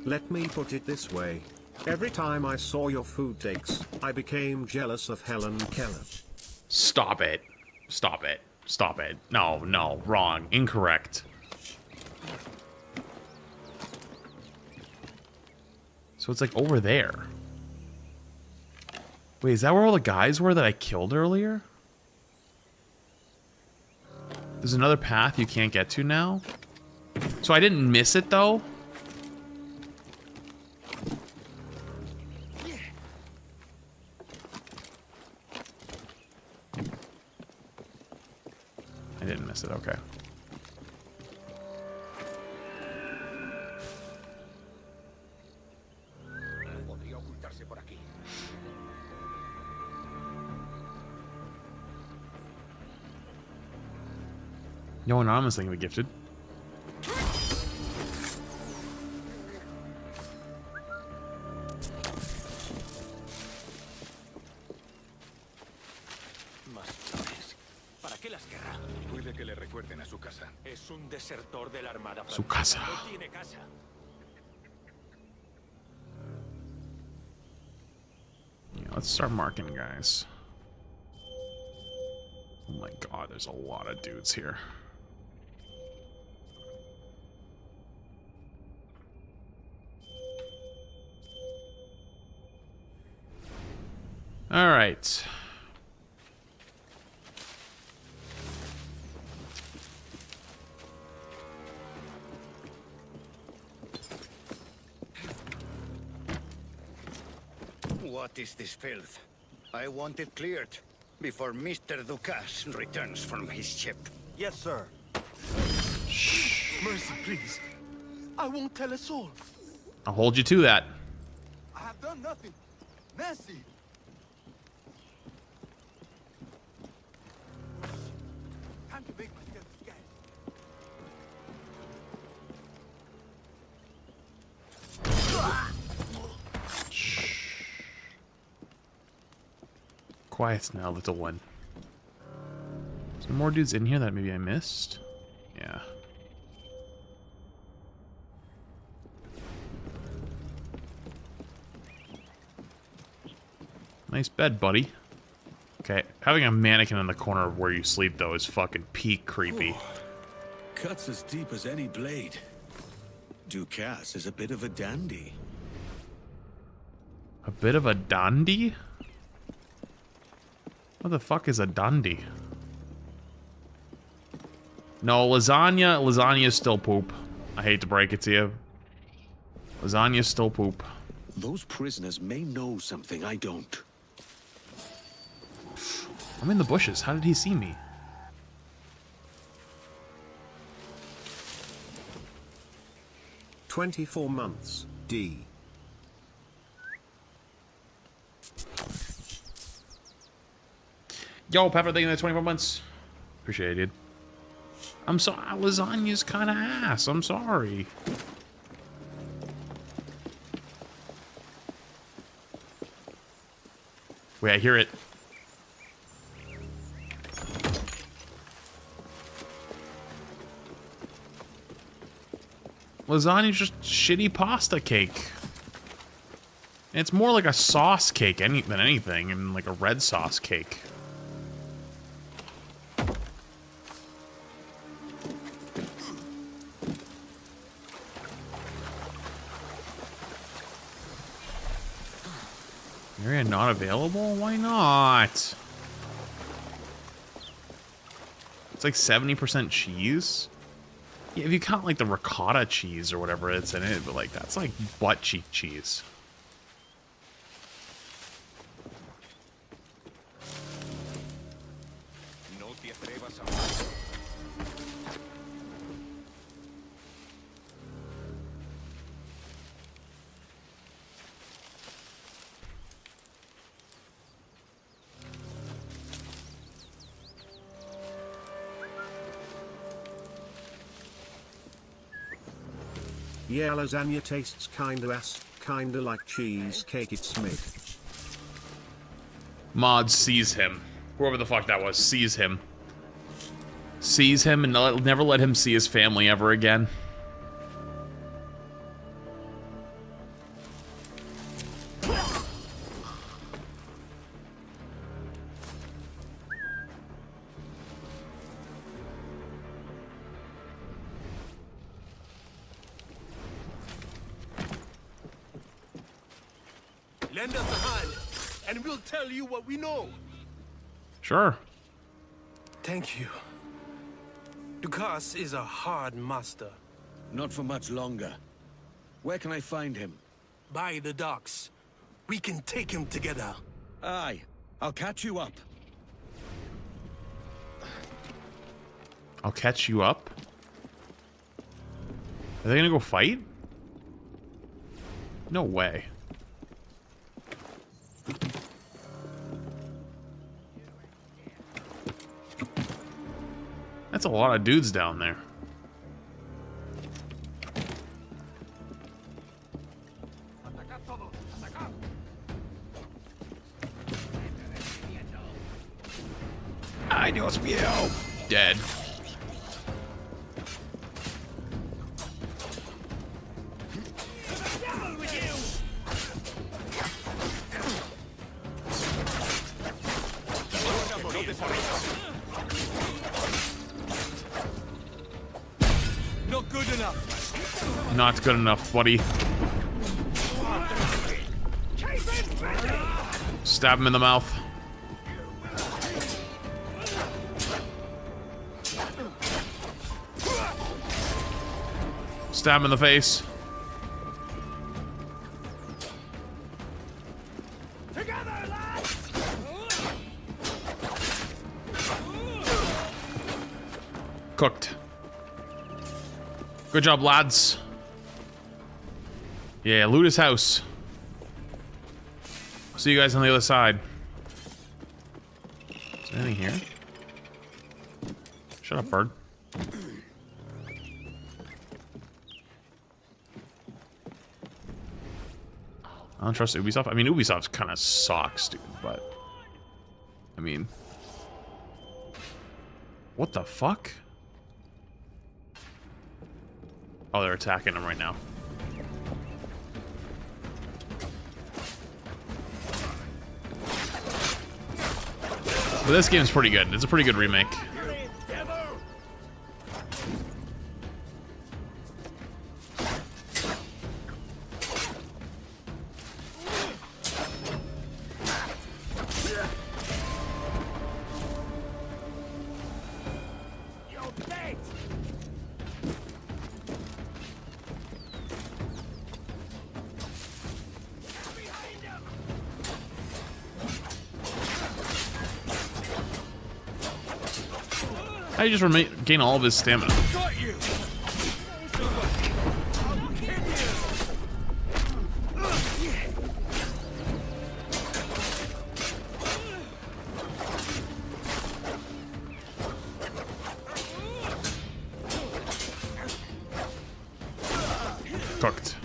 Let me put it this way. Every time I saw your food takes, I became jealous of Helen Keller. Stop it. Stop it. Stop it. No, no, wrong. Incorrect. So it's like over there. Wait, is that where all the guys were that I killed earlier? There's another path you can't get to now? So I didn't miss it though? I didn't miss it, okay. No anonymous thing to be gifted. ¿Para qué las querrá? Puede que le recuerden a su casa. Es un desertor de la Armada Su Francesa. casa. No tiene casa. Yeah, let's start marking, guys. Oh my god, there's a lot of dudes here. All right. What is this filth? I want it cleared before Mr. Ducasse returns from his ship. Yes, sir. Mercy, please. I won't tell a soul. I'll hold you to that. I have done nothing. Mercy. Time to make myself scarce. Quiet now, little one. Some more dudes in here that maybe I missed? Yeah. Nice bed, buddy. Okay, having a mannequin in the corner of where you sleep, though, is fucking peak creepy. Ooh. Cuts as deep as any blade. Ducasse is a bit of a dandy. A bit of a dandy? What the fuck is a dandy? No, lasagna is still poop. I hate to break it to you. Lasagna is still poop. Those prisoners may know something I don't. I'm in the bushes. How did he see me? "24 months, D." Yo, Pepper, thank you for 24 months. Appreciate it, dude. I'm sorry. Lasagna's kind of ass. I'm sorry. Wait, I hear it. Lasagna's just shitty pasta cake. It's more like a sauce cake than anything, and like a red sauce cake. Area not available? Why not? It's like 70% cheese. Yeah, if you count like the ricotta cheese or whatever it's in it, but like that's like butt cheek cheese. Yeah, lasagna tastes kinda ass, kinda like cheesecake, it's mid. Mod sees him. Whoever the fuck that was, sees him. Sees him and never let him see his family ever again. Lend us a hand, and we'll tell you what we know. Sure. Thank you. Ducasse is a hard master. Not for much longer. Where can I find him? By the docks. We can take him together. Aye. I'll catch you up. I'll catch you up? Are they gonna go fight? No way. That's a lot of dudes down there. I know it's you. Dead. Not good enough. Not good enough, buddy. Stab him in the mouth. Stab him in the face. Cooked. Good job, lads. Yeah, loot his house. See you guys on the other side. Is there anything here? Shut up, bird. I don't trust Ubisoft. I mean, Ubisoft kind of sucks, dude, but... I mean... What the fuck? Oh, they're attacking him right now. But this game's pretty good. It's a pretty good remake. How do you just gain all of his stamina? Cooked.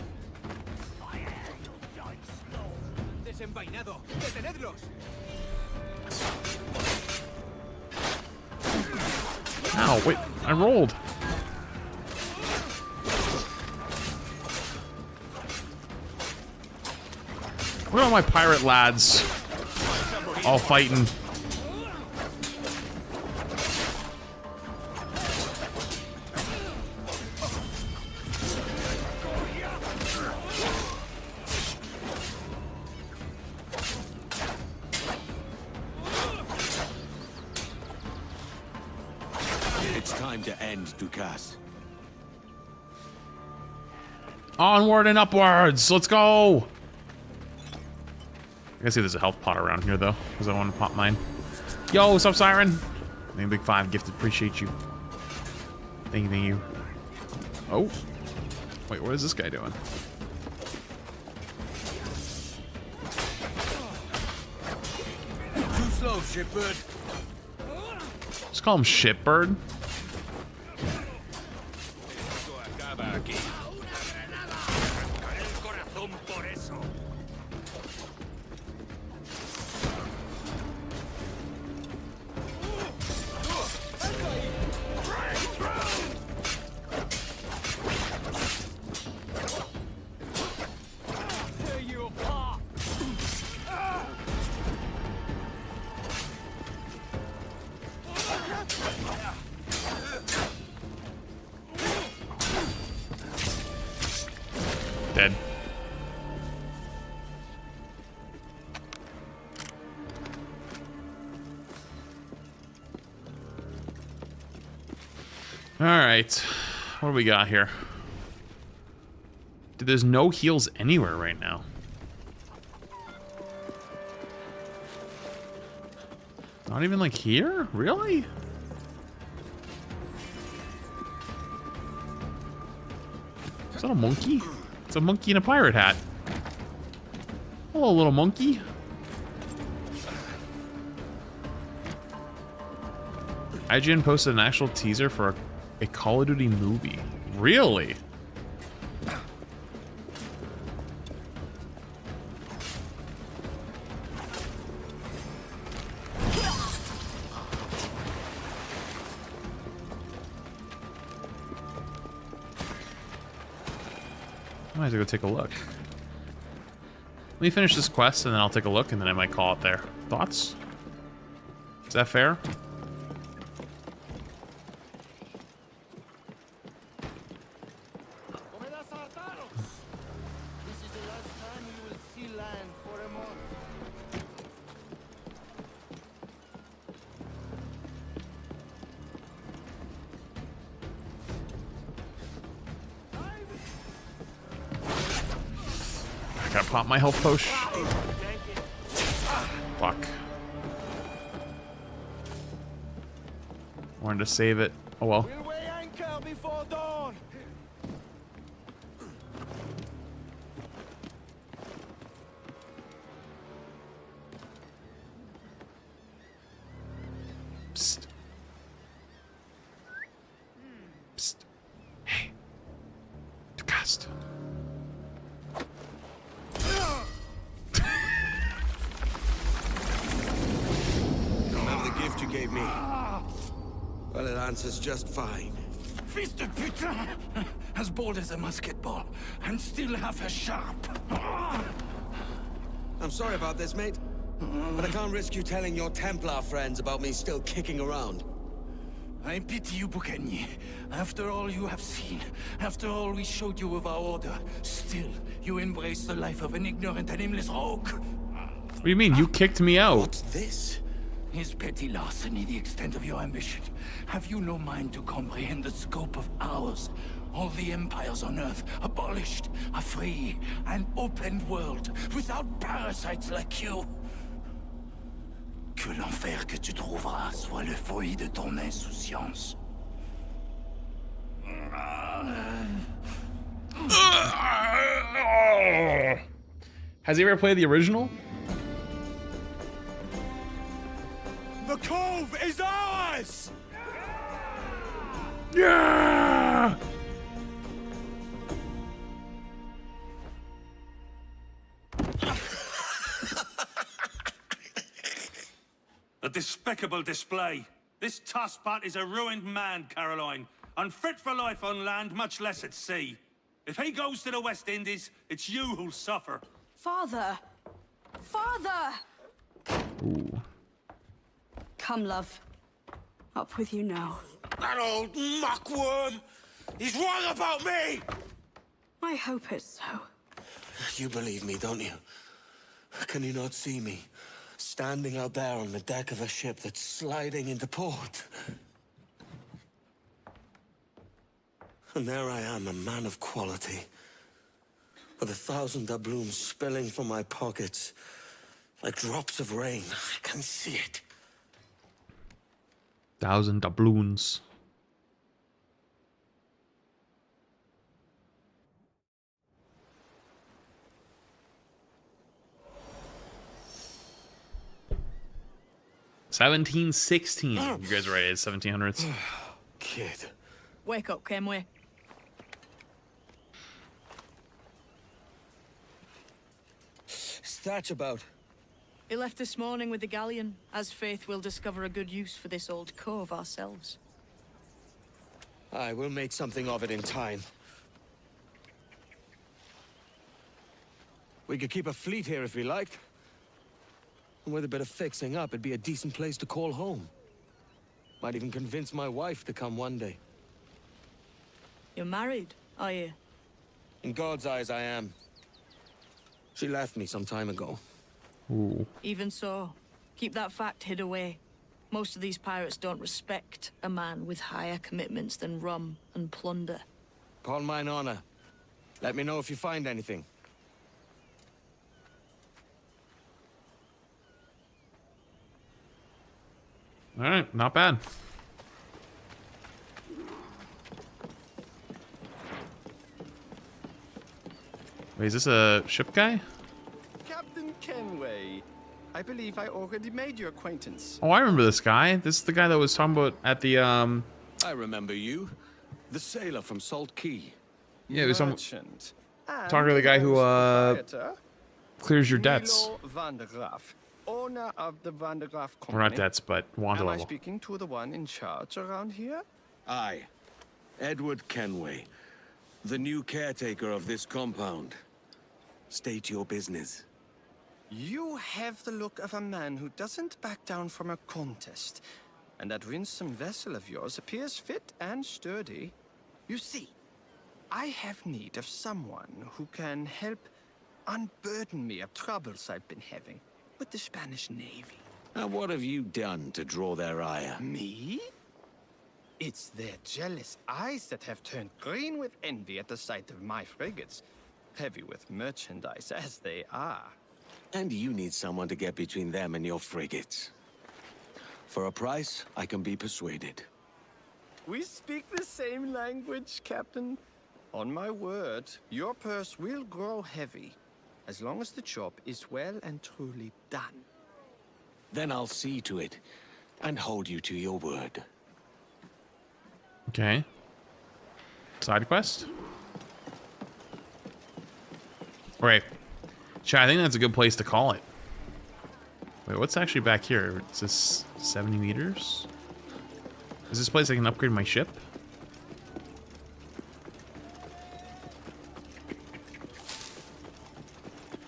Ow, wait, I rolled. Look at all my pirate lads. All fighting. It's time to end Dukas. Onward and upwards. Let's go. I can see there's a health pot around here though, because I want to pop mine. Yo, what's up, Siren? Thank you, Big 5 gifted. Appreciate you. Thank you, thank you. Oh. Wait, what is this guy doing? Too slow, shitbird. Just call him Shitbird. Dead. All right, what do we got here? Dude, there's no heals anywhere right now. Not even like here? Really? Is that a monkey? It's a monkey in a pirate hat. Hello, little monkey. IGN posted an actual teaser for a Call of Duty movie. Really? I might have to go take a look. Let me finish this quest and then I'll take a look and then I might call it there. Thoughts? Is that fair? I gotta pop my health potion. Fuck. Wanted to save it. Oh well. Psst. Psst. Hey. To cast. Remember the gift you gave me? Well, it answers just fine. Fils de putain! As bold as a musket ball, and still half as sharp. I'm sorry about this, mate. But I can't risk you telling your Templar friends about me still kicking around. I pity you, Bucanier. After all you have seen, after all we showed you of our order, still you embrace the life of an ignorant and aimless rogue. What do you mean? You kicked me out. What's this? Is petty larceny the extent of your ambition? Have you no mind to comprehend the scope of ours? All the empires on Earth abolished, a free and open world without parasites like you. Que l'enfer que tu trouveras soit le fruit de ton insouciance. Has he ever played the original? The cove is ours! Yeah! A despicable display. This tosspot is a ruined man, Caroline. Unfit for life on land, much less at sea. If he goes to the West Indies, it's you who'll suffer. Father! Father! Ooh. Come, love. Up with you now. That old muckworm! He's wrong about me! I hope it's so. You believe me, don't you? Can you not see me? Standing out there on the deck of a ship that's sliding into port. And there I am, a man of quality. With 1,000 doubloons spilling from my pockets. Like drops of rain. I can see it. 1,000 doubloons. $17.16. You guys are right, it's 1700s. Kid. Wake up, Kenway. What's that about? He left this morning with the galleon. As faith, we'll discover a good use for this old cove ourselves. Aye, we'll make something of it in time. We could keep a fleet here if we liked. And with a bit of fixing up, it'd be a decent place to call home. Might even convince my wife to come one day. You're married, are you? In God's eyes, I am. She left me some time ago. Ooh. Even so, keep that fact hid away. Most of these pirates don't respect a man with higher commitments than rum and plunder. Call mine honor. Let me know if you find anything. All right, not bad. Wait, is this a ship guy? Captain Kenway, I believe I already made your acquaintance. Oh, I remember this guy. This is the guy that was talking about at the I remember you. The sailor from Salt Key. Yeah, it was some Merchant. talking to the guy who Proprietor, clears your debts. Milo van der Graaf, owner of the Van der Graaf Company. Or not debts, but want Am I level. speaking to the one in charge around here? Aye. Edward Kenway. The new caretaker of this compound. State your business. You have the look of a man who doesn't back down from a contest. And that winsome vessel of yours appears fit and sturdy. You see, I have need of someone who can help unburden me of troubles I've been having with the Spanish Navy. And what have you done to draw their ire? Me? It's their jealous eyes that have turned green with envy at the sight of my frigates, heavy with merchandise as they are. And you need someone to get between them and your frigates. For a price, I can be persuaded. We speak the same language, Captain. On my word, your purse will grow heavy, as long as the job is well and truly done. Then I'll see to it, and hold you to your word. Okay. Side quest? Right. Chat, I think that's a good place to call it. Wait, what's actually back here? Is this 70 meters? Is this place I can upgrade my ship?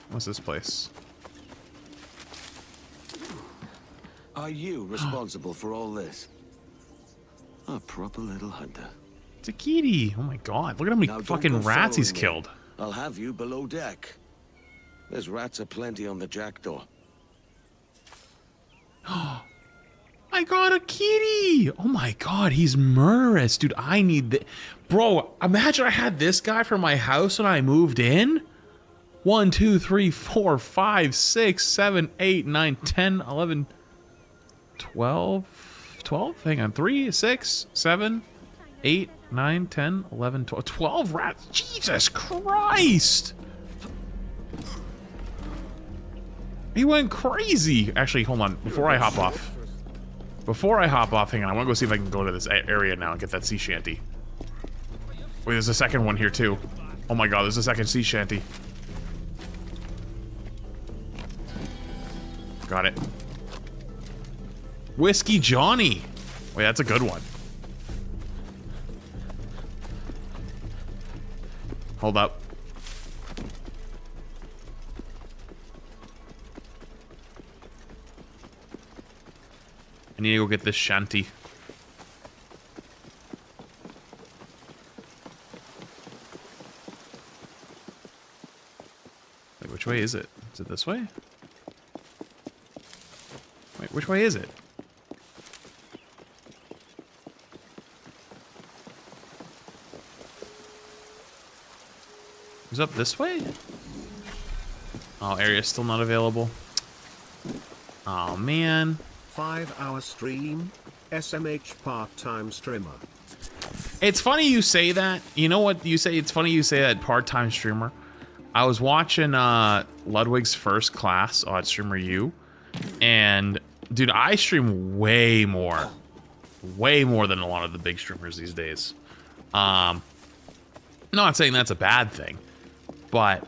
What's this place? Are you responsible for all this? A proper little hunter. It's a kitty. Oh my god. Look at how many Now, don't fucking go rats he's following me. killed. I'll have you below deck. There's rats aplenty on the jackdaw. I got a kitty. Oh my god, he's murderous. Dude, I need the bro, imagine I had this guy for my house when I moved in. 1, 2, 3, 4, 5, 6, 7, 8, 9, 10, 11, 12. Hang on. 3, 6, 7, 8, 9, 10, 11, 12. 12 rats. Jesus Christ. He went crazy. Actually, hold on. Before I hop off, hang on. I want to go see if I can go to this area now and get that sea shanty. Wait, there's a second one here too. Oh my god, there's a second sea shanty. Got it. Whiskey Johnny. Wait, that's a good one. Hold up. I need to go get this shanty. Wait, which way is it? Is it this way? Wait, which way is it? Is it up this way? Oh, area's still not available. Oh, man. 5-hour stream. SMH part-time streamer. It's funny you say that. You know what you say? It's funny you say that, part-time streamer. I was watching Ludwig's first class on Streamer U, and dude, I stream way more than a lot of the big streamers these days. Not saying that's a bad thing, but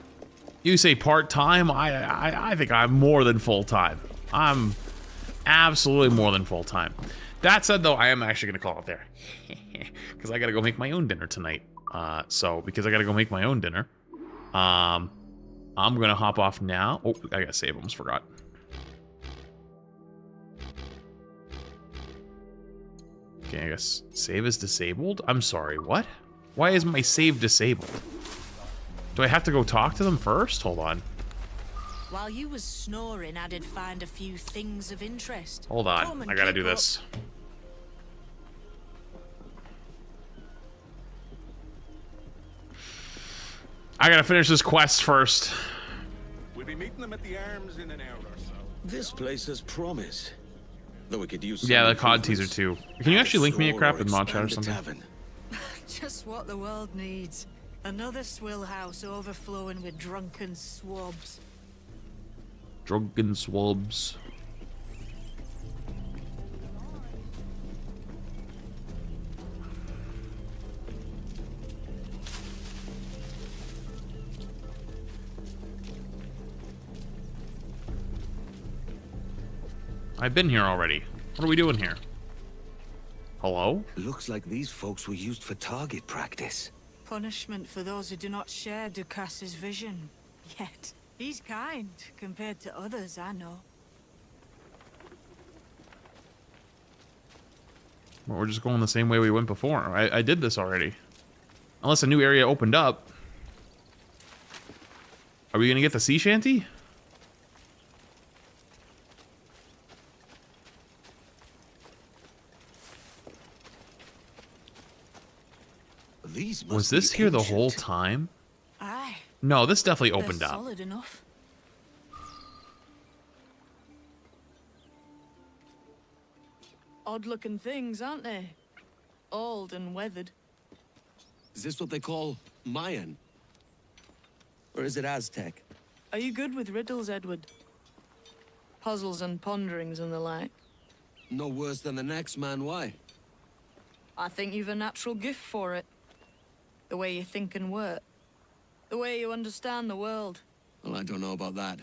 you say part-time, I think I'm more than full-time. I'm absolutely more than full-time. That said, though, I am actually going to call it there. Because I got to go make my own dinner tonight. Because I got to go make my own dinner, I'm going to hop off now. Oh, I got to save. Almost forgot. Okay, I guess save is disabled? I'm sorry, what? Why is my save disabled? Do I have to go talk to them first? Hold on. While you was snoring, I did find a few things of interest. Hold on, I gotta do this. I gotta finish this quest first. We'll be meeting them at the arms in an hour or so. This place has promise. Though we could use Yeah, the COD teaser too. Can you actually link me a crap with mod chat or something? Just what the world needs. Another swill house overflowing with drunken swabs. Drunken swabs. I've been here already. What are we doing here? Hello? Looks like these folks were used for target practice. Punishment for those who do not share Ducas's vision. Yet, he's kind compared to others I know. Well, we're just going the same way we went before. I did this already. Unless a new area opened up. Are we gonna get the sea shanty? Was this here the whole time? Aye. No, this definitely opened They're up. solid enough. Odd-looking things, aren't they? Old and weathered. Is this what they call Mayan? Or is it Aztec? Are you good with riddles, Edward? Puzzles and ponderings and the like? No worse than the next man, why? I think you've a natural gift for it. The way you think and work. The way you understand the world. Well, I don't know about that.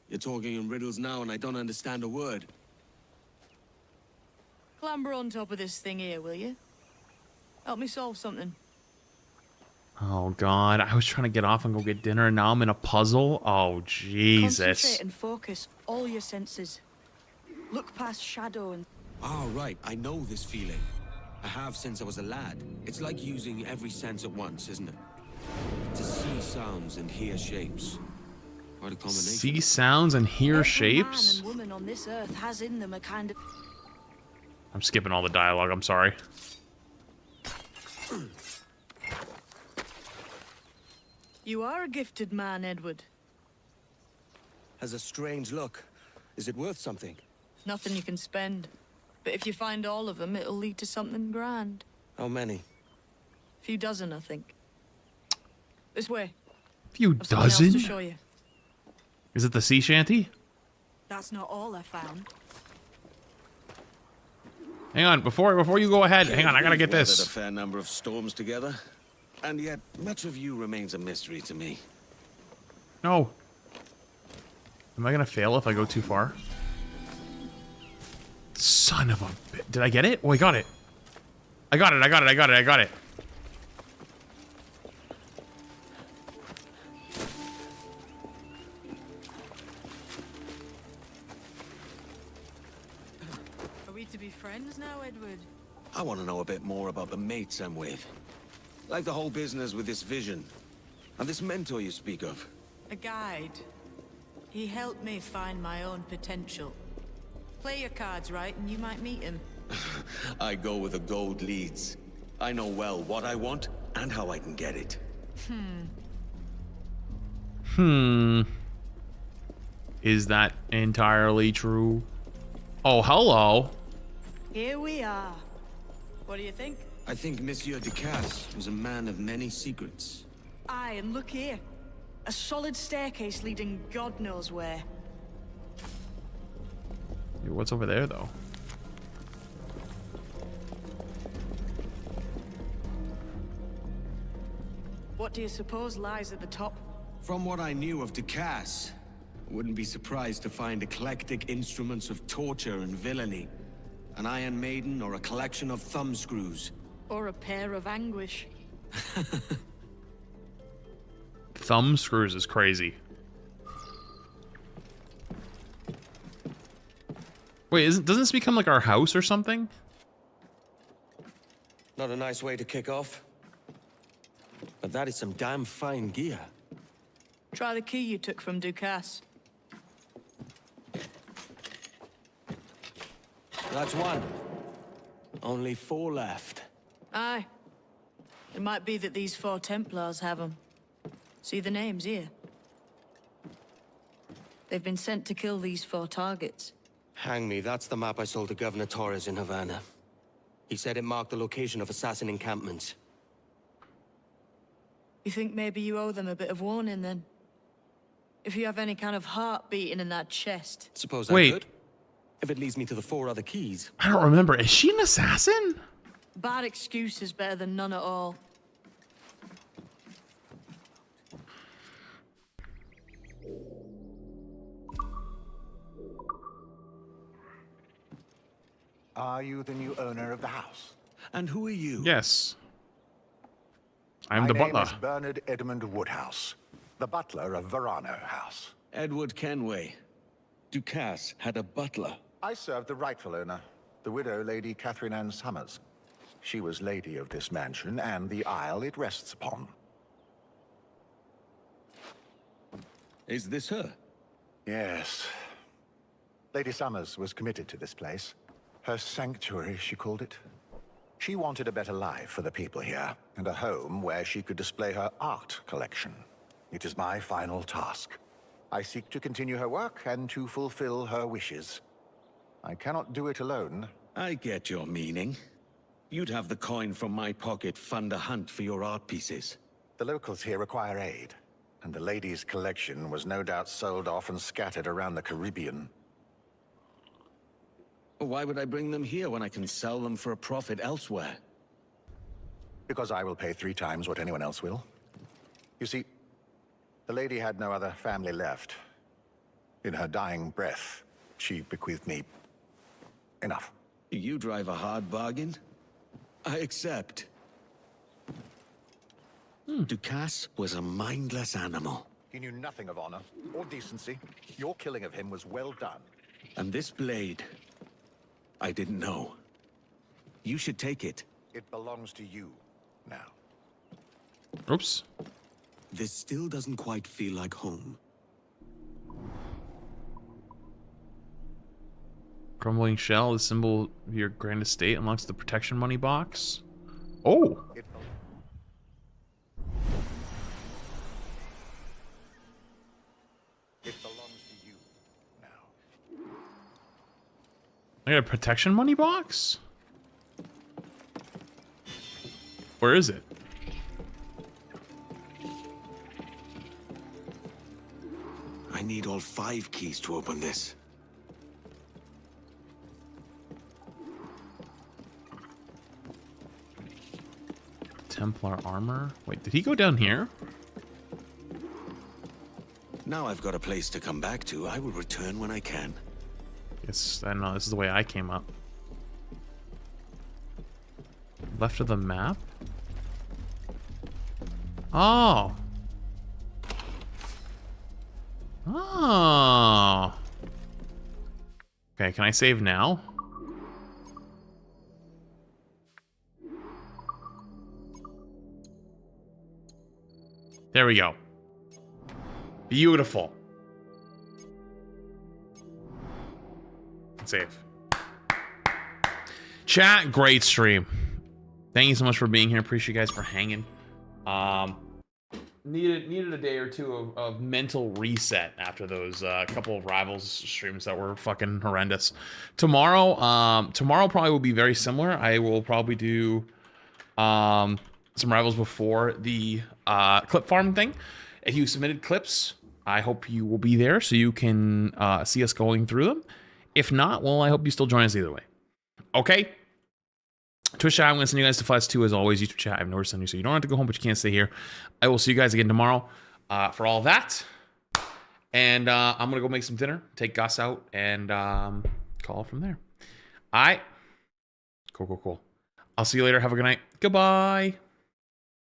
You're talking in riddles now and I don't understand a word. Clamber on top of this thing here, will you? Help me solve something. Oh god, I was trying to get off and go get dinner and now I'm in a puzzle? Oh Jesus. Concentrate and focus all your senses. Look past shadow and... Ah, right. I know this feeling. I have since I was a lad. It's like using every sense at once, isn't it? To see sounds and hear shapes. Quite a combination. See sounds and hear shapes? Man and woman on this earth has in them a kind of... I'm skipping all the dialogue, I'm sorry. You are a gifted man, Edward. Has a strange look. Is it worth something? Nothing you can spend. But if you find all of them, it'll lead to something grand. How many? A few dozen, I think. This way. Few I've something else to dozen? show you. Is it the sea shanty? That's not all I found. Hang on, before you go ahead, hang on, I gotta get We've weathered this. a fair number of storms together, and yet much of you remains a mystery to me. No. Am I gonna fail if I go too far? Son of a bit. Did I get it? Oh, I got it. I got it. Are we to be friends now, Edward? I want to know a bit more about the mates I'm with. Like the whole business with this vision. And this mentor you speak of. A guide. He helped me find my own potential. Play your cards right and you might meet him. I go where the gold leads. I know well what I want and how I can get it. Is that entirely true? Oh, hello. Here we are. What do you think? I think Monsieur Ducasse was a man of many secrets. Aye, and look here. A solid staircase leading God knows where. What's over there, though? What do you suppose lies at the top? From what I knew of Ducasse, wouldn't be surprised to find eclectic instruments of torture and villainy. An Iron Maiden or a collection of thumbscrews. Or a pair of anguish. Thumb screws is crazy. Wait, doesn't this become like our house or something? Not a nice way to kick off. But that is some damn fine gear. Try the key you took from Ducasse. That's one. Only 4 left. Aye. It might be that these 4 Templars have them. See the names here? They've been sent to kill these 4 targets. Hang me, that's the map I sold to Governor Torres in Havana. He said it marked the location of assassin encampments. You think maybe you owe them a bit of warning then? If you have any kind of heart beating in that chest. Suppose Wait. I could. If it leads me to the 4 other keys. I don't remember. Is she an assassin? Bad excuse is better than none at all. Are you the new owner of the house? And who are you? Yes. I'm My the name butler. is Bernard Edmund Woodhouse, the butler of Verano House. Edward Kenway. Ducasse had a butler. I served the rightful owner, the widow Lady Catherine Ann Summers. She was lady of this mansion and the isle it rests upon. Is this her? Yes. Lady Summers was committed to this place. Her sanctuary, she called it. She wanted a better life for the people here, and a home where she could display her art collection. It is my final task. I seek to continue her work and to fulfill her wishes. I cannot do it alone. I get your meaning. You'd have the coin from my pocket fund a hunt for your art pieces. The locals here require aid, and the lady's collection was no doubt sold off and scattered around the Caribbean. Why would I bring them here when I can sell them for a profit elsewhere? Because I will pay 3 times what anyone else will. You see, the lady had no other family left. In her dying breath, she bequeathed me enough. You drive a hard bargain? I accept. Ducasse was a mindless animal. He knew nothing of honor or decency. Your killing of him was well done. And this blade, I didn't know. You should take it. It belongs to you now. Oops. This still doesn't quite feel like home. Crumbling shell, the symbol of your grand estate, unlocks the protection money box. Oh! It belongs to you now. I got a protection money box? Where is it? I need all 5 keys to open this. Templar armor? Wait, did he go down here? Now I've got a place to come back to. I will return when I can. Yes, I don't know. This is the way I came up. Left of the map? Oh! Oh! Okay, can I save now? There we go. Beautiful. Save. Chat, great stream. Thank you so much for being here. Appreciate you guys for hanging. Needed a day or two of mental reset after those couple of Rivals streams that were fucking horrendous. Tomorrow probably will be very similar. I will probably do some Rivals before the clip farm thing. If you submitted clips, I hope you will be there so you can see us going through them. If not, well, I hope you still join us either way. Okay? Twitch chat, I'm going to send you guys to Flash 2 as always. YouTube chat, I've never sent you, so you don't have to go home, but you can't stay here. I will see you guys again tomorrow for all that. And I'm going to go make some dinner, take Gus out, and call it from there. All right? Cool. I'll see you later. Have a good night. Goodbye.